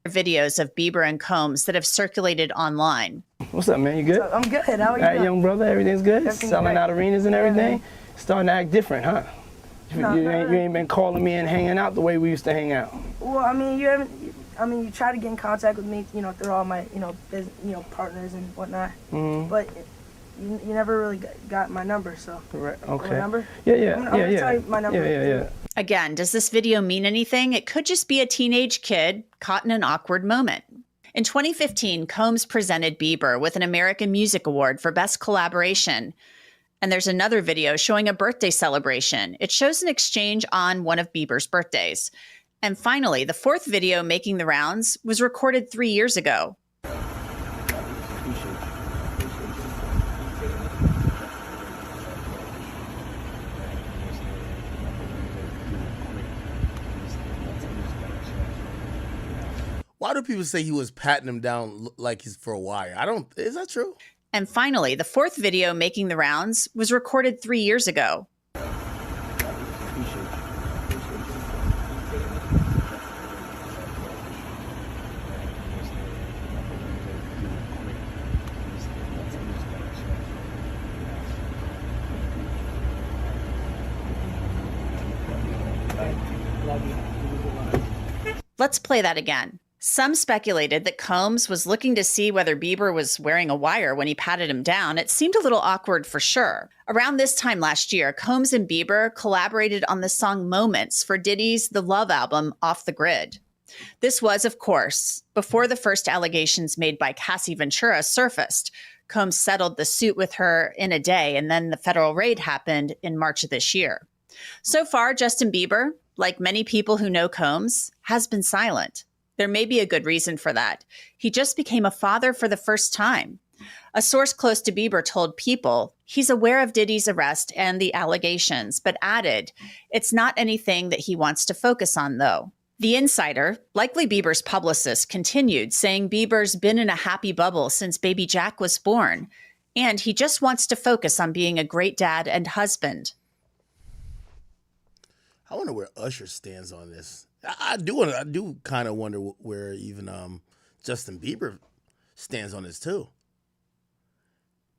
S23: Videos of Bieber and Combs that have circulated online.
S3: What's up, man? You good?
S14: I'm good. How are you?
S3: All right, young brother, everything's good?
S14: Everything's
S3: Selling
S14: great.
S3: out arenas and everything? Starting to act different, huh?
S14: No,
S3: you ain't been calling me and hanging out the way we used to hang out.
S14: Well, I mean, you try to get in contact with me, through all my, partners and whatnot.
S3: Mm-hmm.
S14: But you never really got my number, so.
S3: Right. Okay.
S14: My number?
S3: Yeah.
S14: I'm gonna tell you my number.
S3: Yeah.
S23: Again, does this video mean anything? It could just be a teenage kid caught in an awkward moment. In 2015, Combs presented Bieber with an American Music Award for Best Collaboration. And there's another video showing a birthday celebration. It shows an exchange on one of Bieber's birthdays. And finally, the fourth video making the rounds was recorded 3 years ago.
S1: Why do people say he was patting him down like he's for a wire? Is that true?
S23: And finally, the fourth video making the rounds was recorded 3 years ago. Let's play that again. Some speculated that Combs was looking to see whether Bieber was wearing a wire when he patted him down. It seemed a little awkward for sure. Around this time last year, Combs and Bieber collaborated on the song Moments for Diddy's The Love album, Off the Grid. This was, of course, before the first allegations made by Cassie Ventura surfaced. Combs settled the suit with her in a day, and then the federal raid happened in March of this year. So far, Justin Bieber, like many people who know Combs, has been silent. There may be a good reason for that. He just became a father for the first time. A source close to Bieber told People he's aware of Diddy's arrest and the allegations, but added, it's not anything that he wants to focus on, though. The insider, likely Bieber's publicist, continued, saying Bieber's been in a happy bubble since baby Jack was born, and he just wants to focus on being a great dad and husband.
S1: I wonder where Usher stands on this. I do kind of wonder where even Justin Bieber stands on this too.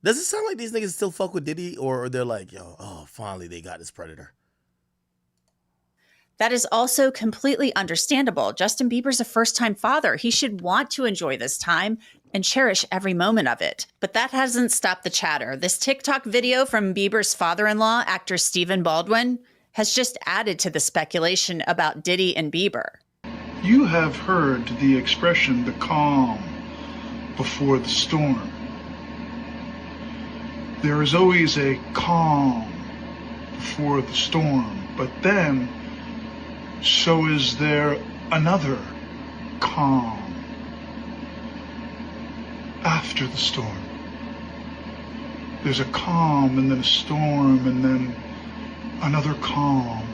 S1: Does it sound like these niggas still fuck with Diddy, or they're like, yo, oh, finally they got this predator?
S23: That is also completely understandable. Justin Bieber's a first-time father. He should want to enjoy this time and cherish every moment of it. But that hasn't stopped the chatter. This TikTok video from Bieber's father-in-law, actor Stephen Baldwin, has just added to the speculation about Diddy and Bieber.
S5: You have heard the expression, the calm before the storm. There is always a calm before the storm, but then so is there another calm after the storm. There's a calm and then a storm and then another calm.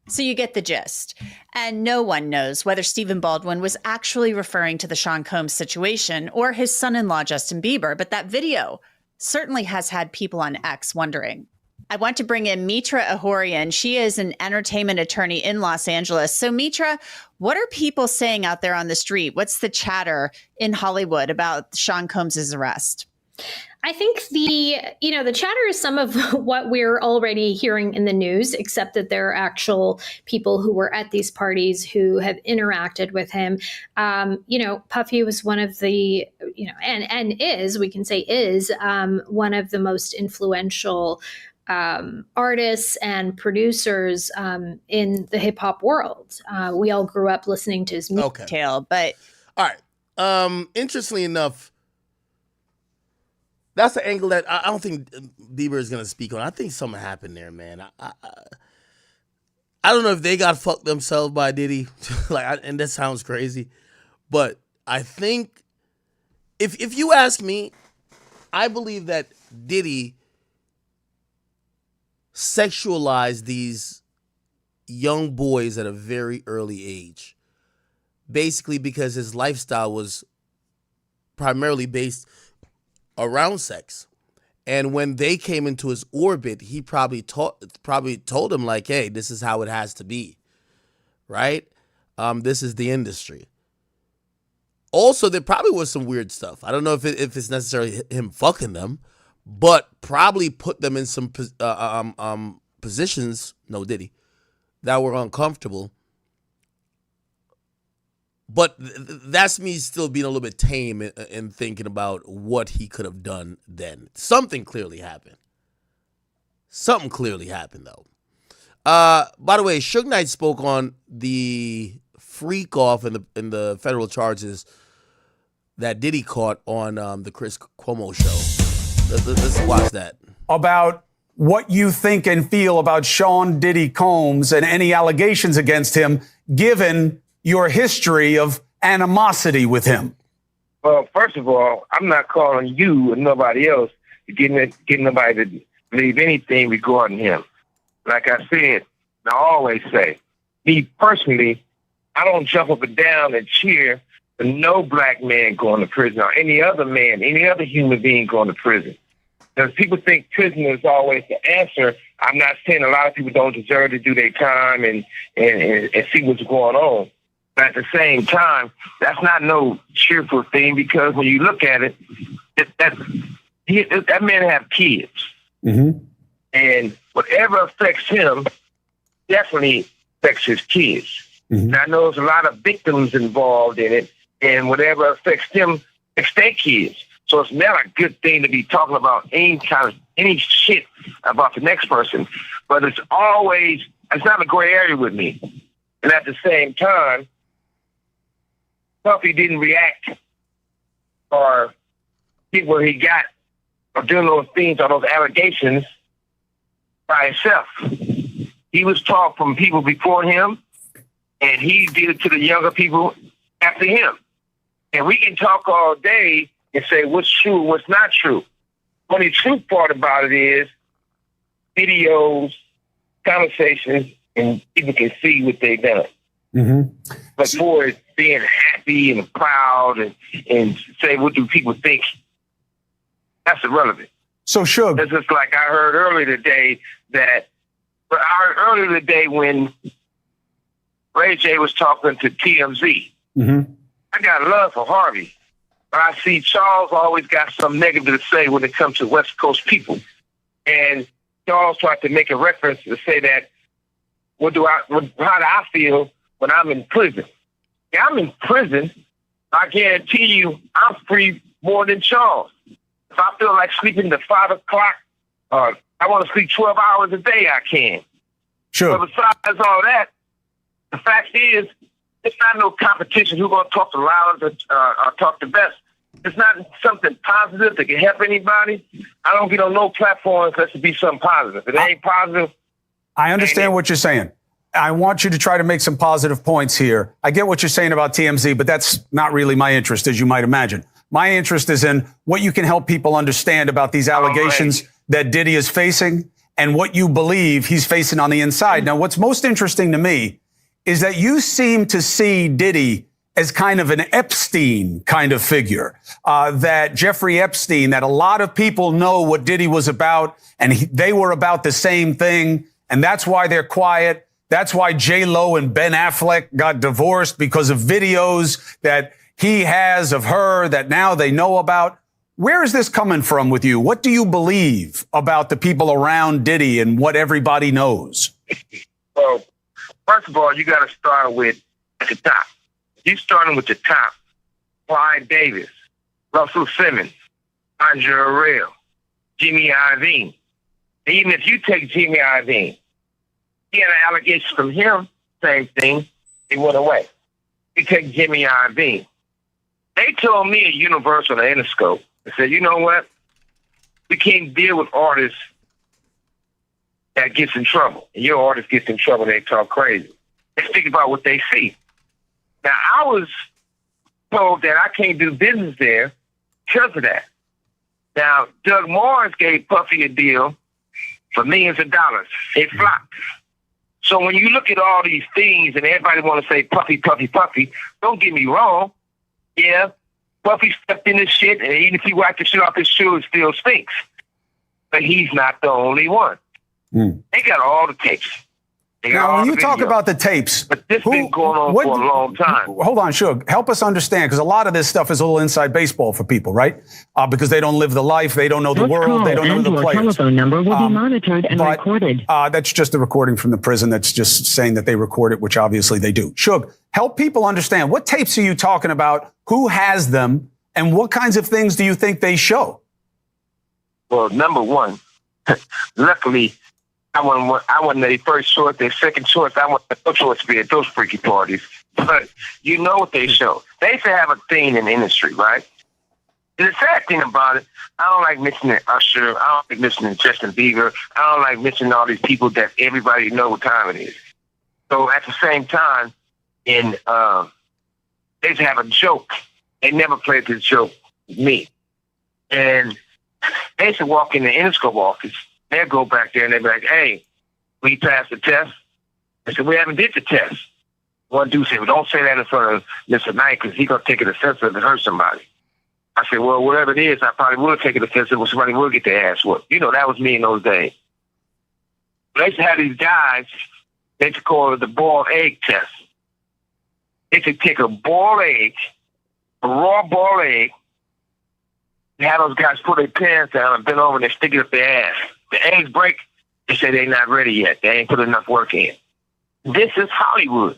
S23: So you get the gist. And no one knows whether Stephen Baldwin was actually referring to the Sean Combs situation or his son-in-law, Justin Bieber, but that video certainly has had people on X wondering. I want to bring in Mitra Ahorian. She is an entertainment attorney in Los Angeles. So Mitra, what are people saying out there on the street? What's the chatter in Hollywood about Sean Combs' arrest?
S13: I think the chatter is some of what we're already hearing in the news, except that there are actual people who were at these parties who have interacted with him. Puffy was one of the, and is, we can say is, one of the most influential artists and producers in the hip hop world. We all grew up listening to his music.
S23: But
S1: all right. Interestingly enough, that's the angle that I don't think Bieber is gonna speak on. I think something happened there, man. I don't know if they got fucked themselves by Diddy, and that sounds crazy, but I think if you ask me, I believe that Diddy sexualized these young boys at a very early age, basically because his lifestyle was primarily based around sex. And when they came into his orbit, he probably told him like, hey, this is how it has to be, right? This is the industry. Also, there probably was some weird stuff. I don't know if it's necessarily him fucking them, but probably put them in some positions, no Diddy, that were uncomfortable. But that's me still being a little bit tame and thinking about what he could have done then. Something clearly happened. Something clearly happened, though. By the way, Suge Knight spoke on the freak off in the federal charges that Diddy caught on the Chris Cuomo show. Let's watch that.
S16: About what you think and feel about Sean Diddy Combs and any allegations against him, given your history of animosity with him.
S17: Well, first of all, I'm not calling you and nobody else to get nobody to believe anything regarding him. Like I said, and I always say, me personally, I don't jump up and down and cheer for no black man going to prison or any other man, any other human being going to prison. Because people think prison is always the answer. I'm not saying a lot of people don't deserve to do their time and see what's going on. But at the same time, that's not no cheerful thing, because when you look at it, that man have kids.
S16: Mm-hmm.
S17: And whatever affects him definitely affects his kids.
S16: Mm-hmm.
S17: And I know there's a lot of victims involved in it, and whatever affects them affects their kids. So it's not a good thing to be talking about any shit about the next person. But it's not a gray area with me. And at the same time, Puffy didn't react or get where he got of doing those things or those allegations by himself. He was taught from people before him, and he did it to the younger people after him. And we can talk all day and say what's true, what's not true. Only true part about it is videos, conversations, and people can see what they've done.
S16: Mm-hmm.
S17: But for it being happy and proud and say what do people think, that's irrelevant.
S16: So Suge,
S17: it's just like I heard earlier today when Ray J was talking to TMZ.
S16: Mm-hmm.
S17: I got love for Harvey, but I see Charles always got something negative to say when it comes to West Coast people. And Charles tried to make a reference to say that, how do I feel when I'm in prison? Yeah, I'm in prison. I guarantee you I'm free more than Charles. If I feel like sleeping to 5 o'clock, I want to sleep 12 hours a day, I can.
S16: Sure.
S17: But besides all that, the fact is, it's not no competition who's going to talk the loudest or talk the best. It's not something positive that can help anybody. I don't get on no platforms unless it be something positive. If it ain't positive.
S16: I understand what you're saying. I want you to try to make some positive points here. I get what you're saying about TMZ, but that's not really my interest, as you might imagine. My interest is in what you can help people understand about these allegations that Diddy is facing and what you believe he's facing on the inside. Now, what's most interesting to me is that you seem to see Diddy as kind of an Epstein kind of figure, that Jeffrey Epstein, that a lot of people know what Diddy was about, and they were about the same thing, and that's why they're quiet. That's why J-Lo and Ben Affleck got divorced, because of videos that he has of her that now they know about. Where is this coming from with you? What do you believe about the people around Diddy and what everybody knows?
S17: Well, first of all, you got to start with at the top. You starting with the top. Clive Davis, Russell Simmons, Andre Arell, Jimmy Iovine. Even if you take Jimmy Iovine, he had an allegation from him, same thing, it went away. You take Jimmy Iovine. They told me at Universal and Interscope, they said, you know what? We can't deal with artists that gets in trouble. And your artist gets in trouble, they talk crazy. Let's think about what they see. Now, I was told that I can't do business there because of that. Now, Doug Morris gave Puffy a deal for millions of dollars. It flopped. So when you look at all these things and everybody want to say Puffy, Puffy, Puffy, don't get me wrong. Yeah, Puffy stepped in this shit, and even if he wiped the shit off his shoe, it still stinks. But he's not the only one. They got all the tapes.
S16: Now, when you talk about the tapes,
S17: but this been going on for a long time.
S16: Hold on, Suge. Help us understand, because a lot of this stuff is a little inside baseball for people, right? Because they don't live the life, they don't know the world, they don't know the players.
S4: Telephone number will be monitored and recorded.
S16: That's just a recording from the prison. That's just saying that they record it, which obviously they do. Suge, help people understand, what tapes are you talking about? Who has them? And what kinds of things do you think they show?
S17: Well, number one, luckily, I wasn't their first choice, their second choice. I want no choice to be at those freaky parties. But you know what they show. They used to have a thing in the industry, right? And the sad thing about it, I don't like mentioning Usher. I don't like mentioning Justin Bieber. I don't like mentioning all these people that everybody know what time it is. So at the same time, they used to have a joke. They never played this joke with me. And they used to walk in the Interscope office. They'll go back there and they'll be like, hey, we passed the test. I said, we haven't did the test. One dude said, well, don't say that in front of Mr. Knight because he's going to take it offensive and hurt somebody. I said, well, whatever it is, I probably will take it offensive when somebody will get their ass whooped. You know, that was me in those days. But they used to have these guys, they used to call it the boiled egg test. They could take a boiled egg, a raw boiled egg, and have those guys put their pants down and bend over and they stick it up their ass. The eggs break, they say they're not ready yet. They ain't put enough work in. This is Hollywood.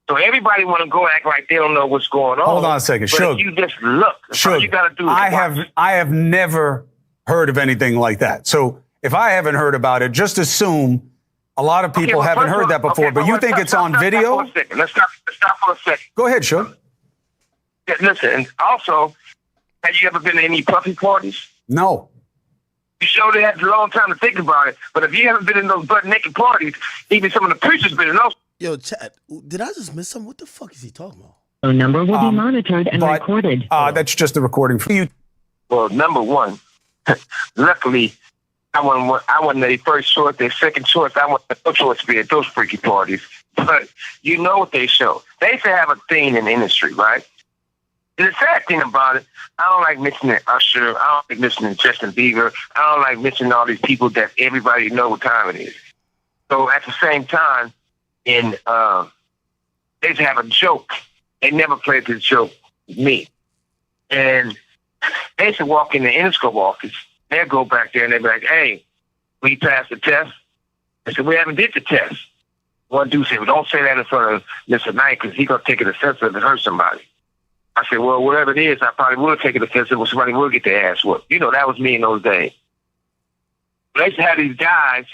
S17: So everybody want to go act like they don't know what's going on.
S16: Hold on a second,
S17: but
S16: Suge.
S17: if you just look. That's all you got to do.
S16: I have never heard of anything like that. So if I haven't heard about it, just assume a lot of people haven't heard that before. But you think it's on video?
S17: Let's stop for a second.
S16: Go ahead, Suge.
S17: Yeah, listen, and also, have you ever been to any puffy parties?
S16: No.
S17: You sure they had a long time to think about it. But if you haven't been in those butt-naked parties, even some of the preachers been in those.
S1: Yo, Chad, did I just miss something? What the fuck is he talking about?
S4: Phone number will be monitored and recorded.
S16: That's just the recording for you.
S17: Well, number one, luckily, I wasn't their first choice, their second choice. I wasn't no choice to be at those freaky parties. But you know what they show. They used to have a thing in the industry, right? And the sad thing about it, I don't like mentioning Usher. I don't like mentioning Justin Bieber. I don't like mentioning all these people that everybody know what time it is. So at the same time, they used to have a joke. They never played this joke with me. And they used to walk in the Interscope office. They'd go back there and they'd be like, hey, we passed the test. I said, we haven't did the test. One dude said, well, don't say that in front of Mr. Knight because he's going to take it offensive and hurt somebody. I said, well, whatever it is, I probably would take it offensive when somebody will get their ass whooped. You know, that was me in those days. They used to have these guys,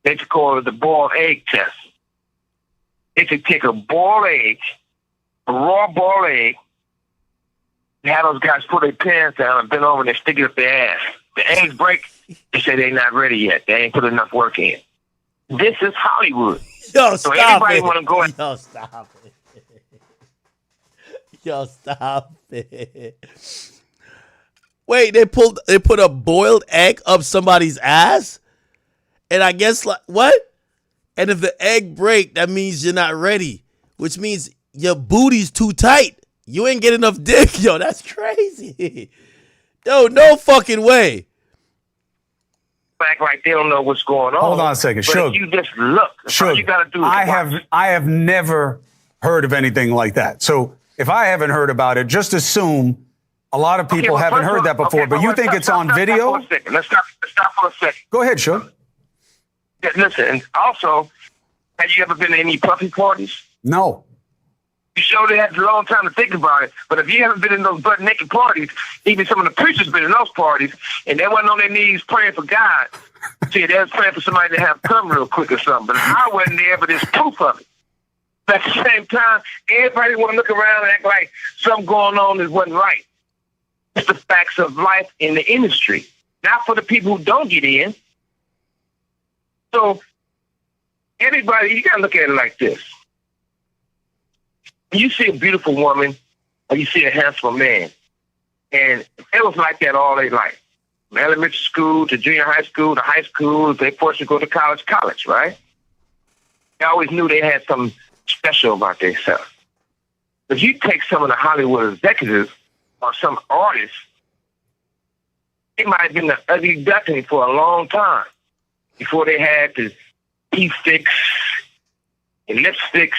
S17: they used to call it the boiled egg test. They used to take a boiled egg, a raw boiled egg, and have those guys put their pants down and bend over and they stick it up their ass. The eggs break, they say they're not ready yet. They ain't put enough work in. This is Hollywood.
S1: Yo,
S17: so
S1: stop
S17: everybody
S1: it.
S17: want to go.
S1: Yo, stop it. Yo, stop it. Wait, they put a boiled egg up somebody's ass? And I guess, like, what? And if the egg break, that means you're not ready, which means your booty's too tight. You ain't get enough dick. Yo, that's crazy. Yo, no fucking way.
S17: Act like they don't know what's going on.
S16: Hold on a second,
S17: but
S16: Suge.
S17: if you just look. That's all you got to do.
S16: I have never heard of anything like that. So if I haven't heard about it, just assume a lot of people haven't heard that before. But you think it's on video?
S17: Let's stop for a second.
S16: Go ahead, Suge.
S17: Yeah, listen, and also, have you ever been to any puppy parties?
S16: No.
S17: You sure they had a long time to think about it. But if you haven't been in those butt-naked parties, even some of the preachers been in those parties, and they wasn't on their knees praying for God. See, they was praying for somebody to have come real quick or something. But I wasn't there, but there's proof of it. But at the same time, everybody want to look around and act like something going on that wasn't right. It's the facts of life in the industry. Not for the people who don't get in. So, everybody, you got to look at it like this. You see a beautiful woman or you see a handsome man. And it was like that all their life. From elementary school to junior high school to high school, they forced to go to college, right? They always knew they had something special about themselves. If you take some of the Hollywood executives or some artists, they might have been the ugly duckling for a long time before they had the teeth sticks and lipsticks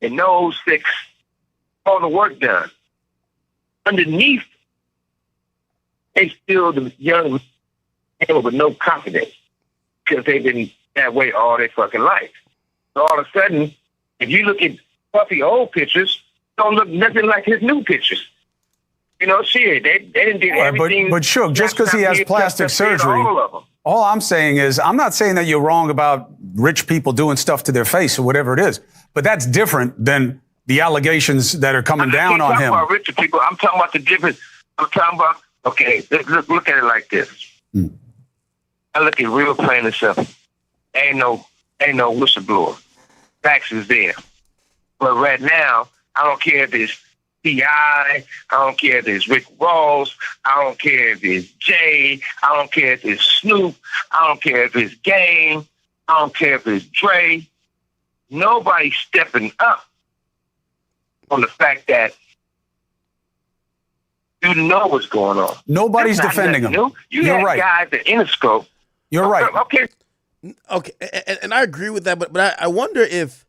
S17: and nose sticks, all the work done. Underneath, they still the young people with no confidence because they've been that way all their fucking life. So all of a sudden, if you look at Puffy old pictures, don't look nothing like his new pictures. You know, shit, they didn't do everything.
S16: But Suge, just because he has plastic surgery, all I'm saying is, I'm not saying that you're wrong about rich people doing stuff to their face or whatever it is, but that's different than the allegations that are coming down on him.
S17: I'm talking about richer people. I'm talking about the difference. I'm talking about, okay, look at it like this. I look at real plain and simple. Ain't no whistleblower. Facts is there. But right now, I don't care if it's T.I., I don't care if it's Rick Ross, I don't care if it's Jay, I don't care if it's Snoop, I don't care if it's Game, I don't care if it's Dre. Nobody's stepping up on the fact that you know what's going on.
S16: Nobody's defending him.
S17: You
S16: You're
S17: had
S16: right.
S17: guys at Interscope.
S16: You're right.
S17: Okay.
S1: Okay, and I agree with that, but I wonder if,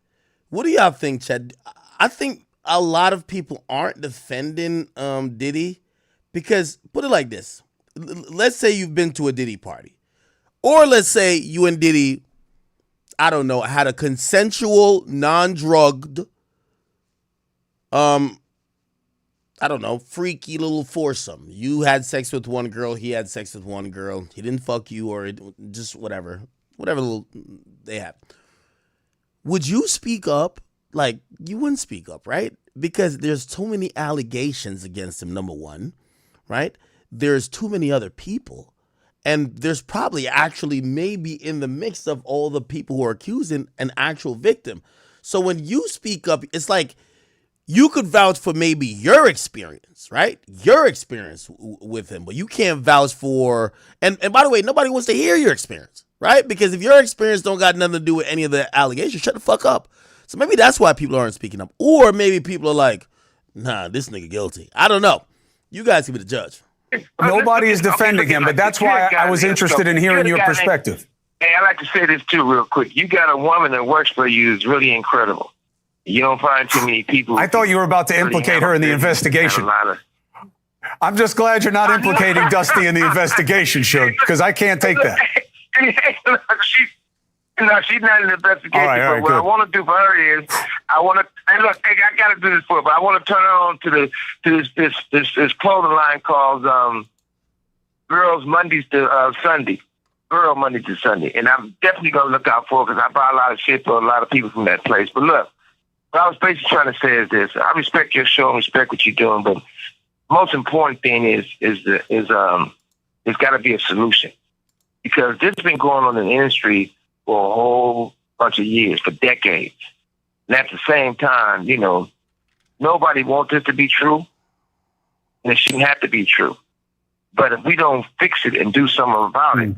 S1: what do y'all think, Chad? I think a lot of people aren't defending Diddy because, put it like this, let's say you've been to a Diddy party, or let's say you and Diddy, I don't know, had a consensual, non-drugged, I don't know, freaky little foursome. You had sex with one girl, he had sex with one girl, he didn't fuck you, or just whatever little they have. Would you speak up? Like, you wouldn't speak up, right? Because there's too many allegations against him, number one, right? There's too many other people. And there's probably actually maybe in the mix of all the people who are accusing an actual victim. So when you speak up, it's like you could vouch for maybe your experience, right? Your experience with him, but you can't vouch for, and by the way, nobody wants to hear your experience, right? Because if your experience don't got nothing to do with any of the allegations, shut the fuck up. So maybe that's why people aren't speaking up. Or maybe people are like, nah, this nigga guilty. I don't know. You guys can be the judge.
S16: Nobody is defending him, but that's why I was interested in hearing your perspective.
S17: Hey, I like to say this too real quick. You got a woman that works for you is really incredible. You don't find too many people.
S16: I thought you were about to implicate her in the investigation. I'm just glad you're not implicating Dusty in the investigation, Suge, because I can't take that.
S17: She's not in the investigation.
S16: All right,
S17: but what I want to do for her is, I want to. Hey, look, I got to do this for her, but I want to turn her on to this clothing line called Girls Mondays to Sunday. Girl Monday to Sunday, and I'm definitely gonna look out for her because I buy a lot of shit for a lot of people from that place. But look, what I was basically trying to say is this: I respect your show and respect what you're doing, but most important thing is there's got to be a solution, because this has been going on in the industry for a whole bunch of years, for decades. And at the same time, you know, nobody wants this to be true, and it shouldn't have to be true. But if we don't fix it and do something about it,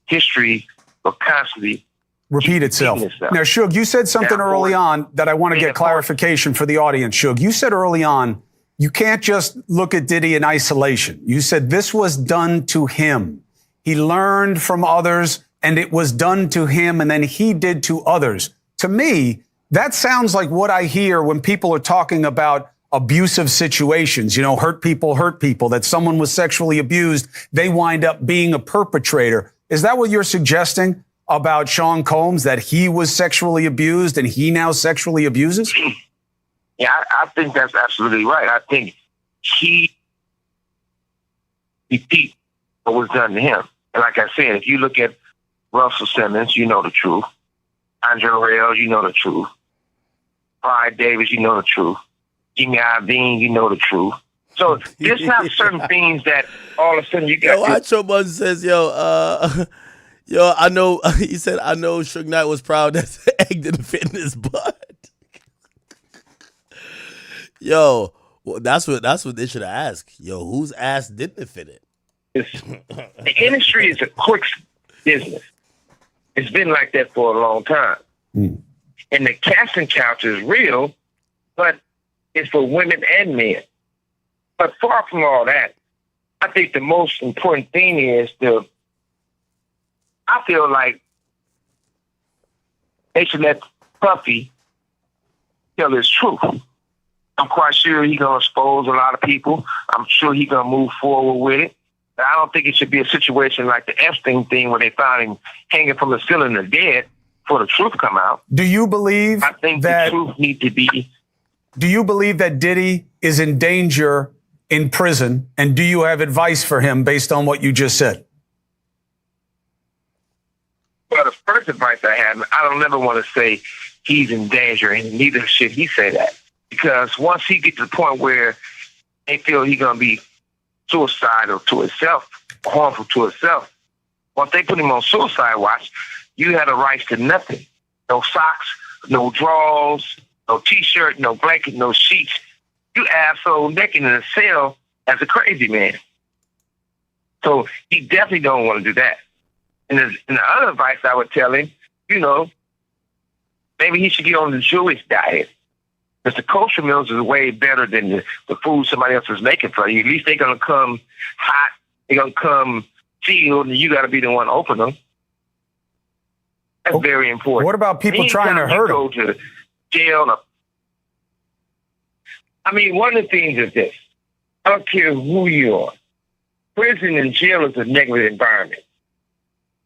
S17: history will constantly
S16: repeat itself. Now, Suge, you said something early on that I want to get clarification for the audience. Suge, you said early on, you can't just look at Diddy in isolation. You said this was done to him. He learned from others, and it was done to him, and then he did to others. To me, that sounds like what I hear when people are talking about abusive situations, you know, hurt people, that someone was sexually abused, they wind up being a perpetrator. Is that what you're suggesting about Sean Combs, that he was sexually abused and he now sexually abuses?
S17: Yeah, I think that's absolutely right. I think he repeat what was done to him. And like I said, if you look at Russell Simmons, you know the truth. Andre Rail, you know the truth. Clive Davis, you know the truth. Jimmy Iovine, you know the truth. So there's not certain things that all of a sudden you got.
S1: Yo, Acho Bun says, yo, I know. He said, I know Suge Knight was proud that the egg didn't fit in his butt. Yo, well, that's what they should ask. Yo, whose ass didn't fit it?
S17: The industry is a quick business. It's been like that for a long time. And the casting couch is real, but it's for women and men. But far from all that, I think the most important thing is I feel like they should let Puffy tell his truth. I'm quite sure he's going to expose a lot of people. I'm sure he's going to move forward with it. But I don't think it should be a situation like the Epstein thing where they found him hanging from the ceiling or dead for the truth come out.
S16: Do you believe
S17: I think
S16: that
S17: the truth needs to be...
S16: Do you believe that Diddy is in danger in prison? And do you have advice for him based on what you just said?
S17: Well, the first advice I have, I don't ever want to say he's in danger, and neither should he say that. Because once he gets to the point where they feel he's going to be suicidal to himself, harmful to himself, once they put him on suicide watch, you have the rights to nothing. No socks, no drawers, no T-shirt, no blanket, no sheets. You asshole naked in a cell as a crazy man. So he definitely don't want to do that. And the other advice I would tell him, you know, maybe he should get on the Jewish diet. Because the kosher meals is way better than the food somebody else is making for you. At least they're going to come hot. They're going to come sealed, and you got to be the one to open them. That's very important.
S16: What about people trying to hurt him?
S17: Go to jail. I mean, one of the things is this. I don't care who you are. Prison and jail is a negative environment.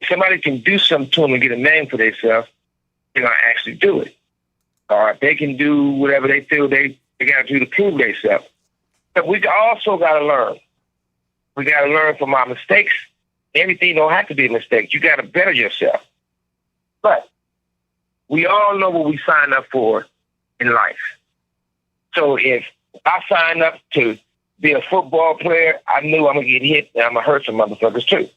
S17: If somebody can do something to them and get a name for themselves, they're going to actually do it. Or they can do whatever they feel they got to do to prove themselves. But we also got to learn. We got to learn from our mistakes. Everything don't have to be a mistake. You got to better yourself. But we all know what we sign up for in life. So if I sign up to be a football player, I knew I'm going to get hit and I'm going to hurt some motherfuckers too.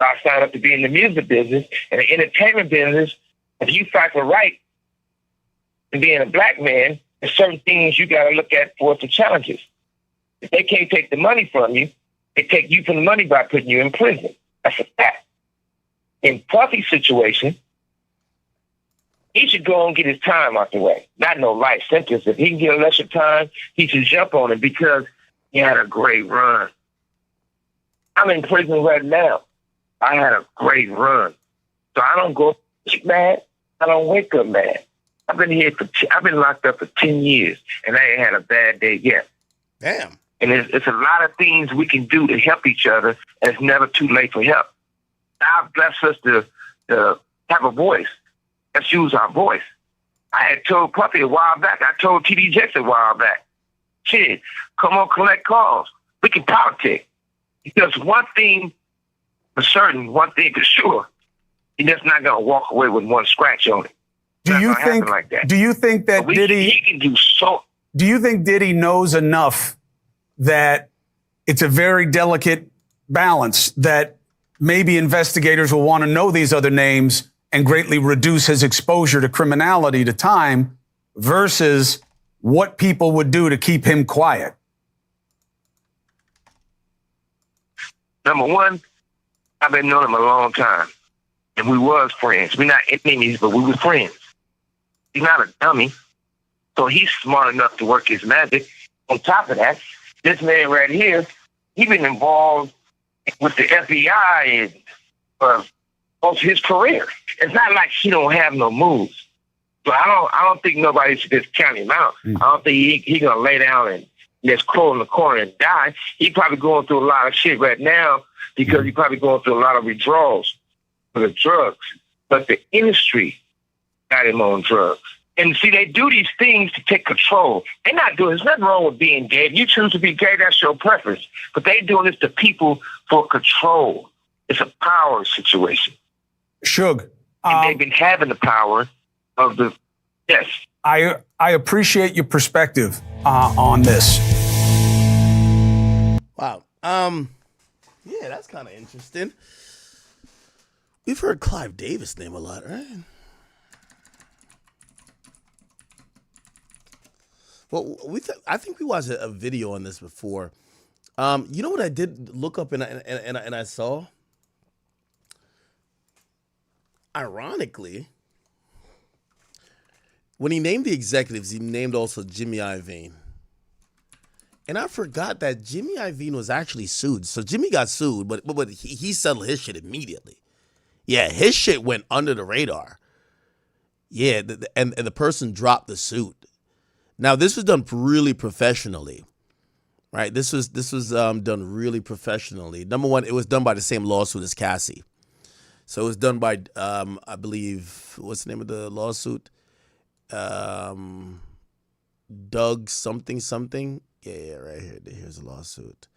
S17: So I signed up to be in the music business and the entertainment business. If you fight for right and being a black man, there's certain things you got to look at for the challenges. If they can't take the money from you, they take you from the money by putting you in prison. That's a fact. In Puffy's situation, he should go and get his time out the way. Not no life sentence. If he can get a lesser time, he should jump on it because he had a great run. I'm in prison right now. I had a great run. So I don't go mad. I don't wake up mad. I've been locked up for 10 years, and I ain't had a bad day yet.
S1: Damn.
S17: And it's a lot of things we can do to help each other, and it's never too late for help. God bless us to have a voice. Let's use our voice. I had told Puffy a while back. I told TD Jakes a while back. Shit, come on, collect calls. We can politic. Because one thing for certain, one thing for sure, you're just not going to walk away with one scratch on it.
S16: Do you think that Diddy?
S17: He can do so.
S16: Do you think Diddy knows enough that it's a very delicate balance that maybe investigators will want to know these other names and greatly reduce his exposure to criminality to time versus what people would do to keep him quiet?
S17: Number one, I've been knowing him a long time, and we was friends. We're not enemies, but we were friends. He's not a dummy, so he's smart enough to work his magic. On top of that, this man right here, he been involved with the FBI and most of his career. It's not like he don't have no moves. So I don't think nobody should just count him out. I don't think he gonna lay down and just crawl in the corner and die. He probably going through a lot of shit right now because he probably going through a lot of withdrawals for the drugs. But the industry got him on drugs. And see, they do these things to take control. They're not doing, there's nothing wrong with being gay. If you choose to be gay, that's your preference. But they doing this to people for control. It's a power situation.
S16: Suge.
S17: And they've been having the power of the, yes.
S16: I appreciate your perspective on this.
S1: Wow. Yeah, that's kind of interesting. We've heard Clive Davis name a lot, right? Well, I think we watched a video on this before. You know what I did look up and I saw? Ironically, when he named the executives, he named also Jimmy Iovine. And I forgot that Jimmy Iovine was actually sued. So Jimmy got sued, but he settled his shit immediately. Yeah, his shit went under the radar. Yeah, and the person dropped the suit. Now, this was done really professionally, right? This was done really professionally. Number one, it was done by the same lawsuit as Cassie. So it was done by, I believe, what's the name of the lawsuit? Doug something. Yeah, right here. Here's a lawsuit.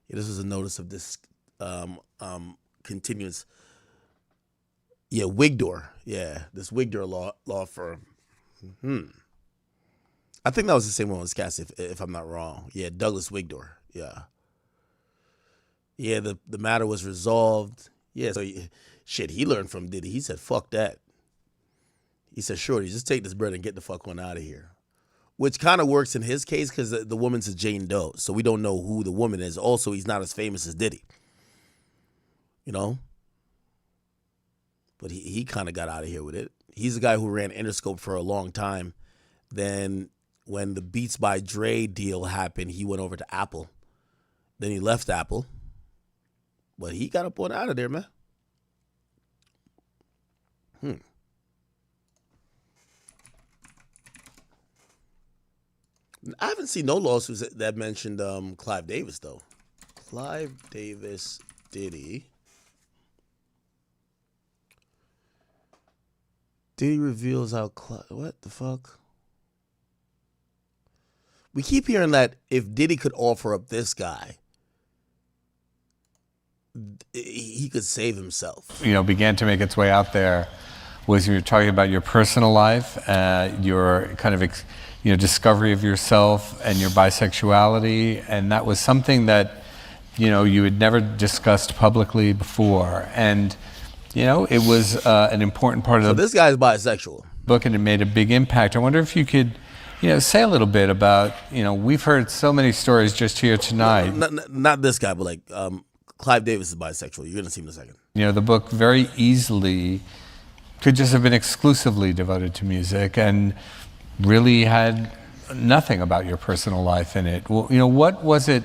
S1: Yeah, this was a notice of this continuance. Yeah, Wigdor. Yeah, this Wigdor law firm. I think that was the same one as Cassie, if I'm not wrong. Yeah, Douglas Wigdor. Yeah. Yeah, the matter was resolved. Yeah, so shit, he learned from Diddy. He said, fuck that. He said, shorty, just take this bread and get the fuck on out of here. Which kind of works in his case because the woman's a Jane Doe. So we don't know who the woman is. Also, he's not as famous as Diddy. You know? But he kind of got out of here with it. He's the guy who ran Interscope for a long time. Then when the Beats by Dre deal happened, he went over to Apple. Then he left Apple. But he got up on out of there, man. I haven't seen no lawsuits that mentioned Clive Davis, though. Clive Davis, Diddy. Diddy reveals how what the fuck? We keep hearing that if Diddy could offer up this guy, he could save himself.
S6: You know, began to make its way out there was you were talking about your personal life, your kind of discovery of yourself and your bisexuality, and that was something that you had never discussed publicly before. And, it was an important part of
S1: So this guy's bisexual.
S6: book, and it made a big impact. I wonder if you could, say a little bit about, we've heard so many stories just here tonight.
S1: Not this guy, but like Clive Davis is bisexual. You're going to see him in a second.
S6: The book very easily could just have been exclusively devoted to music and really had nothing about your personal life in it. Well, what was it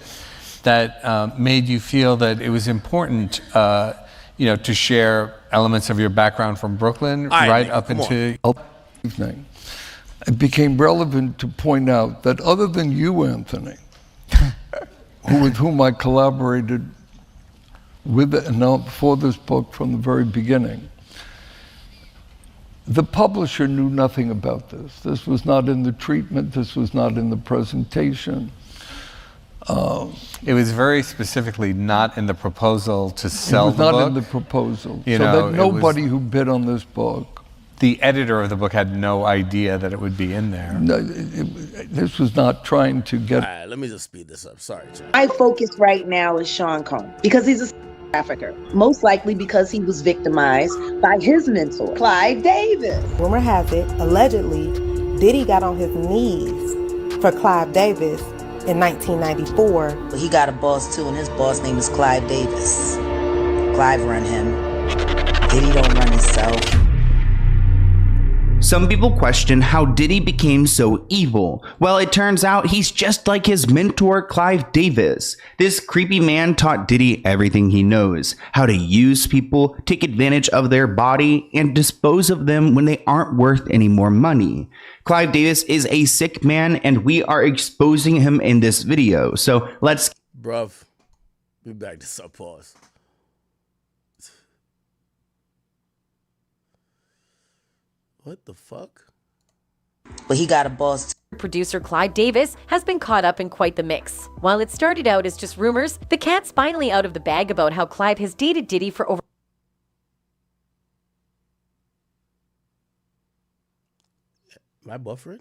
S6: that made you feel that it was important, to share elements of your background from Brooklyn up into...
S8: It became relevant to point out that other than you, Anthony, with whom I collaborated with and for this book from the very beginning, the publisher knew nothing about this. This was not in the treatment. This was not in the presentation.
S6: It was very specifically not in the proposal to sell the book.
S8: It was not in the proposal. So that nobody who bid on this book.
S6: The editor of the book had no idea that it would be in there.
S8: No, this was not trying to get...
S1: All right, let me just speed this up. Sorry, Jay.
S18: My focus right now is Sean Combs because he's a trafficker. Most likely because he was victimized by his mentor, Clive Davis.
S19: Rumor has it, allegedly, Diddy got on his knees for Clive Davis in 1994.
S18: He got a boss too, and his boss name is Clive Davis. Clive run him. Diddy don't run himself.
S20: Some people question how Diddy became so evil. Well, it turns out he's just like his mentor, Clive Davis. This creepy man taught Diddy everything he knows, how to use people, take advantage of their body, and dispose of them when they aren't worth any more money. Clive Davis is a sick man, and we are exposing him in this video. So let's...
S1: Bruv, we back to sub pause. What the fuck?
S18: But he got a boss.
S21: Producer Clive Davis has been caught up in quite the mix. While it started out as just rumors, the cat's finally out of the bag about how Clive has dated Diddy for over...
S1: Am I buffering?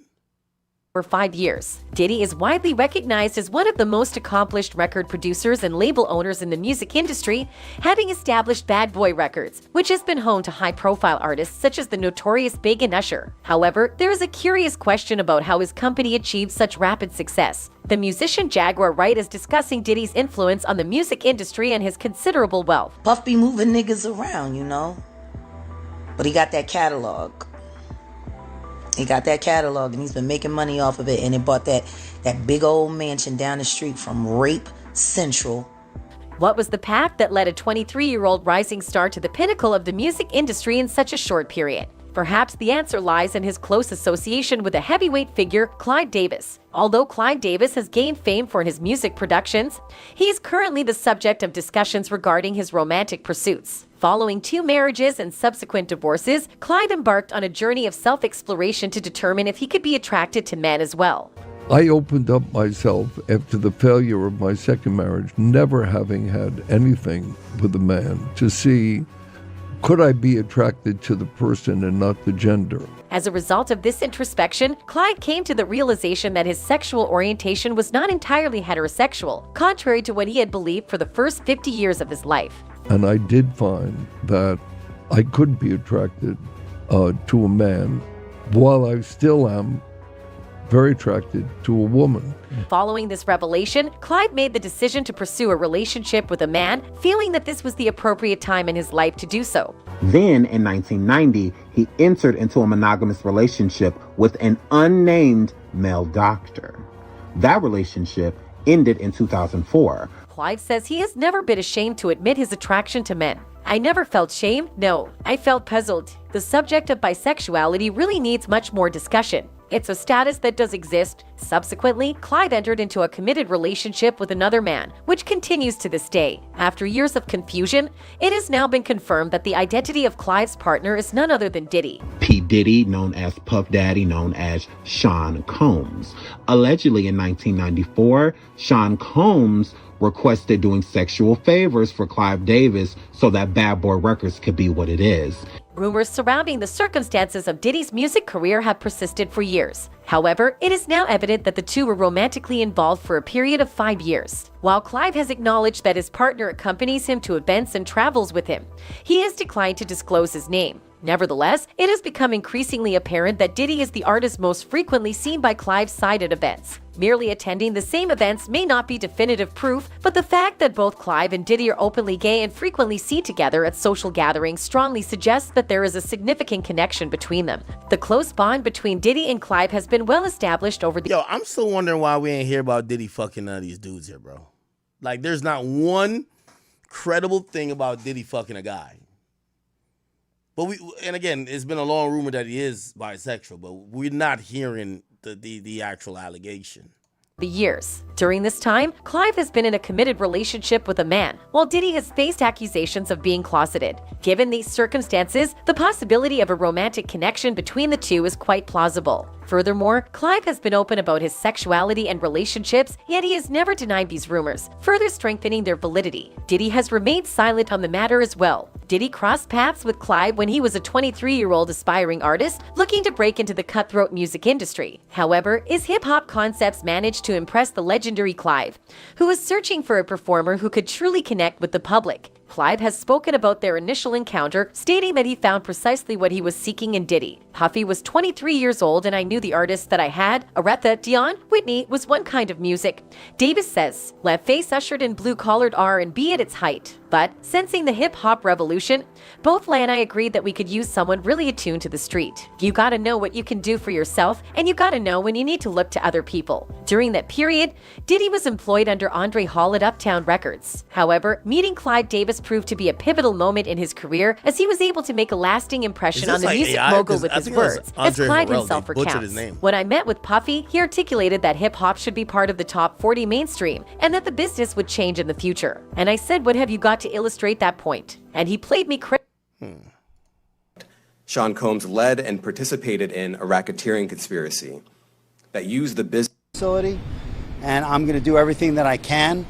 S21: For 5 years. Diddy is widely recognized as one of the most accomplished record producers and label owners in the music industry, having established Bad Boy Records, which has been home to high-profile artists such as the notorious Big and Usher. However, there is a curious question about how his company achieved such rapid success. The musician Jaguar Wright is discussing Diddy's influence on the music industry and his considerable wealth.
S18: Puff be moving niggas around, But he got that catalog. He got that catalog, and he's been making money off of it, and it bought that big old mansion down the street from Rape Central.
S21: What was the path that led a 23-year-old rising star to the pinnacle of the music industry in such a short period? Perhaps the answer lies in his close association with a heavyweight figure, Clive Davis. Although Clive Davis has gained fame for his music productions, he is currently the subject of discussions regarding his romantic pursuits. Following 2 marriages and subsequent divorces, Clive embarked on a journey of self-exploration to determine if he could be attracted to men as well.
S8: I opened up myself after the failure of my second marriage, never having had anything with a man, to see, could I be attracted to the person and not the gender?
S21: As a result of this introspection, Clive came to the realization that his sexual orientation was not entirely heterosexual, contrary to what he had believed for the first 50 years of his life.
S8: And I did find that I could be attracted to a man, while I still am very attracted to a woman.
S21: Following this revelation, Clive made the decision to pursue a relationship with a man, feeling that this was the appropriate time in his life to do so.
S22: Then, in 1990, he entered into a monogamous relationship with an unnamed male doctor. That relationship ended in 2004.
S21: Clive says he has never been ashamed to admit his attraction to men. I never felt shame. No, I felt puzzled. The subject of bisexuality really needs much more discussion. It's a status that does exist. Subsequently, Clive entered into a committed relationship with another man, which continues to this day. After years of confusion, it has now been confirmed that the identity of Clive's partner is none other than Diddy.
S22: P. Diddy, known as Puff Daddy, known as Sean Combs. Allegedly in 1994, Sean Combs requested doing sexual favors for Clive Davis so that Bad Boy Records could be what it is.
S21: Rumors surrounding the circumstances of Diddy's music career have persisted for years. However, it is now evident that the two were romantically involved for a period of 5 years. While Clive has acknowledged that his partner accompanies him to events and travels with him, he has declined to disclose his name. Nevertheless, it has become increasingly apparent that Diddy is the artist most frequently seen by Clive's side at events. Merely attending the same events may not be definitive proof, but the fact that both Clive and Diddy are openly gay and frequently seen together at social gatherings strongly suggests that there is a significant connection between them. The close bond between Diddy and Clive has been well established over the—
S1: Yo, I'm still wondering why we ain't hear about Diddy fucking none of these dudes here, bro. Like, there's not one credible thing about Diddy fucking a guy. But and again, it's been a long rumor that he is bisexual, but we're not hearing the actual allegation.
S21: years. During this time, Clive has been in a committed relationship with a man, while Diddy has faced accusations of being closeted. Given these circumstances, the possibility of a romantic connection between the two is quite plausible. Furthermore, Clive has been open about his sexuality and relationships, yet he has never denied these rumors, further strengthening their validity. Diddy has remained silent on the matter as well. Diddy crossed paths with Clive when he was a 23-year-old aspiring artist looking to break into the cutthroat music industry. However, his hip-hop concepts managed to impress the legendary Clive, who was searching for a performer who could truly connect with the public. Clive has spoken about their initial encounter, stating that he found precisely what he was seeking in Diddy. Puffy was 23 years old and I knew the artists that I had, Aretha, Dion, Whitney, was one kind of music. Davis says, Leatface ushered in blue-collared R&B at its height. But, sensing the hip-hop revolution, both Leigh and I agreed that we could use someone really attuned to the street. You gotta know what you can do for yourself, and you gotta know when you need to look to other people. During that period, Diddy was employed under Andre Hall at Uptown Records. However, meeting Clive Davis proved to be a pivotal moment in his career, as he was able to make a lasting impression on the music mogul with his words, as Clive himself recounts. When I met with Puffy, he articulated that hip-hop should be part of the top 40 mainstream, and that the business would change in the future. And I said, what have you got to illustrate that point? And he played me
S9: Sean Combs led and participated in a racketeering conspiracy that used the business
S10: facility, and I'm going to do everything that I can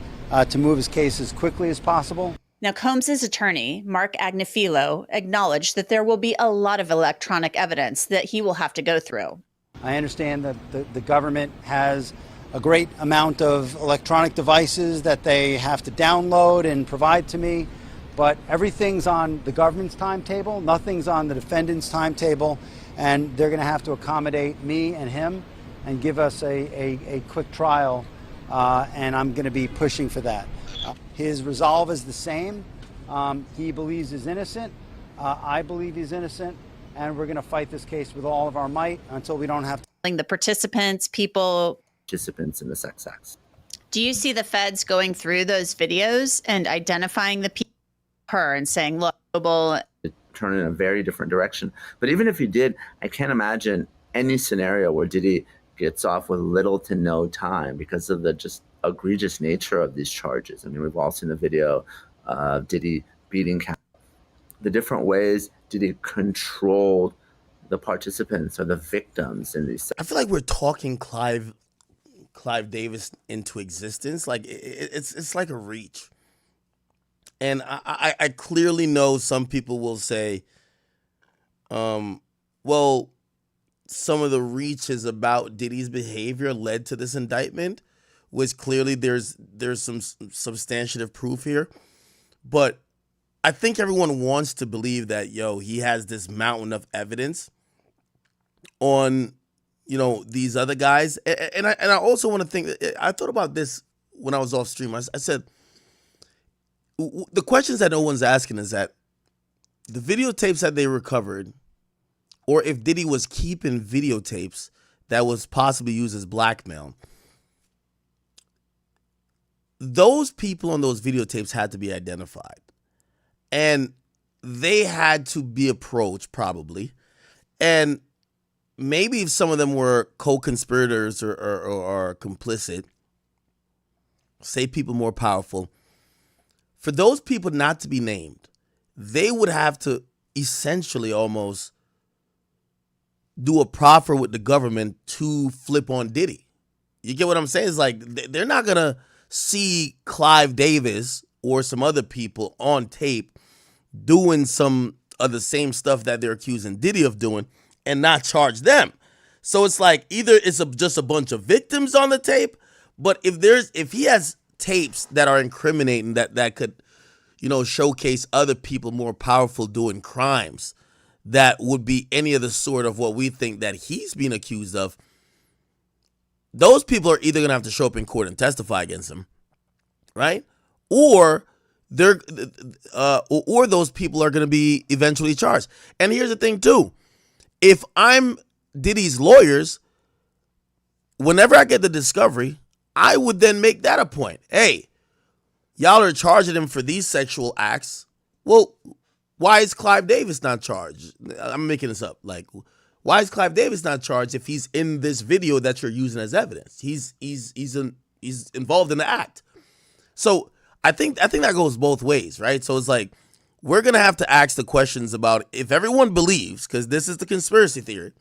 S10: to move his case as quickly as possible.
S23: Now, Combs' attorney, Mark Agnifilo, acknowledged that there will be a lot of electronic evidence that he will have to go through.
S10: I understand that the government has a great amount of electronic devices that they have to download and provide to me, but everything's on the government's timetable, nothing's on the defendant's timetable, and they're going to have to accommodate me and him and give us a quick trial, and I'm going to be pushing for that. His resolve is the same. He believes he's innocent. I believe he's innocent, and we're going to fight this case with all of our might until we don't have to.
S23: The participants
S12: in the sex acts.
S23: Do you see the feds going through those videos and identifying the people, her, and saying, look,
S12: turn in a very different direction. But even if you did, I can't imagine any scenario where Diddy gets off with little to no time because of the just egregious nature of these charges. I mean, we've all seen the video of Diddy beating the different ways Diddy controlled the participants or the victims in these.
S1: I feel like we're talking Clive Davis into existence. Like it's like a reach. And I clearly know some people will say, well, some of the reach is about Diddy's behavior led to this indictment, which clearly there's some substantive proof here. But I think everyone wants to believe that, he has this mountain of evidence on, these other guys. And I also want to think, I thought about this when I was off stream. I said, the questions that no one's asking is that the videotapes that they recovered, or if Diddy was keeping videotapes that was possibly used as blackmail, those people on those videotapes had to be identified. And they had to be approached, probably. And maybe if some of them were co-conspirators or complicit, say people more powerful, for those people not to be named, they would have to essentially almost do a proffer with the government to flip on Diddy. You get what I'm saying? It's like they're not going to see Clive Davis or some other people on tape doing some of the same stuff that they're accusing Diddy of doing and not charge them. So it's like either it's just a bunch of victims on the tape, but if he has tapes that are incriminating that could, showcase other people more powerful doing crimes that would be any of the sort of what we think that he's being accused of, those people are either going to have to show up in court and testify against him, right? Or those people are going to be eventually charged. And here's the thing too. If I'm Diddy's lawyers, whenever I get the discovery, I would then make that a point. Hey, y'all are charging him for these sexual acts. Well, why is Clive Davis not charged? I'm making this up. Like, why is Clive Davis not charged if he's in this video that you're using as evidence? He's involved in the act. So I think that goes both ways, right? So it's like we're gonna have to ask the questions about if everyone believes, because this is the conspiracy theory,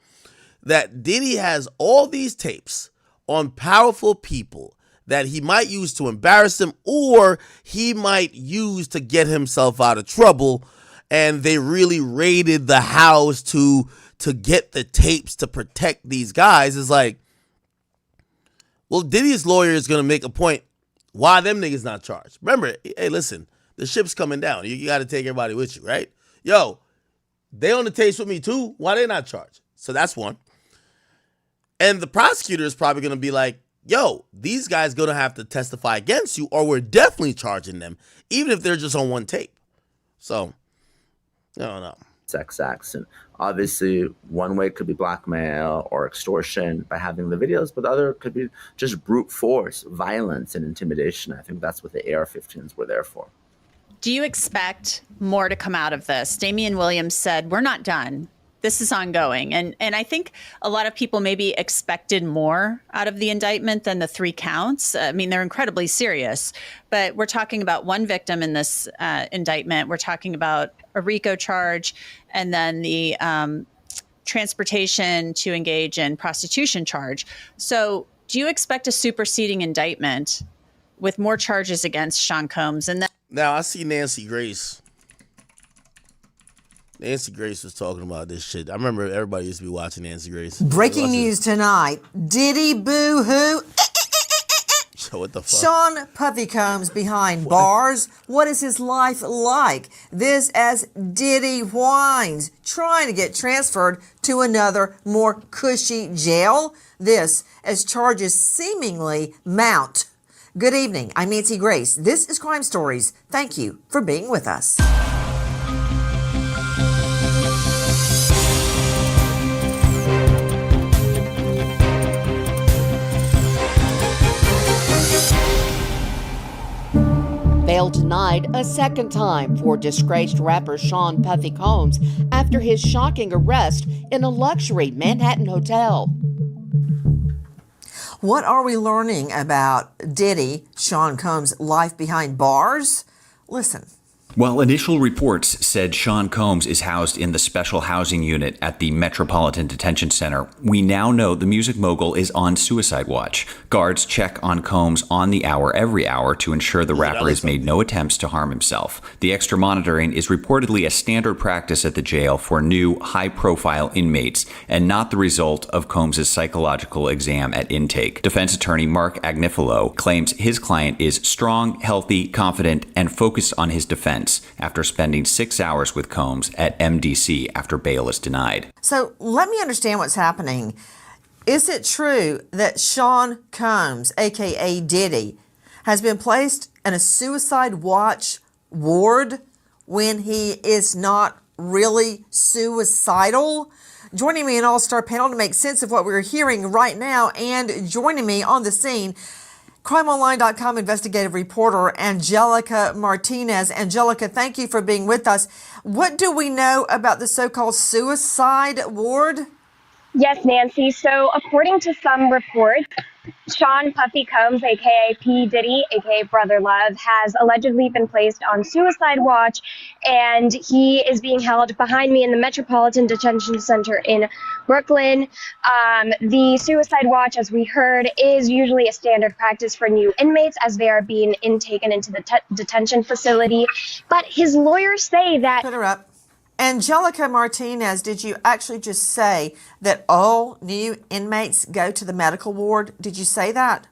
S1: that Diddy has all these tapes on powerful people that he might use to embarrass them or he might use to get himself out of trouble, and they really raided the house to get the tapes to protect these guys. Is like, well, Diddy's lawyer is going to make a point why them niggas not charged. Remember, hey, listen, the ship's coming down. You got to take everybody with you, right? Yo, they on the tapes with me too. Why they not charged? So that's one. And the prosecutor is probably going to be like, yo, these guys going to have to testify against you or we're definitely charging them, even if they're just on one tape. So, I don't know.
S12: Sex acts. And obviously, one way could be blackmail or extortion by having the videos, but the other could be just brute force, violence, and intimidation. I think that's what the AR-15s were there for.
S23: Do you expect more to come out of this? Damian Williams said, we're not done. This is ongoing. And I think a lot of people maybe expected more out of the indictment than the 3 counts. I mean, they're incredibly serious, but we're talking about one victim in this indictment. We're talking about a RICO charge and then the transportation to engage in prostitution charge. So do you expect a superseding indictment with more charges against Sean Combs? And
S1: now I see Nancy Grace. Nancy Grace was talking about this shit. I remember everybody used to be watching Nancy Grace.
S2: Breaking news tonight. Diddy boo-hoo.
S1: What the fuck?
S2: Sean Puffy Combs behind bars. What is his life like? This as Diddy whines, trying to get transferred to another, more cushy jail. This as charges seemingly mount. Good evening. I'm Nancy Grace. This is Crime Stories. Thank you for being with us.
S11: Bail denied a second time for disgraced rapper Sean Puffy Combs after his shocking arrest in a luxury Manhattan hotel.
S2: What are we learning about Diddy, Sean Combs' life behind bars? Listen.
S15: Well, initial reports said Sean Combs is housed in the special housing unit at the Metropolitan Detention Center. We now know the music mogul is on suicide watch. Guards check on Combs on the hour every hour to ensure the rapper has made no attempts to harm himself. The extra monitoring is reportedly a standard practice at the jail for new, high-profile inmates and not the result of Combs' psychological exam at intake. Defense attorney Mark Agnifilo claims his client is strong, healthy, confident, and focused on his defense after spending 6 hours with Combs at MDC after bail is denied.
S2: So let me understand what's happening. Is it true that Sean Combs, aka Diddy, has been placed in a suicide watch ward when he is not really suicidal? Joining me in All-Star panel to make sense of what we're hearing right now, and joining me on the scene, CrimeOnline.com investigative reporter Angelica Martinez. Angelica, thank you for being with us. What do we know about the so-called suicide ward?
S24: Yes, Nancy. So according to some reports, Sean Puffy Combs, a.k.a. P. Diddy, a.k.a. Brother Love, has allegedly been placed on suicide watch, and he is being held behind me in the Metropolitan Detention Center in Brooklyn. The suicide watch, as we heard, is usually a standard practice for new inmates as they are being taken into the detention facility. But his lawyers say that...
S2: Put her up. Angelica Martinez, did you actually just say that all new inmates go to the medical ward? Did you say that?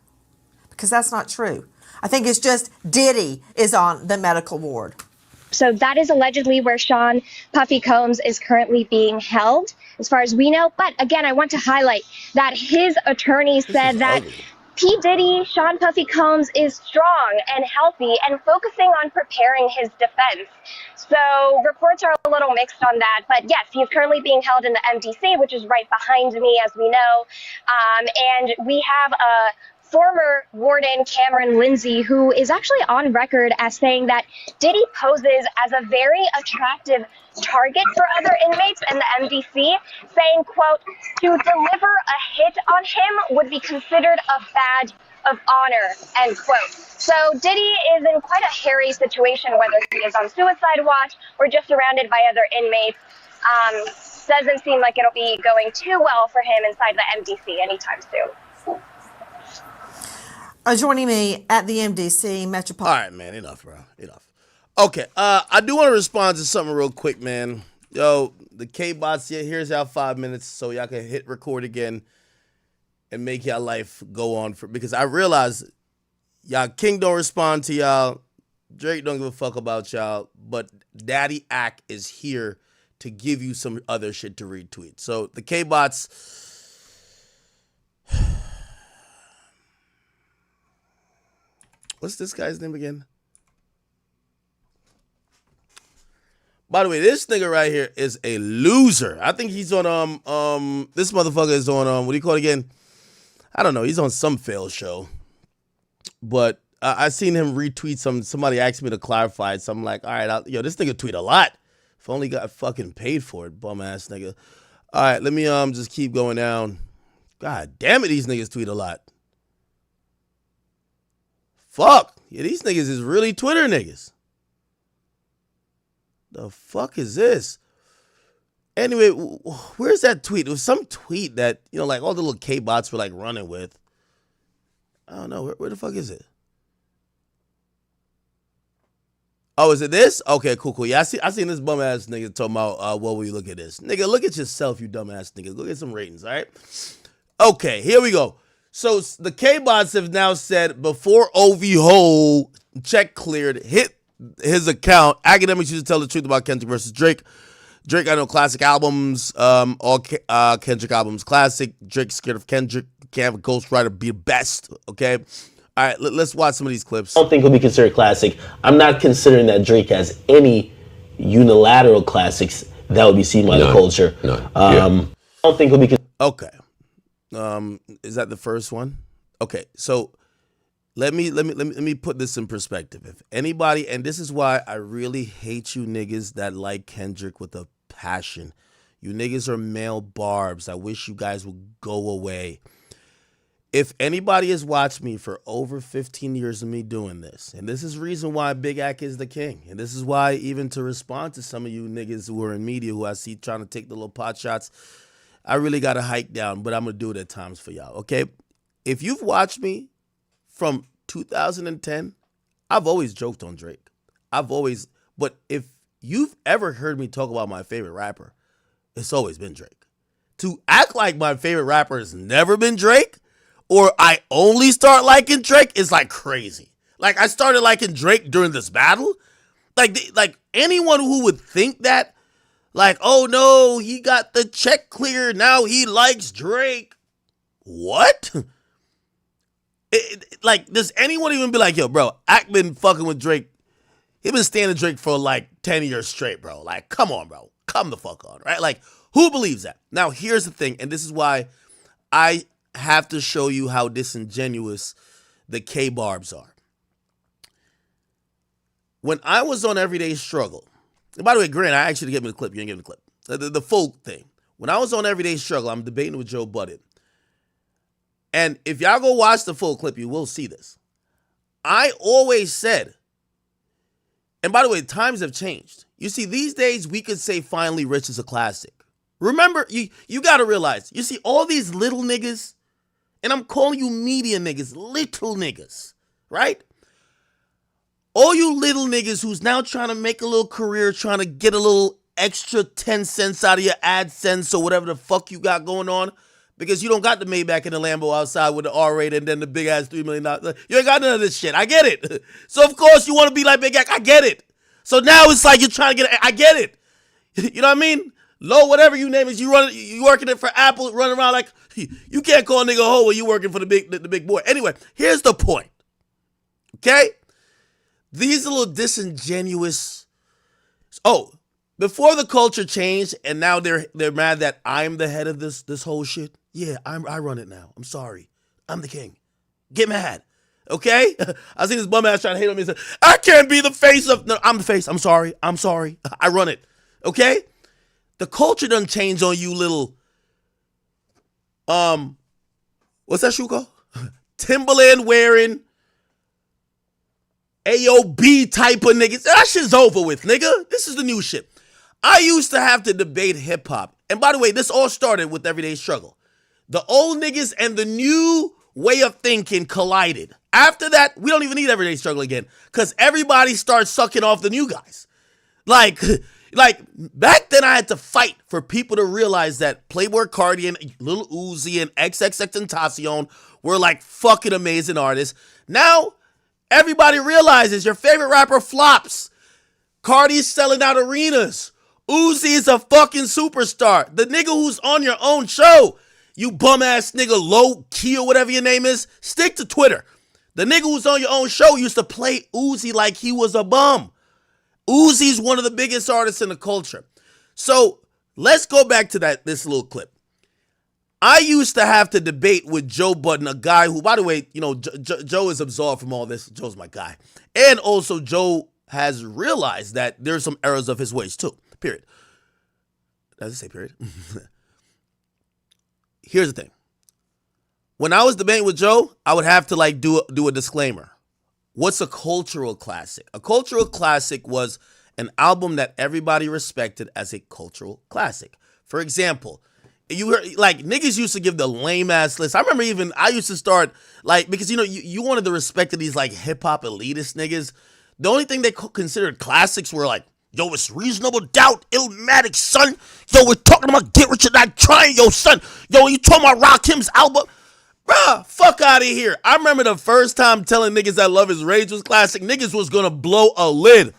S2: Because that's not true. I think it's just Diddy is on the medical ward.
S24: So that is allegedly where Sean Puffy Combs is currently being held, as far as we know. But again, I want to highlight that his attorney said that P. Diddy, Sean Puffy Combs, is strong and healthy and focusing on preparing his defense. So reports are a little mixed on that. But yes, he is currently being held in the MDC, which is right behind me, as we know. And we have a former warden, Cameron Lindsay, who is actually on record as saying that Diddy poses as a very attractive target for other inmates in the MDC, saying, quote, to deliver a hit on him would be considered a badge of honor, end quote. So Diddy is in quite a hairy situation, whether he is on suicide watch or just surrounded by other inmates. Doesn't seem like it'll be going too well for him inside the MDC anytime soon.
S2: Joining me at the MDC Metropolitan.
S1: All right, man. Enough, bro. Enough. Okay. I do want to respond to something real quick, man. Yo, the K-Bots, here's our 5 minutes so y'all can hit record again and make y'all life go on. Because I realize y'all King don't respond to y'all. Drake don't give a fuck about y'all. But Daddy Ack is here to give you some other shit to retweet. So the K-Bots... What's this guy's name again? By the way, this nigga right here is a loser. I think he's on this motherfucker is on what do you call it again? I don't know. He's on some fail show. But I seen him retweet somebody asked me to clarify it. So I'm like, all right, this nigga tweet a lot. If only got fucking paid for it, bum ass nigga. All right, let me just keep going down. God damn it, these niggas tweet a lot. Fuck. Yeah, these niggas is really Twitter niggas. The fuck is this? Anyway, where's that tweet? It was some tweet that, like all the little K-Bots were like running with. I don't know. Where the fuck is it? Oh, is it this? Okay, cool. Yeah, I seen this bum ass nigga talking about, what will you look at this? Nigga, look at yourself, you dumb ass niggas. Look at some ratings, all right? Okay, here we go. So the K-Bots have now said before OV Hole check cleared, hit his account, academics used to tell the truth about Kendrick versus Drake. Drake, I know classic albums, all Kendrick albums classic. Drake scared of Kendrick. Can't have a ghostwriter be the best, okay? All right, let's watch some of these clips.
S3: I don't think it'll be considered classic. I'm not considering that Drake has any unilateral classics that would be seen by the culture. I don't think it'll be.
S1: Okay. Is that the first one? Okay, so let me put this in perspective. If anybody, and this is why I really hate you niggas that like Kendrick with a passion. You niggas are male barbs. I wish you guys would go away. If anybody has watched me for over 15 years of me doing this, and this is the reason why Big Ack is the king, and this is why even to respond to some of you niggas who are in media who I see trying to take the little pot shots, I really got to hike down, but I'm going to do it at times for y'all, okay? If you've watched me from 2010, I've always joked on Drake. But if you've ever heard me talk about my favorite rapper, it's always been Drake. To act like my favorite rapper has never been Drake, or I only start liking Drake, is like crazy. Like I started liking Drake during this battle. Like anyone who would think that, like, oh no, he got the check clear, now he likes Drake. What? Like, does anyone even be like, yo, bro, Ack been fucking with Drake. He been standing Drake for like 10 years straight, bro. Like, come on, bro. Come the fuck on, right? Like, who believes that? Now, here's the thing, and this is why I have to show you how disingenuous the K-Barbs are. When I was on Everyday Struggle, and by the way, Grant, I actually give me the clip. You ain't give me the clip. The full thing. When I was on Everyday Struggle, I'm debating with Joe Budden. And if y'all go watch the full clip, you will see this. I always said, and by the way, times have changed. You see, these days, we could say Finally Rich is a classic. Remember, you got to realize, you see all these little niggas, and I'm calling you media niggas, little niggas, right? All you little niggas who's now trying to make a little career, trying to get a little extra 10 cents out of your AdSense or whatever the fuck you got going on because you don't got the Maybach and the Lambo outside with the R-rated and then the big ass $3 million. You ain't got none of this shit. I get it. So of course you want to be like Big Act. I get it. So now it's like you're trying to get. I get it. You know what I mean? Low, whatever you name it, you working it for Apple, running around like you can't call a nigga a hoe when you working for the big boy. Anyway, here's the point. Okay, these are little disingenuous. Oh, before the culture changed, and now they're mad that I'm the head of this whole shit. Yeah, I run it now. I'm sorry. I'm the king. Get mad. Okay? I see this bum ass trying to hate on me and say, I can't be the face of... No, I'm the face. I'm sorry. I run it. Okay? The culture done change on you little... What's that shoe called? Timberland wearing... AOB type of niggas. That shit's over with, nigga. This is the new shit. I used to have to debate hip-hop. And by the way, this all started with Everyday Struggle. The old niggas and the new way of thinking collided. After that, we don't even need Everyday Struggle again because everybody starts sucking off the new guys. Like back then I had to fight for people to realize that Playboy Cardi and Lil Uzi and XXXTentacion were like fucking amazing artists. Now, everybody realizes your favorite rapper flops. Cardi's selling out arenas. Uzi is a fucking superstar. The nigga who's on your own show, you bum ass nigga, low key or whatever your name is, stick to Twitter. The nigga who's on your own show used to play Uzi like he was a bum. Uzi's one of the biggest artists in the culture. So let's go back to this little clip. I used to have to debate with Joe Budden, a guy who, by the way, you know, Joe is absolved from all this. Joe's my guy. And also Joe has realized that there's some errors of his ways too, period. Does it say period? Here's the thing. When I was debating with Joe, I would have to like do a disclaimer. What's a cultural classic? A cultural classic was an album that everybody respected as a cultural classic. For example, you heard, like, niggas used to give the lame ass list. I remember I used to start like, because you know you wanted the respect of these like hip hop elitist niggas. The only thing they considered classics were like, yo, it's Reasonable Doubt, Illmatic, son. Yo, we're talking about Get Rich or Die Trying, yo, son. Yo, you talking about Rakim's album? Bruh, fuck out of here. I remember the first time telling niggas that Love Is Rage was classic, niggas was gonna blow a lid.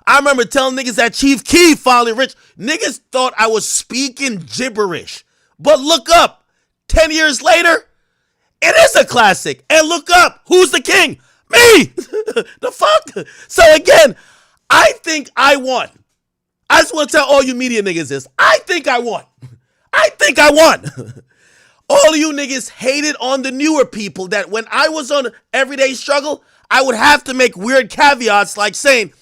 S1: I remember telling niggas that Chief Keef finally rich. Niggas thought I was speaking gibberish. But look up, 10 years later, it is a classic. And look up, who's the king? Me! The fuck? So again, I think I won. I just want to tell all you media niggas this. I think I won. All of you niggas hated on the newer people that when I was on Everyday Struggle, I would have to make weird caveats like saying,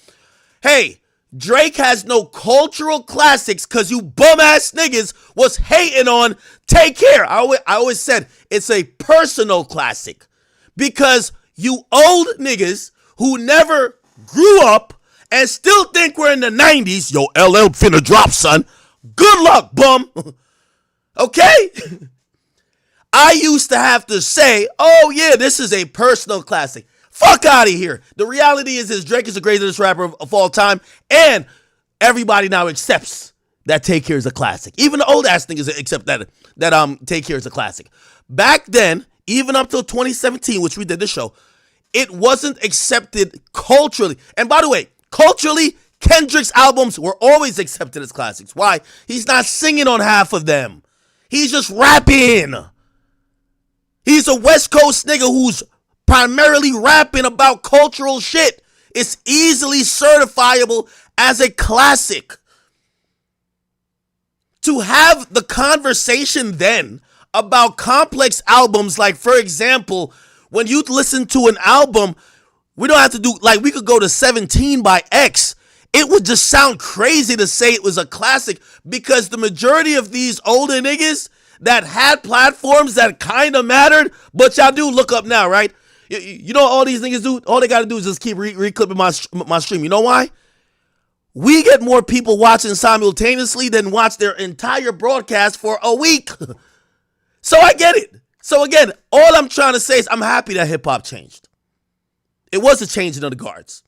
S1: hey, Drake has no cultural classics because you bum ass niggas was hating on Take Care. I always said it's a personal classic because you old niggas who never grew up and still think we're in the 90s. Yo, LL finna drop, son. Good luck, bum. Okay? I used to have to say, oh yeah, this is a personal classic. Fuck out of here. The reality is Drake is the greatest rapper of all time, and everybody now accepts that Take Care is a classic. Even the old ass niggas accept that Take Care is a classic. Back then, even up till 2017, which we did the show, it wasn't accepted culturally. And by the way, culturally, Kendrick's albums were always accepted as classics. Why? He's not singing on half of them. He's just rapping. He's a West Coast nigga who's primarily rapping about cultural shit. It's easily certifiable as a classic. To have the conversation then about complex albums, like for example, when you listen to an album, we don't have to do, like we could go to 17 by X. It would just sound crazy to say it was a classic because the majority of these older niggas that had platforms that kind of mattered, but y'all do look up now, right? You know what all these niggas do? All they got to do is just keep reclipping my stream. You know why? We get more people watching simultaneously than watch their entire broadcast for a week. So I get it. So again, all I'm trying to say is I'm happy that hip-hop changed. It was a changing of the guards.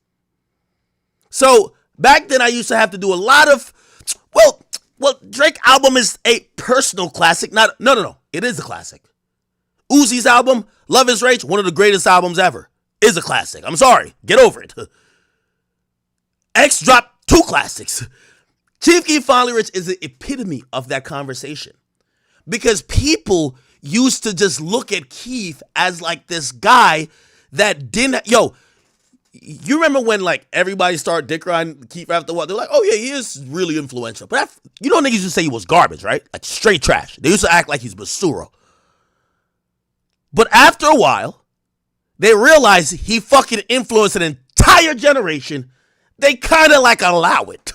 S1: So back then I used to have to do a lot of, well, Well, Drake album is a personal classic. No. It is a classic. Uzi's album, Love is Rage, one of the greatest albums ever, is a classic. I'm sorry. Get over it. X dropped 2 classics. Chief Keef Finally Rich is the epitome of that conversation. Because people used to just look at Keef as like this guy that didn't... You remember when like everybody started dick riding Keef after what? They're like, oh yeah, he is really influential. But niggas used to say he was garbage, right? Like straight trash. They used to act like he's basura. But after a while, they realized he fucking influenced an entire generation. They kind of like allow it.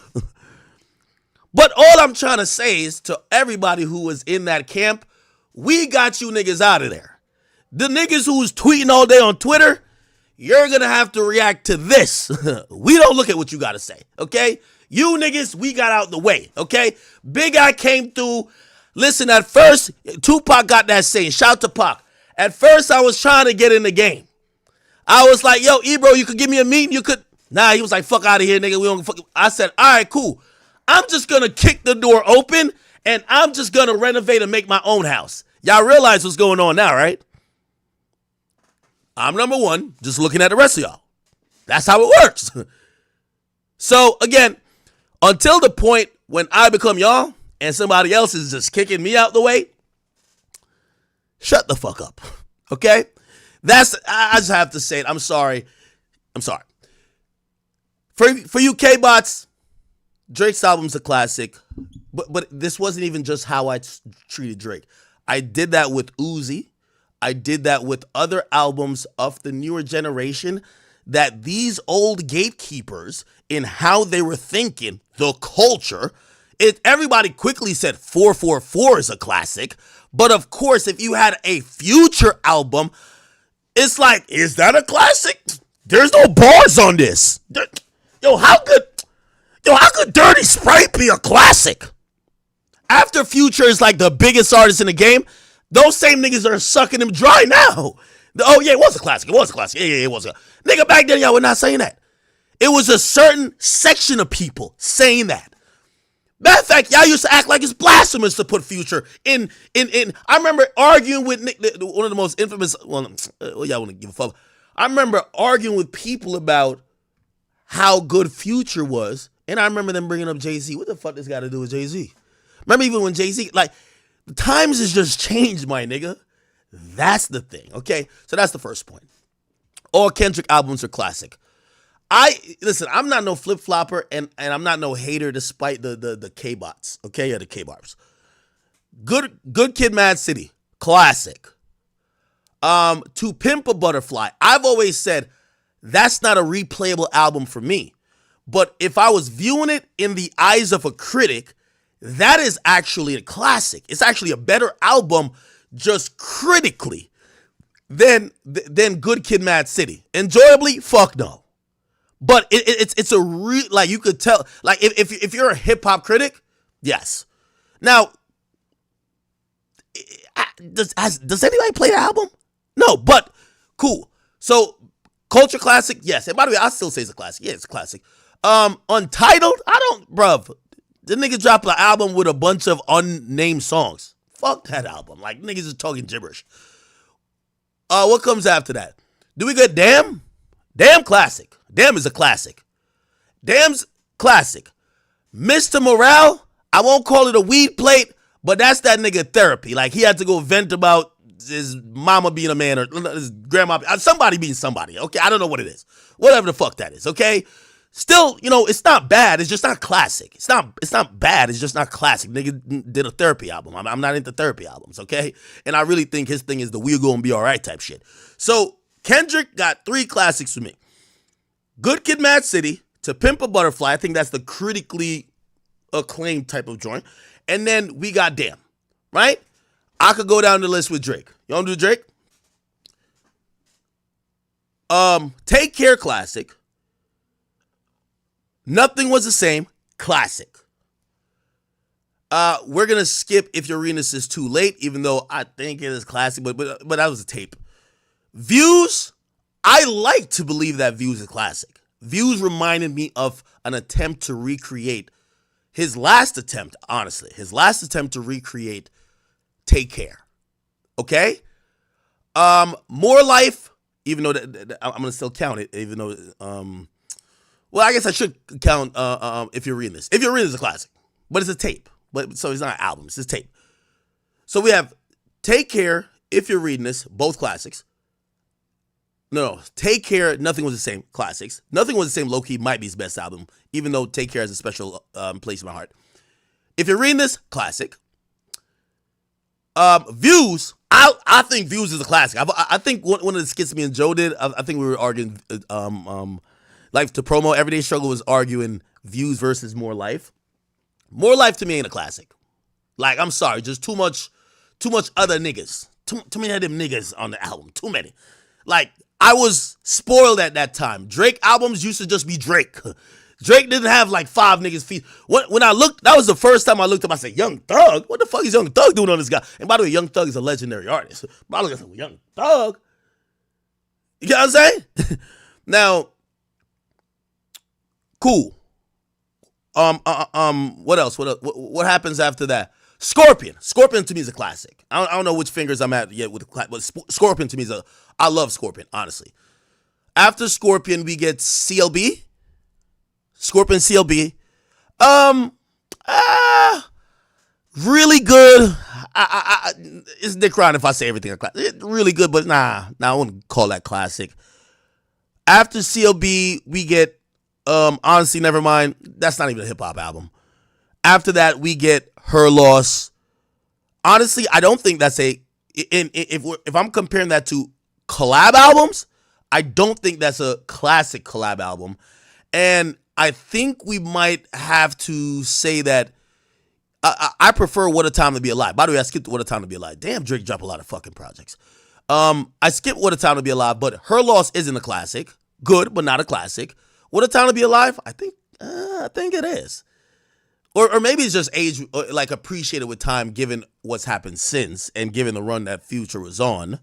S1: But all I'm trying to say is to everybody who was in that camp, we got you niggas out of there. The niggas who was tweeting all day on Twitter, you're going to have to react to this. We don't look at what you got to say, okay? You niggas, we got out the way, okay? Big Eye came through. Listen, at first, Tupac got that saying. Shout to Pac. At first, I was trying to get in the game. I was like, yo, Ebro, you could give me a meeting? You could. Nah, he was like, fuck out of here, nigga. We don't fuck. I said, all right, cool. I'm just going to kick the door open, and I'm just going to renovate and make my own house. Y'all realize what's going on now, right? I'm number one, just looking at the rest of y'all. That's how it works. So, again, until the point when I become y'all and somebody else is just kicking me out the way, shut the fuck up, okay? I just have to say it. I'm sorry. For you K-bots, Drake's album's a classic, but this wasn't even just how I treated Drake. I did that with Uzi. I did that with other albums of the newer generation, that these old gatekeepers in how they were thinking, the culture, everybody quickly said 444 is a classic. But of course, if you had a Future album, it's like, is that a classic? There's no bars on this. How could Dirty Sprite be a classic? After Future is like the biggest artist in the game, those same niggas are sucking him dry now. Oh yeah, it was a classic. Yeah, it was a nigga back then. Y'all were not saying that. It was a certain section of people saying that. Matter of fact, y'all used to act like it's blasphemous to put Future in. I remember arguing with Nick, one of the most infamous. Well, y'all want to give a fuck. I remember arguing with people about how good Future was, and I remember them bringing up Jay-Z. What the fuck this got to do with Jay-Z? Remember even when Jay-Z, like, the times has just changed, my nigga. That's the thing, okay? So that's the first point. All Kendrick albums are classic. Listen, I'm not no flip-flopper, and I'm not no hater despite the K-bots, okay? Yeah, the K-bars. Good Kid, Mad City, classic. To Pimp a Butterfly, I've always said that's not a replayable album for me. But if I was viewing it in the eyes of a critic, that is actually a classic. It's actually a better album just critically than Good Kid, Mad City. Enjoyably, fuck no. But it's a like, you could tell, like, if you're a hip hop critic, yes. Now, does anybody play the album? No, but cool. So, culture classic, yes. And by the way, I still say it's a classic. Yeah, it's a classic. Untitled, bruv. The nigga dropped an album with a bunch of unnamed songs. Fuck that album. Like, niggas is talking gibberish. What comes after that? Do we get Damn? Damn classic. Damn is a classic. Damn's classic. Mr. Morale, I won't call it a weed plate, but that's that nigga therapy. Like, he had to go vent about his mama being a man or his grandma, somebody being somebody, okay? I don't know what it is. Whatever the fuck that is, okay? Still, it's not bad. It's just not classic. It's not bad. It's just not classic. Nigga did a therapy album. I'm not into therapy albums, okay? And I really think his thing is the "we're gonna be all right" type shit. So Kendrick got 3 classics for me. Good Kid, Mad City, To Pimp a Butterfly. I think that's the critically acclaimed type of joint. And then we got Damn, right? I could go down the list with Drake. You want to do Drake? Take Care, classic. Nothing Was the Same, classic. We're gonna skip If Your Uranus Is Too Late, even though I think it is classic, but that was a tape. Views, I like to believe that Views is classic. Views reminded me of an attempt to recreate his last attempt to recreate Take Care. Okay? More Life, even though I'm going to still count it, even though, well, I guess I should count If You're Reading This. If You're Reading This is a classic, but it's a tape. So it's not an album, it's a tape. So we have Take Care, If You're Reading This, both classics. No, Take Care, Nothing Was the Same, classics. Nothing Was the Same, low-key, might be his best album, even though Take Care has a special place in my heart. If You're Reading This, classic. Views, I think Views is a classic. I think one of the skits me and Joe did, I think we were arguing, Life to Promo, Everyday Struggle was arguing Views versus More Life. More Life to me ain't a classic. Like, I'm sorry, just too much other niggas. Too many of them niggas on the album. Too many. Like, I was spoiled at that time. Drake albums used to just be Drake. Drake didn't have like 5 niggas feet. When I looked, that was the first time I looked up, I said, Young Thug? What the fuck is Young Thug doing on this guy? And by the way, Young Thug is a legendary artist. But I look at Young Thug. You get what I'm saying? Now, cool. What else? What happens after that? Scorpion. Scorpion to me is a classic. I don't know which fingers I'm at yet with, but Scorpion to me is I love Scorpion, honestly. After Scorpion, we get CLB. Scorpion CLB. Really good. It's Dick Ryan if I say everything a classic. Really good, but nah, I wouldn't call that classic. After CLB, we get Honestly Nevermind. That's not even a hip hop album. After that, we get Her Loss. Honestly, I don't think that's if I'm comparing that to collab albums, I don't think that's a classic collab album. And I think we might have to say that I prefer What a Time to Be Alive. By the way, I skipped What a Time to Be Alive. Damn, Drake dropped a lot of fucking projects. I skipped What a Time to Be Alive, but Her Loss isn't a classic. Good, but not a classic. What a Time to Be Alive, I think it is. Or maybe it's just age, like appreciated with time, given what's happened since and given the run that Future was on.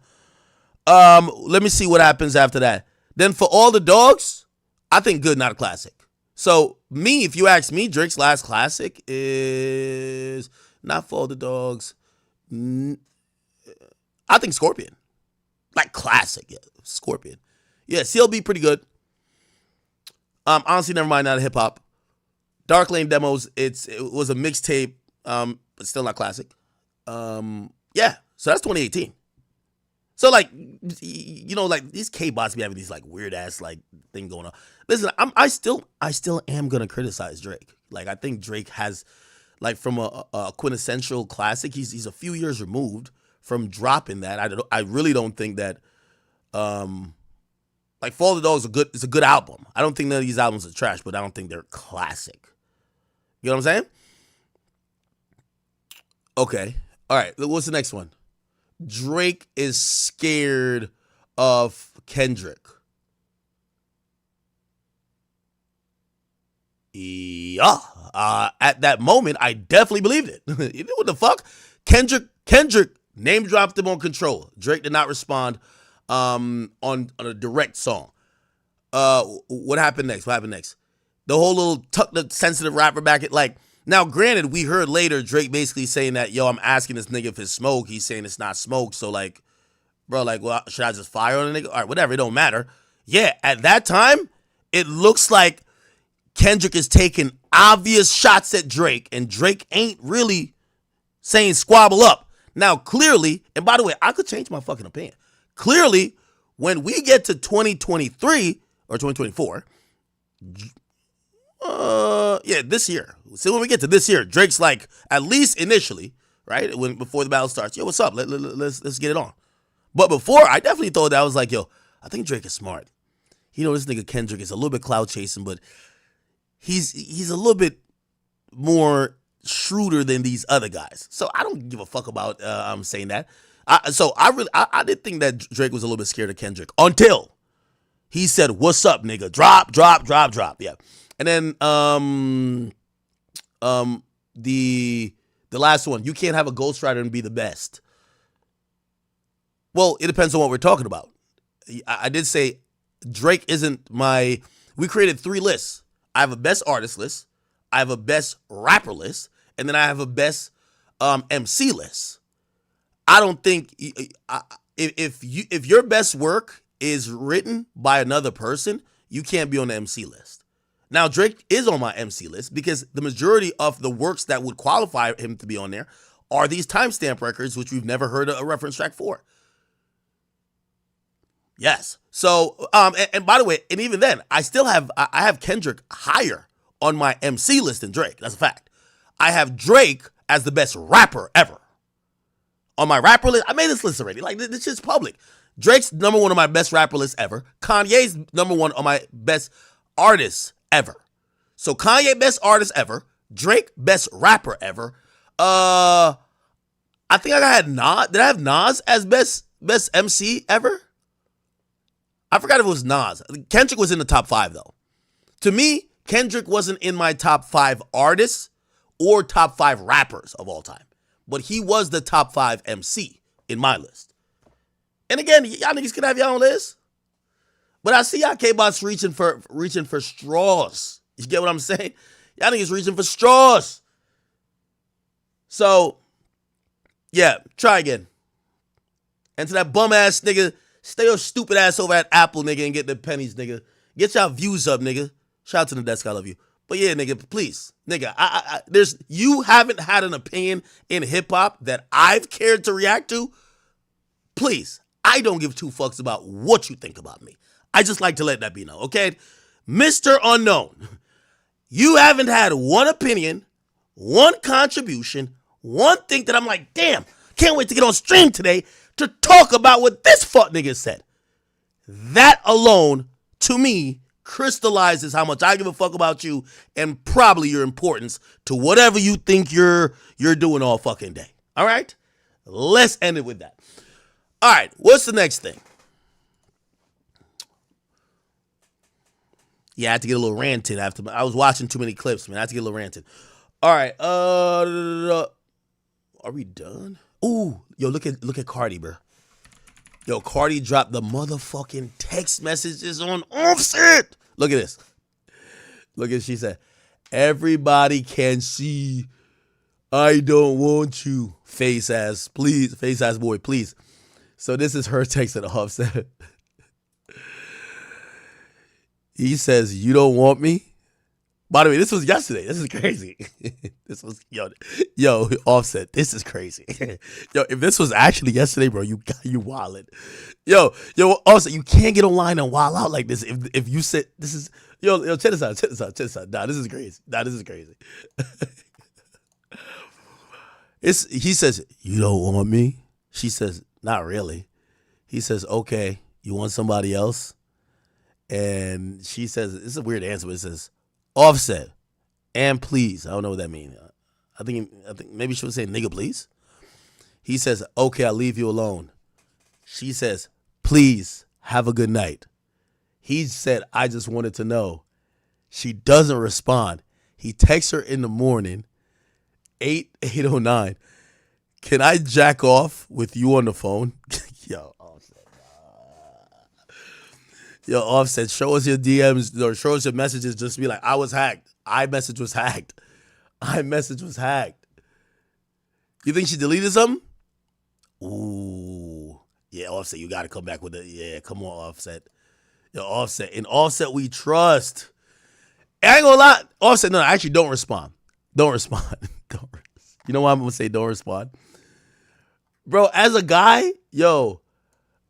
S1: Let me see what happens after that. Then For All the Dogs, I think good, not a classic. So me, if you ask me, Drake's last classic is not For All the Dogs. I think Scorpion. Like classic, yeah, Scorpion. Yeah, CLB pretty good. Honestly, Nevermind, not a hip hop. Dark Lane Demos, it was a mixtape, but still not classic. Yeah, so that's 2018. So like, you know, like these K-bots be having these like weird ass like thing going on. Listen, I still am gonna criticize Drake. Like I think Drake has, like from a quintessential classic, he's a few years removed from dropping that. I really don't think that, like For All the Dogs is a good album. I don't think none of these albums are trash, but I don't think they're classic. You know what I'm saying? Okay. All right. What's the next one? Drake is scared of Kendrick. Yeah. At that moment, I definitely believed it. You know what the fuck? Kendrick name dropped him on Control. Drake did not respond on a direct song. What happened next? The whole little tuck the sensitive rapper back at like, now granted, we heard later Drake basically saying that, yo, I'm asking this nigga if it's smoke. He's saying it's not smoke. So like, bro, like, well, should I just fire on a nigga? All right, whatever, it don't matter. Yeah, at that time, it looks like Kendrick is taking obvious shots at Drake, and Drake ain't really saying squabble up. Now, clearly, and by the way, I could change my fucking opinion. Clearly, when we get to 2023 or 2024, this year. So when we get to this year, Drake's like, at least initially, right, before the battle starts, yo, what's up? Let's get it on. But before, I definitely thought that I was like, yo, I think Drake is smart. You know, this nigga Kendrick is a little bit cloud chasing, but he's a little bit more shrewder than these other guys. So I don't give a fuck about saying that. I did think that Drake was a little bit scared of Kendrick until he said, "What's up, nigga? Drop." Yeah, and then the last one, you can't have a ghostwriter and be the best. Well, it depends on what we're talking about. I did say Drake isn't my. We created 3 lists. I have a best artist list, I have a best rapper list, and then I have a best MC list. I don't think if your best work is written by another person, you can't be on the MC list. Now, Drake is on my MC list because the majority of the works that would qualify him to be on there are these timestamp records, which we've never heard a reference track for. Yes. So, and by the way, and even then, I have Kendrick higher on my MC list than Drake. That's a fact. I have Drake as the best rapper ever. On my rapper list, I made this list already. Like, this shit's public. Drake's number one on my best rapper list ever. Kanye's number one on my best artist ever. So Kanye, best artist ever. Drake, best rapper ever. I think I had Nas. Did I have Nas as best MC ever? I forgot if it was Nas. Kendrick was in the top 5, though. To me, Kendrick wasn't in my top 5 artists or top 5 rappers of all time. But he was the top 5 MC in my list. And again, y'all niggas can have your own list. But I see y'all K-Bots reaching for straws. You get what I'm saying? Y'all niggas reaching for straws. So, yeah, try again. And to that bum ass nigga, stay your stupid ass over at Apple, nigga, and get the pennies, nigga. Get y'all views up, nigga. Shout out to the desk, I love you. But yeah, nigga, please. Nigga, you haven't had an opinion in hip-hop that I've cared to react to. Please, I don't give 2 fucks about what you think about me. I just like to let that be known, okay? Mr. Unknown, you haven't had one opinion, one contribution, one thing that I'm like, damn, can't wait to get on stream today to talk about what this fuck nigga said. That alone, to me, crystallizes how much I give a fuck about you and probably your importance to whatever you think you're doing all fucking day. All right? Let's end it with that. All right, what's the next thing? Yeah, I had to get a little ranted after I was watching too many clips, man. I had to get a little ranted. All right, are we done? Ooh, yo, look at Cardi, bro. Yo, Cardi dropped the motherfucking text messages on Offset. Look at this. Look at, she said, everybody can see I don't want you, face ass, please, face ass boy, please. So this is her text at Offset. He says, you don't want me? By the way, this was yesterday. This is crazy. This was, yo, Offset, this is crazy. Yo, if this was actually yesterday, bro, you wildin'. Yo, Offset, you can't get online and wild out like this. If you said, this is, yo, check this out. Nah, this is crazy. He says, you don't want me? She says, not really. He says, okay, you want somebody else? And she says, this is a weird answer, but it says, Offset, and please. I don't know what that means. I think maybe she would say nigga please. He says, okay, I'll leave you alone. She says, please have a good night. He said, I just wanted to know. She doesn't respond. He texts her in the morning, 8:09. Can I jack off with you on the phone? Yo, Offset. Yo, Offset, show us your DMs or show us your messages. Just be like, I was hacked. iMessage was hacked. iMessage was hacked. You think she deleted something? Ooh. Yeah, Offset, you got to come back with it. Yeah, come on, Offset. Yo, Offset. In Offset, we trust. I ain't gonna lie. Offset, no, actually, don't respond. Don't respond. You know why I'm going to say don't respond? Bro, as a guy, yo,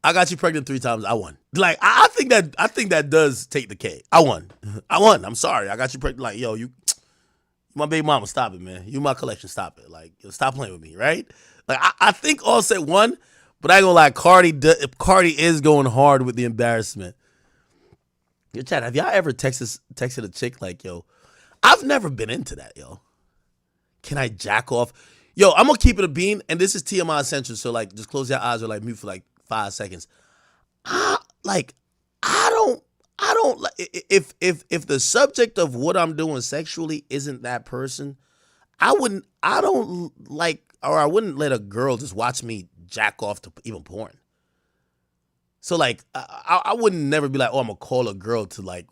S1: I got you pregnant 3 times. I won. Like, I think that does take the K. I won. I'm sorry. I got you pregnant. Like, yo, you my baby mama, stop it, man. You my collection, stop it. Like, yo, stop playing with me, right? Like, I think Offset won, but I ain't gonna lie, Cardi is going hard with the embarrassment. Yo, Chad, have y'all ever texted a chick like, yo, I've never been into that, yo. Can I jack off? Yo, I'm gonna keep it a bean, and this is TMI Essential, so like, just close your eyes or like mute for like 5 seconds. I don't if the subject of what I'm doing sexually isn't that person, I wouldn't let a girl just watch me jack off to even porn. So like, I wouldn't never be like, oh, I'm gonna call a girl to like,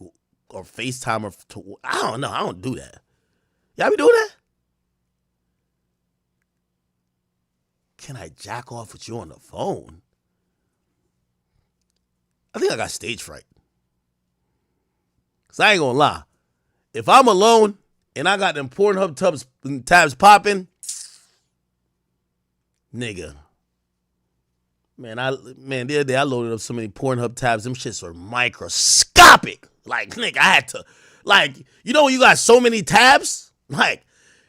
S1: or FaceTime or to, I don't know, I don't do that. Y'all be doing that? Can I jack off with you on the phone? I think I got stage fright. Cause I ain't gonna lie. If I'm alone and I got them Pornhub tabs popping, nigga. Man, the other day I loaded up so many Pornhub tabs. Them shits were microscopic. Like, nigga, I had to, like, you know when you got so many tabs? Like,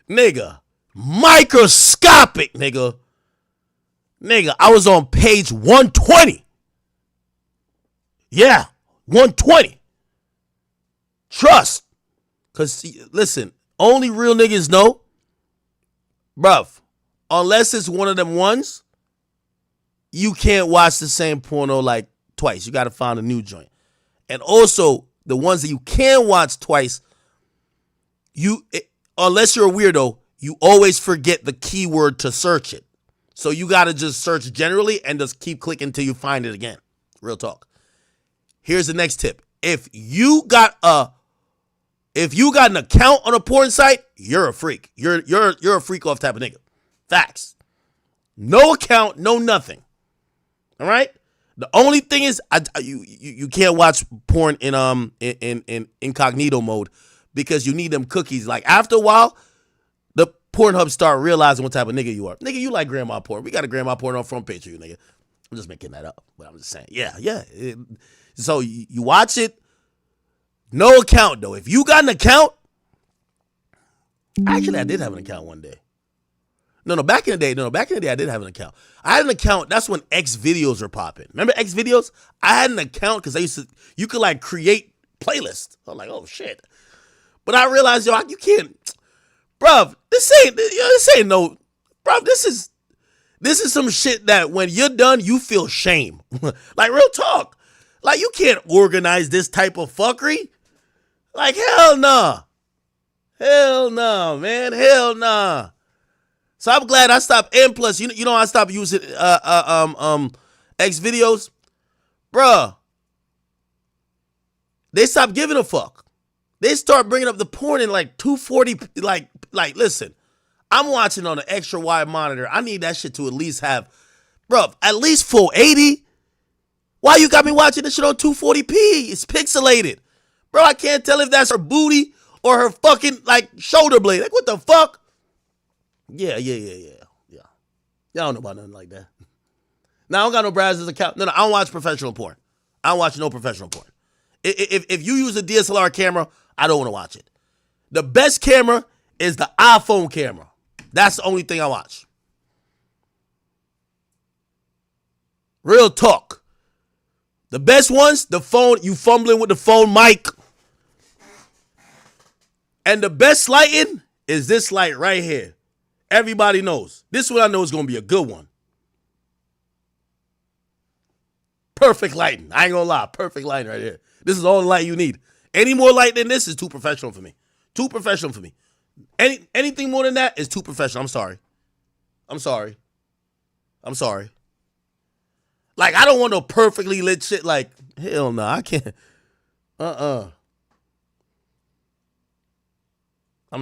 S1: nigga, microscopic, nigga. Nigga, I was on page 120. Yeah, 120. Trust. Because, listen, only real niggas know, bruv, unless it's one of them ones, you can't watch the same porno like twice. You got to find a new joint. And also, the ones that you can watch twice, unless you're a weirdo, you always forget the keyword to search it. So you got to just search generally and just keep clicking until you find it again. Real talk. Here's the next tip. If you got an account on a porn site, you're a freak. You're a freak off type of nigga. Facts. No account, no nothing. All right? The only thing is you can't watch porn in incognito mode because you need them cookies. Like after a while, the Pornhub start realizing what type of nigga you are. Nigga, you like grandma porn. We got a grandma porn on front page of you, nigga. I'm just making that up, but I'm just saying. Yeah. So you watch it. No account, though. If you got an account, actually, I did have an account one day. No, back in the day, I did have an account. I had an account. That's when X videos were popping. Remember X videos? I had an account because you could like create playlists. I'm like, oh shit. But I realized, you can't, bruv. This ain't no, bruv. This is some shit that when you're done, you feel shame. Like real talk. Like you can't organize this type of fuckery. Like hell nah. Hell nah, man. Hell nah. So I'm glad I stopped. And plus, you know, I stopped using X videos, bruh. They stopped giving a fuck. They start bringing up the porn in like 240. Like, listen, I'm watching on an extra wide monitor. I need that shit to at least have, bruh, at least 480. Why you got me watching this shit on 240p? It's pixelated, bro. I can't tell if that's her booty or her fucking like shoulder blade. Like, what the fuck? Yeah. Y'all don't know about nothing like that. Now, I don't got no browser's account. No, I don't watch professional porn. I don't watch no professional porn. If you use a DSLR camera, I don't want to watch it. The best camera is the iPhone camera. That's the only thing I watch. Real talk. The best ones, the phone, you fumbling with the phone mic. And the best lighting is this light right here. Everybody knows. This one I know is going to be a good one. Perfect lighting. I ain't going to lie. Perfect lighting right here. This is all the light you need. Any more light than this is too professional for me. Too professional for me. Anything more than that is too professional. I'm sorry. Like, I don't want no perfectly lit shit. Like, hell no. I can't. I'm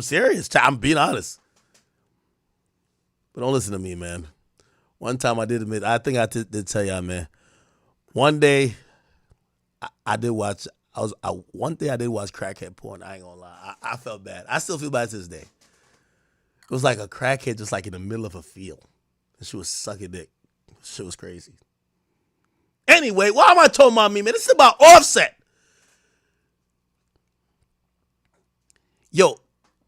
S1: serious. I'm being honest. But don't listen to me, man. One time I did admit, I think I did tell y'all, man. One day, I did watch crackhead porn. I ain't gonna lie. I felt bad. I still feel bad to this day. It was like a crackhead just like in the middle of a field. And she was sucking dick. Shit was crazy. Anyway, why am I talking about me, man? This is about Offset. Yo,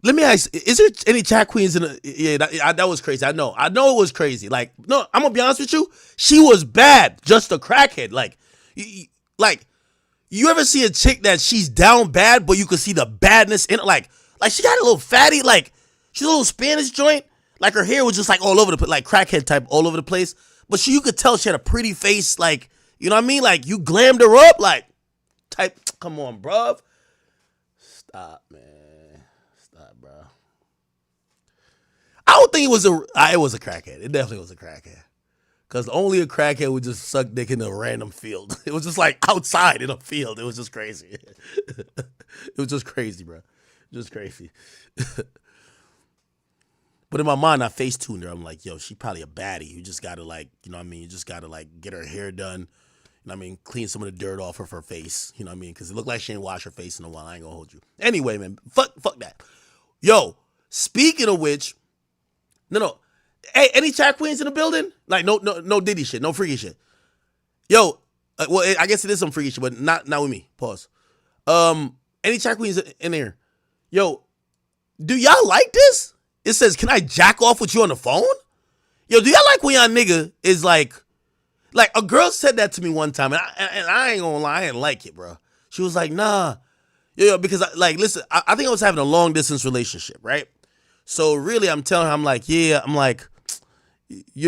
S1: let me ask, is there any chat queens in the, yeah, that was crazy. I know it was crazy. Like, no, I'm gonna be honest with you. She was bad, just a crackhead. Like you ever see a chick that she's down bad, but you can see the badness in it? Like she got a little fatty, like she's a little Spanish joint. Like her hair was just like all over the place, like crackhead type all over the place. But you could tell she had a pretty face, like, you know what I mean? Like you glammed her up, like type, come on, bruv. Stop, man. Bro. I don't think it was a crackhead. It definitely was a crackhead. Because only a crackhead would just suck dick in a random field. It was just like outside in a field. It was just crazy. It was just crazy, bro. Just crazy. But in my mind, I face tuned her. I'm like, yo, she probably a baddie. You just gotta like, you know what I mean? You just gotta like get her hair done. You know what I mean? Clean some of the dirt off of her face. You know what I mean? Because it looked like she ain't washed her face in a while. I ain't gonna hold you. Anyway, man, fuck that. Yo, speaking of which, no. Hey, any chat queens in the building? Like, no Diddy shit, no freaky shit. Yo, well, I guess it is some freaky shit, but not with me. Pause. Any chat queens in there? Yo, do y'all like this? It says, can I jack off with you on the phone? Yo, do y'all like when y'all nigga is like a girl said that to me one time, and I ain't gonna lie, I didn't like it, bro. She was like, nah. Yo, because listen, I think I was having a long distance relationship, right? So really, I'm telling her, I'm like, you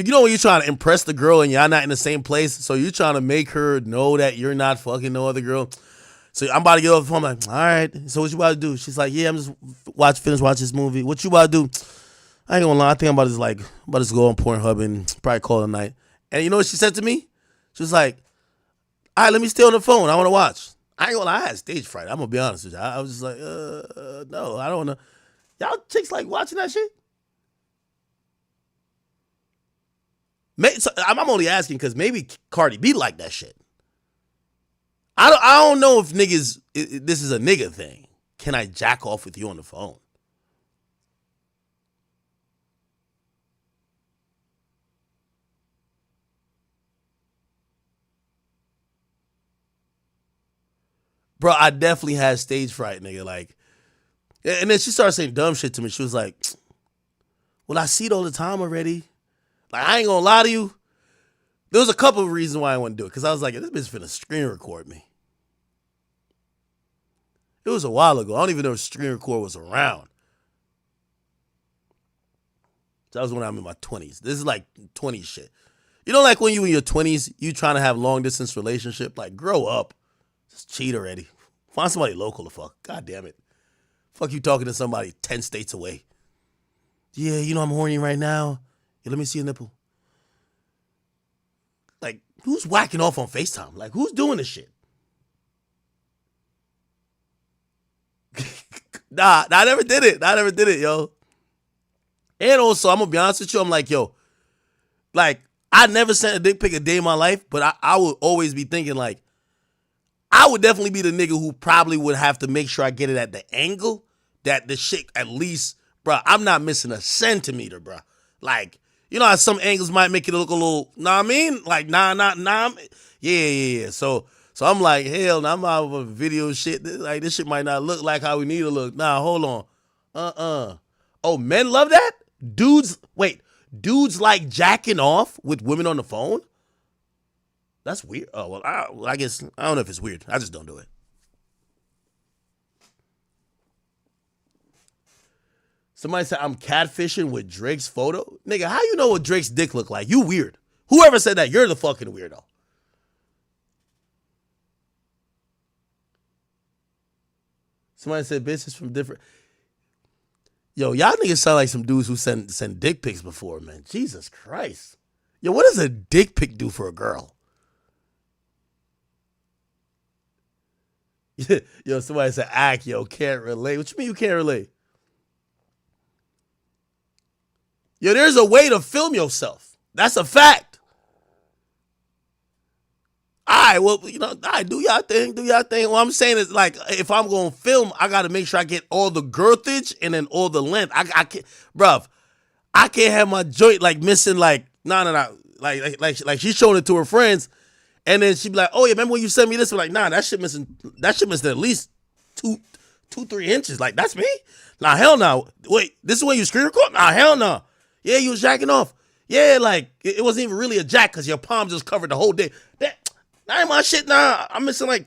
S1: know when you're trying to impress the girl and y'all not in the same place, so you're trying to make her know that you're not fucking no other girl. So I'm about to get off the phone. I'm like, all right, so what you about to do? She's like, yeah, I'm just finish watch this movie. What you about to do? I ain't gonna lie, I think I'm about to go on Pornhub and probably call it a night. And you know what she said to me? She was like, all right, let me stay on the phone. I want to watch. I ain't gonna lie, I had stage fright. I'm gonna be honest with you. I was just like, no, I don't wanna. Y'all chicks like watching that shit? I'm only asking because maybe Cardi B like that shit. I don't know if niggas, this is a nigga thing. Can I jack off with you on the phone? Bro, I definitely had stage fright, nigga. Like, and then she started saying dumb shit to me. She was like, well, I see it all the time already. Like, I ain't gonna lie to you. There was a couple of reasons why I wouldn't do it. Because I was like, this bitch finna screen record me. It was a while ago. I don't even know if screen record was around. That was when I'm in my 20s. This is like 20s shit. You know, like when you in your 20s, you trying to have long distance relationship. Like, grow up. Just cheat already. Find somebody local to fuck. God damn it. Fuck you talking to somebody 10 states away. Yeah, you know I'm horny right now. Yeah, let me see a nipple. Like, who's whacking off on FaceTime? Like, who's doing this shit? Nah, I never did it. Yo. And also, I'm gonna be honest with you, I'm like, yo, like, I never sent a dick pic a day in my life, but I would always be thinking, like, I would definitely be the nigga who probably would have to make sure I get it at the angle that the shit at least, bro, I'm not missing a centimeter, bro. Like, you know how some angles might make it look a little, know what I mean? Like, nah. Yeah. So I'm like, hell, I'm out of a video shit. Like, this shit might not look like how we need to look. Nah, hold on. Oh, men love that? Dudes like jacking off with women on the phone? That's weird. Oh, well, I guess, I don't know if it's weird. I just don't do it. Somebody said, I'm catfishing with Drake's photo. Nigga, how you know what Drake's dick look like? You weird. Whoever said that, you're the fucking weirdo. Somebody said, bitches from different. Yo, y'all niggas sound like some dudes who send dick pics before, man. Jesus Christ. Yo, what does a dick pic do for a girl? Yo, somebody said, act, yo, can't relate. What you mean you can't relate? Yo, there's a way to film yourself. That's a fact. All right, well, you know, all right, do y'all thing. What I'm saying is, like, if I'm going to film, I got to make sure I get all the girthage and then all the length. I can't, bruv, I can't have my joint, like, missing, like, no. Like she's showing it to her friends, and then she be like, oh, yeah, remember when you sent me this? I'm like, nah, that shit missing at least 2-3 inches. Like, that's me? Nah, hell no. Wait, this is when you screen record? Nah, hell no. Yeah, you was jacking off. Yeah, like, it wasn't even really a jack because your palm just covered the whole day. That ain't my shit. Nah, I'm missing like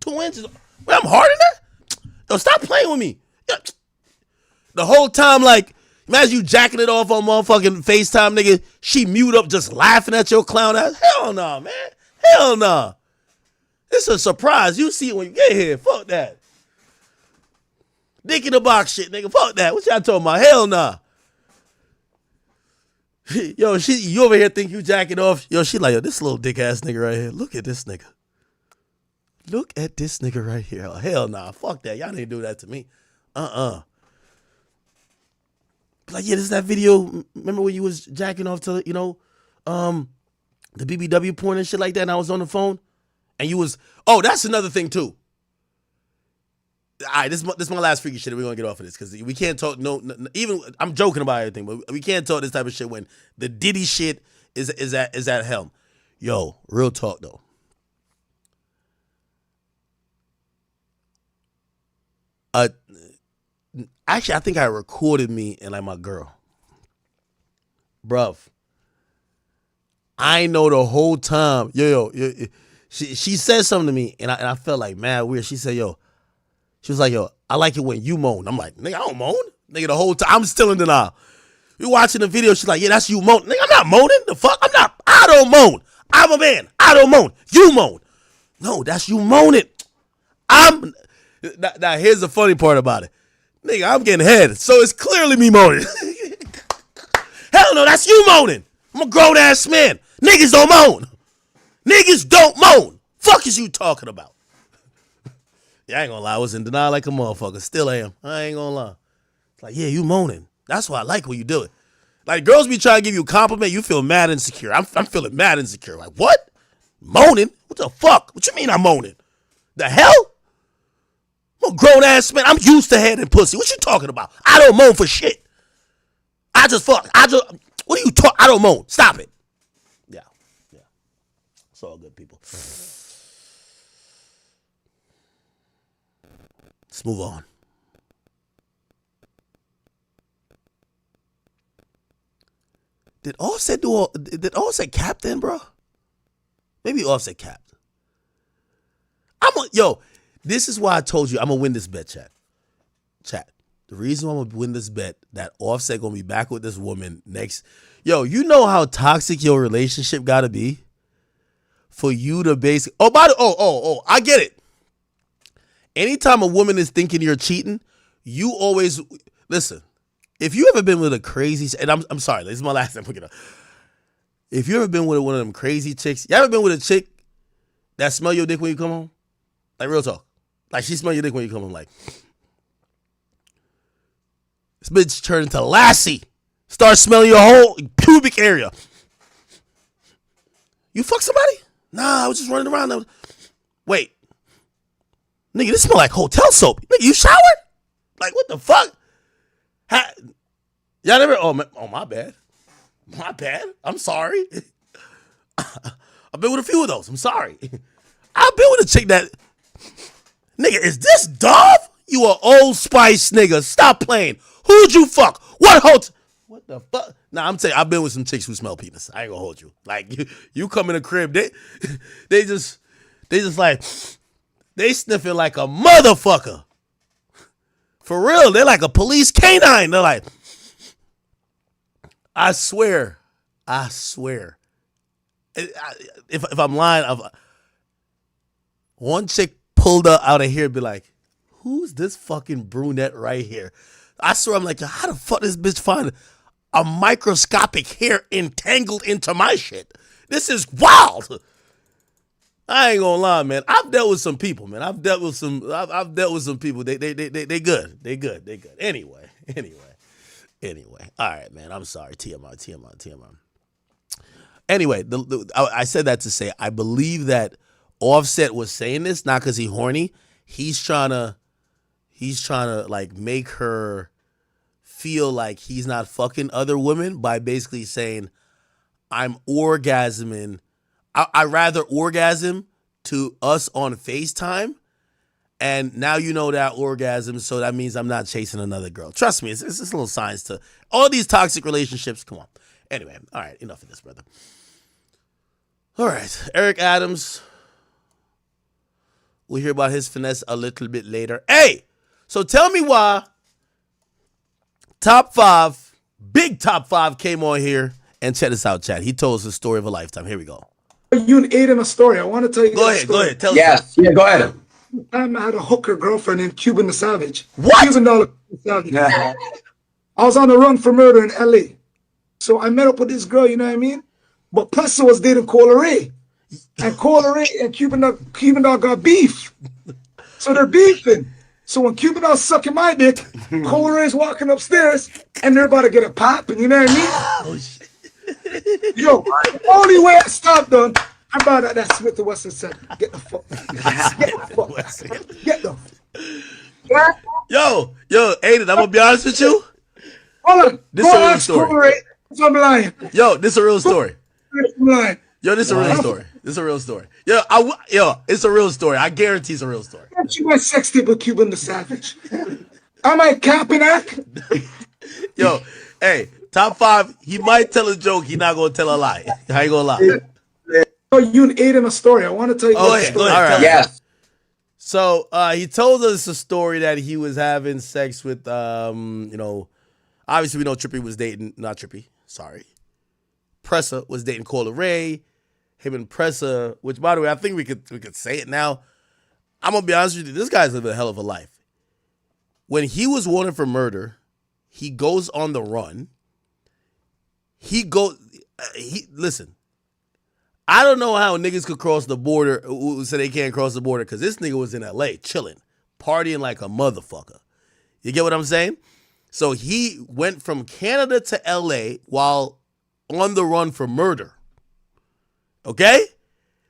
S1: 2 inches. Wait, I'm harder than that? Yo, stop playing with me. Yeah. The whole time, like, imagine you jacking it off on motherfucking FaceTime, nigga. She mute up just laughing at your clown ass. Hell no, man. Hell no. It's a surprise. You see it when you get here. Fuck that. Dick in the box shit, nigga. Fuck that. What y'all talking about? Hell nah. Yo, you over here think you jacking off? Yo, she like, yo, this little dick ass nigga right here. Look at this nigga. Look at this nigga right here. Oh, hell nah. Fuck that. Y'all didn't do that to me. Like, yeah, this is that video. Remember when you was jacking off to, you know, the BBW porn and shit like that, and I was on the phone? And you was, oh, that's another thing, too. All right, this is my last freaky shit, and we're going to get off of this, because we can't talk, even, I'm joking about everything, but we can't talk this type of shit when the Diddy shit is at helm. Yo, real talk, though. Actually, I think I recorded me and like my girl. Bruv. I know the whole time. Yo. She said something to me and I felt like mad weird. She said, she was like, I like it when you moan. I'm like, nigga, I don't moan. Nigga, the whole time, I'm still in denial. We watching the video. She's like, yeah, that's you moan. Nigga, I'm not moaning. The fuck? I don't moan. I'm a man. I don't moan. You moan. No, that's you moaning. Now, here's the funny part about it. Nigga, I'm getting head, so it's clearly me moaning. Hell no, that's you moaning. I'm a grown-ass man. Niggas don't moan. Niggas don't moan. Fuck is you talking about? Yeah, I ain't gonna lie. I was in denial like a motherfucker. Still am. I ain't gonna lie. It's like, yeah, you moaning. That's why I like when you do it. Like, girls be trying to give you a compliment, you feel mad insecure. I'm feeling mad insecure. Like, what? Moaning? What the fuck? What you mean I'm moaning? The hell? I'm a grown-ass man. I'm used to head and pussy. What you talking about? I don't moan for shit. What are you talking? I don't moan. Stop it. Yeah. It's all good, people. Let's move on. Did Offset cap then, bro? Maybe Offset capped. This is why I told you I'm gonna win this bet, chat. The reason why I'm gonna win this bet that Offset gonna be back with this woman next. Yo, you know how toxic your relationship gotta be for you to basically. I get it. Anytime a woman is thinking you're cheating, you always listen. If you ever been with a crazy, and I'm sorry, this is my last time picking up. If you ever been with one of them crazy chicks, you ever been with a chick that smell your dick when you come home? Like, real talk. Like, she smell your dick when you come home. Like, this bitch turned into Lassie. Start smelling your whole pubic area. You fuck somebody? Nah, I was just running around. Wait. Nigga, this smell like hotel soap. Nigga, you showered? Like, what the fuck? Y'all never? Oh, my bad. My bad. I'm sorry. I've been with a few of those. I'm sorry. I've been with a chick that... Nigga, is this Dolph? You a Old Spice nigga. Stop playing. Who'd you fuck? What hotel? What the fuck? Nah, I'm saying I've been with some chicks who smell penis. I ain't gonna hold you. Like, you come in the crib, they just like, they sniffing like a motherfucker. For real, they're like a police canine. They're like, I swear. If I'm lying, one chick pulled up out of here and be like, who's this fucking brunette right here? I swear, I'm like, how the fuck this bitch find a microscopic hair entangled into my shit? This is wild. I ain't gonna lie, man. I've dealt with some people, man. I've dealt with some people. They good. They good. Anyway. All right, man. I'm sorry. TMI. Anyway, I said that to say I believe that Offset was saying this not because he's horny. He's trying to like make her feel like he's not fucking other women by basically saying, I'm orgasming. I rather orgasm to us on FaceTime, and now you know that orgasm, so that means I'm not chasing another girl. Trust me, it's a little science to all these toxic relationships. Come on. Anyway, all right, enough of this, brother. All right, Eric Adams. We'll hear about his finesse a little bit later. Hey, so tell me why big top five came on here and check this out, chat. He told us the story of a lifetime. Here we go.
S5: You ate in a story. I want to tell you. Go ahead.
S1: Tell us.
S5: Yeah, go ahead. I had a hooker girlfriend named Cuban the Savage.
S1: What?
S5: Cuban Dollar Savage. Yeah. I was on the run for murder in LA. So I met up with this girl, you know what I mean? But Plessa was dating Cola Ray. And Cola Ray and Cuban Dog got beef. So they're beefing. So when Cuban Dog's sucking my dick, Cola Ray's walking upstairs. and they're about to get a popping, you know what I mean?
S1: Oh, shit.
S5: Yo, the only way I stopped them, I brought out that Smith & Wesson said, get the fuck. Get the fuck.
S1: Yo, Aiden, I'm gonna be honest with you.
S5: Hold on.
S1: This is a real story.
S5: I'm lying.
S1: Yo, this is a real story.
S5: I'm lying.
S1: Yo, this is a real story. This is a real story. Yo, it's a real story. I guarantee it's a real story.
S5: You my sex tape with Cuban the Savage. Am I capping act?
S1: Yo, hey, top 5. He might tell a joke. He not gonna tell a lie. I ain't gonna lie.
S5: Oh, you and Aiden a story. I want to tell you.
S1: Oh, yeah,
S5: story.
S1: all right.
S5: Yes.
S1: So he told us a story that he was having sex with, obviously we know Trippie was dating, not Trippie, sorry. Pressa was dating Cola Ray. Him and Pressa, which by the way, I think we could say it now. I'm gonna be honest with you, this guy's living a hell of a life. When he was wanted for murder, he goes on the run. Listen. I don't know how niggas could cross the border, who say they can't cross the border, because this nigga was in LA chilling, partying like a motherfucker. You get what I'm saying? So he went from Canada to LA while on the run for murder. Okay?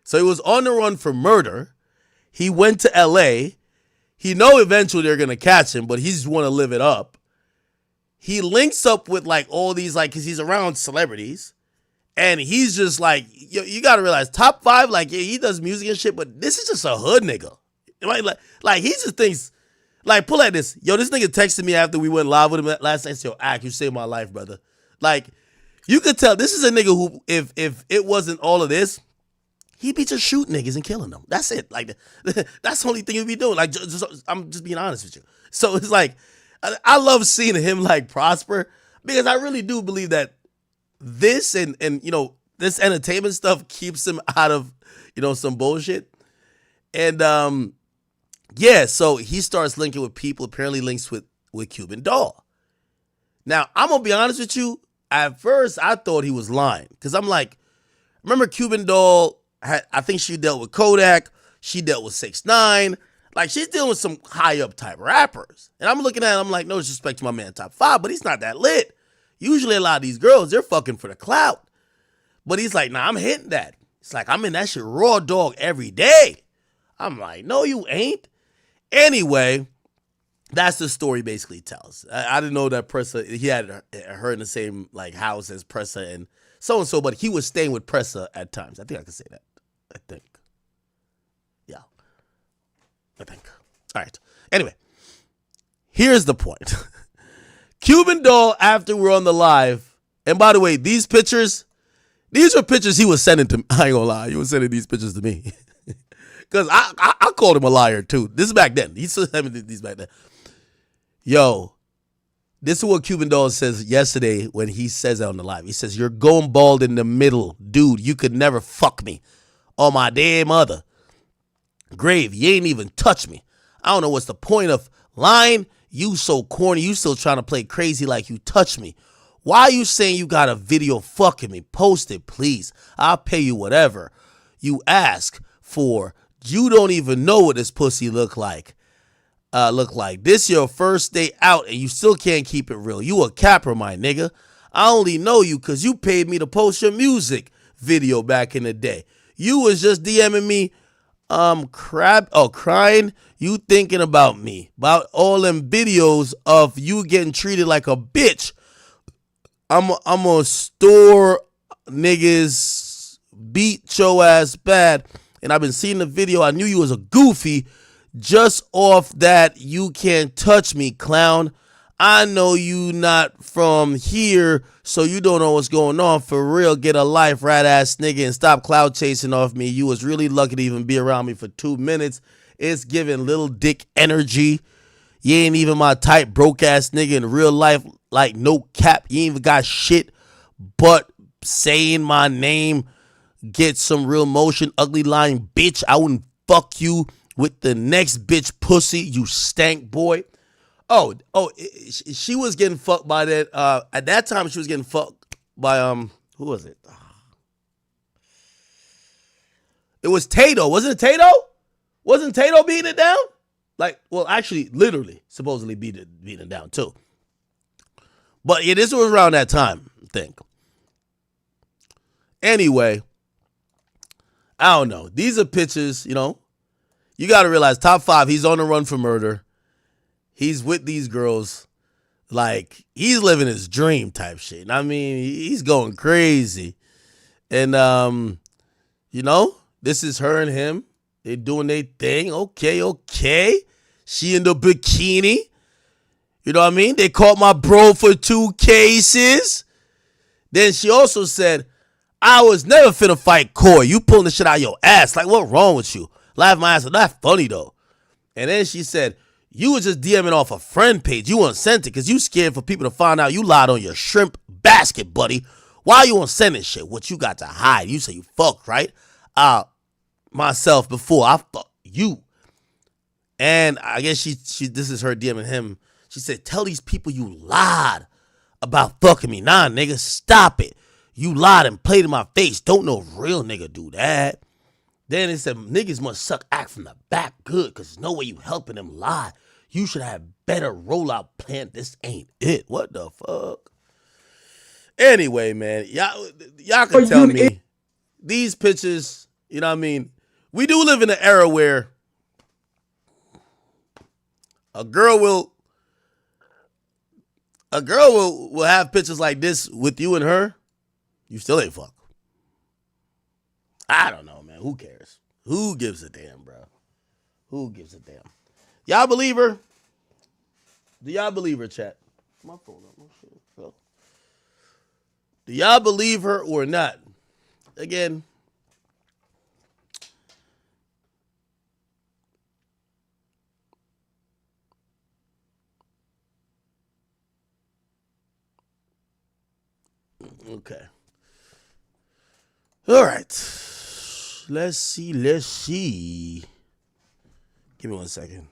S1: So he was on the run for murder. He went to LA. He know eventually they're going to catch him, but he just want to live it up. He links up with like all these, like, because he's around celebrities. And he's just like, you got to realize, top 5, like, yeah, he does music and shit, but this is just a hood nigga. Like he just thinks, like, pull at this. Yo, this nigga texted me after we went live with him last night. Yo, Ack, you saved my life, brother. Like, you could tell this is a nigga who, if it wasn't all of this, he'd be just shooting niggas and killing them. That's it. Like, that's the only thing he'd be doing. Like, I'm just being honest with you. So it's like, I love seeing him, like, prosper, because I really do believe that this and this entertainment stuff keeps him out of, some bullshit. And so he starts linking with people, apparently links with Cuban Doll. Now, I'm gonna be honest with you, at first I thought he was lying. Because I'm like, remember Cuban Doll I think she dealt with Kodak, she dealt with 6ix9ine. Like, she's dealing with some high up type rappers. And I'm looking at it, I'm like, no disrespect to my man top 5, but he's not that lit. Usually a lot of these girls, they're fucking for the clout. But he's like, nah, I'm hitting that. It's like, I'm in that shit raw dog every day. I'm like, no, you ain't. Anyway, that's the story basically tells. I didn't know that Pressa, he had her in the same like house as Pressa and so, but he was staying with Pressa at times. I think I can say that. I think. Yeah. I think. All right. Anyway, here's the point. Cuban Doll, after we're on the live, and by the way, these are pictures he was sending to me. I ain't gonna lie, he was sending these pictures to me. Because I called him a liar too. This is back then. He still sent me these back then. Yo, this is what Cuban Doll says yesterday when he says that on the live. He says, you're going bald in the middle. Dude, you could never fuck me. Oh, my damn mother. Grave, you ain't even touch me. I don't know what's the point of lying. You so corny. You still trying to play crazy like you touched me. Why are you saying you got a video fucking me? Post it, please. I'll pay you whatever you ask for. You don't even know what this pussy look like. This your first day out and you still can't keep it real. You a capper, my nigga. I only know you because you paid me to post your music video back in the day. You was just DMing me, crying. You thinking about me, about all them videos of you getting treated like a bitch. I'm gonna store niggas, beat your ass bad. And I've been seeing the video. I knew you was a goofy. Just off that, you can't touch me, clown. I know you not from here, so you don't know what's going on. For real, get a life, rat ass nigga, and stop cloud chasing off me. You was really lucky to even be around me for 2 minutes. It's giving little dick energy. You ain't even my type, broke ass nigga in real life. Like, no cap. You ain't even got shit but saying my name. Get some real motion, ugly lying bitch. I wouldn't fuck you with the next bitch pussy, you stank boy. She was getting fucked by that. At that time, she was getting fucked by who was it? It was Tato. Wasn't it Tato? Wasn't Tato beating it down? Like, well, actually, literally, supposedly beating it down too. But yeah, this was around that time, I think. Anyway, I don't know. These are pictures, you know. You got to realize, top 5, he's on the run for murder. He's with these girls. Like, he's living his dream type shit. I mean, he's going crazy. And, you know, this is her and him. They doing their thing. Okay. She in the bikini. You know what I mean? They caught my bro for 2 cases. Then she also said, I was never finna fight Corey. You pulling the shit out of your ass. Like, what wrong with you? Laugh my ass off. That's funny, though. And then she said, you was just DMing off a friend page. You unsent it because you scared for people to find out you lied on your shrimp basket, buddy. Why you unsending shit? What you got to hide? You say you fucked, right? Myself before I fucked you. And I guess she this is her DMing him. She said, tell these people you lied about fucking me. Nah, nigga, stop it. You lied and played in my face. Don't no real nigga do that. Then it said, niggas must suck act from the back good because there's no way you helping them lie. You should have better rollout plan. This ain't it. What the fuck? Anyway, man, y'all can tell me these pictures, you know what I mean? We do live in an era where a girl will have pictures like this with you and her. You still ain't fuck. I don't know, man. Who cares? Who gives a damn, bro? Who gives a damn? Y'all believe her? Do y'all believe her, chat? My phone up. Do y'all believe her or not? Again, okay. All right. Let's see. Give me 1 second.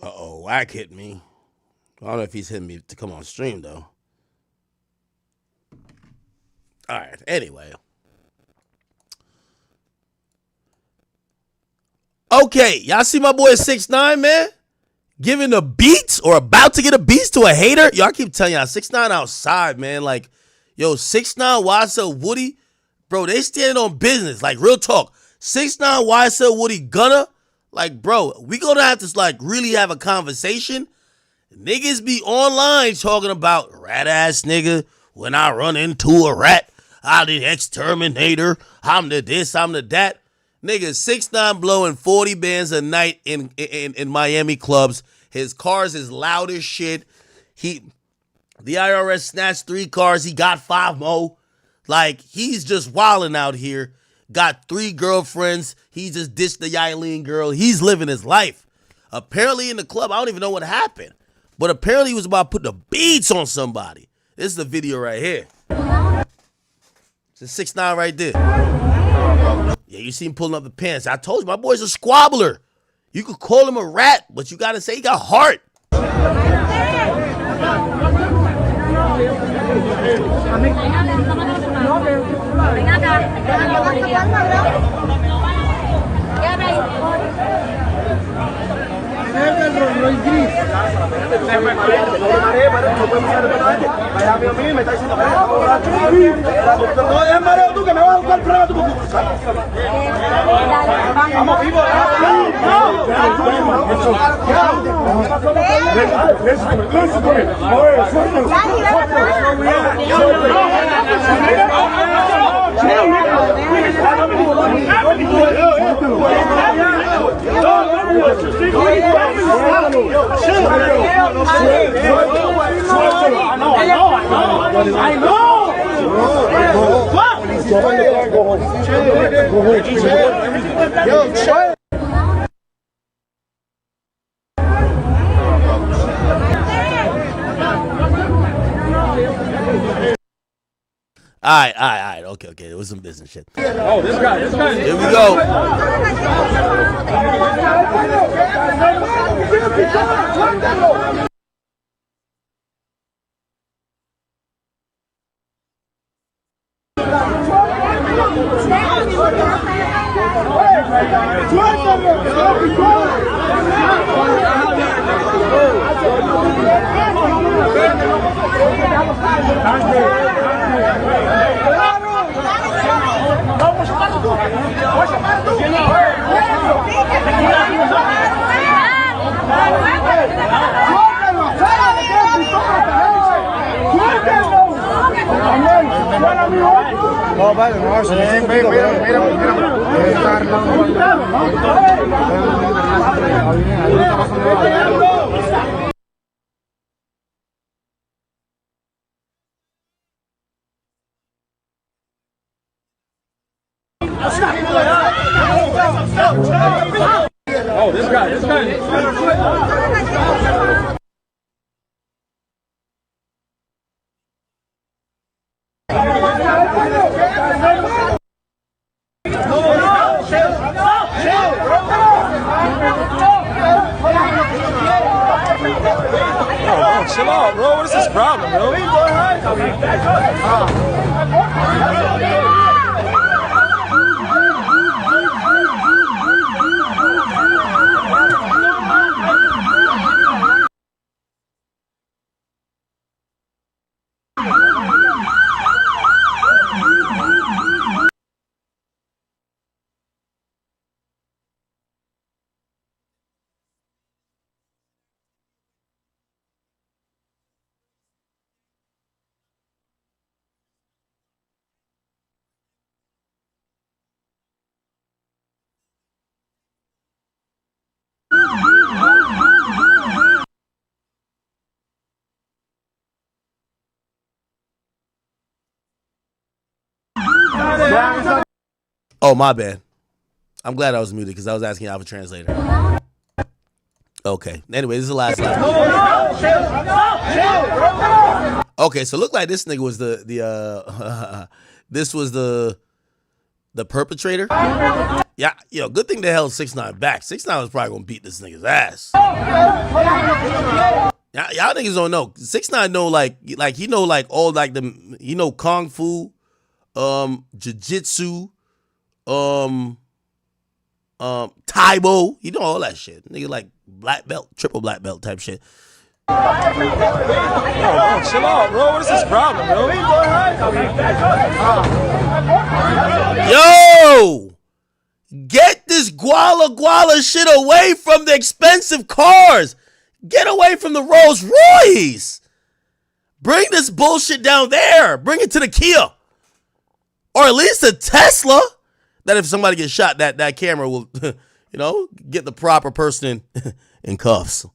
S1: Uh-oh, Whack hit me. I don't know if he's hitting me to come on stream, though. All right, anyway. Okay, y'all see my boy 6ix9ine, man? Giving a beats or about to get a beats to a hater? Yo, I keep telling y'all, 6ix9ine outside, man. Like, yo, 6ix9ine, YSL, Woody, bro, they standing on business. Like, real talk. 6ix9ine, YSL, Woody, Gunna. Like, bro, we gonna have to, like, really have a conversation. Niggas be online talking about rat-ass nigga. When I run into a rat, I the exterminator. I'm the this, I'm the that. Nigga, 6ix9ine blowing 40 bands a night in Miami clubs. His cars is loud as shit. The IRS snatched 3 cars. He got 5 more. Like, he's just wilding out here. Got 3 girlfriends. He just ditched the Yailin girl. He's living his life. Apparently in the club, I don't even know what happened. But apparently he was about to put the beats on somebody. This is the video right here. It's 6ix9ine right there. Yeah, you see him pulling up the pants. I told you, my boy's a squabbler. You could call him a rat, but you gotta say he got heart.
S4: I know.
S1: All right. Okay. It was some business shit.
S4: Oh, this guy.
S1: Here we go.
S4: Oh, this guy. Oh, chill out, bro. What is this problem, bro?
S1: Oh, my bad. I'm glad I was muted because I was asking Alpha Translator. Okay. Anyway, this is the last line. Okay, so it looked like this nigga was this was the perpetrator. Yeah, good thing they held 6ix9ine back. 6ix9ine was probably gonna beat this nigga's ass. Y'all niggas don't know. 6ix9ine know like he know like all like the kung fu, jiu-jitsu, Taibo. You know all that shit. Nigga like black belt, triple black belt type shit.
S4: Oh, chill out, bro. What is this problem, bro?
S1: Yo! Get this guala shit away from the expensive cars. Get away from the Rolls Royce. Bring this bullshit down there. Bring it to the Kia. Or at least a Tesla. That if somebody gets shot, that camera will, get the proper person in cuffs.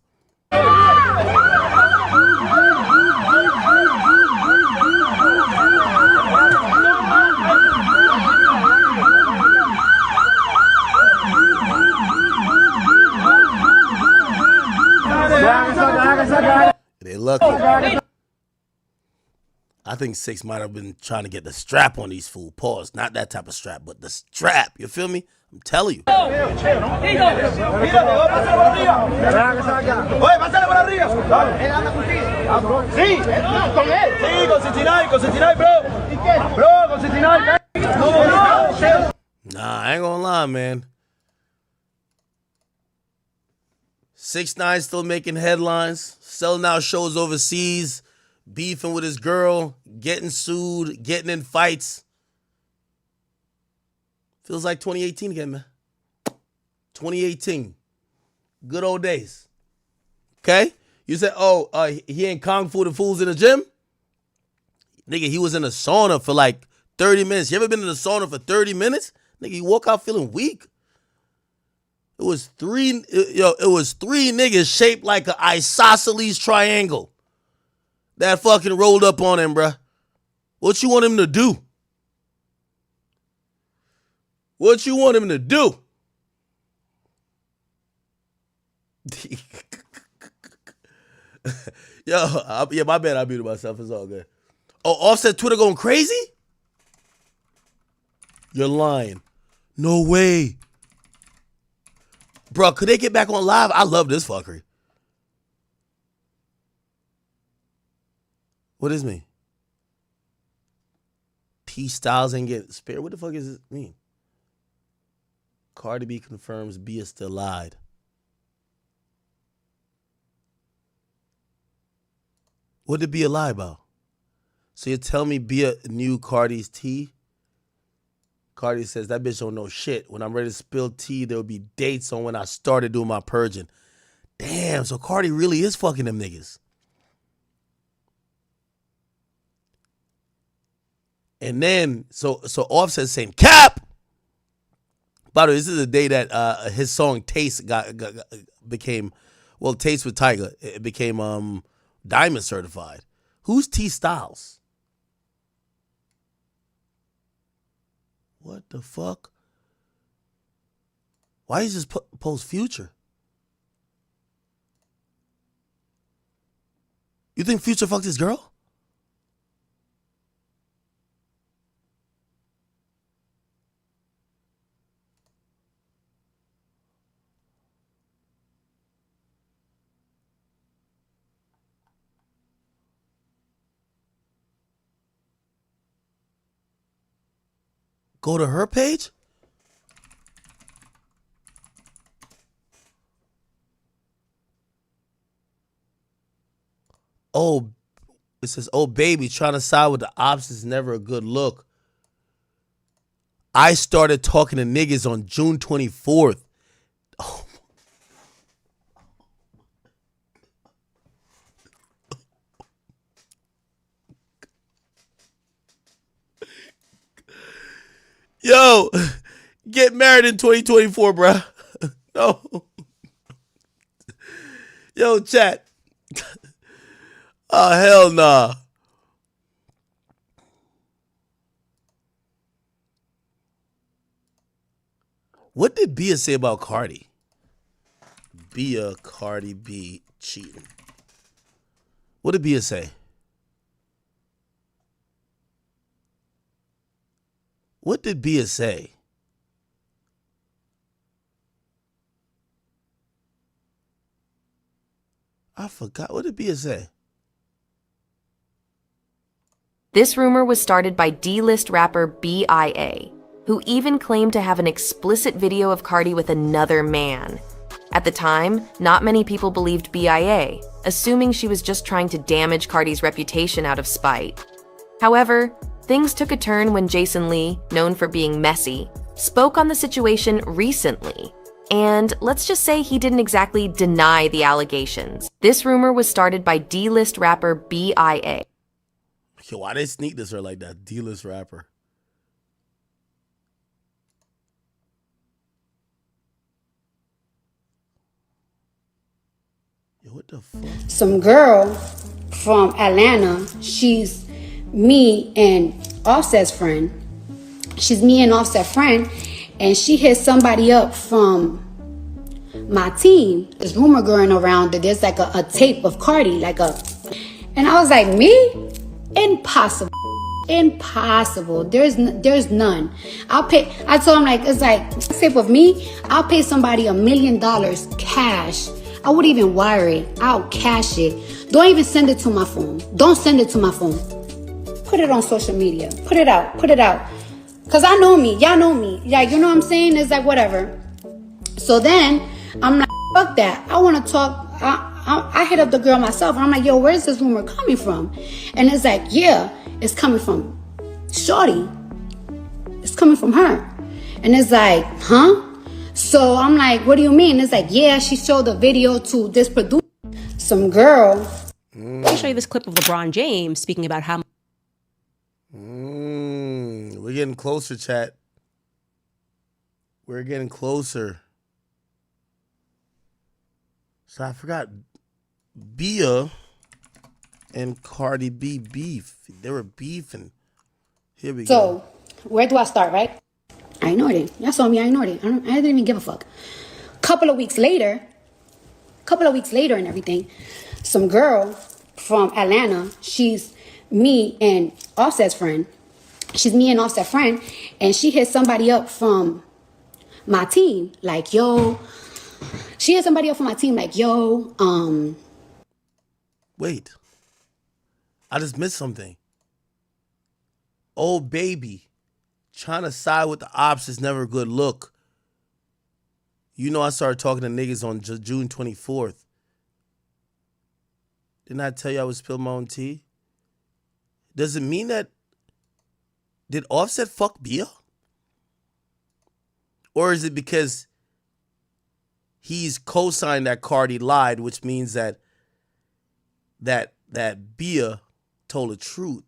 S1: They lucky. I think 6 might have been trying to get the strap on these fool. Pause. Not that type of strap, but the strap. You feel me? I'm telling you. Nah, I ain't gonna lie, man. 6ix9ine still making headlines, selling out shows overseas, beefing with his girl, getting sued, getting in fights. Feels like 2018 again, man. 2018. Good old days. Okay? You said, he ain't kung fu the fools in the gym? Nigga, he was in a sauna for like 30 minutes. You ever been in a sauna for 30 minutes? Nigga, you walk out feeling weak. It was three niggas shaped like an isosceles triangle that fucking rolled up on him, bruh. What you want him to do? What you want him to do? My bad, I muted myself. It's all good. Oh, Offset Twitter going crazy? You're lying. No way. Bro, could they get back on live? I love this fuckery. What does this mean? T Styles ain't get spared. What the fuck does it mean? Cardi B confirms Bia still lied. What did Bia lie about? So you tell me Bia knew Cardi's tea? Cardi says, that bitch don't know shit. When I'm ready to spill tea, there'll be dates on when I started doing my purging. Damn, so Cardi really is fucking them niggas. And then, so Offset saying, Cap! By the way, this is the day that his song Taste became, well, Taste with Tyga, it became diamond certified. Who's T Styles? What the fuck? Why you just post Future? You think Future fucked his girl? Go to her page? Oh, it says, oh, baby, trying to side with the ops is never a good look. I started talking to niggas on June 24th. Oh. Yo, get married in 2024, bruh. No. Yo, chat. Oh, hell nah. What did Bia say about Cardi? Bia, Cardi B cheating. What did Bia say? What did Bia say? I forgot. What did Bia say?
S7: This rumor was started by D-list rapper BIA, who even claimed to have an explicit video of Cardi with another man. At the time, not many people believed BIA, assuming she was just trying to damage Cardi's reputation out of spite. However, things took a turn when Jason Lee, known for being messy, spoke on the situation recently. And let's just say he didn't exactly deny the allegations. This rumor was started by D-list rapper BIA.
S1: Yo, why they sneak this her like that? D-list rapper. Yo, what the fuck?
S13: Some girl from Atlanta, she's me and Offset's friend. She's me and Offset's friend, and she hit somebody up from my team. There's rumor going around that there's like a tape of Cardi, and I was like, me? Impossible. Impossible. There's none. I told him, like, it's like, tape of me, I'll pay somebody $1 million cash. I wouldn't even wire it. I'll cash it. Don't even send it to my phone. Don't send it to my phone. Put it on social media. Put it out. Because I know me. Y'all know me. Like, you know what I'm saying? It's like, whatever. So then, I'm like, fuck that. I want to talk. I hit up the girl myself. And I'm like, yo, where's this rumor coming from? And it's like, yeah, it's coming from Shorty. It's coming from her. And it's like, huh? So I'm like, what do you mean? It's like, yeah, she showed the video to this producer. Some girl.
S14: Let me show you this clip of LeBron James speaking about how...
S1: We're getting closer, chat. We're getting closer. So I forgot Bia and Cardi B beef. They were beefing. Here we go.
S13: So where do I start, right? I ignored it. Y'all saw me, I ignored it. I didn't even give a fuck. Couple of weeks later and everything, some girl from Atlanta, she's me and Offset's friend. She's me and Offset's friend, and she hit somebody up from my team, like, yo. She hit somebody up from my team, like, yo,
S1: Wait. I just missed something. Oh, baby. Trying to side with the ops is never a good look. You know I started talking to niggas on June 24th. Didn't I tell you I would spill my own tea? Does it mean that... Did Offset fuck Bia? Or is it because he's co-signed that Cardi lied, which means that Bia told the truth?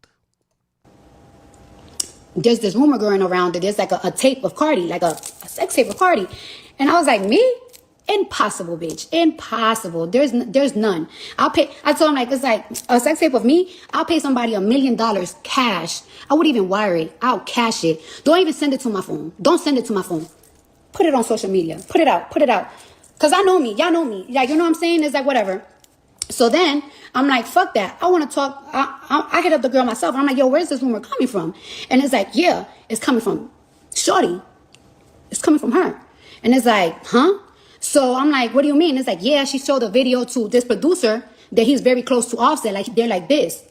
S13: there's this rumor going around that there's like a tape of Cardi, like a sex tape of Cardi. And I was like, me? Impossible, bitch. Impossible. There's none. I told him, like, it's like a sex tape of me. I'll pay somebody $1 million cash. I wouldn't even wire it. I'll cash it. Don't even send it to my phone. Don't send it to my phone. Put it on social media. Put it out. Put it out. Cause I know me. Y'all know me. Like, you know what I'm saying? It's like, whatever. So then I'm like, fuck that. I want to talk. I hit up the girl myself. I'm like, yo, where's this rumor coming from? And it's like, yeah, it's coming from Shorty. It's coming from her. And it's like, huh? So I'm like, what do you mean? It's like, yeah, she showed a video to this producer that he's very close to Offset. Like, they're like this.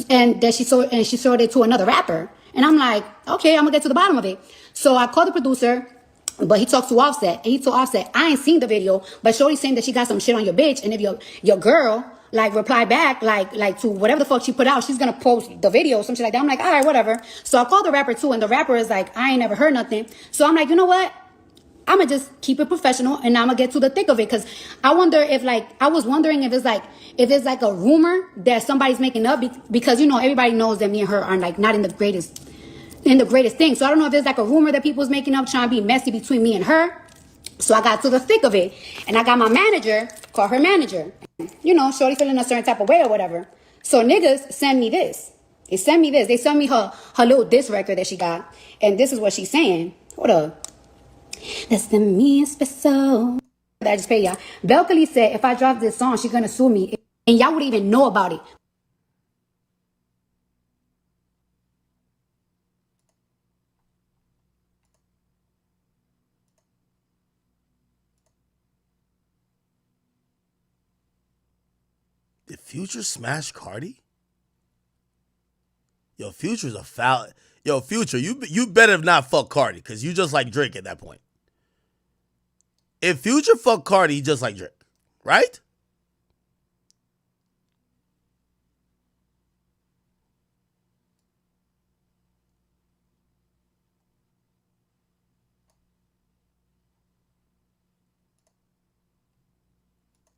S13: And that she showed it to another rapper. And I'm like, okay, I'm gonna get to the bottom of it. So I called the producer, but he talks to Offset. And he told Offset, I ain't seen the video, but Shorty's saying that she got some shit on your bitch. And if your girl, like, reply back, like to whatever the fuck she put out, she's gonna post the video, some shit like that. I'm like, all right, whatever. So I called the rapper too, and the rapper is like, I ain't never heard nothing. So I'm like, you know what? I'm gonna just keep it professional, and I'm gonna get to the thick of it. Cause I wonder if, like, I was wondering if it's like a rumor that somebody's making up, because, you know, everybody knows that me and her are like not in the greatest thing. So I don't know if there's like a rumor that people's making up trying to be messy between me and her. So I got to the thick of it, and I got my manager, call her manager. You know, Shorty feeling a certain type of way or whatever. So niggas send me this. They send me this. They send me her little diss record that she got, and this is what she's saying. Hold up. That's the me special. I just pay y'all. Belkali said if I drop this song, she's gonna sue me, and y'all wouldn't even know about it.
S1: Did Future smash Cardi? Yo, Future's a foul. Yo, Future, you better not fuck Cardi, because you just like Drake at that point. If Future fuck Cardi, he just like Drake, right?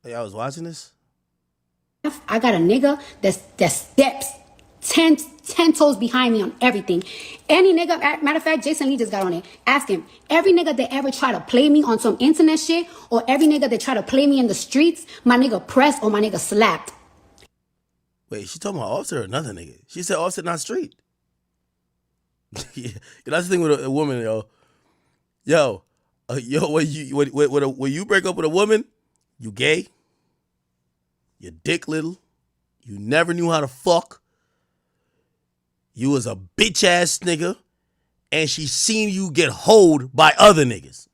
S1: Hey, I was watching this.
S13: I got a nigga that steps 10 toes behind me on everything. Any nigga, matter of fact, Jason Lee just got on it. Ask him, every nigga that ever try to play me on some internet shit, or every nigga that try to play me in the streets, my nigga pressed or my nigga slapped.
S1: Wait, she talking about Offset or another nigga? She said Offset not street. Yeah, that's the thing with a woman, yo. Yo, when you break up with a woman, you gay, you dick little, you never knew how to fuck, you was a bitch ass nigga, and she seen you get hoed by other niggas.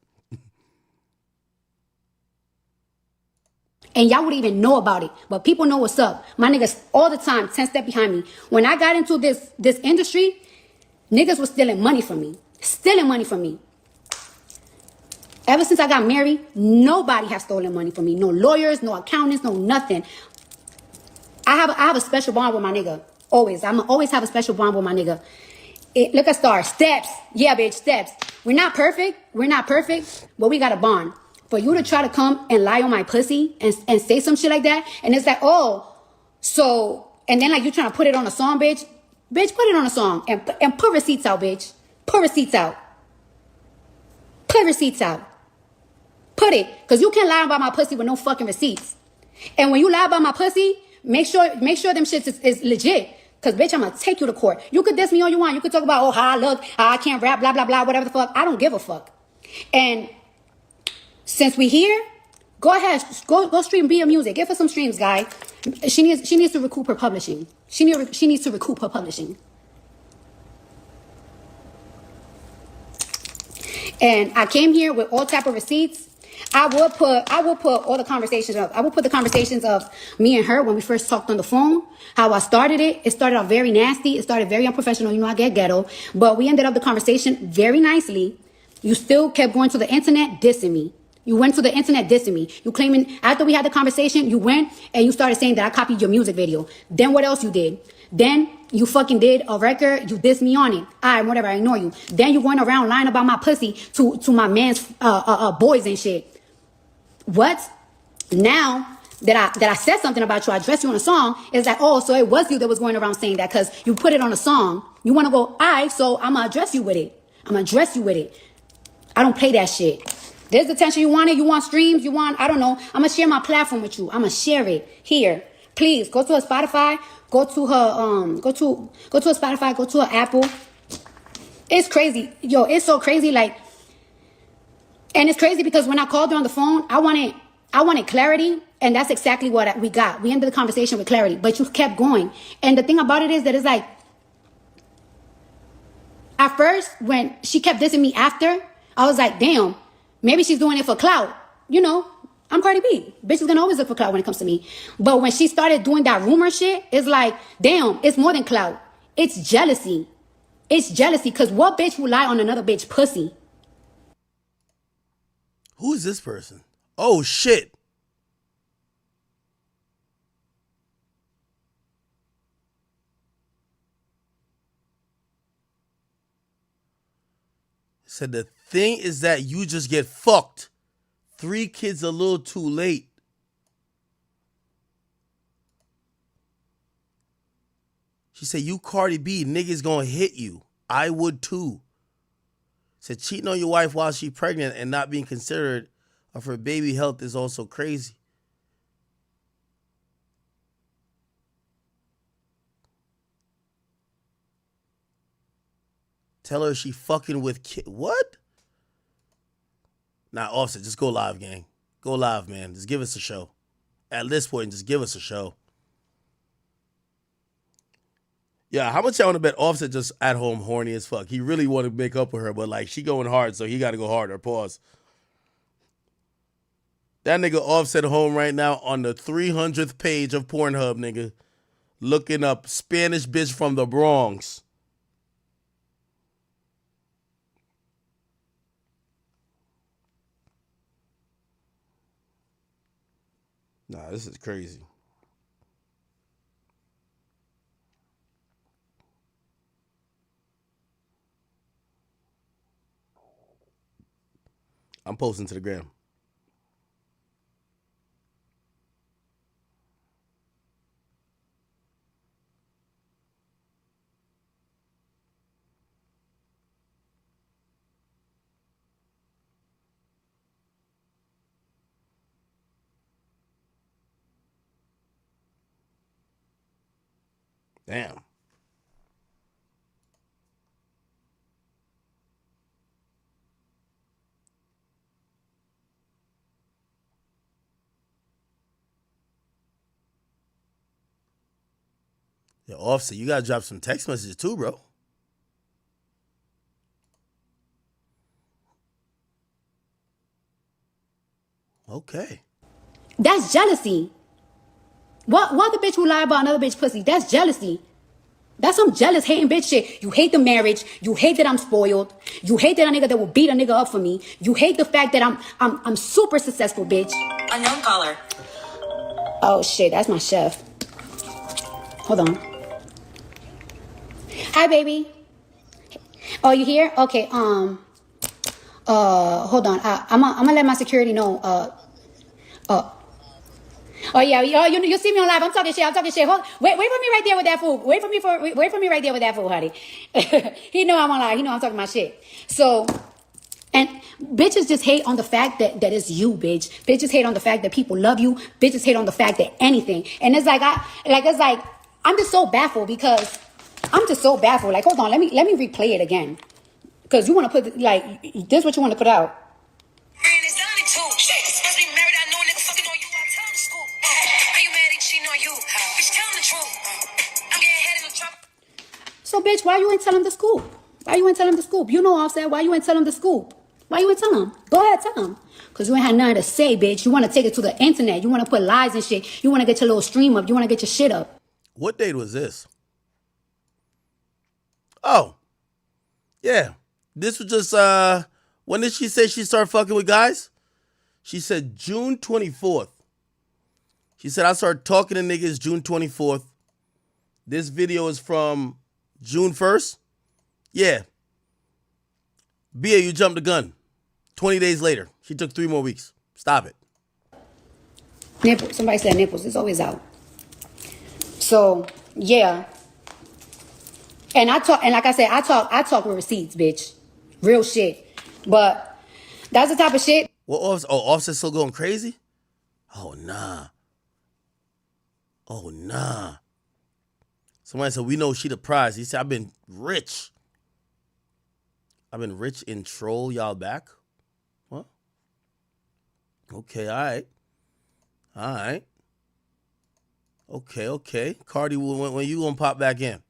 S13: And y'all wouldn't even know about it, but people know what's up. My niggas all the time 10 steps behind me. When I got into this industry, niggas was stealing money from me. Ever since I got married, nobody has stolen money from me. No lawyers, no accountants, no nothing. I have a special bond with my nigga. Always. I'm always have a special bond with my nigga. Look at Star. Steps. Yeah, bitch, steps. We're not perfect, but we got a bond. For you to try to come and lie on my pussy and say some shit like that, and it's like, oh, so, and then like you trying to put it on a song, bitch. Bitch, put it on a song and put receipts out, bitch. Put receipts out. Put it, because you can't lie about my pussy with no fucking receipts. And when you lie about my pussy, make sure them shits is legit. Because, bitch, I'm going to take you to court. You could diss me all you want. You could talk about, oh, how I look, how I can't rap, blah, blah, blah, whatever the fuck. I don't give a fuck. And since we here, go ahead, go stream Bia music. Give her some streams, guy. She needs to recoup her publishing. She needs to recoup her publishing. And I came here with all type of receipts. I will put all the conversations up. I will put the conversations of me and her when we first talked on the phone, how I started it. It started out very nasty. It started very unprofessional. You know, I get ghetto. But we ended up the conversation very nicely. You still kept going to the internet dissing me. You went to the internet dissing me. You claiming, after we had the conversation, you went and you started saying that I copied your music video. Then what else you did? Then you fucking did a record, you dissed me on it. Alright, whatever, I ignore you. Then you went around lying about my pussy to my man's boys and shit. What? Now that I said something about you, I addressed you on a song, it's like, oh, so it was you that was going around saying that because you put it on a song. You want to go, all right, so I'm going to address you with it. I'm going to address you with it. I don't play that shit. There's the attention you wanted. You want streams. You want, I don't know. I'm going to share my platform with you. I'm going to share it here. Please go to her Spotify. Go to her, go to her Spotify. Go to her Apple. It's crazy. Yo, it's so crazy. Like, and it's crazy because when I called her on the phone, I wanted clarity. And that's exactly what we got. We ended the conversation with clarity, but you kept going. And the thing about it is that it's like, at first, when she kept dissing me after, I was like, damn, maybe she's doing it for clout. You know, I'm Cardi B. Bitch is gonna always look for clout when it comes to me. But when she started doing that rumor shit, it's like, damn, it's more than clout. It's jealousy. It's jealousy, because what bitch will lie on another bitch pussy?
S1: Who is this person? Oh, shit. Said the thing is that you just get fucked. 3 kids a little too late. She said, you Cardi B, niggas gonna hit you. I would too. Said cheating on your wife while she's pregnant and not being considerate of her baby health is also crazy. Tell her she fucking with what? Nah, Offset, just go live, gang. Go live, man. Just give us a show. At this point, just give us a show. Yeah, how much y'all want to bet Offset just at home horny as fuck? He really want to make up with her, but like she going hard, so he got to go harder. Pause. That nigga Offset home right now on the 300th page of Pornhub, nigga. Looking up Spanish bitch from the Bronx. Nah, this is crazy. I'm posting to the gram. Damn. Yeah, Offset, you gotta drop some text messages too, bro. Okay.
S13: That's jealousy. What the bitch who lie about another bitch pussy? That's jealousy. That's some jealous, hating bitch shit. You hate the marriage. You hate that I'm spoiled. You hate that a nigga that will beat a nigga up for me. You hate the fact that I'm super successful, bitch.
S6: Unknown caller.
S13: Oh shit, that's my chef. Hold on. Hi, baby. Oh, you here? Okay. Hold on. I'm gonna let my security know. Oh yeah, you see me on live. I'm talking shit. Hold, wait for me right there with that fool. Wait for me right there with that fool, honey. He know I'm on live. He know I'm talking my shit. So, and bitches just hate on the fact that it's you, bitch. Bitches hate on the fact that people love you. Bitches hate on the fact that anything. And it's like I'm just so baffled because I'm just so baffled. Like, hold on, let me replay it again. Because you want to put like this is what you want to put out. So, bitch, why you ain't tell him the scoop? Why you ain't tell him the scoop? You know Offset. Why you ain't tell him the scoop? Why you ain't tell him? Go ahead, tell him. Because you ain't had nothing to say, bitch. You want to take it to the internet. You want to put lies and shit. You want to get your little stream up. You want to get your shit up.
S1: What date was this? Oh. Yeah. This was just, when did she say she started fucking with guys? She said June 24th. She said, I started talking to niggas June 24th. This video is from June 1st? Yeah. Bia, you jumped the gun. 20 days later. She took 3 more weeks. Stop it.
S13: Nipples. Somebody said nipples. It's always out. So yeah. And I talk, and like I said, I talk with receipts, bitch. Real shit. But that's the type of shit.
S1: Well, Offset still going crazy? Oh nah. Oh nah. Somebody said we know she the prize. He said I've been rich. I've been rich in troll y'all back. What? Okay, all right. All right. Okay. Cardi, when you gonna pop back in?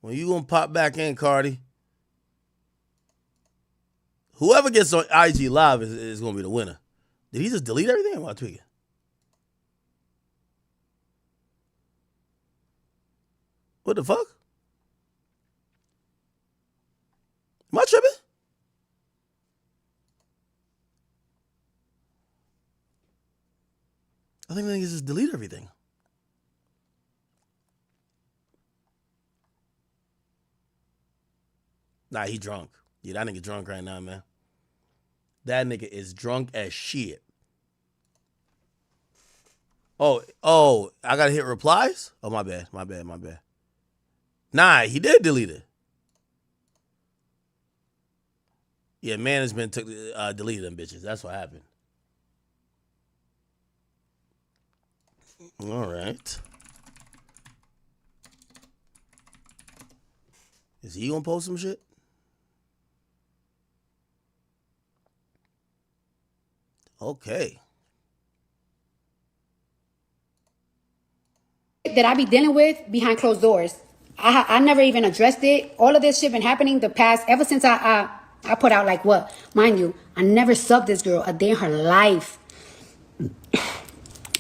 S1: When you gonna pop back in, Cardi? Whoever gets on IG Live is gonna be the winner. Did he just delete everything? Am I tweaking? What the fuck? Am I tripping? I think niggas just delete everything. Nah, he drunk. Yeah, that nigga drunk right now, man. That nigga is drunk as shit. Oh, I gotta hit replies? Oh, my bad. Nah, he did delete it. Yeah, management deleted them bitches. That's what happened. All right. Is he gonna post some shit? Okay.
S13: That I be dealing with behind closed doors. I never even addressed it. All of this shit been happening the past, ever since I put out like what? Mind you, I never subbed this girl a day in her life.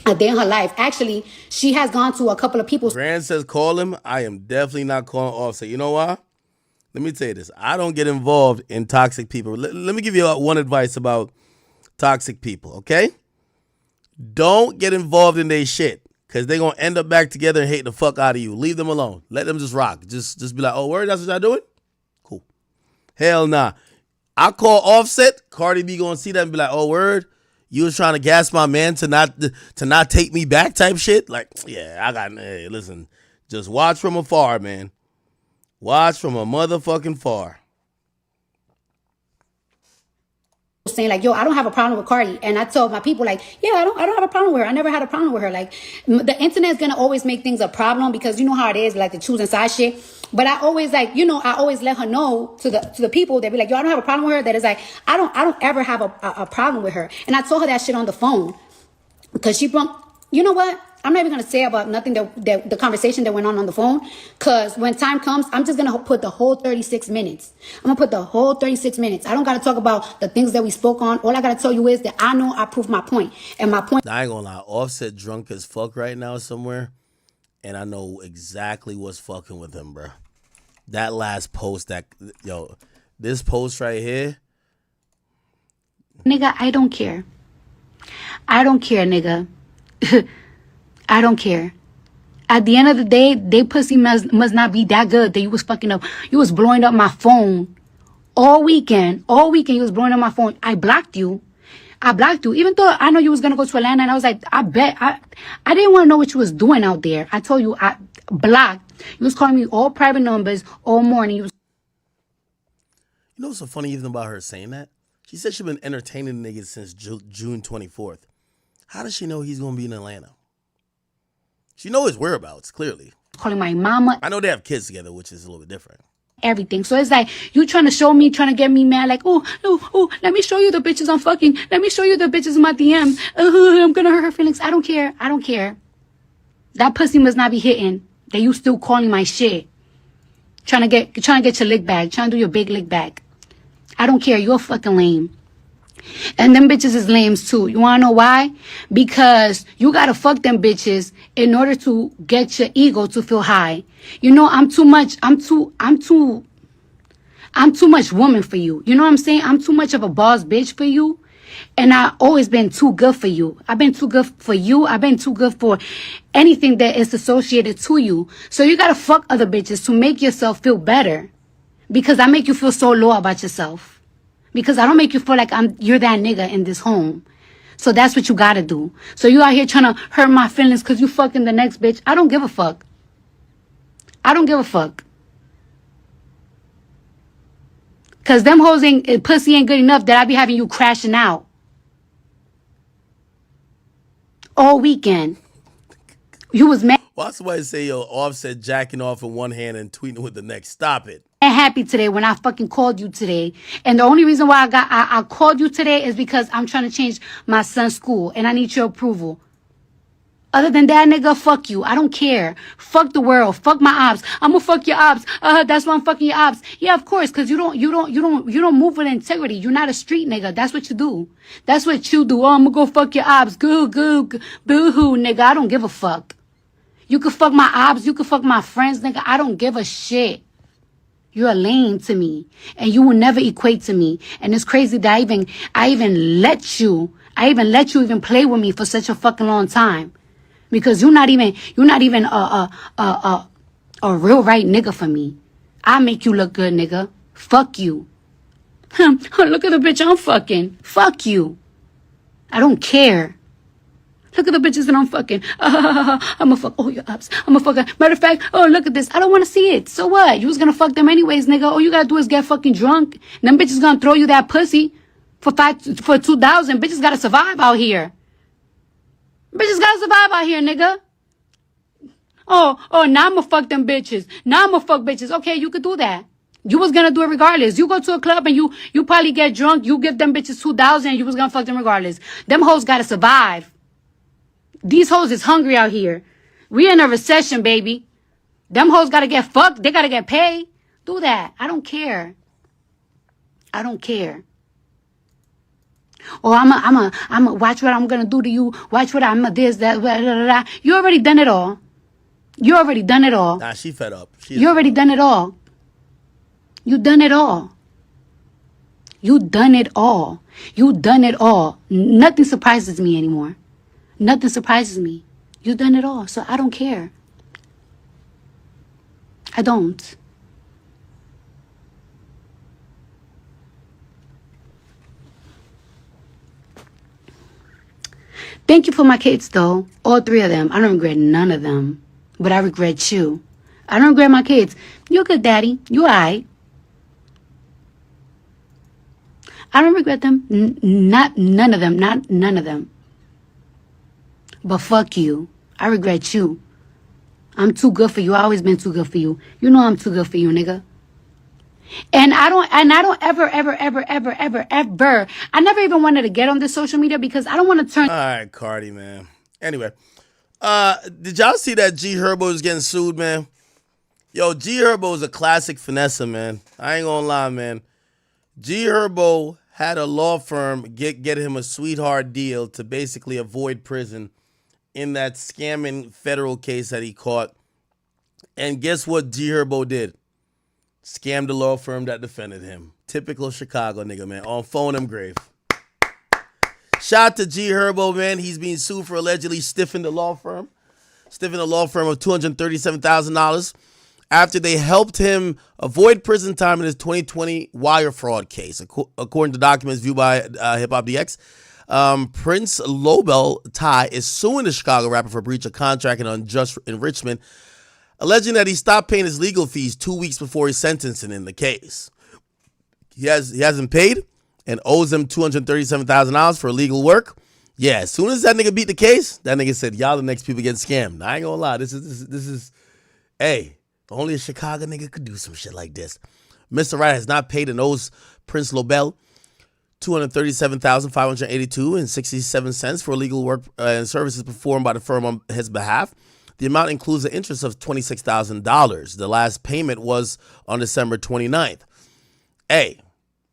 S13: A day in her life. Actually, she has gone to a couple of people.
S1: Grand says call him. I am definitely not calling Offset. You know why? Let me tell you this. I don't get involved in toxic people. Let me give you one advice about toxic people, okay? Don't get involved in their shit. Because they're going to end up back together and hate the fuck out of you. Leave them alone. Let them just rock. Just be like, oh, word, that's what y'all doing? Cool. Hell nah. I call Offset. Cardi B going to see that and be like, oh, word, you was trying to gas my man to not take me back type shit? Like, yeah, hey, listen, just watch from afar, man. Watch from a motherfucking far.
S13: Saying like, yo, I don't have a problem with Cardi. And I told my people like, yeah, I don't have a problem with her. I never had a problem with her. Like, the internet is going to always make things a problem because you know how it is, like the choosing side shit. But I always like, I always let her know to the people that be like, yo, I don't have a problem with her. That is like, I don't ever have a problem with her. And I told her that shit on the phone because she brought, you know what? I'm not even going to say about nothing that the conversation that went on the phone. Because when time comes, I'm just going to put the whole 36 minutes. I'm going to put the whole 36 minutes. I don't got to talk about the things that we spoke on. All I got to tell you is that I know I proved my point. And my point.
S1: I ain't going to lie. Offset drunk as fuck right now somewhere. And I know exactly what's fucking with him, bro. That last post this post right here.
S13: Nigga, I don't care. I don't care, nigga. I don't care. At the end of the day, they pussy must not be that good that you was fucking up. You was blowing up my phone all weekend. All weekend you was blowing up my phone. I blocked you. Even though I know you was going to go to Atlanta. And I was like, I didn't want to know what you was doing out there. I told you I blocked. You was calling me all private numbers all morning. You
S1: know what's so funny even about her saying that? She said she's been entertaining niggas since June 24th. How does she know he's going to be in Atlanta? She know his whereabouts, clearly.
S13: Calling my mama.
S1: I know they have kids together, which is a little bit different.
S13: Everything. So it's like, you trying to show me, trying to get me mad, like, oh, let me show you the bitches I'm fucking. Let me show you the bitches in my DM. I'm going to hurt her feelings. I don't care. That pussy must not be hitting. That you still calling my shit. Trying to get your lick back. Trying to do your big lick back. I don't care. You're a fucking lame. And them bitches is lames too. You wanna know why? Because you gotta fuck them bitches in order to get your ego to feel high. I'm too much woman for you. You know what I'm saying? I'm too much of a boss bitch for you. And I always been too good for you. I've been too good for you. I've been too good for anything that is associated to you. So you gotta fuck other bitches to make yourself feel better. Because I make you feel so low about yourself. Because I don't make you feel like you're that nigga in this home. So that's what you gotta do. So you out here trying to hurt my feelings because you fucking the next bitch. I don't give a fuck. I don't give a fuck. Because them hoes ain't, pussy ain't good enough that I be having you crashing out all weekend. You was mad
S1: Why somebody say, yo, Offset jacking off in one hand and tweeting with the next? Stop it.
S13: and happy today when I fucking called you today. And the only reason why I called you today is because I'm trying to change my son's school and I need your approval. Other than that, nigga, fuck you. I don't care. Fuck the world. Fuck my ops. I'ma fuck your ops. That's why I'm fucking your ops. Yeah, of course, cause you don't move with integrity. You're not a street nigga. That's what you do. That's what you do. Oh, I'ma go fuck your ops. Boo hoo, nigga. I don't give a fuck. You can fuck my ops. You can fuck my friends, nigga. I don't give a shit. You're a lame to me, and you will never equate to me. And it's crazy that I even let you even play with me for such a fucking long time. Because you're not even a real right nigga for me. I make you look good, nigga. Fuck you. Look at the bitch I'm fucking. Fuck you. I don't care. Look at the bitches that I'm fucking. I'ma fuck all your ups. I'ma fuck. Matter of fact, oh, look at this. I don't want to see it. So what? You was gonna fuck them anyways, nigga. All you gotta do is get fucking drunk. And them bitches gonna throw you that pussy for 2,000. Bitches gotta survive out here. Bitches gotta survive out here, nigga. Oh, now I'ma fuck them bitches. Now I'ma fuck bitches. Okay, you could do that. You was gonna do it regardless. You go to a club and you probably get drunk. You give them bitches 2,000 and you was gonna fuck them regardless. Them hoes gotta survive. These hoes is hungry out here. We in a recession, baby. Them hoes gotta get fucked. They gotta get paid. Do that. I don't care. I don't care. Or I'm a watch what I'm gonna do to you. Watch what I'm a this, that, blah, blah, blah. You already done it all. You already done it all.
S1: Nah, she fed up.
S13: You already done it all. You done it all. You done it all. You done it all. Nothing surprises me anymore. Nothing surprises me. You done it all. So I don't care. I don't. Thank you for my kids, though. All three of them. I don't regret none of them. But I regret you. I don't regret my kids. You're good, daddy. You alright. I don't regret them. None of them. Not none of them. But fuck you. I regret you. I'm too good for you. I always been too good for you. You know I'm too good for you, nigga. And I don't ever, I never even wanted to get on this social media because I don't want to turn.
S1: All right, Cardi, man. Anyway, did y'all see that G Herbo is getting sued, man? Yo, G Herbo is a classic finesse, man. I ain't gonna lie, man. G Herbo had a law firm get him a sweetheart deal to basically avoid prison in that scamming federal case that he caught. And guess what G Herbo did? Scammed the law firm that defended him. Typical Chicago nigga, man. On phone him grave. Shout out to G Herbo, man. He's being sued for allegedly stiffing the law firm. Stiffing the law firm of $237,000 after they helped him avoid prison time in his 2020 wire fraud case. According to documents viewed by Hip Hop DX, Prince Lobel Ty is suing the Chicago rapper for breach of contract and unjust enrichment, alleging that he stopped paying his legal fees 2 weeks before his sentencing in the case. He hasn't paid and owes him $237,000 for legal work. Yeah, as soon as that nigga beat the case, that nigga said, y'all the next people getting scammed. I ain't gonna lie, this is, hey, only a Chicago nigga could do some shit like this. Mr. Wright has not paid and owes Prince Lobel $237,582.67 for legal work and services performed by the firm on his behalf. The amount includes the interest of $26,000. The last payment was on December 29th. Hey,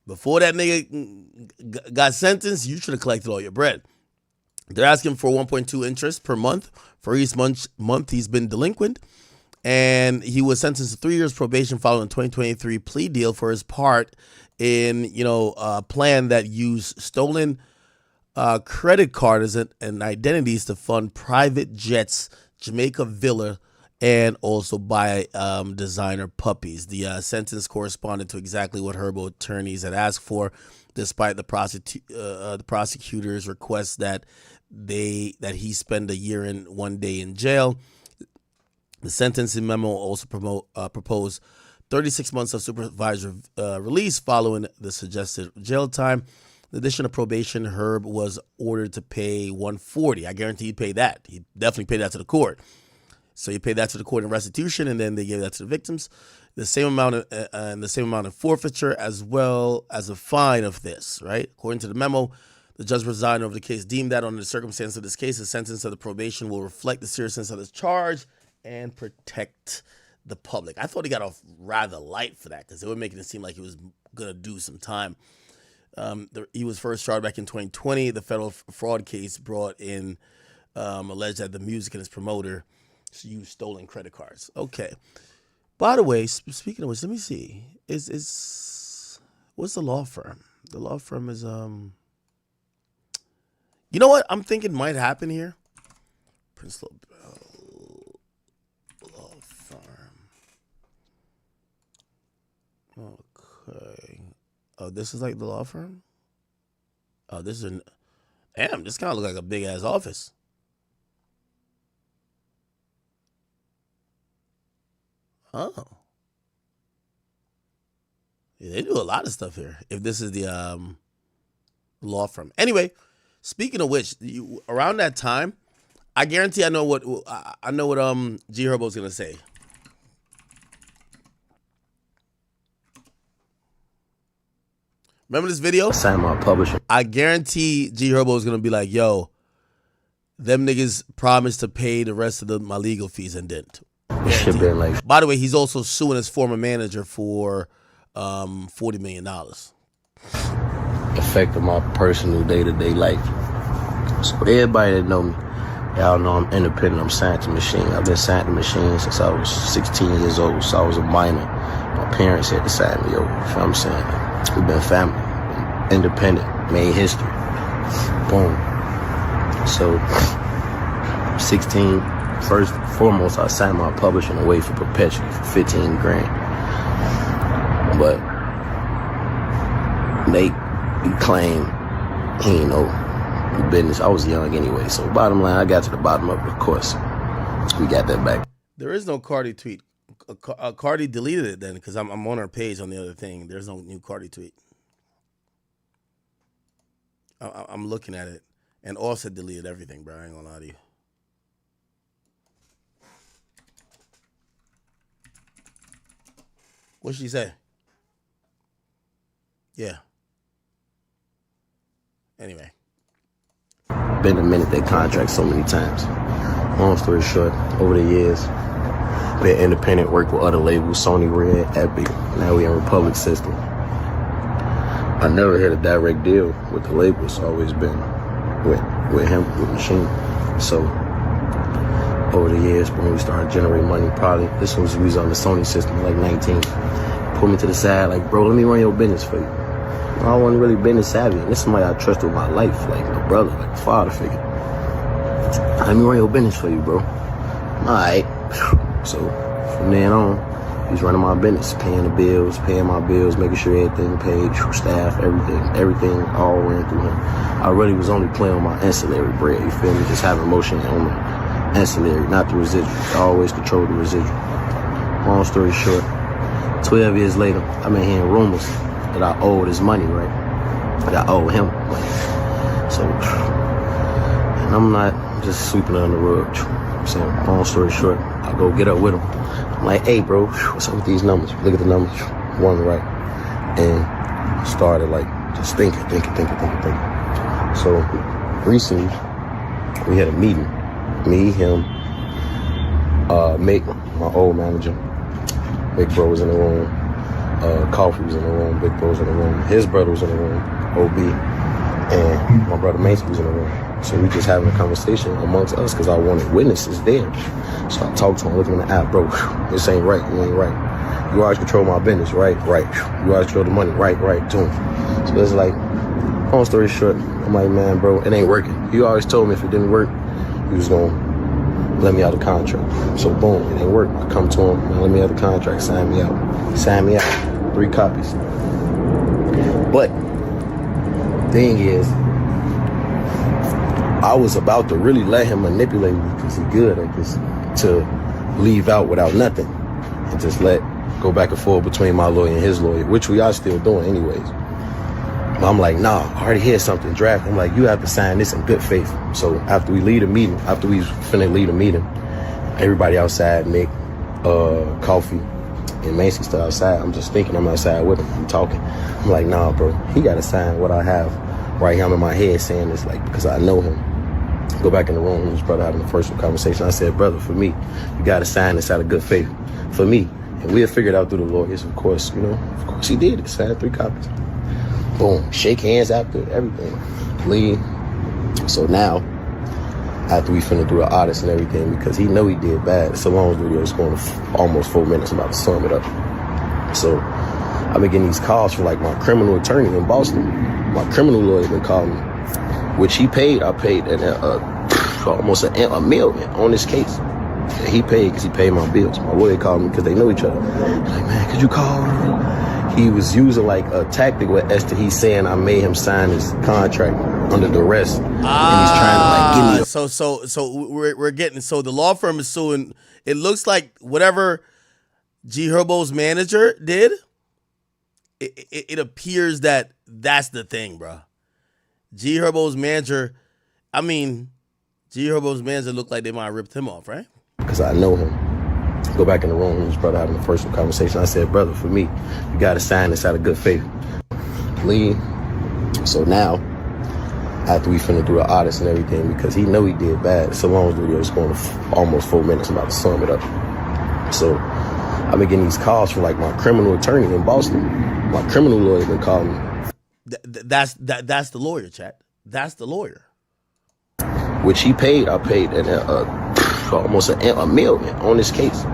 S1: before that nigga got sentenced, you should have collected all your bread. They're asking for 1.2 interest per month for each month he's been delinquent. And he was sentenced to 3 years probation following a 2023 plea deal for his part in, a plan that used stolen credit cards and identities to fund private jets, Jamaica Villa, and also buy designer puppies. The sentence corresponded to exactly what Herbo attorneys had asked for. despite the prosecutor's request that he spend a year and 1 day in jail. The sentencing memo also proposed 36 months of supervised release following the suggested jail time. In addition to probation, Herb was ordered to pay $140. I guarantee he'd pay that. He definitely paid that to the court. So he paid that to the court in restitution, and then they gave that to the victims. The same amount of forfeiture, as well as a fine of this. Right, according to the memo, the judge presiding over the case deemed that under the circumstances of this case, the sentence of the probation will reflect the seriousness of this charge and protect the public. I thought he got off rather light for that because they were making it seem like he was gonna do some time. He was first charged back in 2020. The federal fraud case brought in alleged that the music and his promoter used stolen credit cards. Okay. By the way, speaking of which, let me see. What's the law firm? The law firm is you know what I'm thinking might happen here? Prince LaBelle Law Firm. Okay. Oh, this is like the law firm? Oh, this is damn, this kind of looks like a big ass office. Oh. Yeah, they do a lot of stuff here. If this is the law firm. Anyway, speaking of which, around that time, I guarantee I know what G Herbo's gonna say. Remember this video? I guarantee G Herbo is gonna be like, "Yo, them niggas promised to pay the rest of my legal fees and didn't."
S6: Shit been like.
S1: By the way, he's also suing his former manager for $40 million.
S6: Affecting my personal day-to-day life. So everybody that know me, y'all know I'm independent. I'm signed to machine. I've been signed to machine since I was 16 years old. So I was a minor. My parents had to sign me over. You know what I'm saying? We've been family, independent, made history. Boom. So 16. First and foremost, I signed my publishing away for perpetually for 15 grand. But they claim he ain't know the business. I was young anyway. So bottom line, I got to the bottom of it, of course. We got that back.
S1: There is no Cardi tweet. Cardi deleted it then because I'm on her page on the other thing. There's no new Cardi tweet. I'm looking at it. And Offset deleted everything, bro. I ain't gonna lie to you. What'd she say? Yeah. Anyway.
S6: Been amended that contract so many times. Long story short, over the years, been independent, worked with other labels, Sony, Red, Epic. Now we in Republic System. I never had a direct deal with the label. It's always been with him, with Machine. So over the years, when we started generating money, probably this was we was on the Sony system, like 19. Pulled me to the side, like, bro, let me run your business for you. I wasn't really business savvy. And this is somebody I trust with my life, like my brother, like a father figure. Let me run your business for you, bro. All right. So from then on, he was running my business, paying my bills, making sure everything paid, staff, everything all ran through him. I really was only playing on my ancillary bread, you feel me? Just having motion on the ancillary, not the residual. I always control the residual. Long story short, 12 years later, I've been hearing rumors that I owed his money, right? That I owe him money. So, and I'm not just sweeping it under the rug. So, long story short, I go get up with him. I'm like, hey, bro, what's up with these numbers? Look at the numbers, one right. And I started like just thinking. So, recently, we had a meeting. Me, him, Mick, my old manager. Big Bro was in the room. Coffee was in the room. Big Bro was in the room. His brother was in the room. OB. And my brother Mason was in the room. So we just having a conversation amongst us because I wanted witnesses there. So I talked to him, looked him in the eye, bro, this ain't right. You ain't right. You always control my business, right? You always control the money, right? To him. So it's like, long story short, I'm like, man, bro, it ain't working. You always told me if it didn't work, he was going to let me out of the contract. So boom, it ain't work. I come to him, man, let me out of the contract, sign me out. 3 copies. But thing is, I was about to really let him manipulate me because he's good at this, to leave out without nothing and just go back and forth between my lawyer and his lawyer, which we are still doing anyways. But I'm like, nah, I already heard something draft. I'm like, you have to sign this in good faith. So after we leave the meeting, after we finna leave the meeting, everybody outside make coffee and Macy still outside. I'm just thinking, I'm outside with him, I'm talking. I'm like, nah, bro, he gotta sign what I have right here. I'm in my head saying this, like, because I know him. Go back in the room, his brother having the first conversation. I said, brother, for me, you gotta sign this out of good faith. For me. And we had figured out through the lawyers, of course, of course he did it. Signed 3 copies. Boom, shake hands after everything. Leave. So now, after we finna do the audits and everything, because he know he did bad. It's a long video, it's going almost 4 minutes. I'm about to sum it up. So I've been getting these calls from like my criminal attorney in Boston. My criminal lawyer been calling me, which he paid. I paid almost a million on this case. He paid because he paid my bills. My lawyer called me because they know each other. Like, man, could you call him? He was using like a tactic with Esther. He's saying I made him sign his contract under duress, and he's trying to like give me.
S1: So we're getting, so the law firm is suing. It looks like whatever G Herbo's manager did. It appears that that's the thing, bro. G Herbo's manager. I mean, G Herbo's manager looked like they might have ripped him off, right?
S6: Because I know him. Go back in the room, his brother having the first conversation. I said, brother, for me, you got to sign this out of good faith. Leave. So now, after we finna do the audits and everything, because he know he did bad. It's a long video, it's going almost 4 minutes. I'm about to sum it up. So I've been getting these calls from like my criminal attorney in Boston. My criminal lawyer been calling me.
S1: That's the lawyer, chat. That's the lawyer.
S6: Which he paid. I paid almost a million on this case.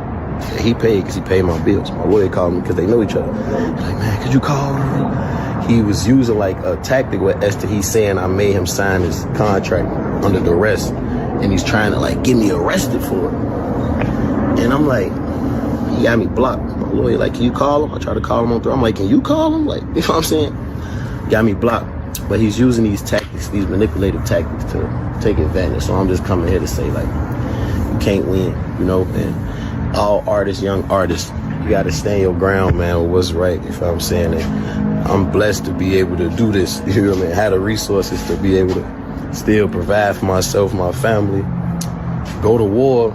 S6: He paid because he paid my bills. My lawyer called me because they know each other. Like, man, could you call him? He was using like a tactic with Esther. He's saying I made him sign his contract under duress, and he's trying to like get me arrested for it. And I'm like, he got me blocked. My lawyer like, can you call him? I try to call him on through. I'm like, can you call him? Like, you know what I'm saying? Got me blocked. But he's using these tactics, these manipulative tactics to take advantage. So I'm just coming here to say, like, you can't win, and all artists, young artists, you got to stand your ground, man, with what's right, you know what I'm saying? And I'm blessed to be able to do this, you know what I mean? Have the resources to be able to still provide for myself, my family, go to war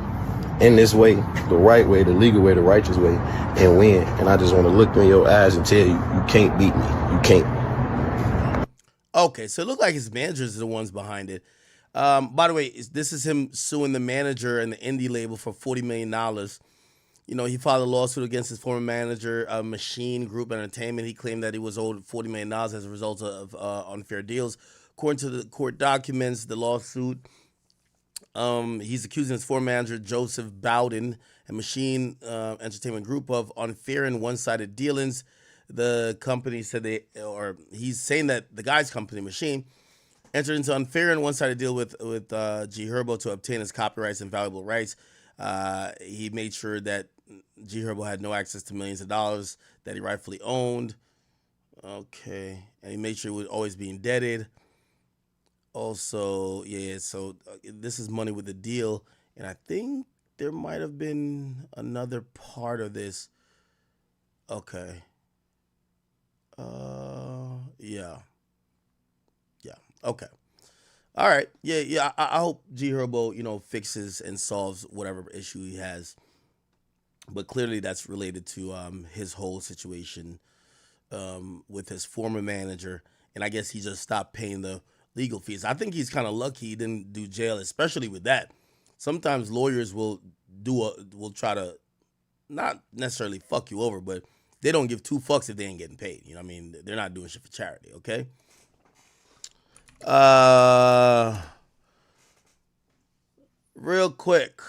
S6: in this way, the right way, the legal way, the righteous way, and win. And I just want to look in your eyes and tell you, you can't beat me. You can't.
S1: Okay, so it looked like his managers are the ones behind it. By the way, this is him suing the manager and the indie label for $40 million. He filed a lawsuit against his former manager, Machine Group Entertainment. He claimed that he was owed $40 million as a result of unfair deals. According to the court documents, the lawsuit, he's accusing his former manager, Joseph Bowden, and Machine Entertainment Group of unfair and one-sided dealings. The company said he's saying that the guy's company, Machine, entered into unfair and one-sided deal with G Herbo to obtain his copyrights and valuable rights. He made sure that G Herbo had no access to millions of dollars that he rightfully owned. Okay, and he made sure he would always be indebted. Also, so this is money with the deal, and I think there might have been another part of this. Okay. Yeah. Okay. All right. Yeah. I hope G Herbo, fixes and solves whatever issue he has. But clearly that's related to his whole situation with his former manager. And I guess he just stopped paying the legal fees. I think he's kind of lucky he didn't do jail, especially with that. Sometimes lawyers will try to not necessarily fuck you over, but they don't give 2 fucks if they ain't getting paid. You know what I mean? They're not doing shit for charity, okay? Real quick.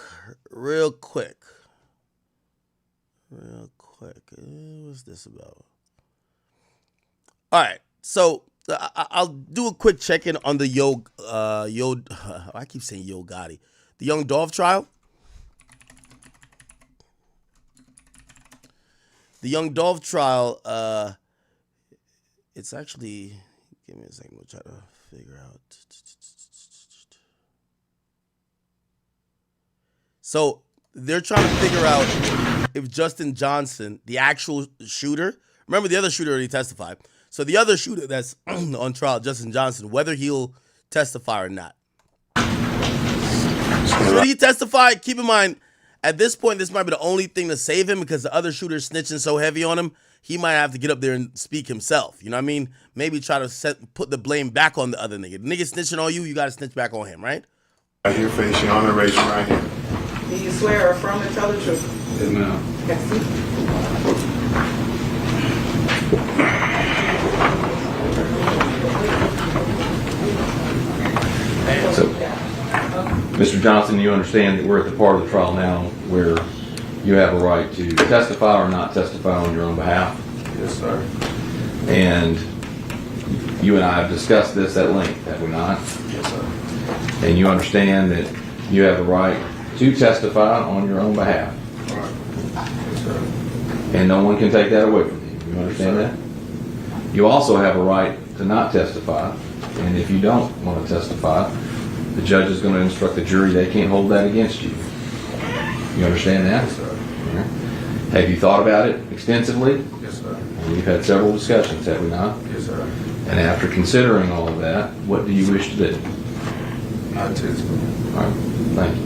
S1: What's this about? All right, so I'll do a quick check-in on the I keep saying Yo Gotti. The young Dolph trial. The young Dolph trial, it's actually Give me a second. We'll try to figure out. So they're trying to figure out if Justin Johnson, the actual shooter, remember the other shooter already testified. So the other shooter that's on trial, Justin Johnson, whether he'll testify or not. Should he testify? Keep in mind, at this point, this might be the only thing to save him because the other shooter's snitching so heavy on him. He might have to get up there and speak himself. You know what I mean? Maybe try to put the blame back on the other nigga. The nigga snitching on you, you got to snitch back on him, right?
S16: Right here, face your honor, raise your right hand.
S17: Do you swear or affirm to tell the truth?
S16: Yes, ma'am.
S17: Yes.
S19: So, Mr. Johnson, you understand that we're at the part of the trial now where you have a right to testify or not testify on your own behalf?
S16: Yes, sir.
S19: And you and I have discussed this at length, have we not?
S16: Yes, sir.
S19: And you understand that you have the right to testify on your own behalf?
S16: All right. Yes, sir.
S19: And no one can take that away from you. You understand that? You also have a right to not testify. And if you don't want to testify, the judge is going to instruct the jury they can't hold that against you. You understand that?
S16: Yes, sir.
S19: Have you thought about it extensively?
S16: Yes, sir.
S19: And we've had several discussions, have we not?
S16: Yes, sir.
S19: And after considering all of that, what do you wish to do?
S16: Not testify.
S19: All right. Thank you.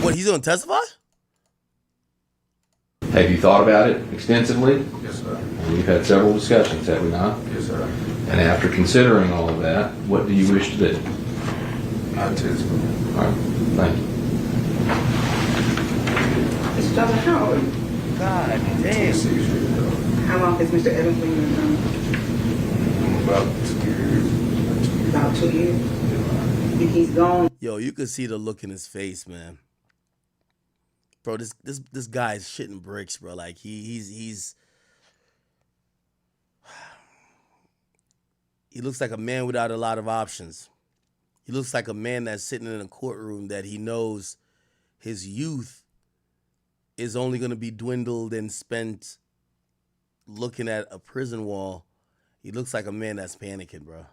S1: What, he's going to testify?
S19: Have you thought about it extensively?
S16: Yes, sir.
S19: And we've had several discussions, have we not?
S16: Yes, sir.
S19: And after considering all of that, what do you wish to do?
S16: Not testify.
S19: All right. Thank you.
S17: Mr. Johnson, how old are you?
S16: God damn. 6 years old.
S17: How long has Mr. Evans been in
S16: About 2 years.
S17: About 2 years. Think he's gone?
S1: Yo, you could see the look in his face, man. Bro, this guy is shitting bricks, bro. Like he's he looks like a man without a lot of options. He looks like a man that's sitting in a courtroom that he knows his youth is only going to be dwindled and spent looking at a prison wall. He looks like a man that's panicking, bro.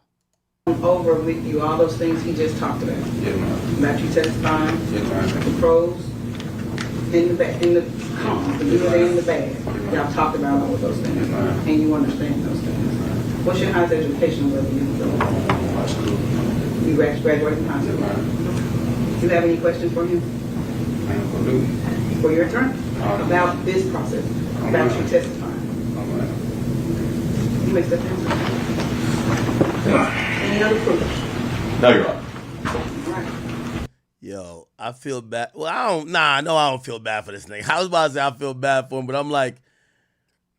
S17: Over with you all those things he just talked about.
S16: Yes, ma'am.
S17: About you testifying.
S16: Yes, ma'am.
S17: The pros and the bad, and the cons, the good and the bad. Y'all talked about all of those things.
S16: Yes, ma'am.
S17: And you understand those things. What's your highest educational level you go?
S16: High school.
S17: You graduated from high school.
S16: Yes, ma'am.
S17: Do you have any questions for him?
S16: Ma'am, do.
S17: For your attorney? About this process? About you testifying? You accept the answer? Any other proof?
S19: No, you're right.
S1: Yo, I feel bad. Well, I don't feel bad for this nigga. I was about to say I feel bad for him, but I'm like,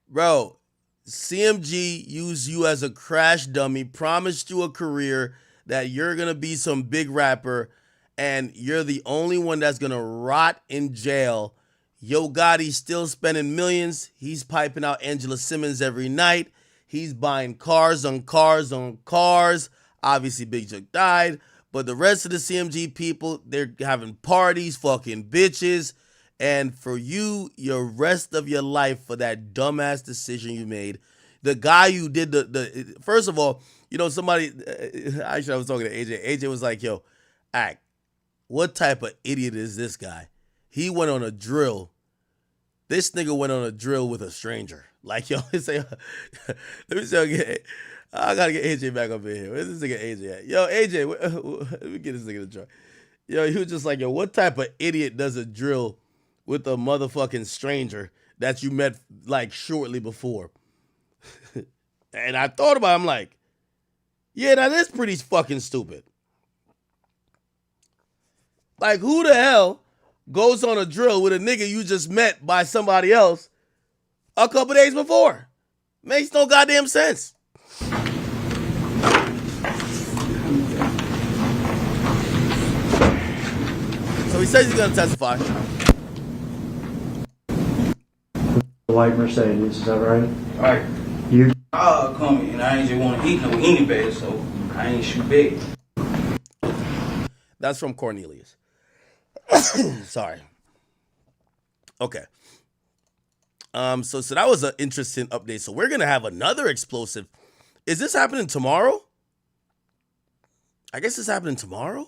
S1: bro, CMG used you as a crash dummy, promised you a career that you're going to be some big rapper, and you're the only one that's going to rot in jail. Yo Gotti's still spending millions. He's piping out Angela Simmons every night. He's buying cars on cars on cars. Obviously, Big Joke died. But the rest of the CMG people, they're having parties, fucking bitches. And for you, your rest of your life for that dumbass decision you made. The guy you did the first of all, you know, somebody, actually I was talking to AJ. AJ was like, yo, Ack, what type of idiot is this guy? He went on a drill. This nigga went on a drill with a stranger. Like, yo, say, let me say, I gotta get AJ back up in here. Where's this nigga AJ at? Yo, AJ, let me get this nigga to try. Yo, he was just like, yo, what type of idiot does a drill with a motherfucking stranger that you met like shortly before? And I thought about it, I'm like, yeah, that is pretty fucking stupid. Like, who the hell goes on a drill with a nigga you just met by somebody else a couple days before? Makes no goddamn sense. So he says he's gonna testify.
S20: The white Mercedes, is that right?
S25: Right.
S20: You
S25: Coming, and I ain't just want to eat no anybody, so I ain't shoot big.
S1: That's from Cornelius. Sorry. Okay. So that was an interesting update. So we're gonna have another explosive Is this happening tomorrow? I guess it's happening tomorrow.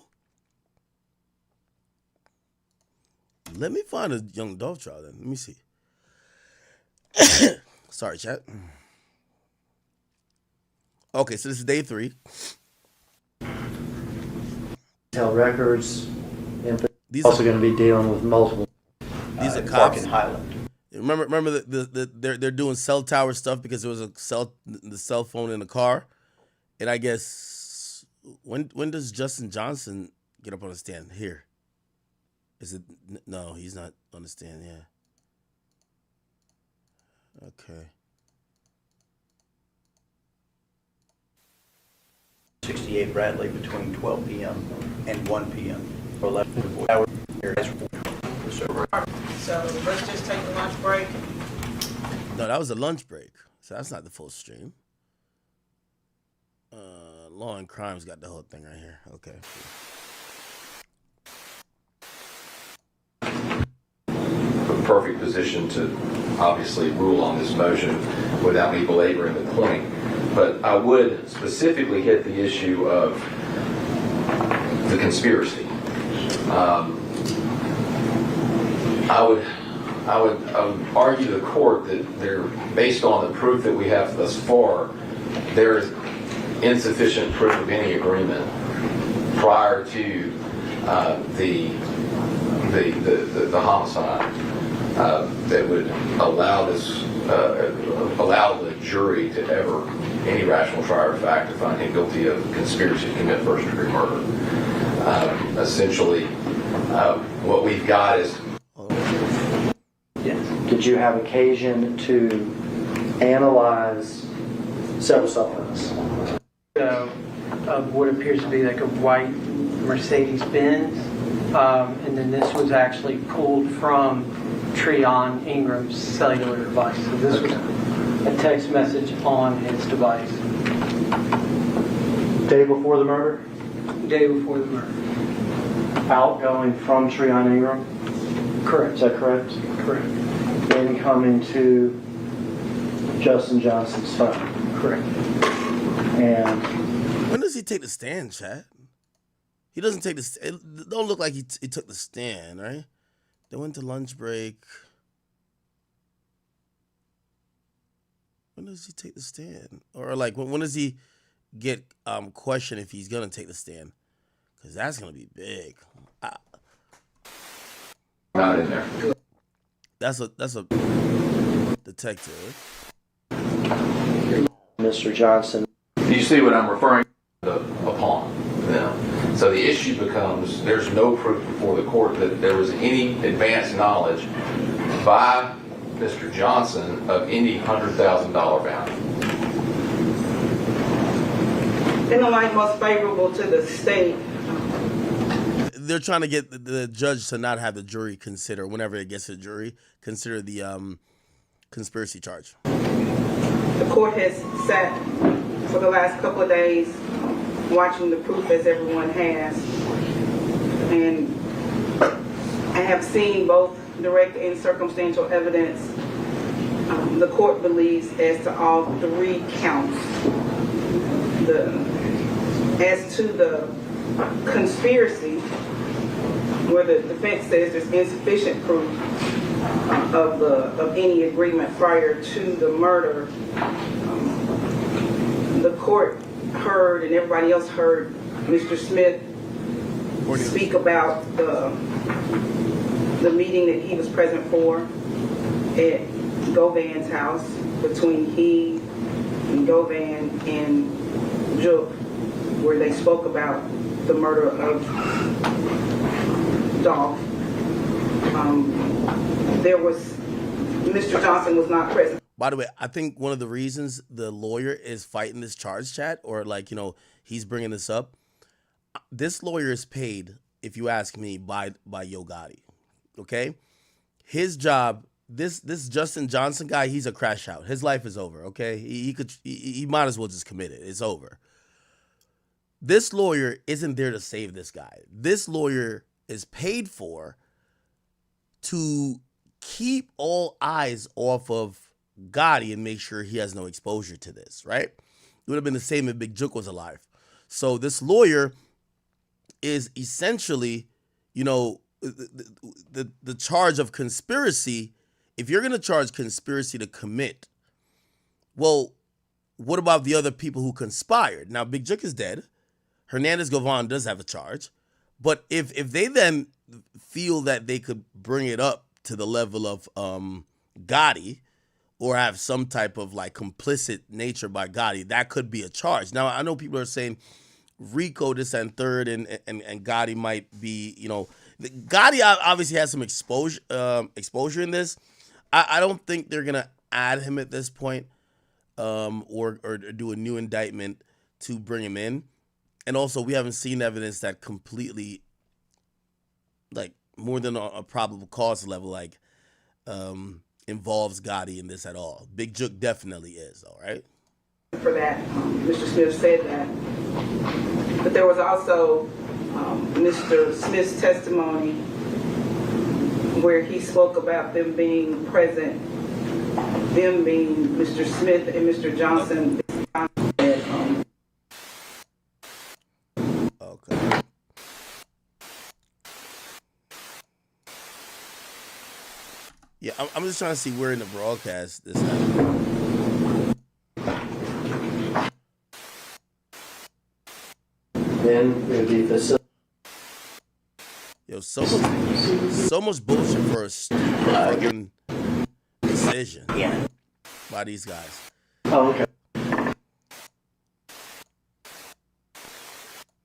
S1: Let me find a young Dolph Trial then. Let me see. Sorry, chat. Okay, so this is day 3.
S20: Tell records. And
S1: These
S20: also
S1: are-
S20: going to be dealing with multiple.
S1: These are cops.
S20: in Highland.
S1: Remember they're doing cell tower stuff because there was the cell phone in the car, and I guess when does Justin Johnson get up on the stand? Here. Is it no? He's not on the stand. Yeah. Okay.
S8: 68 Bradley between 12 p.m. and 1 p.m. or 11 to 4 hours.
S17: So let's just take a lunch break.
S1: No, that was a lunch break, so that's not the full stream. Law and Crime's got the whole thing right here. Okay.
S19: Perfect position to obviously rule on this motion without me belaboring the point. But I would specifically hit the issue of the conspiracy. I would argue to the court that based on the proof that we have thus far, there is insufficient proof of any agreement prior to the homicide that would allow the jury to ever, any rational trier of fact, to find him guilty of conspiracy to commit first-degree murder. Essentially, what we've got is.
S20: Did you have occasion to analyze several supplements?
S9: Of what appears to be like a white Mercedes-Benz, and then this was actually pulled from Treon Ingram's cellular device. So this was a text message on his device.
S20: Day before the murder?
S9: Day before the murder.
S20: Outgoing from Treon Ingram?
S9: Correct.
S20: Is that correct?
S9: Correct.
S20: Incoming to Justin Johnson's phone?
S9: Correct.
S20: And
S1: when does he take the stand, chat? He doesn't take the. It don't look like he took the stand, right? They went to lunch break. When does he take the stand? Or like when does he get questioned if he's gonna take the stand? Because that's gonna be big.
S19: Not in there.
S1: That's a detective.
S20: Mr. Johnson.
S19: Do you see what I'm referring to upon? Yeah. So the issue becomes there's no proof before the court that there was any advanced knowledge by Mr. Johnson of any $100,000 bounty.
S17: In the light most favorable to the state.
S1: They're trying to get the judge to not have the jury consider, whenever it gets to the jury, consider the conspiracy charge.
S17: The court has sat for the last couple of days watching the proof as everyone has. And I have seen both direct and circumstantial evidence. The court believes as to all 3 counts. As to the conspiracy, where the defense says there's insufficient proof of any agreement prior to the murder, the court heard and everybody else heard Mr. Smith speak about the meeting that he was present for at Govan's house between he and Govan and Juk, where they spoke about the murder of Dolph. Mr. Johnson was not present.
S1: By the way, I think one of the reasons the lawyer is fighting this charge, chat, or like, he's bringing this up. This lawyer is paid, if you ask me, by Yo Gotti. Okay? His job, this Justin Johnson guy, he's a crash out. His life is over, okay? He might as well just commit it. It's over. This lawyer isn't there to save this guy. This lawyer is paid for to keep all eyes off of Gotti and make sure he has no exposure to this, right? would have been the same if Big Jook was alive. So this lawyer is essentially, you know, the charge of conspiracy. If you're going to charge conspiracy to commit, well, what about the other people who conspired? Now, Big Jook is dead. Hernandez Govan does have a charge. But if they then feel that they could bring it up to the level of Gotti, or have some type of like complicit nature by Gotti, that could be a charge. Now, I know people are saying Rico this and third, and Gotti might be, you know, Gotti obviously has some exposure in this. I don't think they're gonna add him at this point, or do a new indictment to bring him in. And also, we haven't seen evidence that completely, like, more than a probable cause level, like, involves Gotti in this at all. Big Jook definitely is, all right?
S17: For that, Mr. Smith said that. But there was also Mr. Smith's testimony where he spoke about them being present, them being Mr. Smith and Mr. Johnson.
S1: Okay. Yeah, I'm just trying to see where in the broadcast this happened.
S20: Then it would be facility.
S1: Yo, so much bullshit for a stupid fucking decision.
S20: Yeah.
S1: By these guys.
S20: Oh, okay.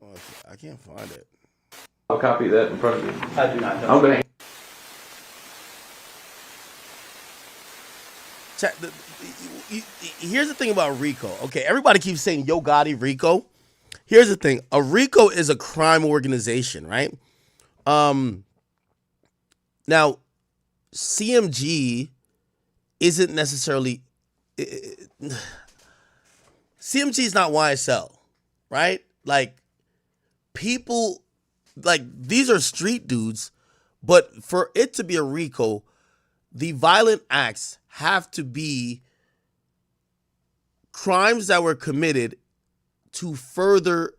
S1: Oh, I can't find it.
S19: I'll copy that in front of you.
S8: I do not know.
S19: I'm going to.
S1: Here's the thing about RICO. Okay, everybody keeps saying Yo Gotti, RICO. Here's the thing. A RICO is a crime organization, right? Now, CMG isn't necessarily... CMG is not YSL, right? Like, people... Like, these are street dudes, but for it to be a RICO, the violent acts have to be crimes that were committed to further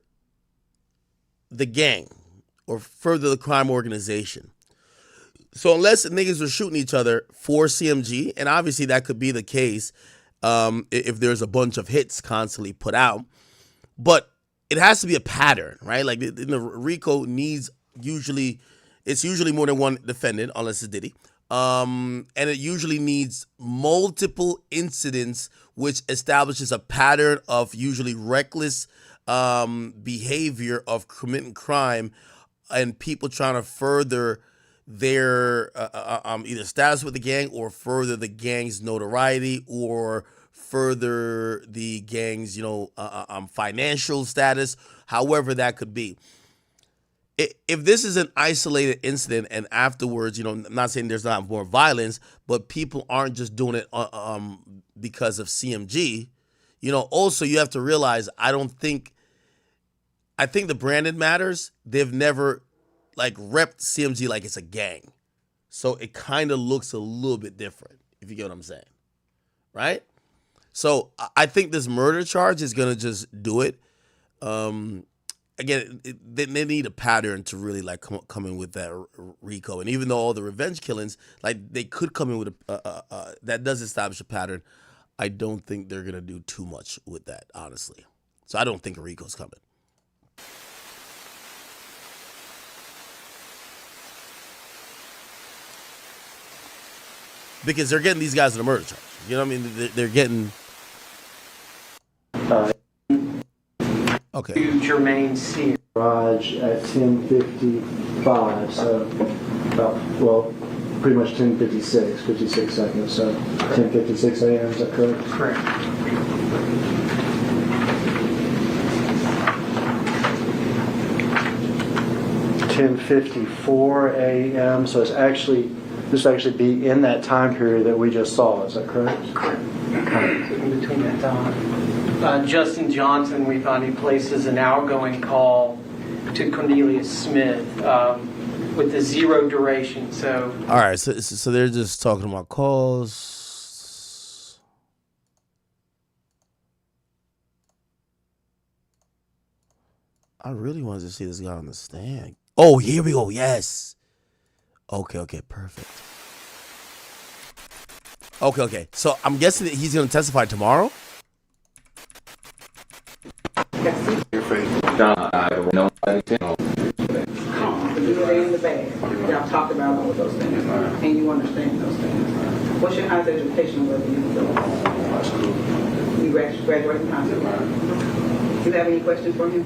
S1: the gang or further the crime organization. So unless niggas are shooting each other for CMG, and obviously that could be the case if there's a bunch of hits constantly put out, but it has to be a pattern, right? Like the RICO needs it's usually more than one defendant, unless it's Diddy. And it usually needs multiple incidents, which establishes a pattern of usually reckless behavior of committing crime and people trying to further their either status with the gang or further the gang's notoriety or further the gang's, financial status, however that could be. If this is an isolated incident and afterwards, I'm not saying there's not more violence, but people aren't just doing it because of CMG, also you have to realize I think the branding matters. They've never repped CMG like it's a gang. So it kind of looks a little bit different, if you get what I'm saying. Right? So I think this murder charge is going to just do it. Again, they need a pattern to really come in with that RICO. And even though all the revenge killings, they could come in with that does establish a pattern. I don't think they're going to do too much with that, honestly. So I don't think a RICO's coming. Because they're getting these guys in a murder charge. You know what I mean? They're getting... Okay.
S9: To Jermaine C.
S20: Garage at 10:55, so pretty much 10:56, 56 seconds, so 10:56 a.m. Is that correct?
S9: Correct. $10:54 a.m. So this will actually be in that time period that we just saw. Is that correct? Correct. In between that time. Justin Johnson, we found he places an outgoing call to Cornelius Smith with the 0 duration. So
S1: all right, so they're just talking about calls. I really wanted to see this guy on the stand. Oh, here we go. Yes. Okay, perfect. Okay. So I'm guessing that he's going to testify tomorrow?
S19: Your face. John, I don't know anything.
S17: They're in the bag. Y'all talked about all of those things, and you understand those things. What's your highest educational level?
S16: High school.
S17: You graduated from high school. Do you have any questions for him?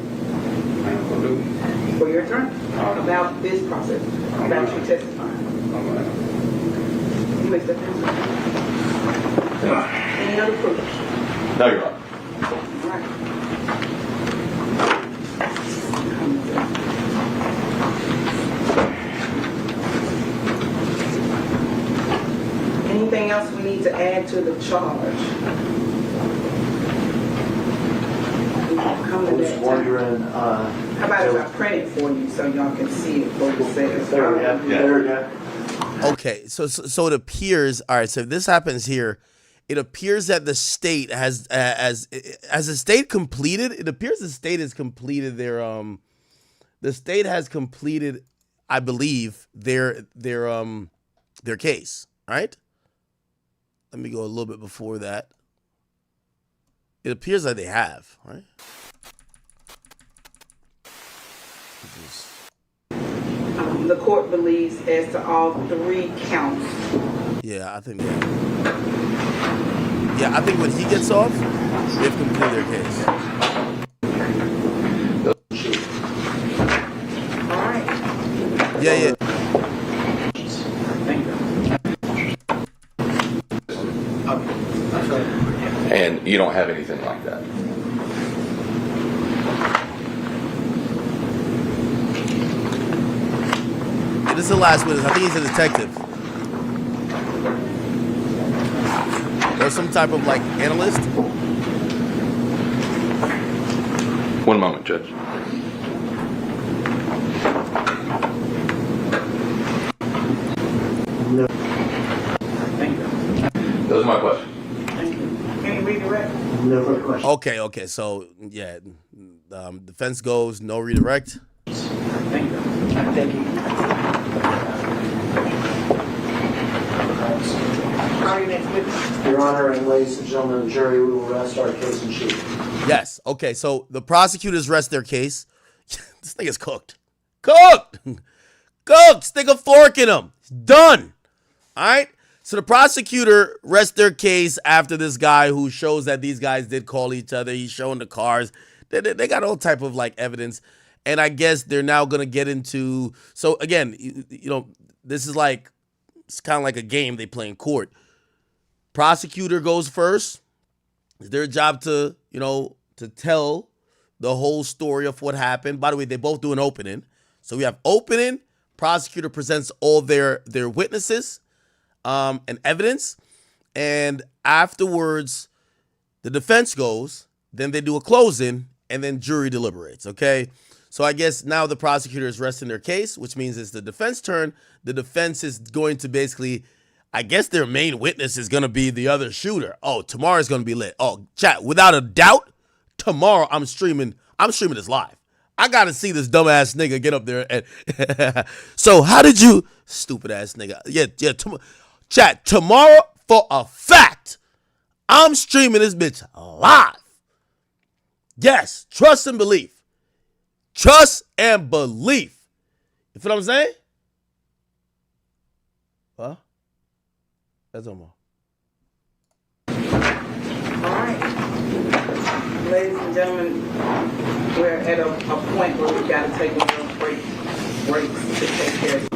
S17: For your attorney? About this process? About you testifying? You may step down. Any other proof?
S19: No, Your Honor.
S17: All right. Anything else we need to add to the charge?
S20: I was wondering,
S17: How about if I print it for you so y'all can see it what it says?
S20: there we go.
S1: Okay, so it appears, all right, so if this happens here, it appears that the state has, as the state completed, it appears the state has completed the state has completed, I believe, their case, right? Let me go a little bit before that. It appears that they have, right?
S17: The court believes as to all 3 counts.
S1: Yeah, I think that. Yeah, I think when he gets off, they've completed their case.
S17: All right.
S1: Yeah.
S19: And you don't have anything like that.
S1: Yeah, this is the last witness. I think he's a detective. Or some type of like analyst.
S19: One moment, Judge. Those are my questions.
S17: Can you redirect?
S20: No further questions.
S1: Okay. So yeah, defense goes no redirect.
S17: Thank you.
S20: Your Honor, and ladies and gentlemen of the jury, we will rest our case in chief.
S1: Yes. Okay. So the prosecutors rest their case. This thing is cooked. Cooked. Stick a fork in him. It's done. All right. So the prosecutor rests their case after this guy who shows that these guys did call each other. He's showing the cars. They got all type of like evidence. And I guess they're now going to get into. So again, you know, this is like, it's kind of like a game they play in court. Prosecutor goes first. It's their job to, you know, to tell the whole story of what happened. By the way, they both do an opening. So we have opening. Prosecutor presents all their witnesses and evidence. And afterwards, the defense goes. Then they do a closing. And then jury deliberates, okay? So I guess now the prosecutor is resting their case, which means it's the defense turn. The defense is going to basically, I guess their main witness is going to be the other shooter. Oh, tomorrow's going to be lit. Oh, chat, without a doubt, tomorrow I'm streaming this live. I got to see this dumbass nigga get up there. And so how did you, stupid ass nigga. Yeah, chat, tomorrow for a fact, I'm streaming this bitch live. Yes, trust and belief. Trust and belief. You feel what I'm saying? Huh? That's almost.
S17: All right. Ladies and gentlemen, we're at a point where we've got to take a little breaks to take care of it.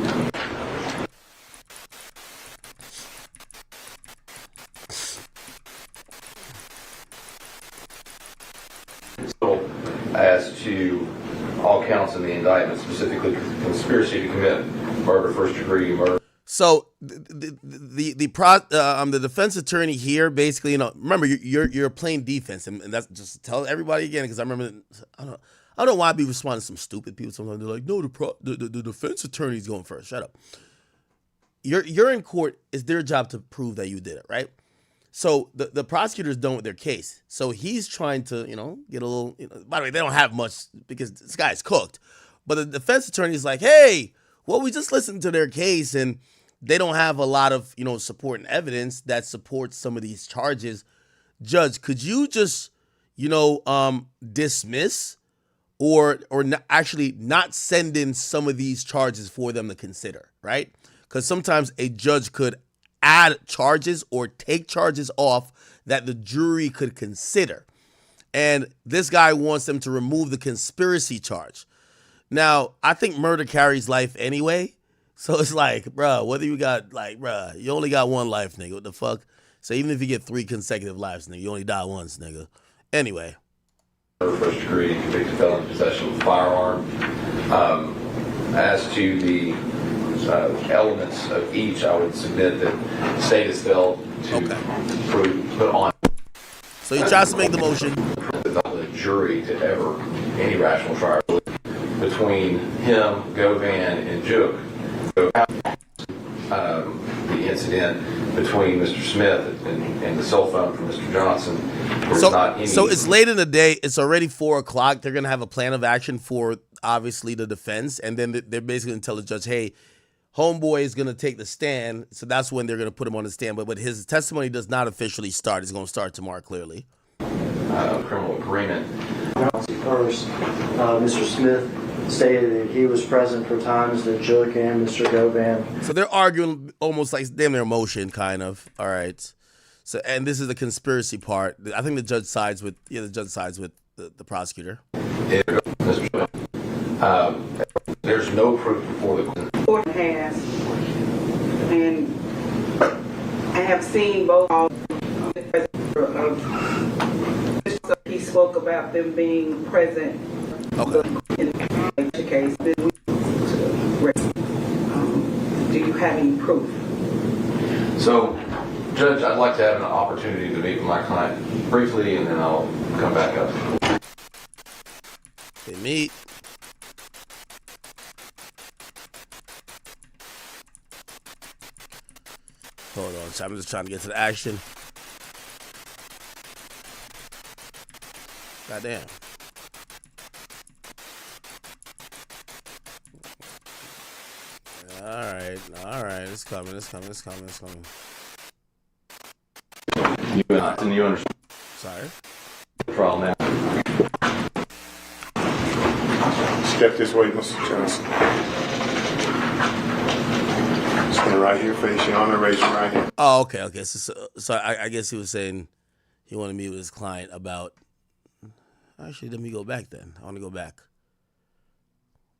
S19: So, as to all counts in the indictment, specifically conspiracy to commit murder, first degree murder.
S1: So the defense attorney here basically, you know, remember you're playing defense, and that's just tell everybody again, because I remember I don't know why I be responding to some stupid people sometimes. They're like, no, the defense attorney's going first. Shut up. You're in court. It's their job to prove that you did it, right? So the prosecutor's done with their case. So he's trying to, get a little, by the way, they don't have much because this guy's cooked. But the defense attorney's like, hey, well, we just listened to their case and they don't have a lot of, support and evidence that supports some of these charges. Judge, could you just, dismiss or actually not send in some of these charges for them to consider, right? Because sometimes a judge could add charges or take charges off that the jury could consider. And this guy wants them to remove the conspiracy charge. Now, I think murder carries life anyway. So it's like, bruh, whether you got, you only got one life, nigga. What the fuck? So even if you get 3 consecutive lives, nigga, you only die once, nigga. Anyway.
S19: First degree, convicted felon in possession of a firearm. As to the elements of each, I would submit that the state has failed to put on.
S1: So he tries to make the motion.
S19: The jury to ever, any rational trial between him, Govan, and Juke. The incident between Mr. Smith and the cell phone from Mr. Johnson.
S1: So it's late in the day. It's already 4 o'clock. They're going to have a plan of action for, obviously, the defense. And then they're basically going to tell the judge, hey, homeboy is going to take the stand. So that's when they're going to put him on the stand. But his testimony does not officially start. It's going to start tomorrow, clearly.
S19: Criminal agreement.
S20: First, Mr. Smith stated that he was present for times that Juke and Mr. Govan.
S1: So they're arguing almost like damn near emotion, kind of. All right. So, and this is the conspiracy part. I think the judge sides with the prosecutor.
S19: There's no proof before the
S17: court has, and I have seen both. He spoke about them being present.
S1: Okay.
S17: In the case, do you have any proof?
S19: So, Judge, I'd like to have an opportunity to meet with my client briefly, and then I'll come back up.
S1: They meet. Hold on, I'm just trying to get to the action. Goddamn. All right. It's coming.
S19: You understand?
S1: Sorry.
S19: Trial now.
S10: Step this way, Mr. Johnson. Stand right here, face your honor, raise your right hand.
S1: Oh, okay. So I guess he was saying he wanted to meet with his client about. Actually, let me go back then. I want to go back.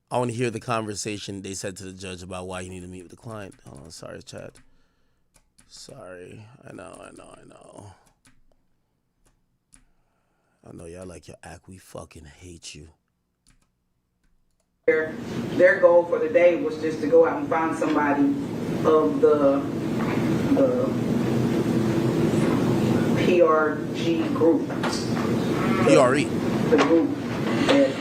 S1: I want to hear the conversation they said to the judge about why you need to meet with the client. Hold on, sorry, Chad. Sorry. I know. I know y'all like your act. We fucking hate you.
S17: Their goal for the day was just to go out and find somebody of the PRG group.
S1: PRE.
S17: The group that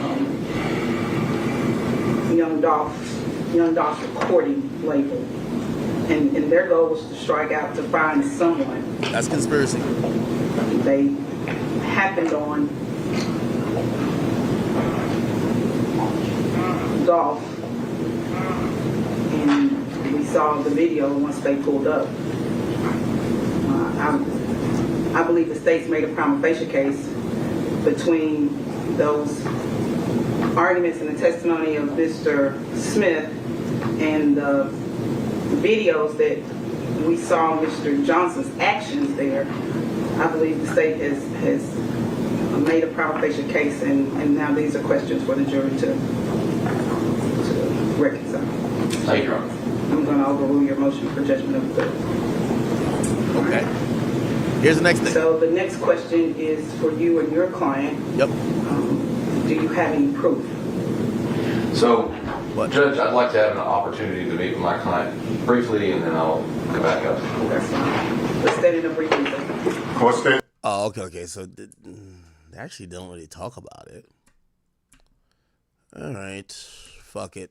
S17: Young Dolph's recording label. And their goal was to strike out to find someone.
S1: That's conspiracy.
S17: They happened on Dolph, and we saw the video once they pulled up. I believe the state's made a prima facie case between those arguments in the testimony of Mr. Smith and the videos that we saw Mr. Johnson's actions there. I believe the state has made a prima facie case, and now these are questions for the jury to reconcile.
S19: Thank you, Your Honor.
S17: I'm going to overrule your motion for judgment of guilt.
S1: Okay. Here's the next thing.
S17: So the next question is for you and your client.
S1: Yep.
S17: Do you have any proof?
S19: So, Judge, I'd like to have an opportunity to meet with my client briefly, and then I'll come back up.
S17: That's fine. Let's stand in a brief recess.
S1: Oh, okay. So they actually don't really talk about it. All right. Fuck it.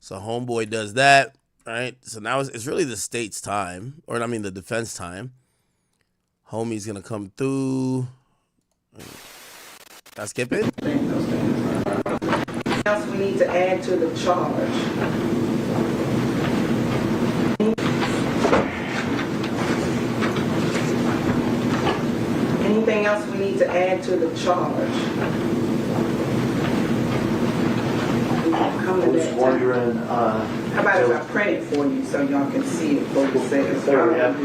S1: So homeboy does that, right? So now it's really the state's time, or I mean the defense time. Homie's gonna come through. Can I skip it?
S17: What else we need to add to the charge? Anything else we need to add to the charge?
S20: I was wondering,
S17: How about if I print it for you so y'all can see it what it says?
S20: there we go.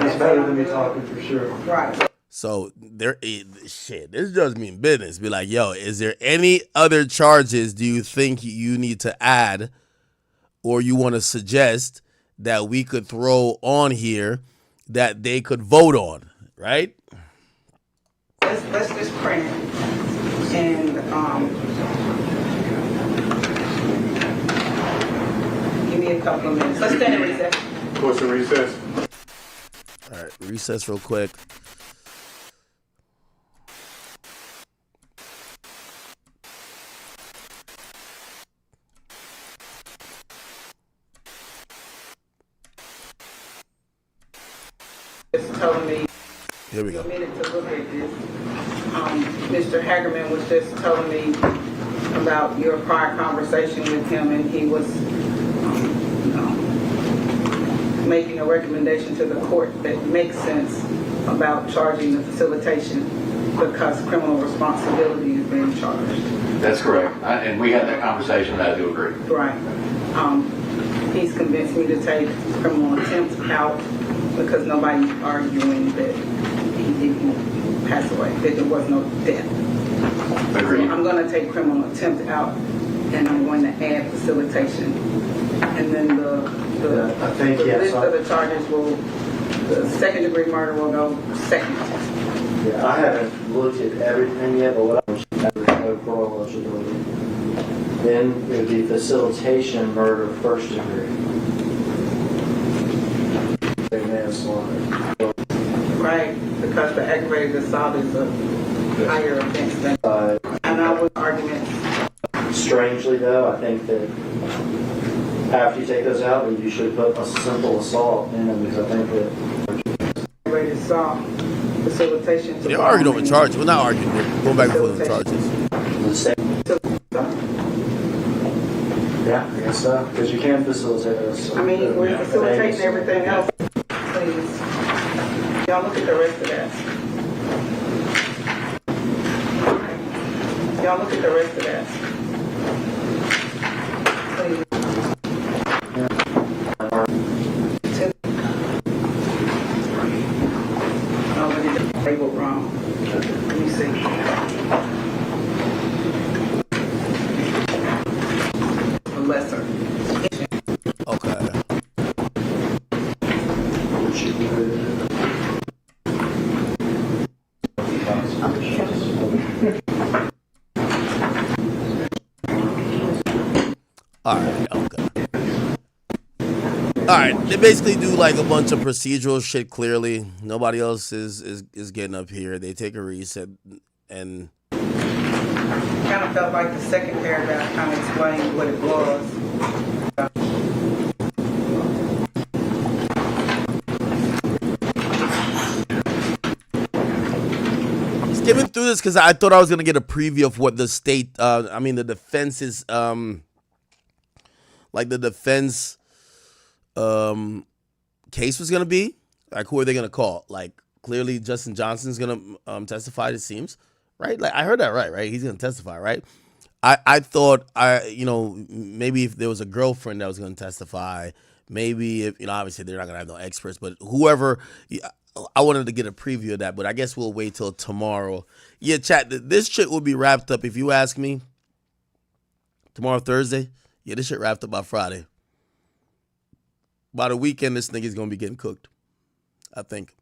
S20: It's better than me talking for sure.
S17: Right.
S1: So shit, this does mean business. Be like, yo, is there any other charges do you think you need to add or you want to suggest that we could throw on here that they could vote on, right?
S17: Let's just print it. And give me a couple of minutes. Let's stand in recess.
S10: What's the recess?
S1: All right, recess real quick.
S17: Just telling me.
S1: Here we go.
S17: A minute to look at this. Mr. Hagerman was just telling me about your prior conversation with him, and he was making a recommendation to the court that makes sense about charging the facilitation because criminal responsibility is being charged.
S19: That's correct. And we had that conversation, and I do agree.
S17: Right. He's convinced me to take criminal attempt out because nobody's arguing that he didn't pass away, that there was no death.
S19: Agreed.
S17: So I'm going to take criminal attempt out, and I'm going to add facilitation. And then the list of the charges the second degree murder will go second.
S20: Yeah, I haven't looked at everything yet, but what I was overall eligibility. Then it would be facilitation murder first degree. Manslaughter.
S17: Right, because the aggravated assault is a higher offense than. And I would argument.
S20: Strangely, though, I think that after you take those out, that you should put a simple assault in them because I think that
S17: aggravated assault, facilitation.
S1: They're arguing over charges. We're not arguing. We're going back and forth on charges.
S20: Yeah, I guess so. Because you can facilitate us.
S17: I mean, we're facilitating everything else. Please. Y'all look at the rest of that. Y'all look at the rest of that. Please. Oh, but it's labeled wrong. Let me see. Lesser.
S1: Okay. Alright, okay. Alright, they basically do like a bunch of procedural shit clearly. Nobody else is getting up here. They take a reset and
S17: Kind of felt like the second paragraph kind of explained what it was.
S1: skimming through this because I thought I was gonna get a preview of what the state, the defense is, like the defense case was gonna be. Like, who are they gonna call? Like, clearly Justin Johnson's gonna testify. It seems, right? Like, I heard that right? He's gonna testify, right? I thought maybe if there was a girlfriend that was gonna testify, maybe if obviously they're not gonna have no experts, but whoever. I wanted to get a preview of that, but I guess we'll wait till tomorrow. Yeah, chat, this shit will be wrapped up, if you ask me, tomorrow, Thursday. Yeah, this shit wrapped up by Friday. By the weekend, this nigga's going to be getting cooked, I think.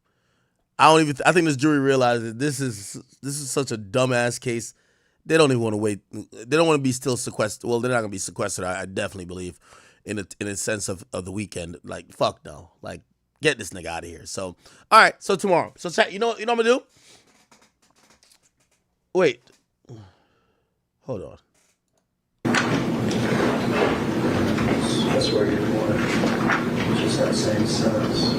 S1: I think this jury realizes this is such a dumbass case. They don't even want to wait. They don't want to be still sequestered. Well, they're not going to be sequestered, I definitely believe, in a sense of the weekend. Like, fuck no. Like, get this nigga out of here. So, all right. So tomorrow. So chat. You know what I'm gonna do? Wait. Hold on.
S20: That's where you want it. Just that same sentence.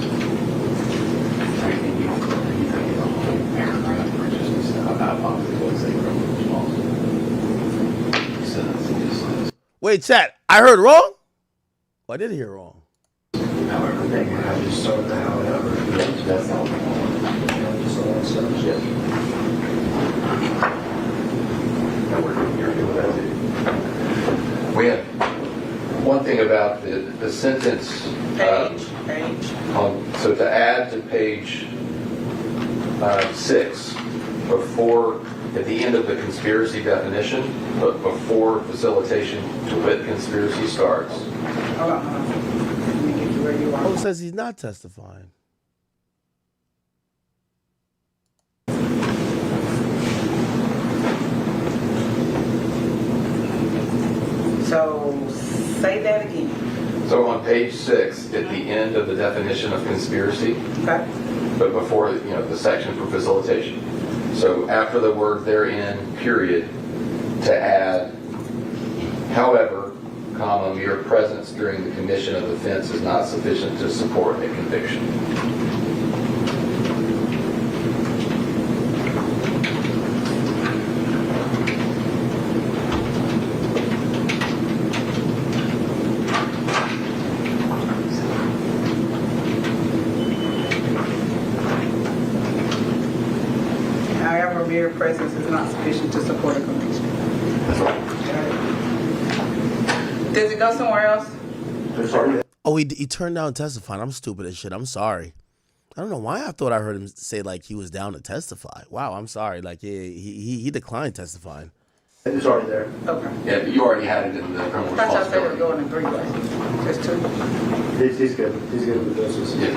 S1: Wait, chat. I heard wrong? Oh, I did hear wrong.
S20: However, they have just started however. That's all. Just all that stuff. Yeah. That we're here doing that too. We have one thing about the sentence. Page. So to add to page 6, before, at the end of the conspiracy definition, but before facilitation to wit conspiracy starts.
S17: Hold on. Let me get you where you are.
S1: Oh, it says he's not testifying.
S17: So say that again.
S19: So on page 6, at the end of the definition of conspiracy,
S17: Okay.
S19: but before, the section for facilitation. So after the word therein, period, to add, however, comma, mere presence during the commission of the offense is not sufficient to support a conviction.
S17: However, mere presence is not sufficient to support a conviction. Does it go somewhere else?
S1: Oh, he turned down testifying. I'm stupid as shit. I'm sorry. I don't know why I thought I heard him say like he was down to testify. Wow, I'm sorry. Like he declined testifying.
S20: It's already there.
S17: Okay.
S19: Yeah, but you already had it in the criminal
S17: I thought y'all said it
S19: responsibility.
S17: was going in 3 ways. Just 2.
S20: He's good. He's good with this.
S19: Yeah.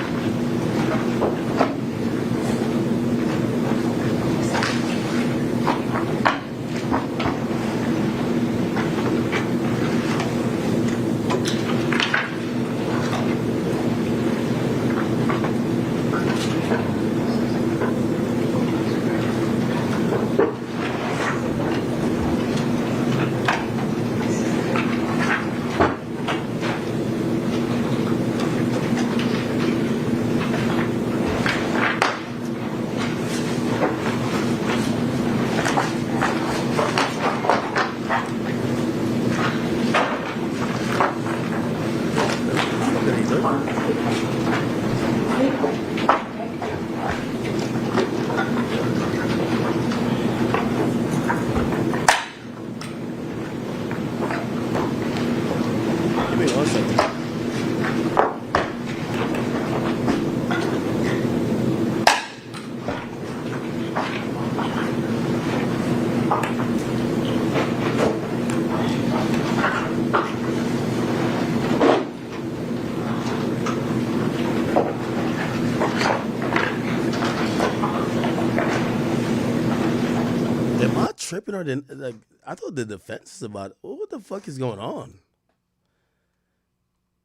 S1: Tripping or like I thought the defense is about what the fuck is going on?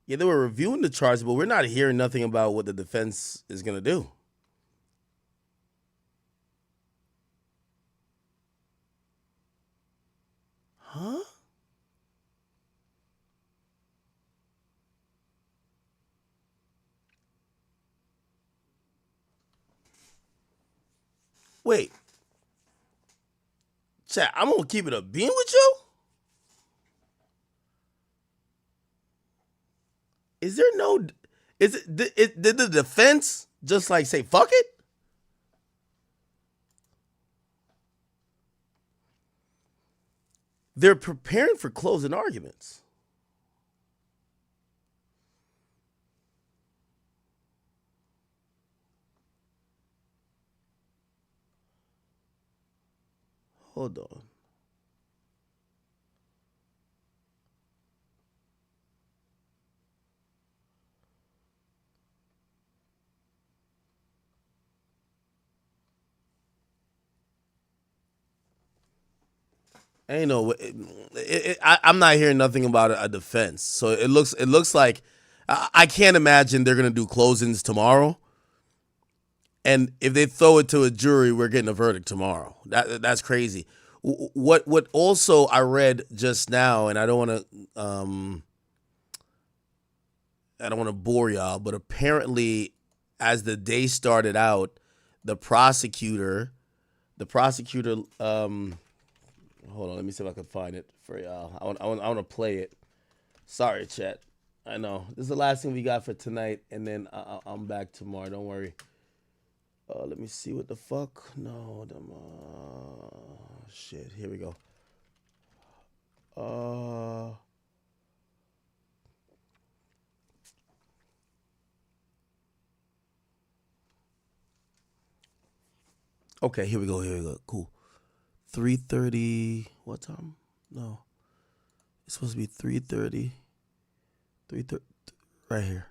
S1: Yeah, they were reviewing the charges, but we're not hearing nothing about what the defense is gonna do. Huh? Wait. Chat, I'm gonna keep it a bean with you? Is there no... Did the defense just like say, fuck it? They're preparing for closing arguments. Hold on. Ain't no. I'm not hearing nothing about a defense. So it looks like I can't imagine they're gonna do closings tomorrow. And if they throw it to a jury, we're getting a verdict tomorrow. That's crazy. What also I read just now, and I don't want to bore y'all, but apparently, as the day started out, the prosecutor. Let Hold on, let me see if I can find it for y'all. I want to play it. Sorry, chat. I know. This is the last thing we got for tonight, and then I'm back tomorrow. Don't worry. Let me see what the fuck. No, shit. Here we go. Okay, here we go. Cool. 3:30. What time? No. It's supposed to be 3:30. 3:30. Right here.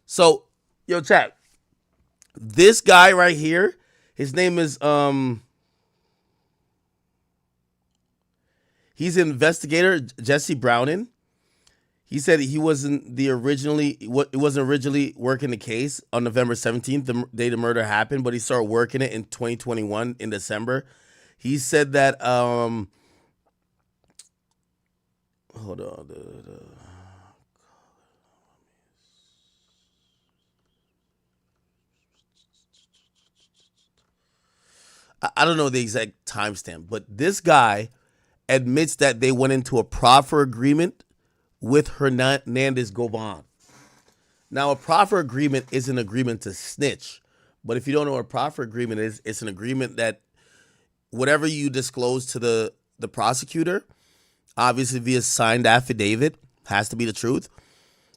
S1: So, yo, chat. This guy right here, his name is he's an investigator, Jesse Browning. He said he wasn't originally working the case on November 17th, the day the murder happened, but he started working it in 2021 in December. He said that hold on. I don't know the exact timestamp, but this guy admits that they went into a proffer agreement with Hernandez Govan. Now, a proffer agreement is an agreement to snitch, but if you don't know what a proffer agreement is, it's an agreement that whatever you disclose to the prosecutor, obviously via signed affidavit, has to be the truth,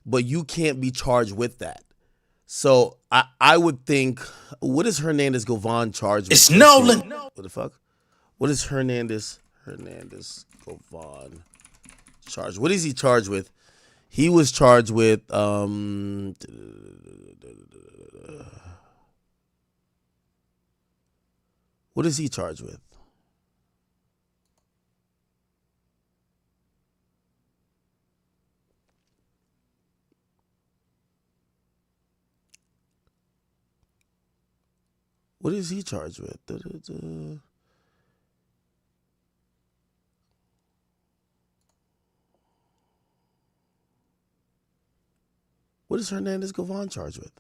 S1: but you can't be charged with that. So I would think, what is Hernandez Govan charged with? It's Nolan. What the fuck? What is Hernandez Govan charged? What is he charged with? He was charged with what is he charged with? What is he charged with? What is Hernandez Govan charged with?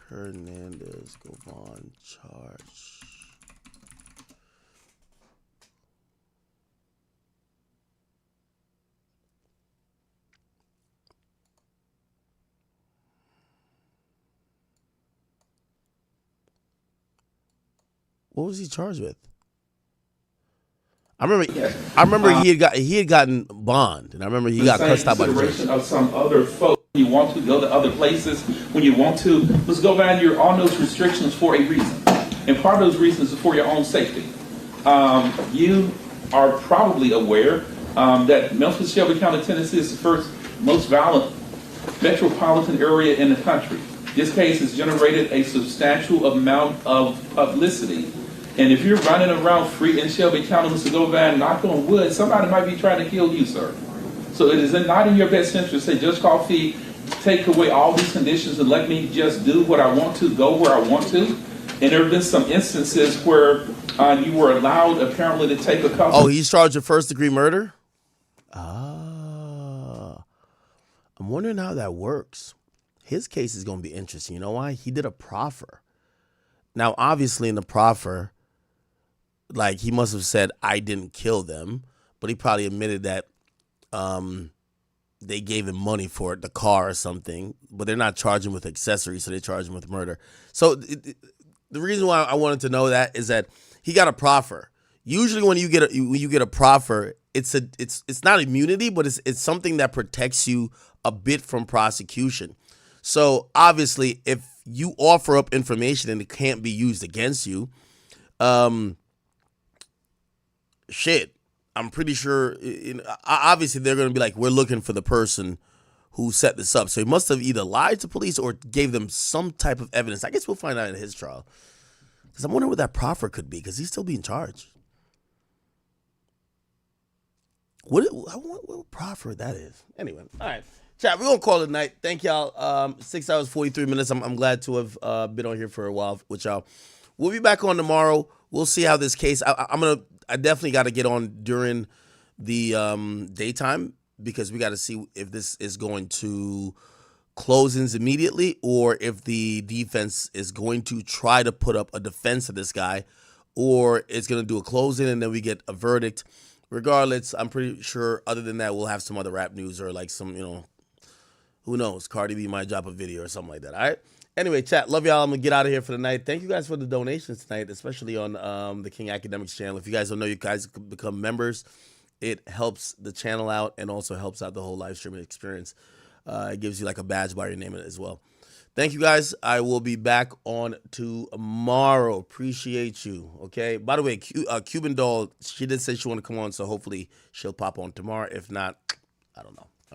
S1: Hernandez Govan charge. What was he charged with? I remember he had gotten bond, and I remember he got cussed out by the judge.
S12: Of some other folks, you want to go to other places when you want to. Let's go back. You're on those restrictions for a reason, and part of those reasons is for your own safety. You are probably aware that Memphis, Shelby County, Tennessee is the first most violent metropolitan area in the country. This case has generated a substantial amount of publicity. And if you're running around free in Shelby County, Mr. Govan, knock on wood, somebody might be trying to kill you, sir. So it is not in your best interest to say, Judge Coffey, take away all these conditions and let me just do what I want to, go where I want to. And there have been some instances where you were allowed, apparently, to take a couple.
S1: Oh, he's charged with first-degree murder? I'm wondering how that works. His case is going to be interesting. You know why? He did a proffer. Now, obviously, in the proffer, like, he must have said, I didn't kill them, but he probably admitted that they gave him money for it, the car or something, but they're not charging with accessories, so they charge him with murder. So the reason why I wanted to know that is that he got a proffer. Usually when you get a proffer, it's not immunity, but it's something that protects you a bit from prosecution. So obviously, if you offer up information and it can't be used against you, I'm pretty sure, obviously they're going to be like, we're looking for the person who set this up. So he must have either lied to police or gave them some type of evidence. I guess we'll find out in his trial. Because I'm wondering what that proffer could be, because he's still being charged. What proffer that is. Anyway, all right. Chat, we're going to call it a night. Thank y'all. 6 hours, 43 minutes. I'm glad to have been on here for a while with y'all. We'll be back on tomorrow. We'll see how this case, I definitely got to get on during the daytime, because we got to see if this is going to closings immediately, or if the defense is going to try to put up a defense of this guy, or it's going to do a closing and then we get a verdict. Regardless, I'm pretty sure other than that, we'll have some other rap news or like some, who knows, Cardi B might drop a video or something like that. All right. Anyway, chat, love y'all. I'm going to get out of here for the night. Thank you guys for the donations tonight, especially on the King Academics channel. If you guys don't know, you guys can become members. It helps the channel out and also helps out the whole live streaming experience. It gives you like a badge by your name as well. Thank you guys. I will be back on tomorrow. Appreciate you. Okay. By the way, Cuban doll, she did say she want to come on, so hopefully she'll pop on tomorrow. If not, I don't know.